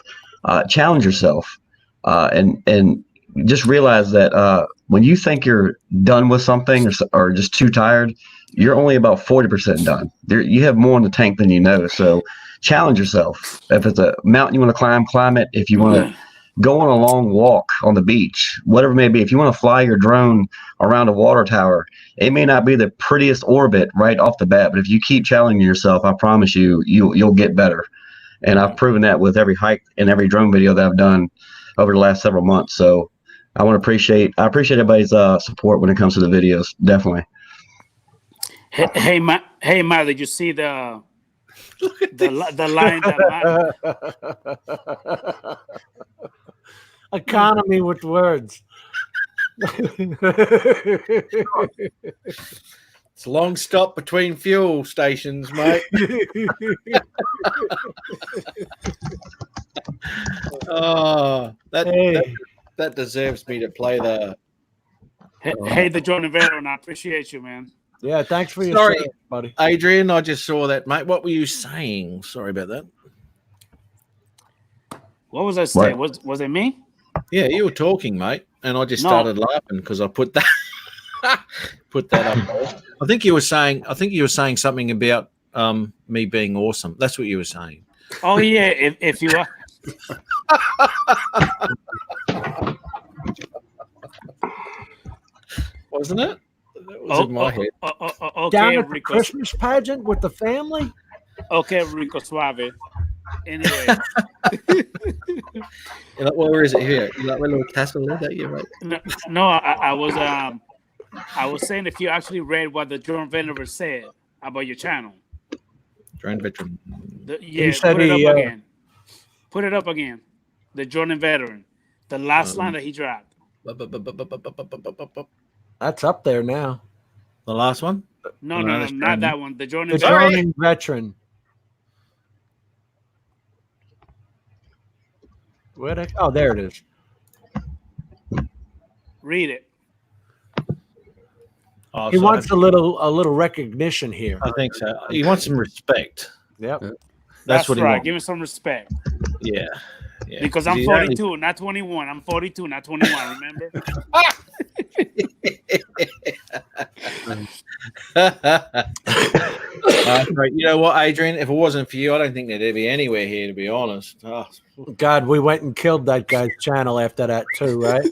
challenge yourself, and just realize that when you think you're done with something or just too tired, you're only about 40% done. You have more in the tank than you know. So challenge yourself. If it's a mountain you want to climb it. If you want to go on a long walk on the beach, whatever it may be. If you want to fly your drone around a water tower, it may not be the prettiest orbit right off the bat, but if you keep challenging yourself, I promise you'll get better. And I've proven that with every hike and every drone video that I've done over the last several months. So I appreciate everybody's support when it comes to the videos. Definitely. Hey, Matt, did you see the line that economy with words? It's a long stop between fuel stations, mate. Oh, that deserves me to play the. Hey, the Jordan veteran, I appreciate you, man. Yeah, thanks for your Sorry, service, buddy. Adrian, I just saw that, mate. What were you saying? Sorry about that. What was I saying? Was it me? Yeah, you were talking, mate, and I just started laughing because I put that up. I think you were saying something about me being awesome. That's what you were saying. Oh yeah, if you are. Wasn't it? That was in my head. Okay, down at the Rico. Christmas pageant with the family. Okay, Rico Suave. Anyway. Where is it here? You like my little castle there that you right? No, I was saying if you actually read what the Drone Veteran said about your channel. Drone Veteran. Put it up again. The Jordan Veteran. The last line that he dropped. That's up there now. The last one? No, not that one. The Jordan Veteran. Oh, there it is. Read it. He wants a little recognition here. I think so. He wants some respect. Yep. That's what he right. wants. Give him some respect. Yeah. Because I'm 42, not 21. I'm 42, not 21. Remember? You know what, Adrian? If it wasn't for you, I don't think there'd be anywhere here, to be honest. Oh. God, we went and killed that guy's channel after that too, right?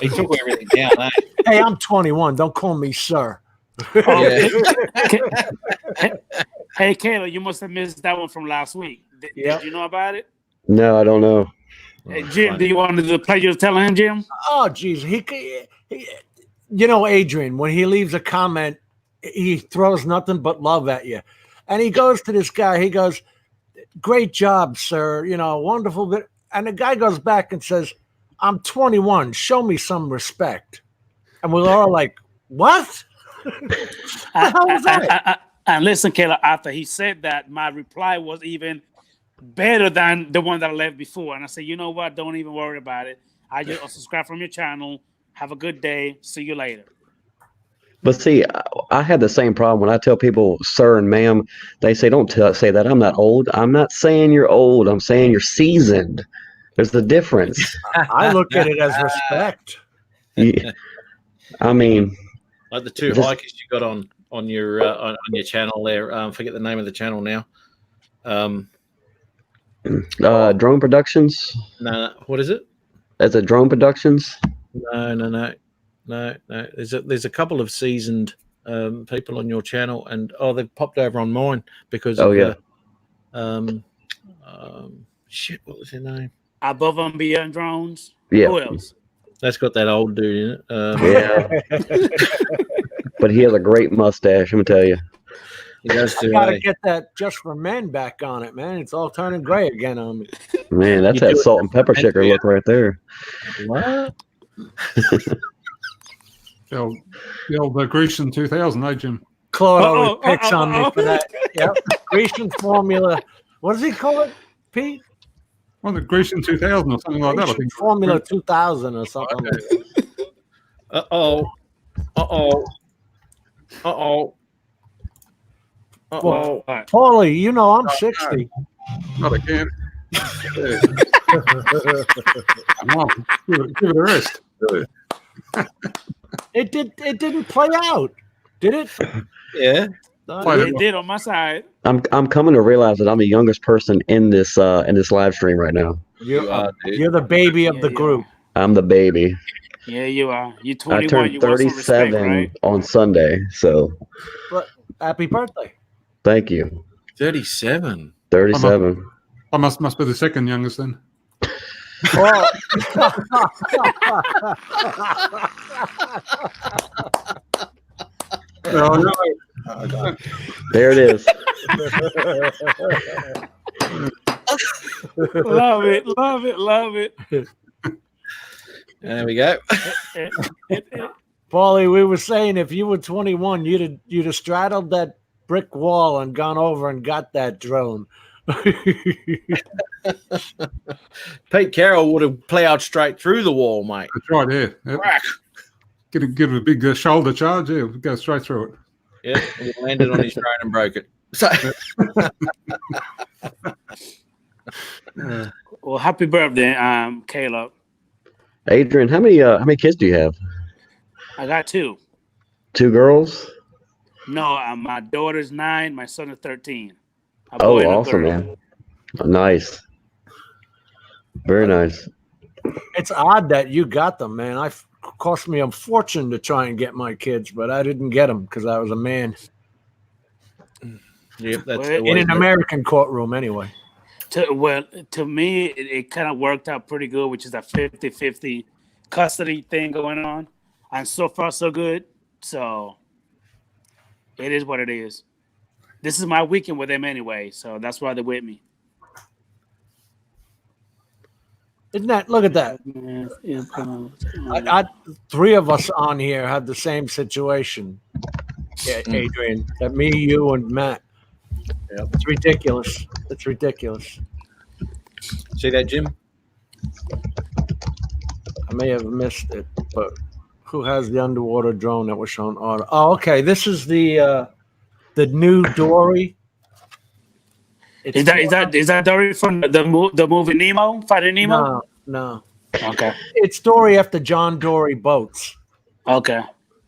He took everything down. Eh? Hey, I'm 21. Don't call me sir. Hey, Kayla, you must have missed that one from last week. Did you know about it? No, I don't know. Hey, Jim, do you want the pleasure of telling him, Jim? Oh, geez. He, Adrian, when he leaves a comment, he throws nothing but love at you. And he goes to this guy. He goes, "Great job, sir. Wonderful." And the guy goes back and says, "I'm 21. Show me some respect." And we're all like, "What? How was that?" And listen, Kayla, after he said that, my reply was even better than the one that I left before. And I said, you know what? Don't even worry about it. I just subscribe from your channel. Have a good day. See you later. But see, I had the same problem when I tell people sir and ma'am. They say, don't say that. I'm not old. I'm not saying you're old. I'm saying you're seasoned. There's the difference. I look at it as respect. Yeah. I mean, like the two hikers you got on your channel there. Forget the name of the channel now. Drone Productions. No, what is it? Is it Drone Productions? No. There's a couple of seasoned people on your channel, and they've popped over on mine because what was their name? Above and Beyond Drones. Yeah. Who else? That's got that old dude in it. Yeah. But he has a great mustache, I'm gonna tell you. He does too. Gotta get that Just for Men back on it, man. It's all turning gray again on me. Man, that's that salt and pepper shaker look right there. What? The old Grecian 2000, eh, Jim? Claude always picks on me for that. Yep. Grecian formula. What does he call it, Pete? Well, the Grecian 2000 or something like that, I think. Formula 2000 or something. Okay. Like that. Well, Paulie, I'm 60. Not again. Come on, give it a rest. It didn't play out. Did it? Yeah. It did on my side. I'm coming to realize that I'm the youngest person in this live stream right now. You're the baby of the group. I'm the baby. Yeah, you are. You I 21. turned You want some respect, 37 right? on Sunday, so But happy birthday. thank you. 37. 37. I must be the second youngest then. Oh. There it is. Love it, love it, love it. There we go. Paulie, we were saying if you were 21, you'd have straddled that brick wall and gone over and got that drone. Pete Carroll would have plowed straight through the wall, mate. That's right, yeah. Yep. Crack. Give it a big shoulder charge, yeah, go straight through it. Yeah, he landed on his drone and broke it. So, well, happy birthday, Caleb. Adrian, how many kids do you have? I got 2. 2 girls? No, my daughter's 9, my son is 13. Oh, awesome, man. Nice. Very nice. It's odd that you got them, man. Cost me a fortune to try and get my kids, but I didn't get them because I was a man. Yep, that's in an American courtroom, anyway. To me, it kind of worked out pretty good, which is a 50-50 custody thing going on. And so far, so good. So it is what it is. This is my weekend with them anyway, so that's why they're with me. Isn't that? Look at that. I 3 of us on here had the same situation. Yeah, Adrian, that me, you, and Matt. Yep. It's ridiculous. It's ridiculous. See that, Jim? I may have missed it, but who has the underwater drone that was shown? Oh, okay. This is the new Dory. Is that Dory from the movie Nemo? Finding Nemo? No. Okay. It's Dory after John Dory boats. Okay.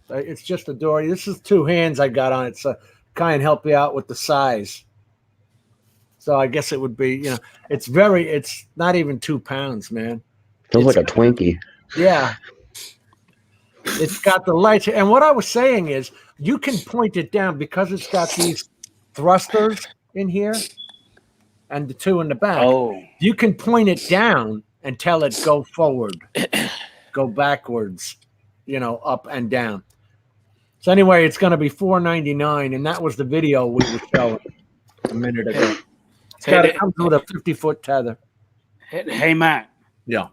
It's just a Dory. This is 2 hands I got on it, so kind of help you out with the size. So I guess it would be, it's not even 2 pounds, man. Feels like a Twinkie. Yeah. It's got the lights. And what I was saying is you can point it down because it's got these thrusters in here and the 2 in the back. Oh. You can point it down and tell it go forward, go backwards, up and down. So anyway, it's going to be $4.99, and that was the video we were showing a minute ago. It comes with a 50-foot tether. Hey, Matt. Yeah.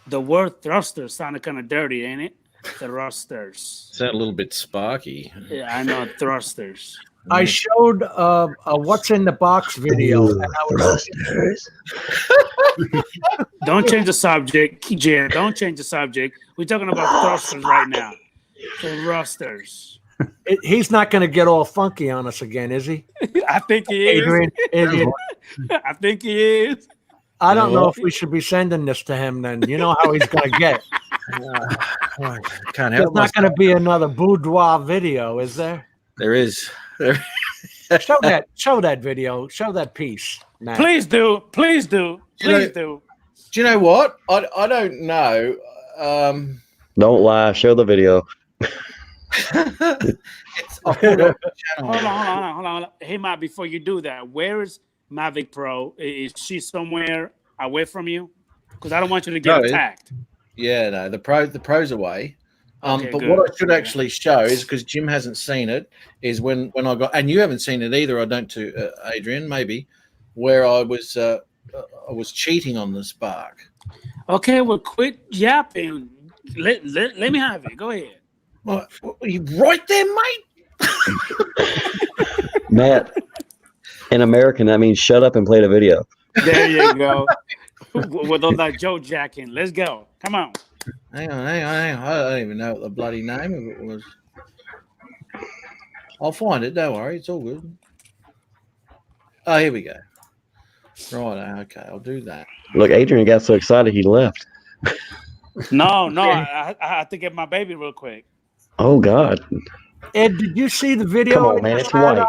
The word thruster sounded kind of dirty, ain't it? Thrusters. Sound a little bit sparky. Yeah, I know, thrusters. I showed a what's in the box video. And I was Don't change the subject, Jen. Don't change the subject. We're talking about thrusters right now. Thrusters. He's not going to get all funky on us again, is he? I think he is. Adrian, I think he is. I don't know if we should be sending this to him then. You know how he's going to get. Can't There's not going to be another boudoir video, is there? There is. Show that video. Show that piece. Matt. Please do. Please do. Please do. Do you know what? I don't know. Don't lie. Show the video. Hold on. Hey, Matt, before you do that, where is Mavic Pro? Is she somewhere away from you? Because I don't want you to get attacked. Yeah, no, the pro's away. Okay, but good. what I should actually show is, because Jim hasn't seen it, is when I got, and you haven't seen it either. I don't, to Adrian, maybe, where I was cheating on the Spark. Okay, well, quit yapping. Let me have it. Go ahead. What, are you right there, mate? Matt, in American, that means shut up and play the video. There you go. With all that Joe jacking. Let's go. Come on. Hang on. I don't even know what the bloody name of it was. I'll find it. Don't worry. It's all good. Oh, here we go. Right. Okay. I'll do that. Look, Adrian got so excited he left. No. I have to get my baby real quick. Oh, God. Ed, did you see the video? Come on, man, it's white.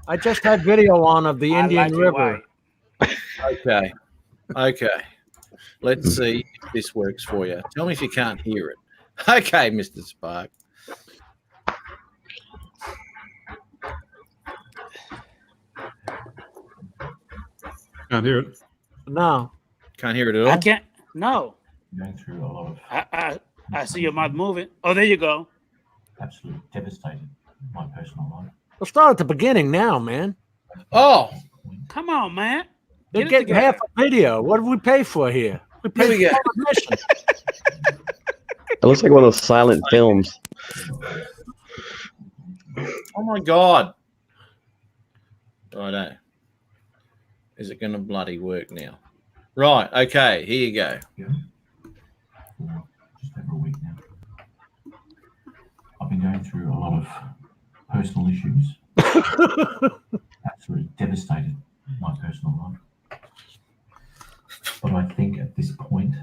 I just had video on of the Indian River. Okay. Let's see if this works for you. Tell me if you can't hear it. Okay, Mr. Spark. Can't hear it. No. Can't hear it at all? I can't. No. Going through a lot of I see your mouth moving. Oh, there you go. absolutely devastated my personal life. We'll start at the beginning now, man. Oh, come on, man. You're getting half a video. What did we pay for here? We paid Here we go. for admission. It looks like one of those silent films. Oh my God. Righto. Is it going to bloody work now? Right. Okay. Here you go. For just over a week now. I've been going through a lot of personal issues. Absolutely devastated my personal life. But I think at this point,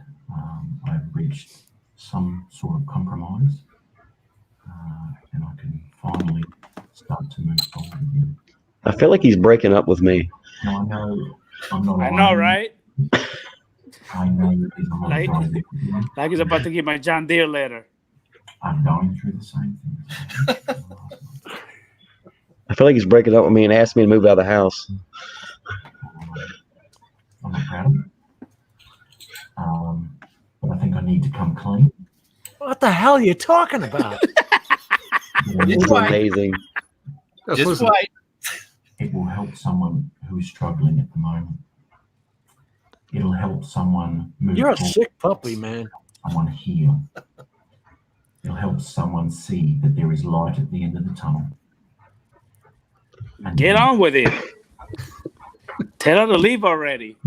I've reached some sort of compromise, and I can finally start to move forward again. I feel like he's breaking up with me. Now, I know I'm not I alone. know, right? I know there's a lot of guys there with me. Like he's about to get my John Deere letter. I'm going through the same thing. I feel like he's breaking up with me and asked me to move out of the house. I'm not proud of it. But I think I need to come clean. What the hell are you talking about? This is amazing. Just wait. It will help someone who is struggling at the moment. It'll help someone move You're a forward. sick puppy, man. Someone heal. It'll help someone see that there is light at the end of the tunnel. And Get on with it. Tell her to leave already.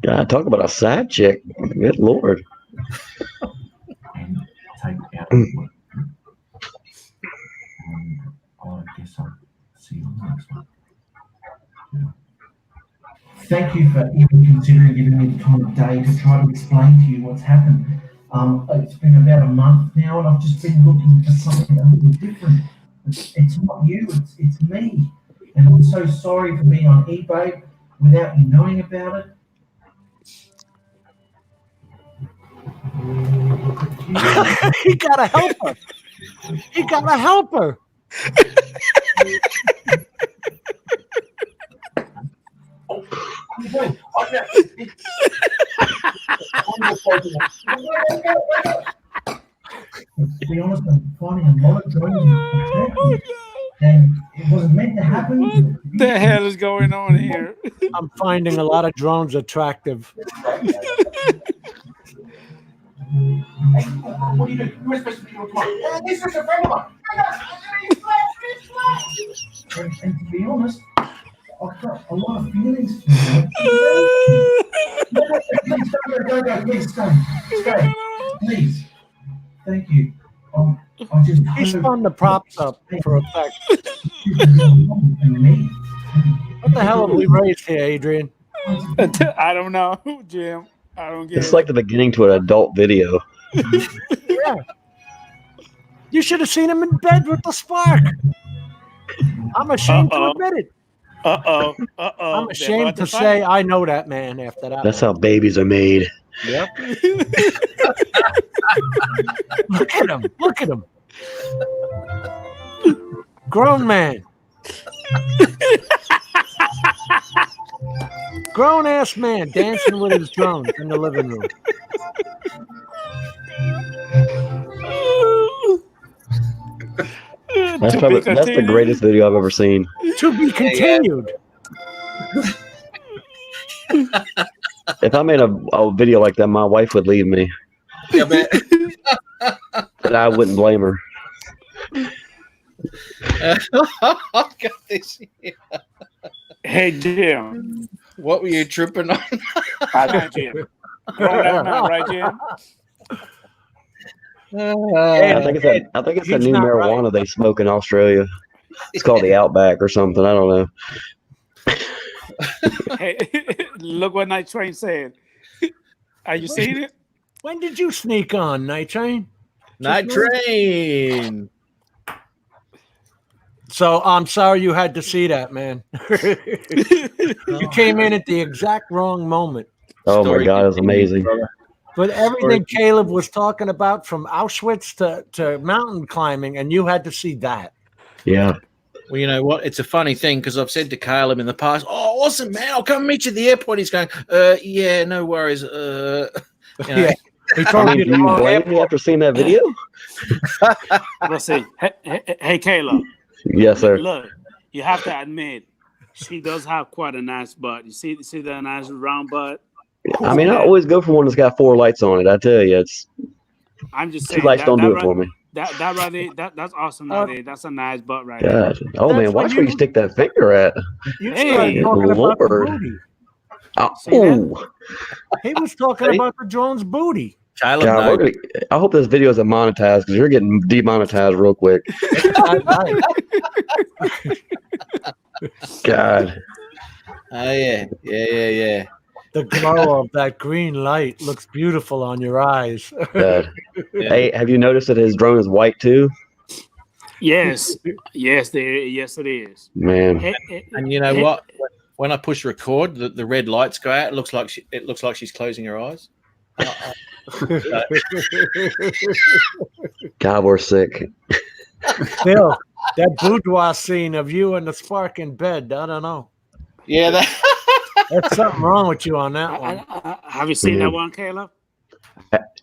God, talk about a side chick. Good Lord. And take out what. And I guess I'll see you on the next one. Thank you for even considering giving me the time of day to try to explain to you what's happened. It's been about a month now, and I've just been looking for something a little different. It's not you, it's me. And I'm so sorry for being on eBay without you knowing about it. He gotta help her. He gotta help her. To be honest, I'm finding a lot of drones and it wasn't meant to happen. What the hell is going on here? I'm finding a lot of drones attractive. What do you do? You're supposed to be here tomorrow. This is a friend of mine. And to be honest, I've got a lot of feelings for you. Go, please stay. Please. Thank you. I just He spun the props up for effect. me. What the hell have we raised here, Adrian? I don't know, Jim. I don't get It's it. like the beginning to an adult video. Yeah. You should have seen him in bed with the spark. I'm ashamed to admit it. I'm ashamed to say I know that man after that. That's how babies are made. Yep. Look at him. Look at him. Grown man. Grown ass man dancing with his drones in the living room. That's the greatest video I've ever seen. To be continued. If I made a video like that, my wife would leave me. Yeah, man. But I wouldn't blame her. I've got this here. Hey, Jim. What were you tripping on? Hi, Jim. Grown up man, right, Jim? I think it's a new marijuana they smoke in Australia. It's called the Outback or something. I don't know. Hey, look what Night Train said. Are you seeing it? When did you sneak on, Night Train? Night Train. So I'm sorry you had to see that, man. You came in at the exact wrong moment. Oh my God, it's amazing. But everything Caleb was talking about from Auschwitz to mountain climbing, and you had to see that. Yeah. Well, you know what? It's a funny thing because I've said to Caleb in the past, "Oh, awesome, man! I'll come meet you at the airport." He's going, "Yeah, no worries." You know. Yeah. He told I mean, do you blame me after seeing that video? Let's see. Hey, Caleb. Yes, sir. Look, you have to admit, she does have quite a nice butt. You see that nice round butt? I mean, I always go for one that's got 4 lights on it. I tell you, I'm just 2 saying. lights don't do it for me. That right there, that's awesome right there. That's a nice butt right there. God. Oh, man, watch where you stick that finger at. You started talking about the Lord. booty. Oh, He was talking about the drone's booty. Caleb, God, I hope this video isn't monetized because you're getting demonetized real quick. God. Oh, yeah. The glow of that green light looks beautiful on your eyes. God. Hey, have you noticed that his drone is white too? Yes, it is. Man. And you know what? When I push record, the red lights go out. It looks like she's closing her eyes. God, we're sick. Phil, that boudoir scene of you and the spark in bed, I don't know. Yeah, There's something wrong with you on that one. Have you seen that one, Caleb?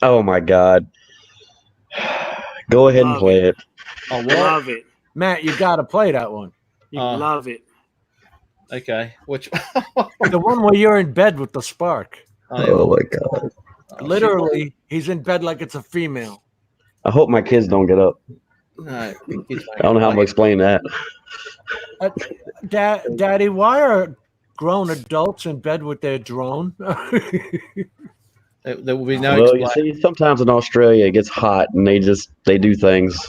Oh my God. Go ahead and play it. I love it. Matt, you got to play that one. You love it. Okay. Which the one where you're in bed with the spark. Oh my God. Literally, he's in bed like it's a female. I hope my kids don't get up. No, I don't know how to explain that. Daddy, why are grown adults in bed with their drone? There will be no. Well, you see, sometimes in Australia it gets hot and they do things.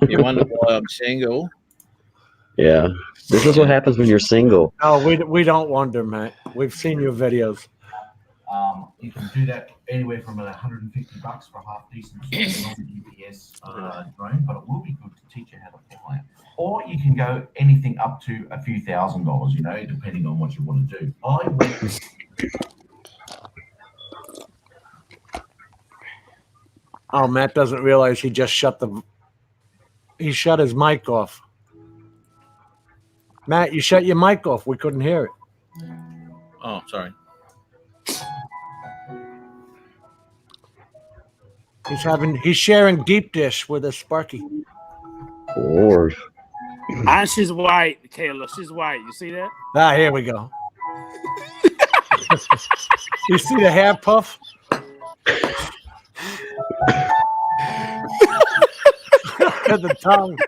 You wonder why I'm single. Yeah, this is what happens when you're single. No, we don't wonder, Matt. We've seen your videos. You can do that anywhere from $150 for a half decent GPS drone, but it will be good to teach you how to fly it. Or you can go anything up to a few $1,000s, you know, depending on what you want to do. Oh, Matt doesn't realize he just shut his mic off. Matt, you shut your mic off. We couldn't hear it. Oh, sorry. He's sharing deep dish with a Sparky. Lord. And she's white, Kayla. She's white. You see that? Ah, here we go. You see the hair puff? Look at the tongue.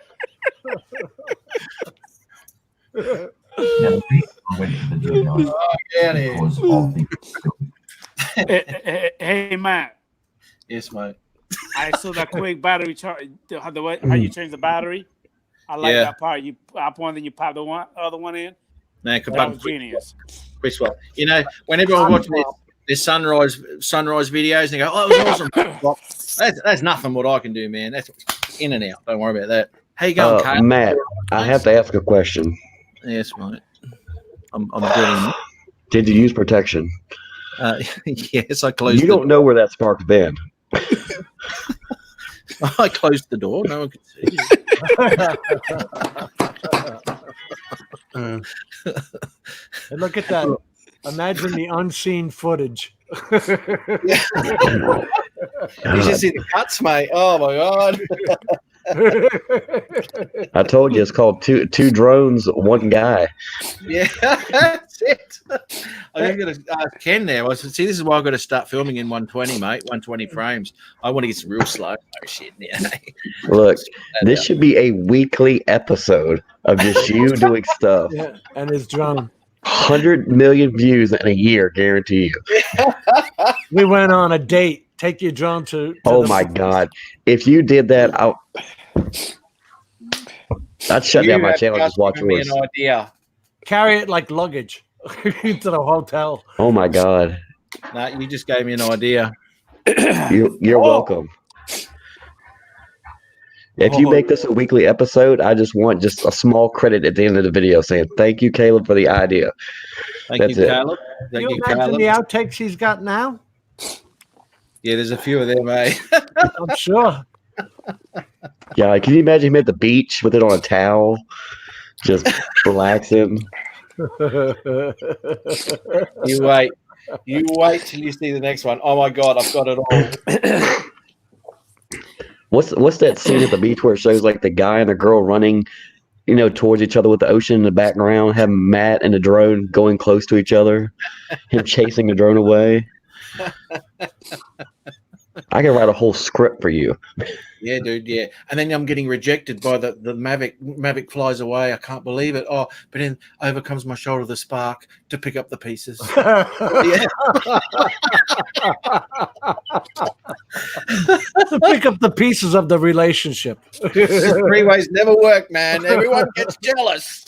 Hey, Matt. Yes, mate. I saw that quick battery charge. How you change the battery? I like that part. You pop one, then you pop the other one in. Man, that was genius. Chris, well, you know, when everyone's watching this sunrise videos, and they go, "Oh, it was awesome." That's nothing what I can do, man. That's in and out. Don't worry about that. How you going, Carl? Matt? I have to ask a question. Yes, mate. I'm doing. Did you use protection? Yes, I closed. You don't know where that spark's been. I closed the door. No one could see. Look at that. Imagine the unseen footage. You should see the cuts, mate. Oh my god. I told you it's called two drones, one guy. Yeah, that's it. I'm going to ask Ken now. I said, see, this is why I've got to start filming in 120, mate. 120 frames. I want to get some real slow shit now. Look, this should be a weekly episode of just you doing stuff. Yeah, and his drone. 100 million views in a year, guarantee you. We went on a date. Take your drone to oh my god! If you did that, I'd shut down my channel. Just watch yours. An idea. Carry it like luggage to the hotel. Oh my god! No, you just gave me an idea. You're welcome. If you make this a weekly episode, I just want just a small credit at the end of the video saying, thank you, Caleb, for the idea. Thank That's you, it. Caleb. Can Thank you you, imagine Caleb. the outtakes he's got now? Yeah, there's a few of them, eh? I'm sure. Yeah, like, can you imagine him at the beach with it on a towel, just relaxing? You wait. You wait till you see the next one. Oh my God, I've got it all. What's that scene at the beach where it shows like the guy and the girl running, towards each other with the ocean in the background, having Matt and the drone going close to each other, him chasing the drone away? I can write a whole script for you. Yeah, dude. Yeah, and then I'm getting rejected by the Mavic. Mavic flies away. I can't believe it. Oh, but then over comes my shoulder the spark to pick up the pieces. Yeah. To pick up the pieces of the relationship. Three-ways never work, man. Everyone gets jealous.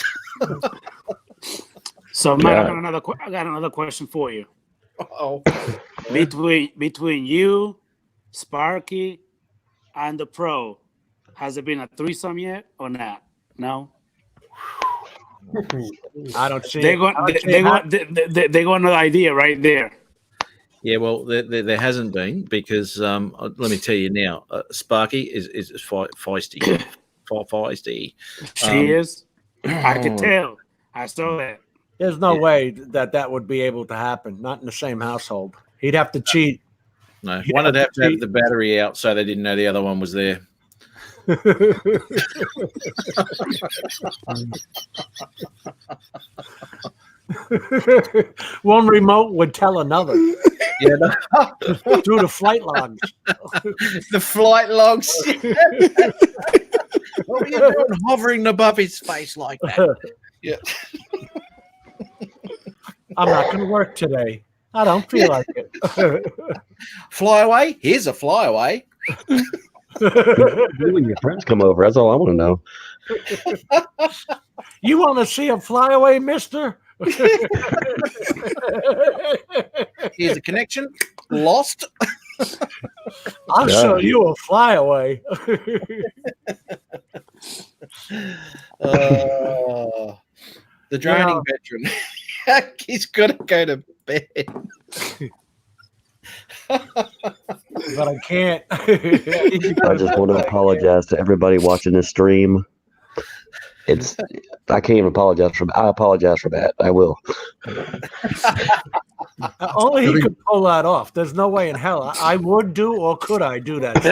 So, Matt, I got another question for you. Oh, between you, Sparky, and the pro, has it been a threesome yet or not? No. I don't see. They got another idea right there. Yeah, well, there hasn't been because let me tell you now, Sparky is feisty, feisty. She is. I can tell. I saw that. There's no way that would be able to happen. Not in the same household. He'd have to cheat. No, one would have to have the battery out so they didn't know the other one was there. One remote would tell another. Yeah, through the flight logs. The flight logs. What were you doing hovering above his face like that? Yeah. I'm not going to work today. I don't feel like it. Fly away? Here's a fly away. When your friends come over, that's all I want to know. You want to see a flyaway, mister? Here's a connection. Lost. I'll show you a flyaway. The drowning veteran. He's got to go to bed. But I can't. I just want to apologize to everybody watching this stream. I can't even apologize for. I apologize for that. I will. Only he could pull that off. There's no way in hell I would do or could I do that.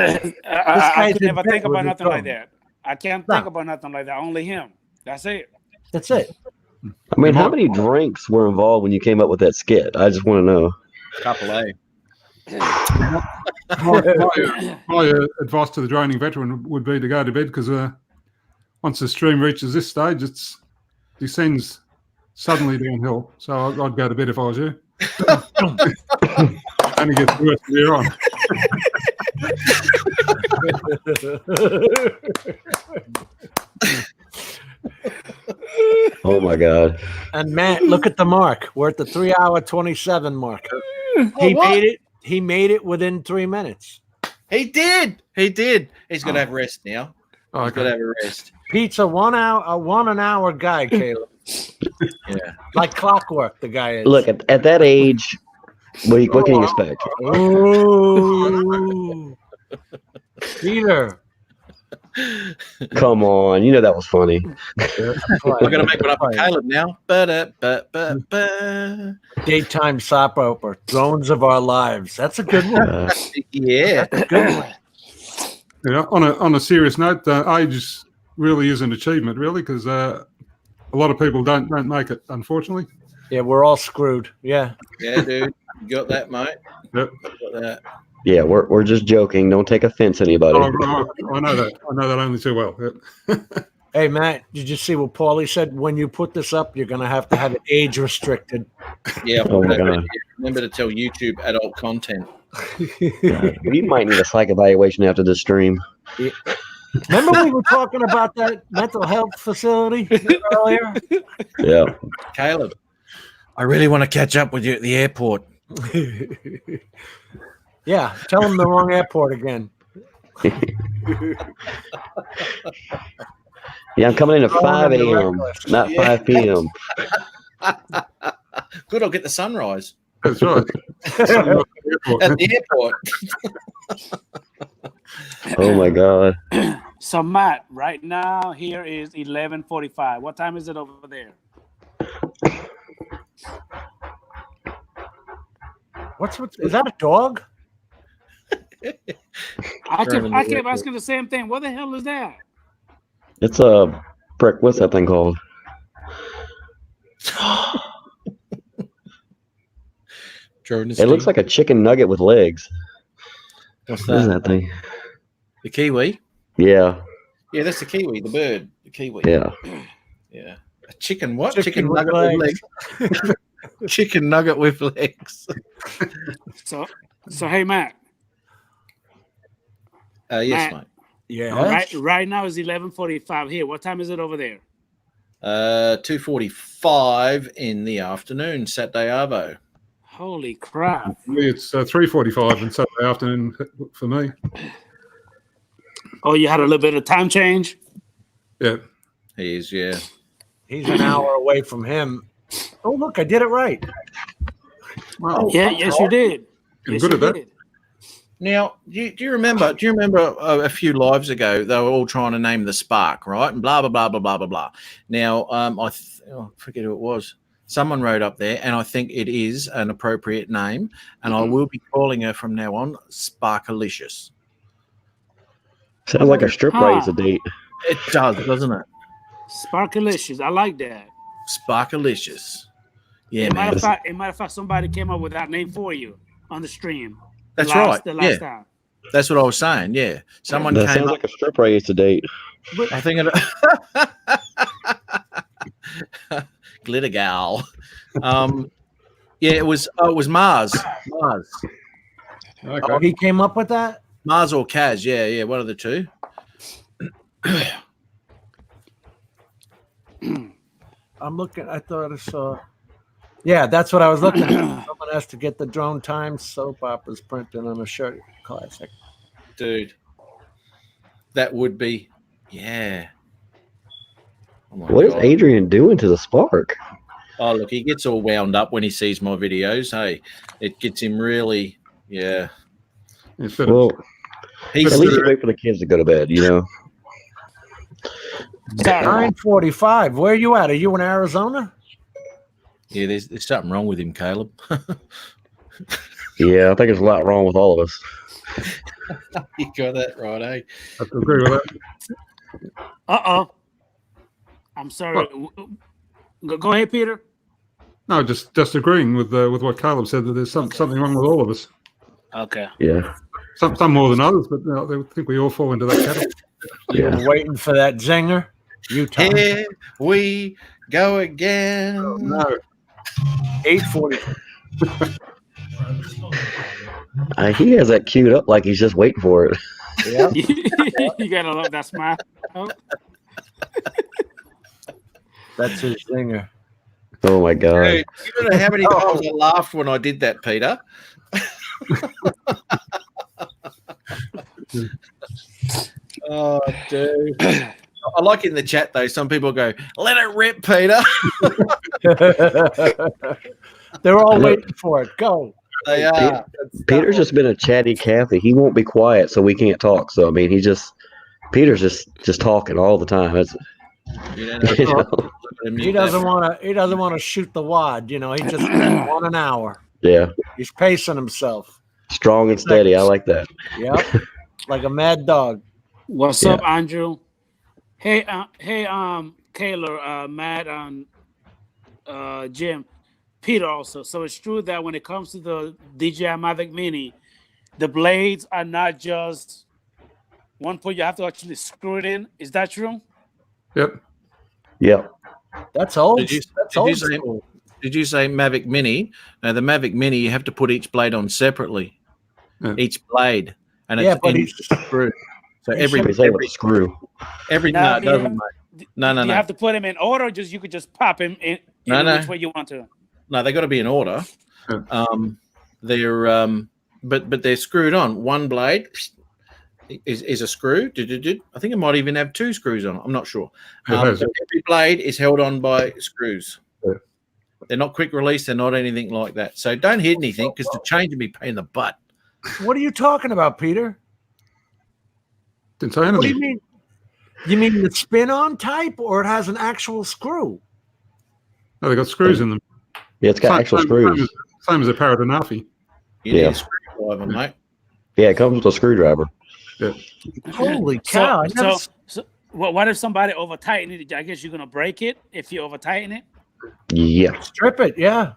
I could never think about nothing like that. I can't think about nothing like that. Only him. That's it. That's it. I mean, how many drinks were involved when you came up with that skit? I just want to know. Couple, eh? My advice to the droning veteran would be to go to bed because once the stream reaches this stage, it descends suddenly downhill. So I'd go to bed if I was you. Only gets worse from here on. Oh my God! And Matt, look at the mark. We're at the 3 hour 27 mark. He made it. He made it within 3 minutes. He did. He's got to have rest now. Oh, He's got to have a rest. Pete's a 1 hour guy, Caleb. Yeah, like clockwork. The guy is. Look at that age. What can you expect? Ooh. Peter. Come on, that was funny. We're gonna make one up for Caleb now. Daytime soap opera, Thrones of Our Lives. That's a good one. Yeah, that's a good one. Yeah. On a serious note, age really is an achievement, really, because a lot of people don't make it, unfortunately. Yeah, we're all screwed. Yeah. Yeah, dude, you got that, mate. Yep. Got that. Yeah, we're just joking. Don't take offense, anybody. I know that. I know that only too well. Yep. Hey, Matt, did you see what Paulie said? When you put this up, you're going to have it age restricted. Yeah. Oh my God. Remember to tell YouTube adult content. We might need a psych evaluation after this stream. Yeah. Remember we were talking about that mental health facility earlier? Yeah. Caleb, I really want to catch up with you at the airport. Yeah, tell him the wrong airport again. Yeah, I'm coming in at Going 5 in the a.m., reckless. not 5 p.m. Good, I'll get the sunrise That's right. at the airport. Oh my God. So Matt, right now here is 11:45. What time is it over there? Is that a dog? I kept asking the same thing. What the hell is that? It's a brick. What's that thing called? It looks like a chicken nugget with legs. What's What is that? that thing? The kiwi? Yeah. Yeah, that's the kiwi, the bird. The kiwi. Yeah. Yeah. A chicken what? Chicken with nugget with legs. Chicken nugget with legs. So hey Matt. Yes, Matt, mate. Yeah. Right now is 11:45 here. What time is it over there? 2:45 in the afternoon, Saturday Arvo. Holy crap! It's 3:45 on Saturday afternoon for me. Oh, you had a little bit of time change? Yeah. He is, yeah. He's an hour away from him. Oh, look, I did it right. Wow. Yeah, yes, you did. You're Yes, good you at that. did. Now, do you remember? Do you remember a few lives ago they were all trying to name the Spark, right? And blah blah blah blah blah blah blah. Now, I forget who it was. Someone wrote up there, and I think it is an appropriate name, and I will be calling her from now on Sparkalicious. Sounds like a strip race a date. It does, doesn't it? Sparkalicious. I like that. Sparkalicious. Yeah, As man. a matter of fact, somebody came up with that name for you on the stream. That's The last right. time. That's what I was saying. Yeah, someone That came sounds up. like a strip race to date. I think it. Glitter gal. Yeah, it was Mars. Mars. Okay. Oh, he came up with that? Mars or Kaz. Yeah, one of the two. I'm looking. I thought I saw. Yeah, that's what I was looking at. Someone has to get the Drone Times soap operas printed on a shirt. Classic. Dude, that would be, yeah. Oh my What is God. Adrian doing to the Spark? Oh, look, he gets all wound up when he sees my videos. Hey, it gets him really, yeah. Well, He's at least you wait for the kids to go to bed, you know? 9:45. Where are you at? Are you in Arizona? Yeah, there's something wrong with him, Caleb. Yeah, I think there's a lot wrong with all of us. You got that right, eh? I agree with that. I'm sorry. Go ahead, Peter. No, just agreeing with what Caleb said, that there's something wrong with all of us. Okay. Yeah. Some more than others, but I think we all fall into that category. You were waiting for that zinger. Utah. Here we go again. Oh, no. 8:40. He has that queued up like he's just waiting for it. Yeah. You gotta love that smile. Oh. That's his zinger. Oh my God. Dude, you don't know how many times I laughed when I did that, Peter. Oh, dude. I like in the chat, though, some people go, let it rip, Peter. They're all waiting for it. Go. They are. Peter's just been a chatty Cathy. He won't be quiet, so we can't talk. So I mean, Peter's just talking all the time. That's, You know, He doesn't want to. He doesn't want to shoot the wad. You know, he just won an hour. Yeah, He's pacing himself. strong and steady. I like that. Yep, like a mad dog. What's up, Andrew? Hey, Kayla, Matt, and Jim, Peter also. So it's true that when it comes to the DJI Mavic Mini, the blades are not just one point. You have to actually screw it in. Is that true? Yep. Yep. That's old. Did you say Mavic Mini? Now, the Mavic Mini, you have to put each blade on separately. Yeah. Each blade. And Yeah, it's but in screw. So every screw. Now, no, it doesn't, mate. No. You have to put him in order. Or just you could just pop him in which way you want to. No, they got to be in order. They're but they're screwed on. One blade is a screw. I think it might even have 2 screws on it. I'm not sure. It has. But every blade is held on by screws. Yeah. They're not quick release. They're not anything like that. So don't hit anything because the change will be pain in the butt. What are you talking about, Peter? Didn't say anything. What do you mean? You mean the spin-on type, or it has an actual screw? No, they got screws in them. Yeah, it's got actual screws. Same as a Paradanafi. You need a screwdriver, mate. Yeah, it comes with a screwdriver. Yeah. Holy cow! So what if somebody over tighten it? I guess you're gonna break it if you over tighten it. Yeah. Strip it, yeah.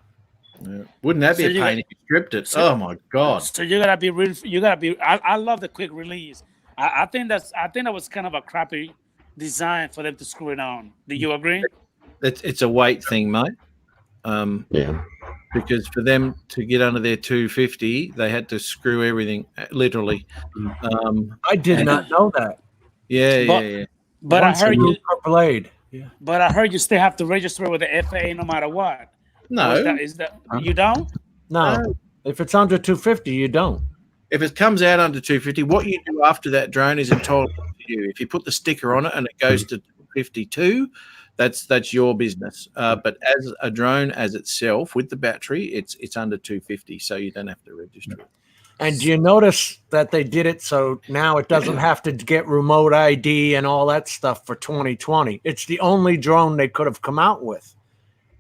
Wouldn't that be a pain if you stripped it? Oh my god! So you gotta be really. You gotta be. I love the quick release. I think that was kind of a crappy design for them to screw it on. Do you agree? It's a weight thing, mate. Yeah. Because for them to get under their 250, they had to screw everything literally. I did not know that. Yeah. But I heard you per blade. Yeah. But I heard you still have to register with the FAA no matter what. No, is that you don't? No. If it's under 250, you don't. If it comes out under 250, what you do after that drone is entirely up to you. If you put the sticker on it and it goes to 52, that's your business. But as a drone as itself with the battery, it's under 250, so you don't have to register it. And do you notice that they did it so now it doesn't have to get remote ID and all that stuff for 2020? It's the only drone they could have come out with.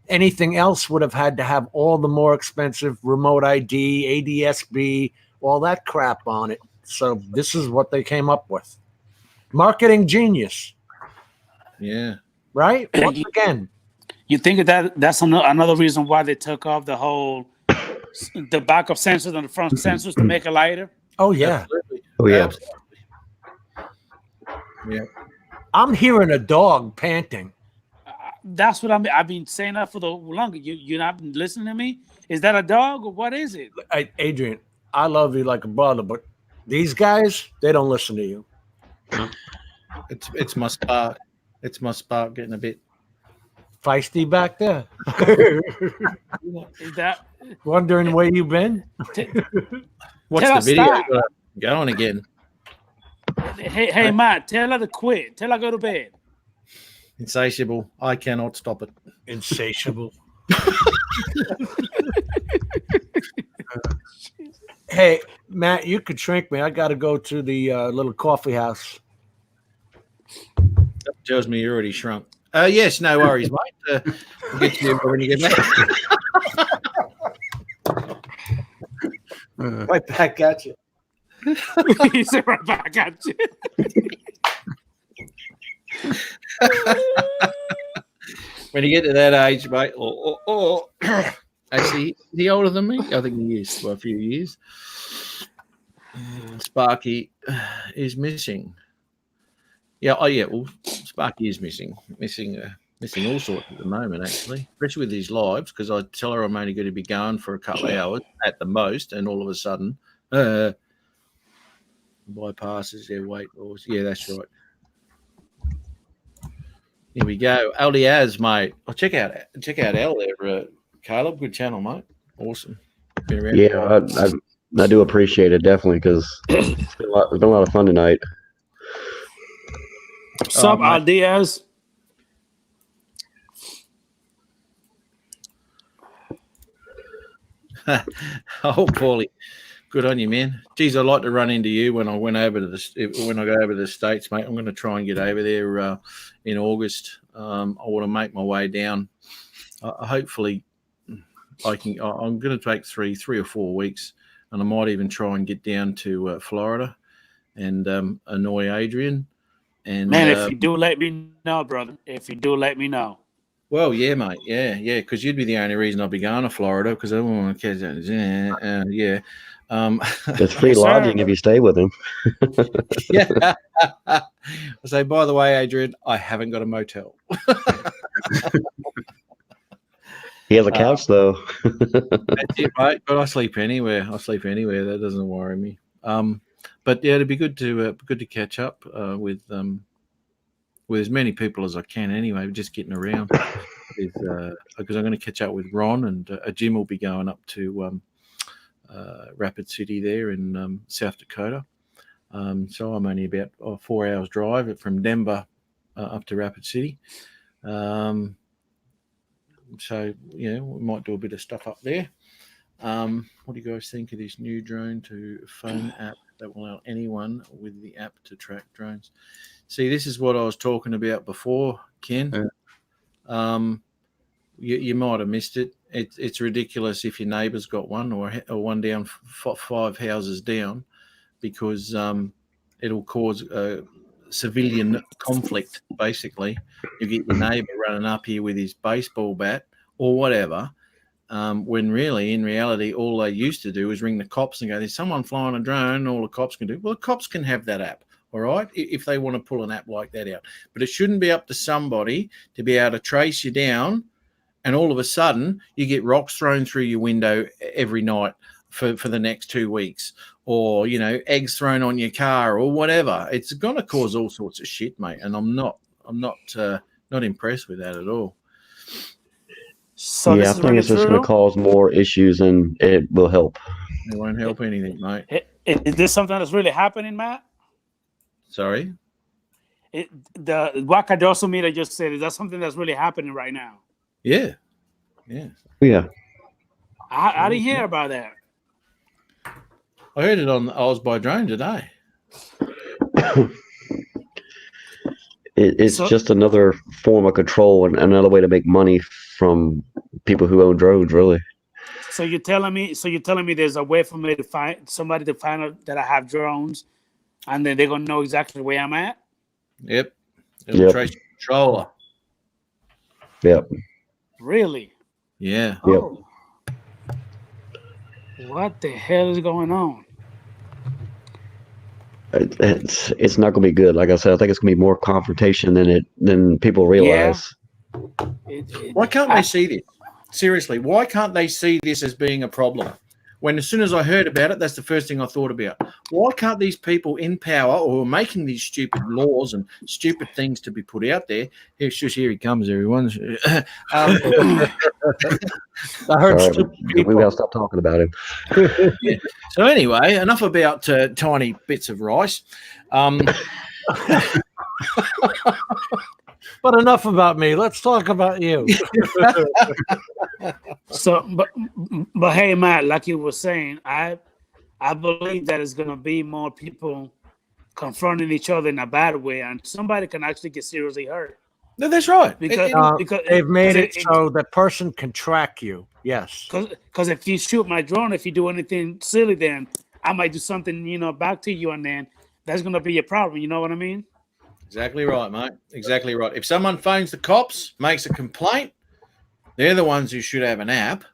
Anything else would have had to have all the more expensive remote ID, ADSB, all that crap on it. So this is what they came up with. Marketing genius. Yeah. Right? Once again. You think that's another reason why they took off the backup sensors and the front sensors to make it lighter? Oh, yeah. Absolutely. Oh, yeah. Yeah. I'm hearing a dog panting. That's what I've been saying that for the longer. You're not listening to me? Is that a dog or what is it? Adrian, I love you like a brother, but these guys, they don't listen to you. It's my spark. It's my spark getting a bit feisty back there. Is that wondering where you've been? What's the video going again? Hey, Matt, tell her to quit. Tell her to go to bed. Insatiable. I cannot stop it. Insatiable. Hey, Matt, you could shrink me. I got to go to the little coffee house. That tells me you already shrunk. Yes, no worries, mate. We'll get to you when you get back. Right back at you. He said right back at you. When you get to that age, mate, actually, is he older than me? I think he is for a few years. Sparky is missing. Yeah, well, Sparky is missing all sorts at the moment, actually, especially with his lives, because I tell her I'm only going to be going for a couple of hours at the most, and all of a sudden, bypasses their weight laws. Yeah, that's right. Here we go. LDAs, mate. Oh, check out Al there, Caleb. Good channel, mate. Awesome. Been around. Yeah, I do appreciate it, definitely, because it's been a lot of fun tonight. Sup, Aldiaz? Oh, Paulie, good on you, man. Geez, I'd like to run into you when I go over to the States, mate. I'm going to try and get over there in August. I want to make my way down. Hopefully, I can. I'm going to take three or 4 weeks, and I might even try and get down to Florida and annoy Adrian. And man, if you do, let me know, brother. If you do, let me know. Well, yeah, mate. Yeah, because you'd be the only reason I'd be going to Florida because I don't want to catch that. Yeah. It's free lodging if you stay with him. Yeah. I say, by the way, Adrian, I haven't got a motel. He has a couch, though. That's it, mate. But I sleep anywhere. That doesn't worry me. But yeah, it'd be good to catch up with as many people as I can. Anyway, just getting around because I'm going to catch up with Ron, and Jim will be going up to Rapid City there in South Dakota. So I'm only about 4 hours drive from Denver up to Rapid City. So, we might do a bit of stuff up there. What do you guys think of this new drone to phone app that will allow anyone with the app to track drones? See, this is what I was talking about before, Ken. You might have missed it. It's ridiculous if your neighbour's got one or one down 5 houses down, because it'll cause a civilian conflict, basically. You get your neighbour running up here with his baseball bat or whatever, when really, in reality, all they used to do is ring the cops and go, there's someone flying a drone, all the cops can do. Well, the cops can have that app, all right, if they want to pull an app like that out. But it shouldn't be up to somebody to be able to trace you down, and all of a sudden you get rocks thrown through your window every night for the next 2 weeks, or, eggs thrown on your car or whatever. It's going to cause all sorts of shit, mate, and I'm not impressed with that at all. So I think it's just going to cause more issues, and it will help. It won't help anything, mate. Is this something that's really happening, Matt? Sorry? The Wakadoso meter just said, is that something that's really happening right now? Yeah. I didn't hear about that. I heard it on Oz by Drone today. It's just another form of control and another way to make money from people who own drones, really. So you're telling me there's a way for me to find somebody to find out that I have drones, and then they're gonna know exactly where I'm at? Yep. It'll trace your controller. Yep. Really? Yeah. Oh. What the hell is going on? It's not going to be good. Like I said, I think it's going to be more confrontation than people realize. Yeah. Why can't they see this? Seriously, why can't they see this as being a problem? When as soon as I heard about it, that's the first thing I thought about. Why can't these people in power or making these stupid laws and stupid things to be put out there? Here he comes, everyone. I heard we got to stop talking about him. Yeah. So anyway, enough about tiny bits of rice. But enough about me. Let's talk about you. But hey, Matt, like you were saying, I believe that it's going to be more people confronting each other in a bad way, and somebody can actually get seriously hurt. No, that's right. Because they've made it so that person can track you. Yes. Because if you shoot my drone, if you do anything silly, then I might do something, back to you, and then that's going to be a problem. You know what I mean? Exactly right, mate. Exactly right. If someone phones the cops, makes a complaint, they're the ones who should have an app,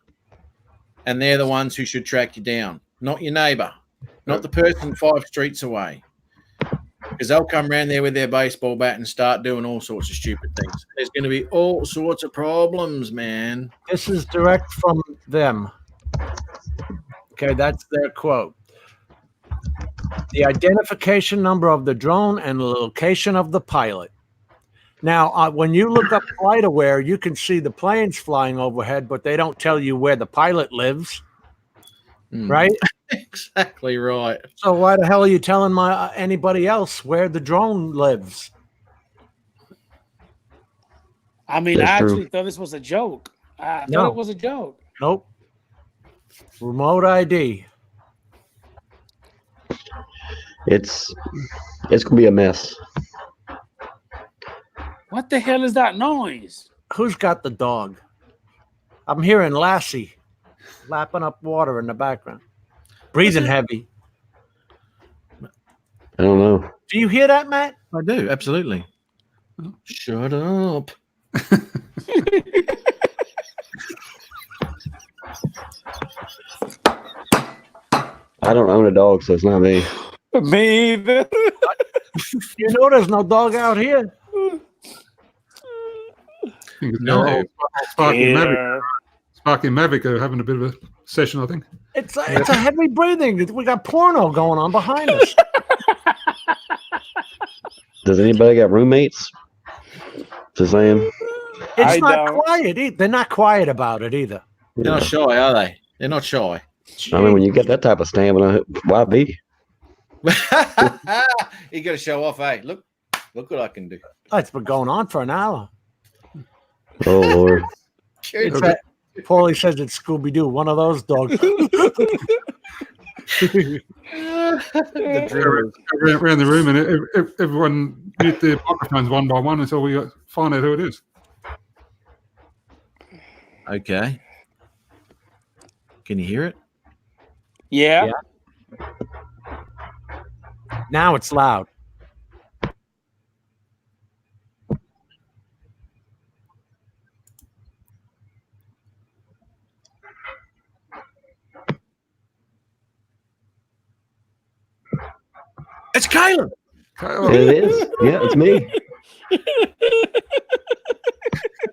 and they're the ones who should track you down, not your neighbour, not the person 5 streets away, because they'll come around there with their baseball bat and start doing all sorts of stupid things. There's going to be all sorts of problems, man. This is direct from them. Okay, that's their quote. The identification number of the drone and the location of the pilot. Now, when you look up FlightAware, you can see the planes flying overhead, but they don't tell you where the pilot lives, right? Exactly right. So why the hell are you telling anybody else where the drone lives? I mean, I actually thought this was a joke. I thought it was a joke. Nope. Remote ID. It's gonna be a mess. What the hell is that noise? Who's got the dog? I'm hearing Lassie lapping up water in the background, breathing heavy. I don't know. Do you hear that, Matt? I do, absolutely. Shut up. I don't own a dog, so it's not me. Me either. You know there's no dog out here. No. Sparky and Mavic are having a bit of a session, I think. It's a heavy breathing. We got porno going on behind us. Does anybody got roommates? Just saying. It's not quiet. They're not quiet about it either. They're not shy, are they? They're not shy. I mean, when you get that type of stamina, why be? You got to show off, hey? Look what I can do. Oh, it's been going on for an hour. Oh Lord. Paulie says it's Scooby Doo, one of those dogs. Around the room, and everyone mute their microphones one by one until we find out who it is. Okay. Can you hear it? Yeah. Now it's loud. It's Caleb. It is. Yeah, it's me.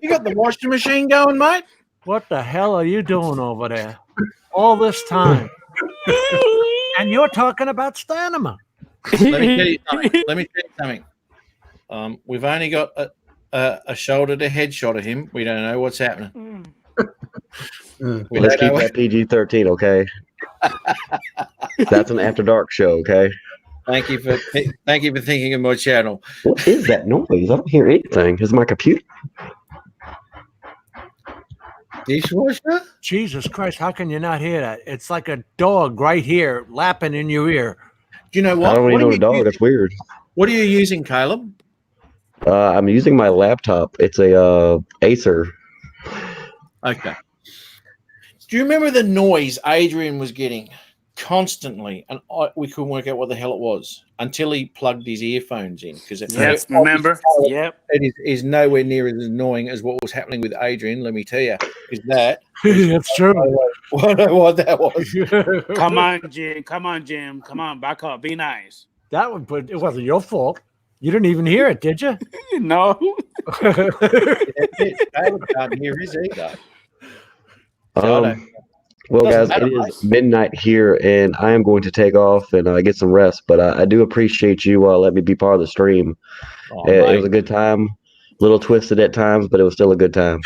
You got the washing machine going, mate? What the hell are you doing over there all this time? And you're talking about stamina. Let me tell you something. We've only got a shoulder to head shot of him. We don't know what's happening. Let's keep that PG-13, okay? That's an after dark show, okay? Thank you for thinking of my channel. What is that noise? I don't hear anything. Is my computer? Dishwasher? Jesus Christ, how can you not hear that? It's like a dog right here lapping in your ear. Do you know what? I don't even know the dog. That's weird. What are you using, Caleb? I'm using my laptop. It's a Acer. Okay. Do you remember the noise Adrian was getting constantly? And we couldn't work out what the hell it was until he plugged his earphones in. Because remember? Yep. It is nowhere near as annoying as what was happening with Adrian, let me tell you. Because that... That's true. What that was. Come on, Jim. Come on, back up. Be nice. But it wasn't your fault. You didn't even hear it, did you? No. Caleb can't hear his either. Well, guys, it is midnight here, and I am going to take off and get some rest. But I do appreciate you letting me be part of the stream. It was a good time, a little twisted at times, but it was still a good time.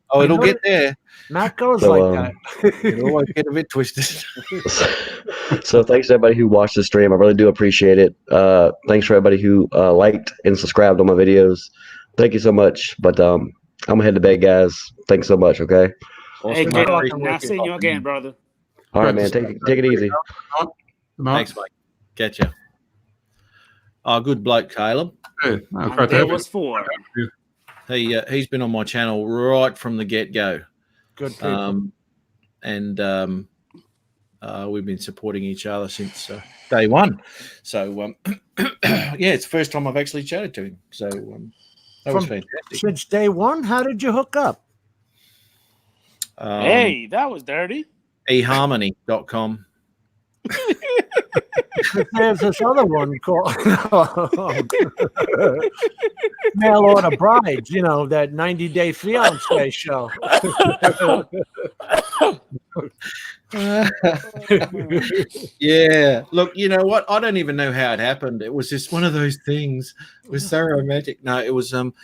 Oh, it'll get there. Matt goes like that. It'll always get a bit twisted. So thanks to everybody who watched the stream. I really do appreciate it. Thanks for everybody who liked and subscribed on my videos. Thank you so much. But I'm going to head to bed, guys. Thanks so much, okay? Hey, I'll see you again, brother. All right, man. Take it easy. Thanks, mate. Catch you. Oh, good bloke, Caleb. Hey, there was 4. He's been on my channel right from the get-go. Good people. And we've been supporting each other since day one. So, yeah, it's the first time I've actually chatted to him. So that was fantastic. Since day one? How did you hook up? Hey, that was dirty. eharmony.com. There's this other one called Mail Order Brides, that 90-Day Fiancé show. Yeah. Look, you know what? I don't even know how it happened. It was just one of those things. It was so romantic. No, it was just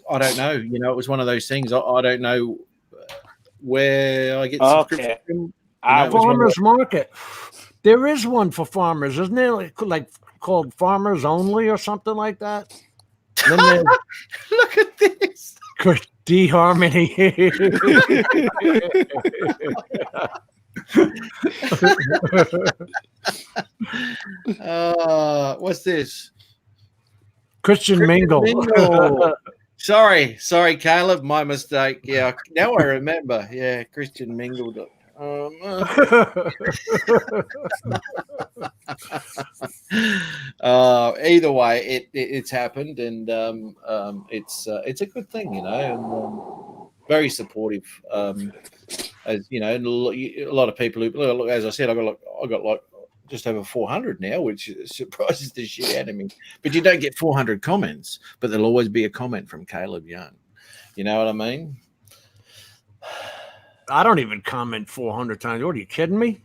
I don't know. It was one of those things. I don't know where I get subscription from. Farmers Market. There is one for farmers, isn't there? Like called Farmers Only or something like that. Look at this. D-Harmony. What's this? Christian Mingle. Sorry, Caleb, my mistake. Yeah, now I remember. Yeah, Christian Mingle. Either way, it's happened, and it's a good thing, and very supportive. As you know, a lot of people who, as I said, I got like just over 400 now, which surprises the shit out of me. But you don't get 400 comments, but there'll always be a comment from Caleb Young. You know what I mean? I don't even comment 400 times. What are you kidding me?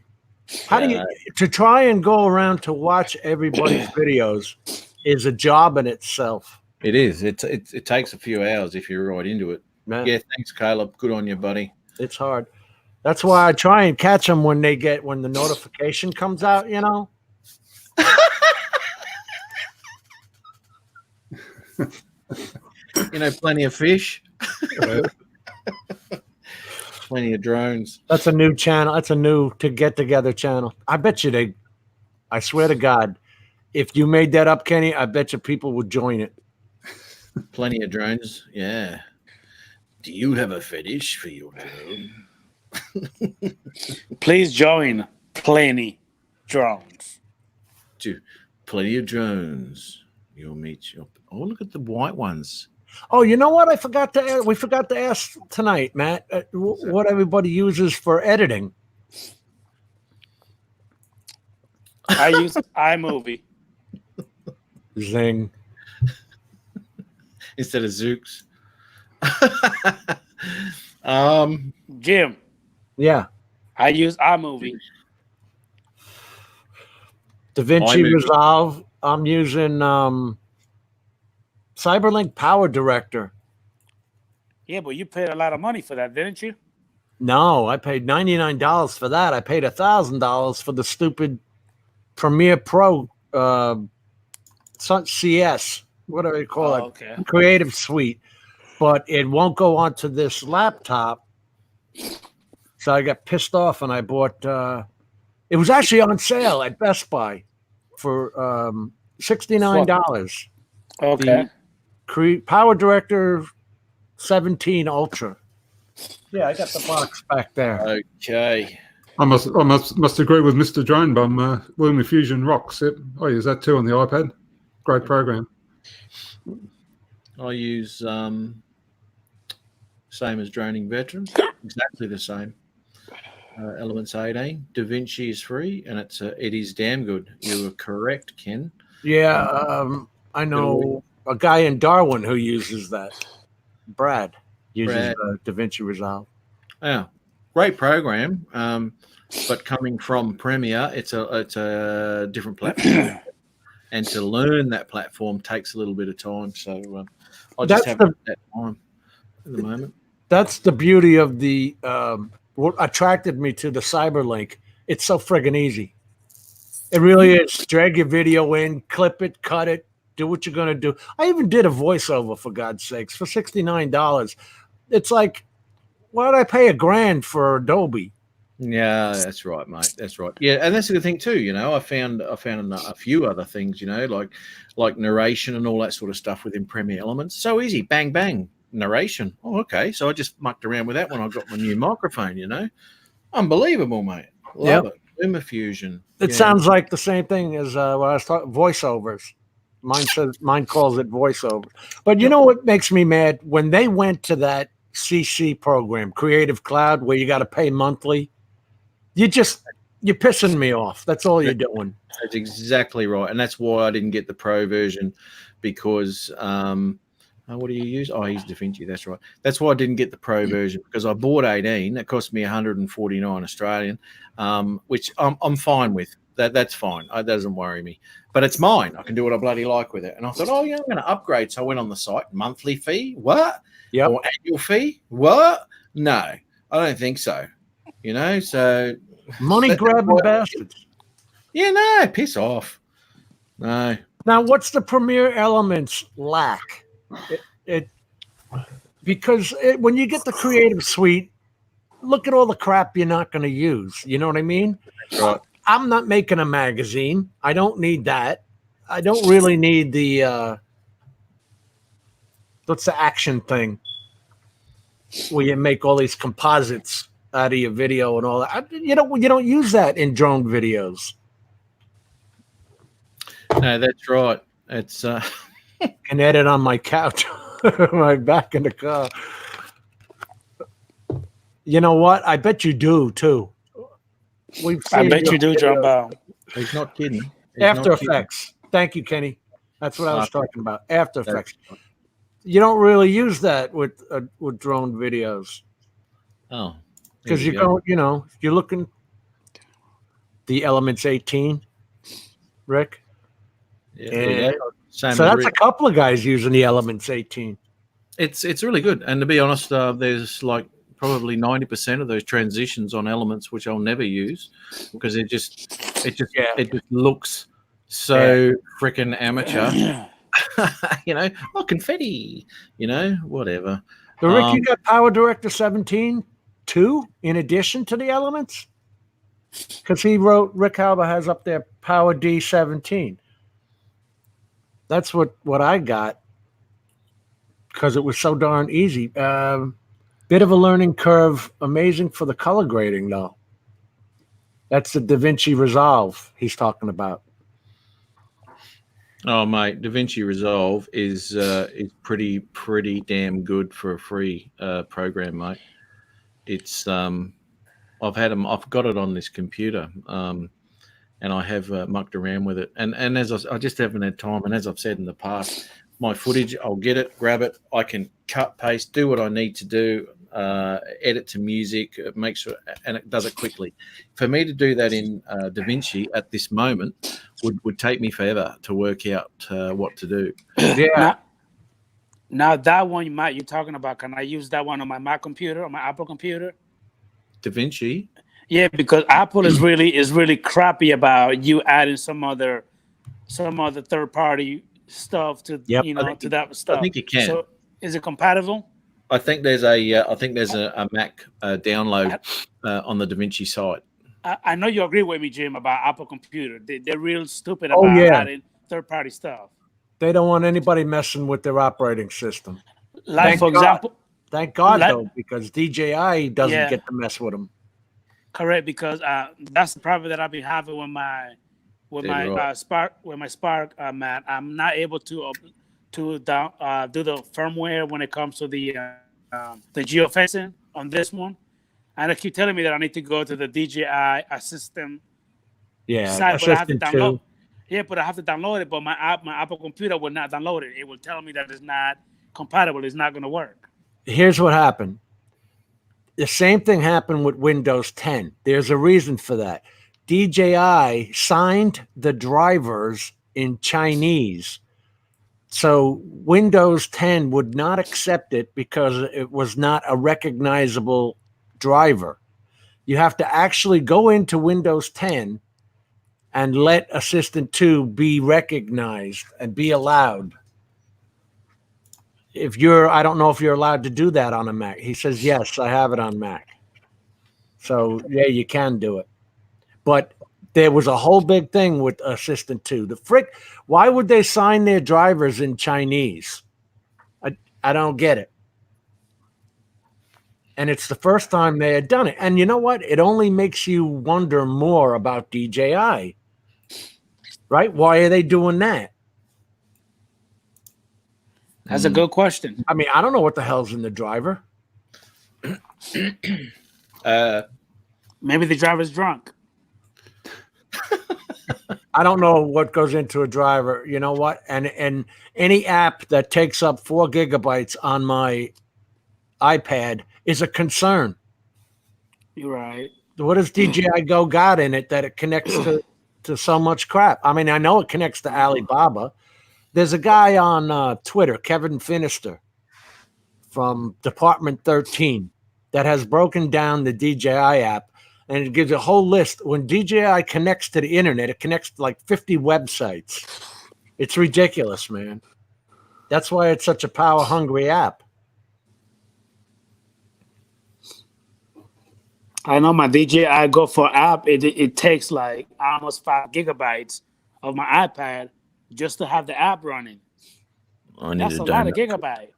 How do you to try and go around to watch everybody's videos is a job in itself. It is. It takes a few hours if you're right into it. Man. Yeah, thanks, Caleb. Good on you, buddy. It's hard. That's why I try and catch them when the notification comes out, you know. You know, plenty of fish. Plenty of drones. That's a new channel. That's a new to get together channel. I bet you I swear to God, if you made that up, Kenny, I bet you people would join it. Plenty of drones. Yeah. Do you have a fetish for your drone? Please join Plenty Drones. Plenty of drones. You'll meet your. Oh, look at the white ones. Oh, you know what? We forgot to ask tonight, Matt, what everybody uses for editing. I use iMovie. Zing. Instead of Zooks. Jim. Yeah. I use iMovie. DaVinci Resolve. I'm using Cyberlink Power Director. Yeah, but you paid a lot of money for that, didn't you? No, I paid $99 for that. I paid $1,000 for the stupid Premiere Pro CS. What do they call it? Okay. Creative Suite. But it won't go onto this laptop. So I got pissed off and I bought it was actually on sale at Best Buy for $69. Okay. The Power Director 17 Ultra. Yeah, I got the box back there. Okay. I must agree with Mr. Drone Bum. LumaFusion rocks it. I use that too on the iPad. Great program. I use same as Droning Veterans, exactly the same. Elements 18. DaVinci is free, and it is damn good. You were correct, Ken. Yeah, I know a guy in Darwin who uses that. Brad uses DaVinci Resolve. Yeah, great program. But coming from Premiere, it's a different platform, and to learn that platform takes a little bit of time. So I just haven't that time at the moment. That's the beauty of the what attracted me to the Cyberlink. It's so friggin' easy. It really is. Drag your video in, clip it, cut it, do what you're gonna do. I even did a voiceover, for God's sakes, for $69. It's like, why did I pay $1,000 for Adobe? Yeah, that's right, mate. That's right. Yeah, and that's the good thing too. You know, I found a few other things. You know, like narration and all that sort of stuff within Premiere Elements. So easy, bang bang, narration. Oh, okay. So I just mucked around with that when I got my new microphone. You know, unbelievable, mate. Love it. LumaFusion. It sounds like the same thing as what I was talking voiceovers. Mine calls it voiceover. But you know what makes me mad? When they went to that CC program, Creative Cloud, where you got to pay monthly. You're pissing me off. That's all you're doing. That's exactly right. And that's why I didn't get the pro version, because what do you use? Oh, I use DaVinci. That's right. That's why I didn't get the pro version, because I bought 18. That cost me 149 Australian, which I'm fine with. That's fine. That doesn't worry me. But it's mine. I can do what I bloody like with it. And I thought, oh, yeah, I'm going to upgrade. So I went on the site. Monthly fee? What? Yeah. Or annual fee? What? No, I don't think so. You know, so money grabbing bastards. Yeah, no, piss off. No. Now, what's the Premiere Elements lack? Because when you get the Creative Suite, look at all the crap you're not going to use. You know what I mean? Right. I'm not making a magazine. I don't need that. I don't really need the what's the action thing where you make all these composites out of your video and all that. You don't use that in drone videos. No, that's right. It's can edit on my couch, my back in the car. You know what? I bet you do too. I bet you do, John Bow. He's not kidding. After Effects. Thank you, Kenny. That's what I was talking about. After Effects. You don't really use that with drone videos. Oh. Because you go, you're looking the Elements 18, Rick. Yeah. So that's a couple of guys using the Elements 18. It's really good. And to be honest, there's like probably 90% of those transitions on elements, which I'll never use because it just looks so freaking amateur. You know, oh, confetti, you know, whatever. So Rick, you got Power Director 17 too, in addition to the elements? Because Rick Halber has up there Power D17. That's what I got because it was so darn easy. Bit of a learning curve, amazing for the color grading though. That's the DaVinci Resolve he's talking about. Oh, mate, DaVinci Resolve is pretty damn good for a free program, mate. It's I've got it on this computer, and I have mucked around with it. And as I just haven't had time. And as I've said in the past, my footage, I'll get it, grab it, I can cut, paste, do what I need to do, edit to music, make sure, and it does it quickly. For me to do that in DaVinci at this moment would take me forever to work out what to do. Yeah. Now that one you're talking about, can I use that one on my Mac computer, on my Apple computer? DaVinci? Yeah, because Apple is really crappy about you adding some other third party stuff to to that stuff. I think you can. So is it compatible? I think there's a Mac download on the DaVinci site. I know you agree with me, Jim, about Apple computer. They're real stupid about adding third party stuff. They don't want anybody messing with their operating system. Like, for example, thank God though, because DJI doesn't get to mess with them. Correct, because that's the problem that I've been having with my Spark Matt. I'm not able to do the firmware when it comes to the geofencing on this one, and they keep telling me that I need to go to the DJI Assistant. Yeah, site, but I have to download. 2. Yeah, but I have to download it. But my Apple computer will not download it. It will tell me that it's not compatible. It's not going to work. Here's what happened. The same thing happened with Windows 10. There's a reason for that. DJI signed the drivers in Chinese. So Windows 10 would not accept it because it was not a recognizable driver. You have to actually go into Windows 10 and let Assistant 2 be recognized and be allowed. I don't know if you're allowed to do that on a Mac. He says, yes, I have it on Mac. So yeah, you can do it. But there was a whole big thing with Assistant 2. Why would they sign their drivers in Chinese? I don't get it. And it's the first time they had done it. And you know what? It only makes you wonder more about DJI. Right? Why are they doing that? That's a good question. I mean, I don't know what the hell's in the driver. Maybe the driver's drunk. I don't know what goes into a driver. You know what? And any app that takes up 4 gigabytes on my iPad is a concern. You're right. What does DJI Go got in it that it connects to so much crap? I mean, I know it connects to Alibaba. There's a guy on Twitter, Kevin Finister, from Department 13, that has broken down the DJI app, and it gives a whole list. When DJI connects to the internet, it connects to like 50 websites. It's ridiculous, man. That's why it's such a power-hungry app. I know my DJI Go for app, it takes like almost 5 gigabytes of my iPad just to have the app running. That's a lot of gigabyte.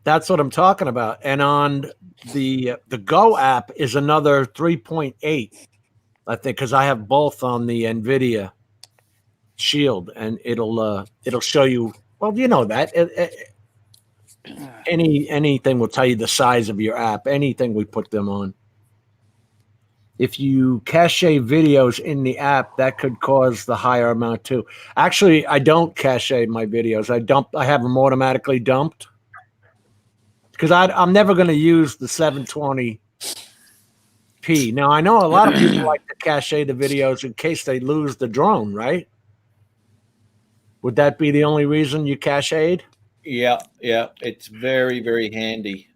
That's what I'm talking about. And on the Go app is another 3.8, I think, because I have both on the NVIDIA Shield, and it'll show you. Well, you know that anything will tell you the size of your app. Anything we put them on. If you cache videos in the app, that could cause the higher amount too. Actually, I don't cache my videos. I have them automatically dumped because I'm never going to use the 720p. Now, I know a lot of people like to cache the videos in case they lose the drone, right? Would that be the only reason you cached? Yeah, it's very, very handy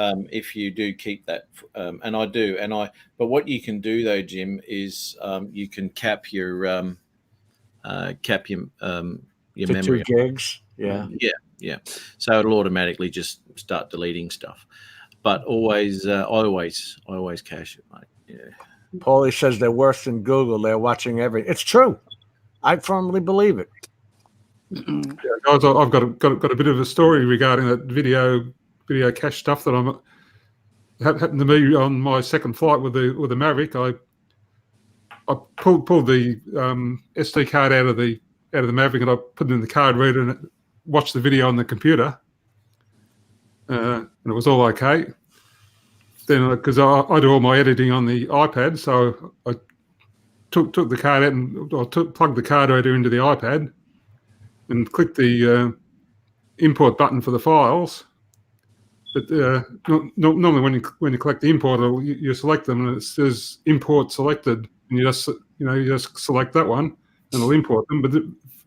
if you do keep that, and I do. But what you can do though, Jim, is you can cap your to memory. 2 gigs. Yeah. Yeah. So it'll automatically just start deleting stuff. But always, I always cache it, mate. Yeah. Paulie says they're worse than Google. They're watching It's true. I firmly believe it. Yeah, guys, I've got a bit of a story regarding that video cache stuff that happened to me on my second flight with the Maverick. I pulled the SD card out of the Maverick and I put it in the card reader and watched the video on the computer, and it was all okay. Then, because I do all my editing on the iPad, so I took the card out and plugged the card reader into the iPad and clicked the import button for the files. But normally when you collect the import, you select them and it says import selected, and you just select that one and it'll import them. But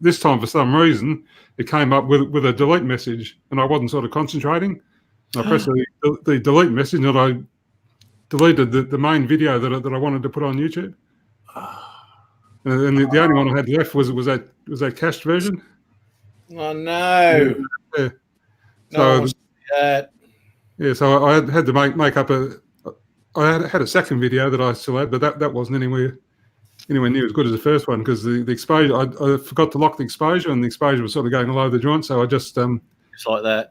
this time, for some reason, it came up with a delete message, and I wasn't sort of concentrating. And I pressed the delete message, and I deleted the main video that I wanted to put on YouTube. And the only one I had left was that cached version. Oh no! Yeah. No, so I had to make up I had a second video that I still had, but that wasn't anywhere near as good as the first one, because the exposure, I forgot to lock the exposure, and the exposure was sort of going all over the joint. So I just it's like that.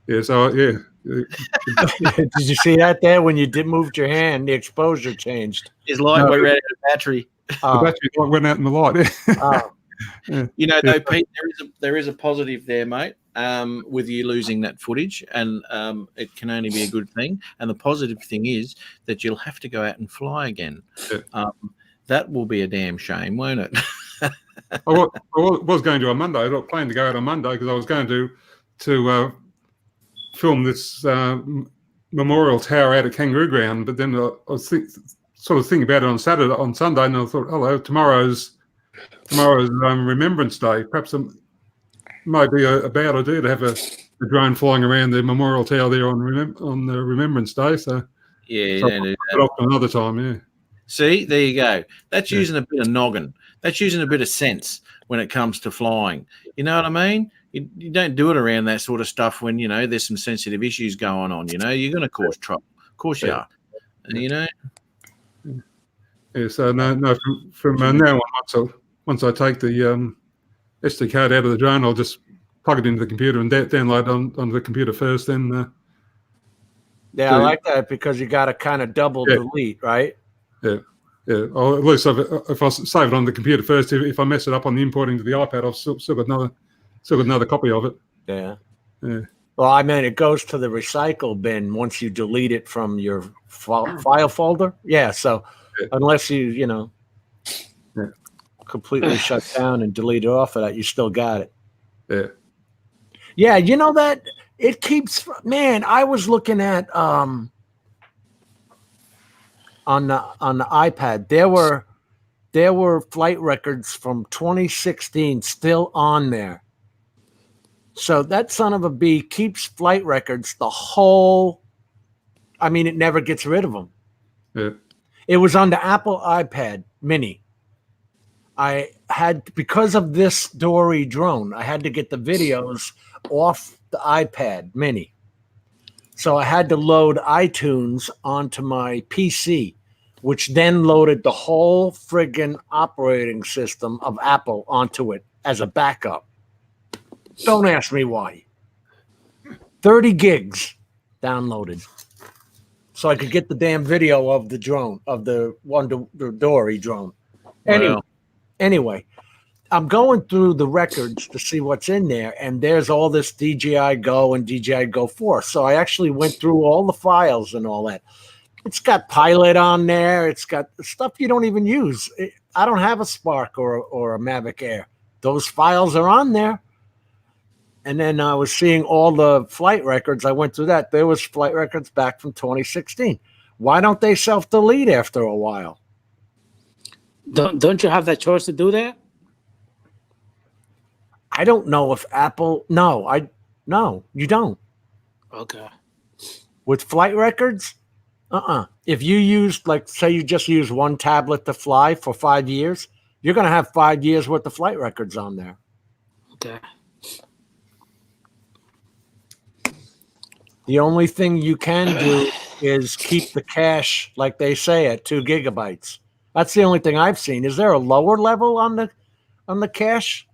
Yeah. So yeah. Did you see that there when you moved your hand? The exposure changed. It's like we ran out of battery. The battery light went out in the light. Yeah. You know, though, Pete, there is a positive there, mate. With you losing that footage, and it can only be a good thing. And the positive thing is that you'll have to go out and fly again. Yeah. That will be a damn shame, won't it? I was going to on Monday. I was planning to go out on Monday because I was going to film this memorial tower out at Kangaroo Ground. But then I was thinking about it on Sunday, and I thought, hello, tomorrow's Remembrance Day. Perhaps it might be a bad idea to have a drone flying around the memorial tower there on the Remembrance Day. So yeah, I'll put it off another time. Yeah. See, there you go. That's using a bit of noggin. That's using a bit of sense when it comes to flying. You know what I mean? You don't do it around that sort of stuff when, there's some sensitive issues going on. You're going to cause trouble. Of course you are. Yeah, so no, from now on, once I take the SD card out of the drone, I'll just plug it into the computer and download on the computer first. Then I like that, because you got to kind of double delete, right? Yeah. Or at least if I save it on the computer first, if I mess it up on the importing to the iPad, I've still got another copy of it. Yeah. Well, I mean, it goes to the recycle bin once you delete it from your file folder. Yeah. So unless you completely shut down and delete it off of that, you still got it. Yeah. Yeah. You know that it keeps, man, I was looking at, on the iPad, there were flight records from 2016 still on there. So that son of a bee keeps flight records it never gets rid of them. Yeah. It was on the Apple iPad mini. Because of this Dory drone, I had to get the videos off the iPad mini. So I had to load iTunes onto my PC, which then loaded the whole friggin' operating system of Apple onto it as a backup. Don't ask me why. 30 gigs downloaded. So I could get the damn video of the drone, of the Dory drone. Anyway, I'm going through the records to see what's in there, and there's all this DJI Go and DJI Go 4. So I actually went through all the files and all that. It's got Pilot on there. It's got stuff you don't even use. I don't have a Spark or a Mavic Air. Those files are on there. And then I was seeing all the flight records. I went through that. There was flight records back from 2016. Why don't they self-delete after a while? Don't you have that choice to do that? I don't know if Apple. No, No, you don't. Okay. With flight records, if you use, like, say you just use one tablet to fly for 5 years, you're going to have 5 years worth of flight records on there. Okay. The only thing you can do is keep the cache, like they say, at 2 gigabytes. That's the only thing I've seen. Is there a lower level on the cache?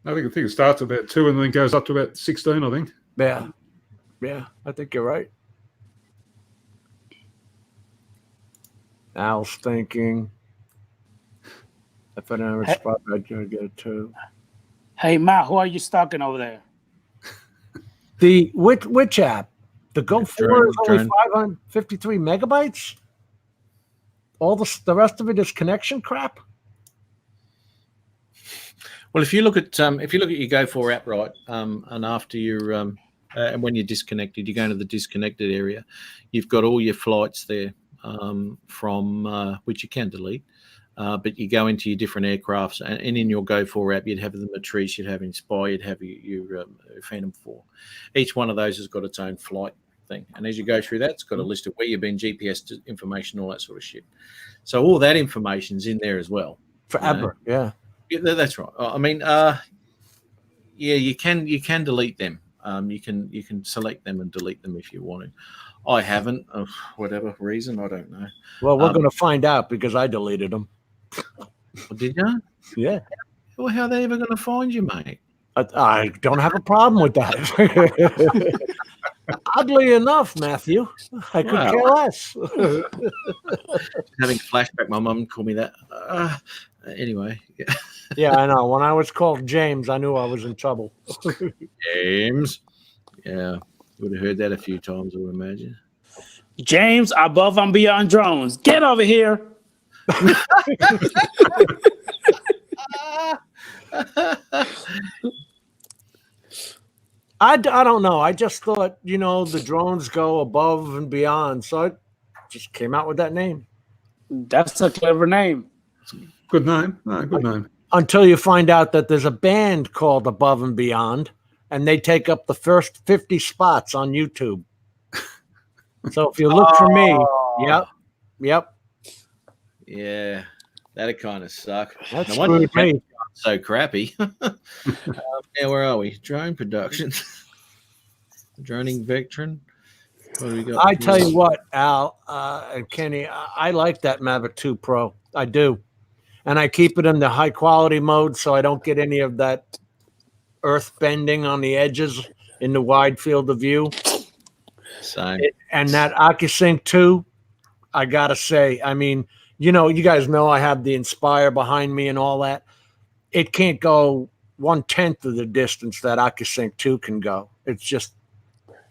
I think it starts at about 2 and then goes up to about 16, I think. Yeah, I think you're right. Al's thinking. If I never spot, I'd get it too. Hey, Matt, who are you stalking over there? The which app? The Go 4 is only Drone. 553 megabytes. All the rest of it is connection crap. Well, if you look at your Go 4 app, right, and after you're and when you're disconnected, you go into the disconnected area. You've got all your flights there from which you can delete, but you go into your different aircrafts, and in your Go 4 app, you'd have the Matrice, you'd have Inspire, you'd have your Phantom 4. Each one of those has got its own flight thing, and as you go through that, it's got a list of where you've been, GPS information, all that sort of shit. So all that information's in there as well. Forever, yeah, that's right. I mean, you can delete them. You can select them and delete them if you want to. I haven't, for whatever reason, I don't know. Well, we're going to find out because I deleted them. Did you? Yeah. Well, how are they ever going to find you, mate? I don't have a problem with that. Oddly enough, Matthew, I could care less. Having a flashback, my mum called me that. Anyway. Yeah, I know. When I was called James, I knew I was in trouble. James. Yeah. You would have heard that a few times, I would imagine. James, above and beyond drones. Get over here. I don't know. I just thought, the drones go above and beyond. So I just came out with that name. That's a clever name. Good name. Good name. Until you find out that there's a band called Above and Beyond, and they take up the first 50 spots on YouTube. So if you look for me, yep. Yeah, that'd kind of suck. That's me. So crappy. Yeah, where are we? Drone production. Droning veteran. What do we got? I tell you what, Al and Kenny, I like that Mavic 2 Pro. I do. And I keep it in the high quality mode so I don't get any of that earth bending on the edges in the wide field of view. Same. And that AccuSync 2, I got to say, I mean, you guys know I have the Inspire behind me and all that. It can't go 1/10 of the distance that AccuSync 2 can go. It's just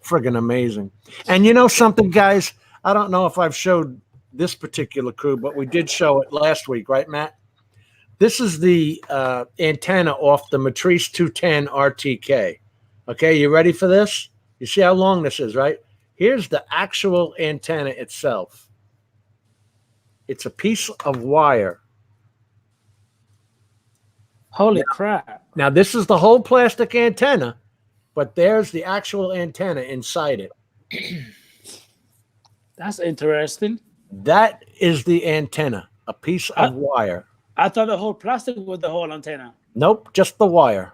friggin' amazing. And you know something, guys? I don't know if I've showed this particular crew, but we did show it last week, right, Matt? This is the antenna off the Matrice 210 RTK. Okay, you ready for this? You see how long this is, right? Here's the actual antenna itself. It's a piece of wire. Holy crap. Now, this is the whole plastic antenna, but there's the actual antenna inside it. That's interesting. That is the antenna, a piece of wire. I thought the whole plastic was the whole antenna. Nope, just the wire.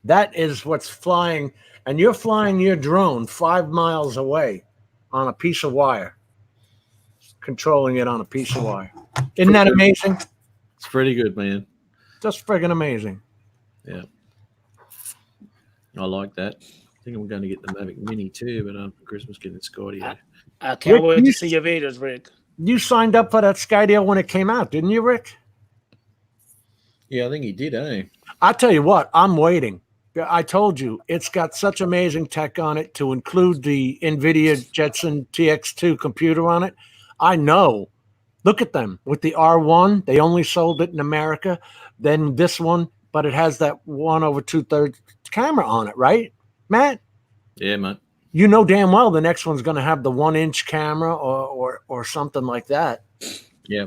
That is what's flying, and you're flying your drone 5 miles away on a piece of wire, controlling it on a piece of wire. Isn't that amazing? It's pretty good, man. Just friggin' amazing. Yeah. I like that. I think I'm going to get the Mavic Mini too, but for Christmas getting Scotty. I can't wait to see your videos, Rick. You signed up for that Sky deal when it came out, didn't you, Rick? Yeah, I think he did, eh? I tell you what, I'm waiting. I told you, it's got such amazing tech on it to include the NVIDIA Jetson TX2 computer on it. I know. Look at them. With the R1, they only sold it in America. Then this one, but it has that 1/2/3 camera on it, right, Matt? Yeah, man. You know damn well the next one's going to have the 1-inch camera or something like that. Yeah.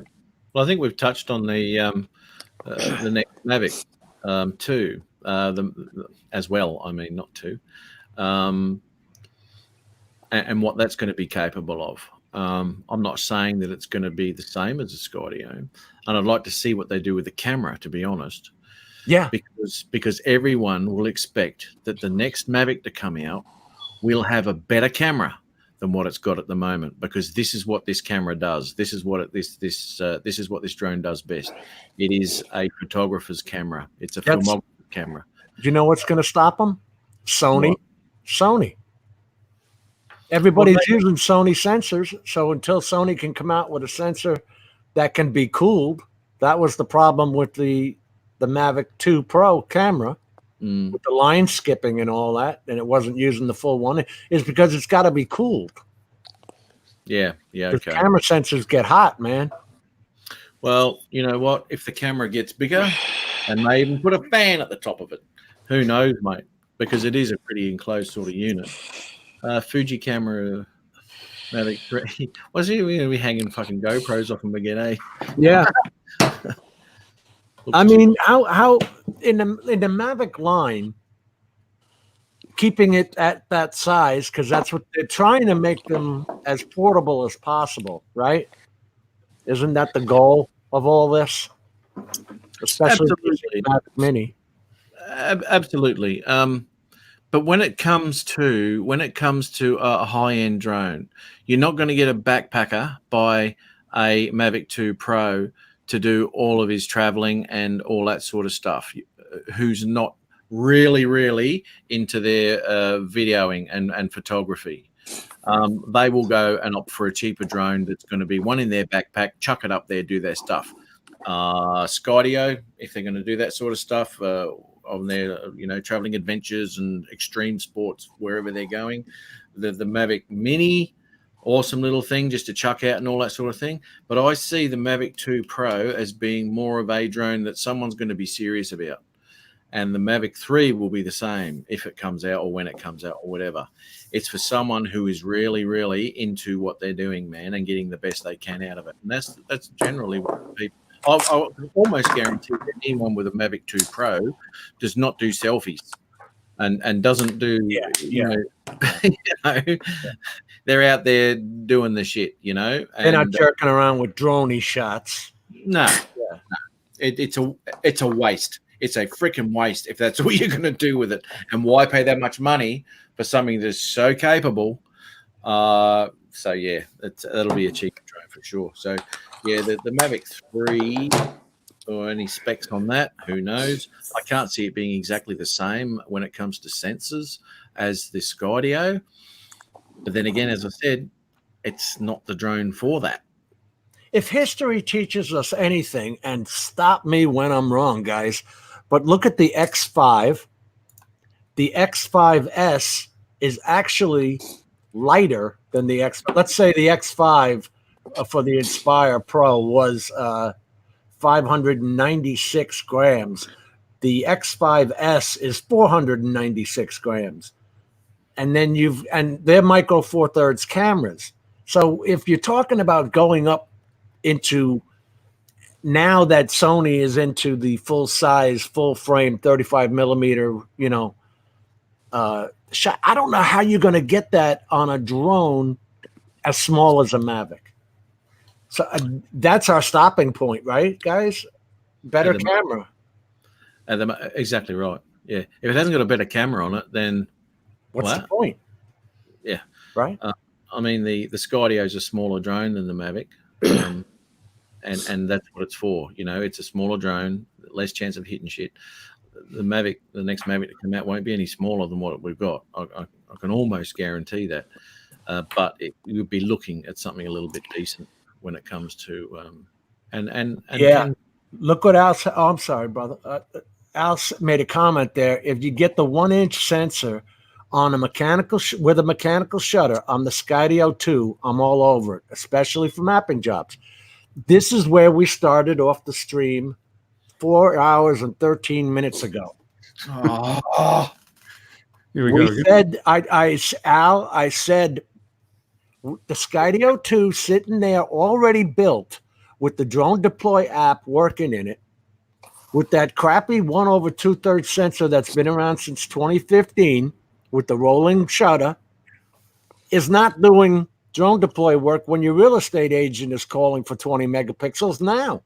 Well, I think we've touched on the next Mavic too. as well. I mean, not two. And what that's going to be capable of. I'm not saying that it's going to be the same as a Skydio, and I'd like to see what they do with the camera, to be honest. Yeah, because everyone will expect that the next Mavic to come out will have a better camera than what it's got at the moment, because this is what this camera does. This is what this is what this drone does best. It is a photographer's camera. It's a filmographer's camera. Do you know what's going to stop them? Sony. What? Sony. Everybody's using Sony sensors, so until Sony can come out with a sensor that can be cooled, that was the problem with the Mavic 2 Pro camera, with the line skipping and all that, and it wasn't using the full one, is because it's got to be cooled. Yeah, okay. Camera sensors get hot, man. Well, you know what? If the camera gets bigger, and they even put a fan at the top of it, who knows, mate? Because it is a pretty enclosed sort of unit. Fuji camera, Mavic 3. Was he going to be hanging fucking GoPros off him again, eh? Yeah. I mean, how in the Mavic line, keeping it at that size, because that's what they're trying to make them as portable as possible, right? Isn't that the goal of all this? Especially the Mavic Mini. Absolutely. But when it comes to a high-end drone, you're not going to get a backpacker by a Mavic 2 Pro to do all of his traveling and all that sort of stuff, who's not really into their videoing and photography. They will go and opt for a cheaper drone that's going to be one in their backpack, chuck it up there, do their stuff. Skydio, if they're going to do that sort of stuff, on their traveling adventures and extreme sports wherever they're going, the Mavic Mini, awesome little thing just to chuck out and all that sort of thing. But I see the Mavic 2 Pro as being more of a drone that someone's going to be serious about, and the Mavic 3 will be the same if it comes out or when it comes out or whatever. It's for someone who is really into what they're doing, man, and getting the best they can out of it. And that's generally what people. I almost guarantee that anyone with a Mavic 2 Pro does not do selfies and doesn't do, they're out there doing the shit, And, they're not jerking around with droney shots. No. It's a waste. It's a freaking waste if that's all you're going to do with it. And why pay that much money for something that's so capable? So, yeah, that'll be a cheaper drone for sure. So, yeah, the Mavic 3 or any specs on that, who knows? I can't see it being exactly the same when it comes to sensors as the Skydio. But then again, as I said, it's not the drone for that. If history teaches us anything, and stop me when I'm wrong, guys, but look at the X5. The X5S is actually lighter than the X. Let's say the X5 for the Inspire Pro was 596 grams. The X5S is 496 grams. And then they're micro four thirds cameras. So if you're talking about going up into, now that Sony is into the full size, full frame, 35 millimeter, shot, I don't know how you're going to get that on a drone as small as a Mavic. So that's our stopping point, right, guys? Better camera. Exactly right. Yeah. If it hasn't got a better camera on it, then what's the point? Yeah. Right. I mean, the Skydio is a smaller drone than the Mavic, and that's what it's for. It's a smaller drone, less chance of hitting shit. The next Mavic to come out won't be any smaller than what we've got. I can almost guarantee that. But you would be looking at something a little bit decent when it comes to Look what Al. Oh, I'm sorry, brother. Al made a comment there. If you get the 1-inch sensor on a mechanical with a mechanical shutter on the Skydio 2, I'm all over it, especially for mapping jobs. This is where we started off the stream 4 hours and 13 minutes ago. Oh. Here we go. Said, I said, the Skydio 2 sitting there already built with the Drone Deploy app working in it with that crappy 1/2 sensor that's been around since 2015 with the rolling shutter is not doing drone deploy work when your real estate agent is calling for 20 megapixels now.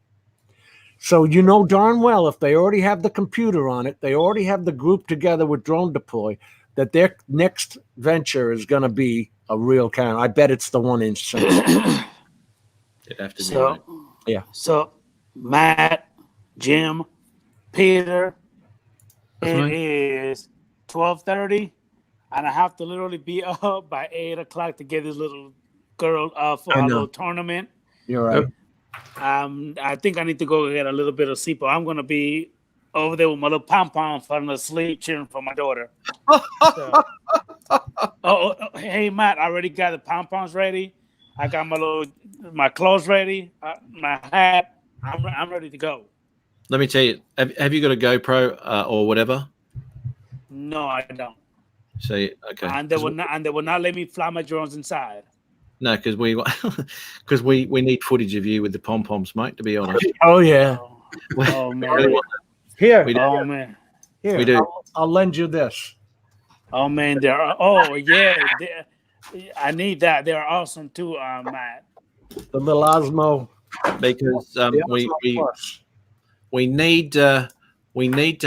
So you know darn well if they already have the computer on it, they already have the group together with drone deploy, that their next venture is going to be a real camera. I bet it's the 1-inch sensor. It'd have to be, So, mate. Yeah. So, Matt, Jim, Peter, That's it me. is 12:30, and I have to literally be up by 8 o'clock to get this little girl for I her know. little tournament. You're right. I think I need to go get a little bit of sleep. I'm going to be over there with my little pom-pom falling asleep, cheering for my daughter. So, hey, Matt, I already got the pom-poms ready. I got my clothes ready, my hat. I'm ready to go. Let me tell you, have you got a GoPro or whatever? No, I don't. So okay, And they will not let me fly my drones inside. no, because we need footage of you with the pom poms, mate. To be honest. Oh yeah. Oh man. Here. We do. Oh man. Here. We do. I'll lend you this. Oh man, I need that. They're awesome too, Matt. The little Osmo. Because The Osmo Plus. we need to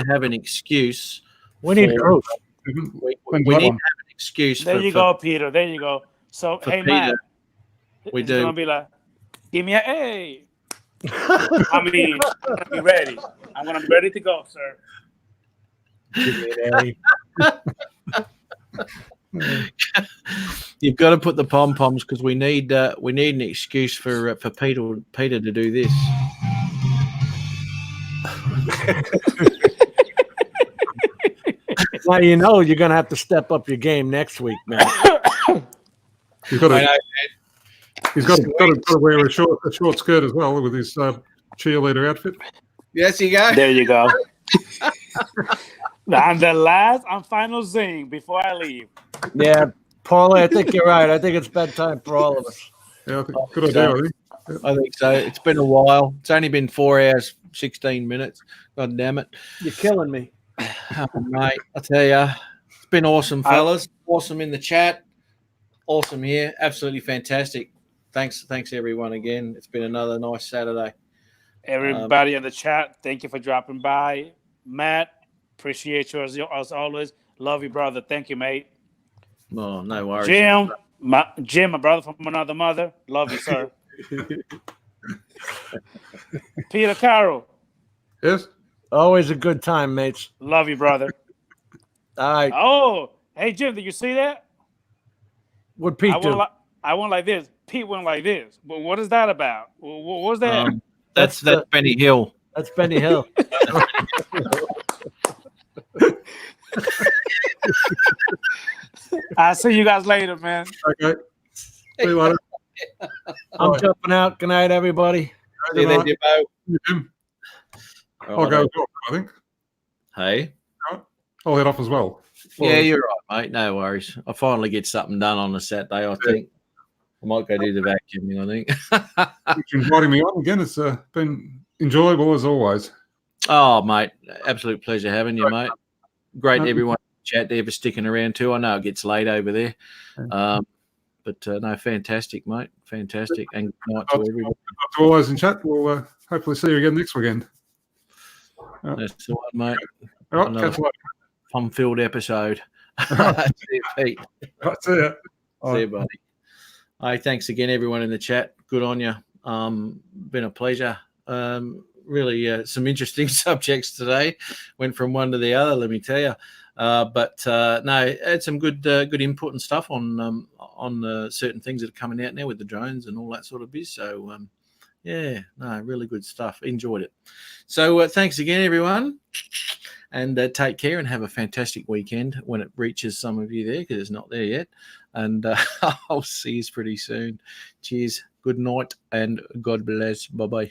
have an excuse. We need proof. We need to have an excuse. There you go, Peter. There you go. So hey, Peter, Matt. we It's do. gonna be like, give me a A. I mean, I'm gonna be ready. I'm gonna be ready to go, sir. Give me an A. You've got to put the pom poms because we need an excuse for Peter to do this. Now you know you're gonna have to step up your game next week, man. He's got to wear a short skirt as well with his cheerleader outfit. Yes, you go. There you go. And the last and final zing before I leave. Yeah, Paulie, I think you're right. I think it's bedtime for all of us. Yeah, I think good idea. I think. I think so. It's been a while. It's only been 4 hours, 16 minutes. God damn it. You're killing me. Oh, mate, I tell you, it's been awesome, fellas. Awesome in the chat. Awesome here. Absolutely fantastic. Thanks, everyone, again. It's been another nice Saturday. Everybody in the chat, thank you for dropping by. Matt, appreciate you as always. Love you, brother. Thank you, mate. Oh, no worries. Jim, my brother from another mother. Love you, sir. Peter Carroll. Yes. Always a good time, mates. Love you, brother. All right. Oh, hey, Jim, did you see that? What Pete do? I went like this. Pete went like this. But what is that about? What was that? That's Benny Hill. That's Benny Hill. I'll see you guys later, man. Okay. See you later. I'm jumping out. Good night, everybody. See you then, Jimbo. I'll go as well, I think. Hey. I'll head off as well. Yeah, you're right, mate. No worries. I finally get something done on a Saturday, I think. I might go do the vacuuming, I think. Thanks for inviting me on again. It's been enjoyable as always. Oh, mate. Absolute pleasure having you, mate. Great everyone in the chat there for sticking around too. I know it gets late over there. But no, fantastic, mate. Fantastic. And good night to everyone. To all those in chat, we'll hopefully see you again next weekend. That's the one, mate. All right, another catch you later. fun-filled episode. See you, Pete. Right, see ya. See you, buddy. Hey, thanks again, everyone in the chat. Good on you. Been a pleasure. Really, some interesting subjects today. Went from one to the other, let me tell you. But no, had some good input and stuff on certain things that are coming out now with the drones and all that sort of biz. So yeah, no, really good stuff. Enjoyed it. So thanks again, everyone. And take care and have a fantastic weekend when it reaches some of you there, because it's not there yet. And I'll see you pretty soon. Cheers. Good night and God bless. Bye-bye.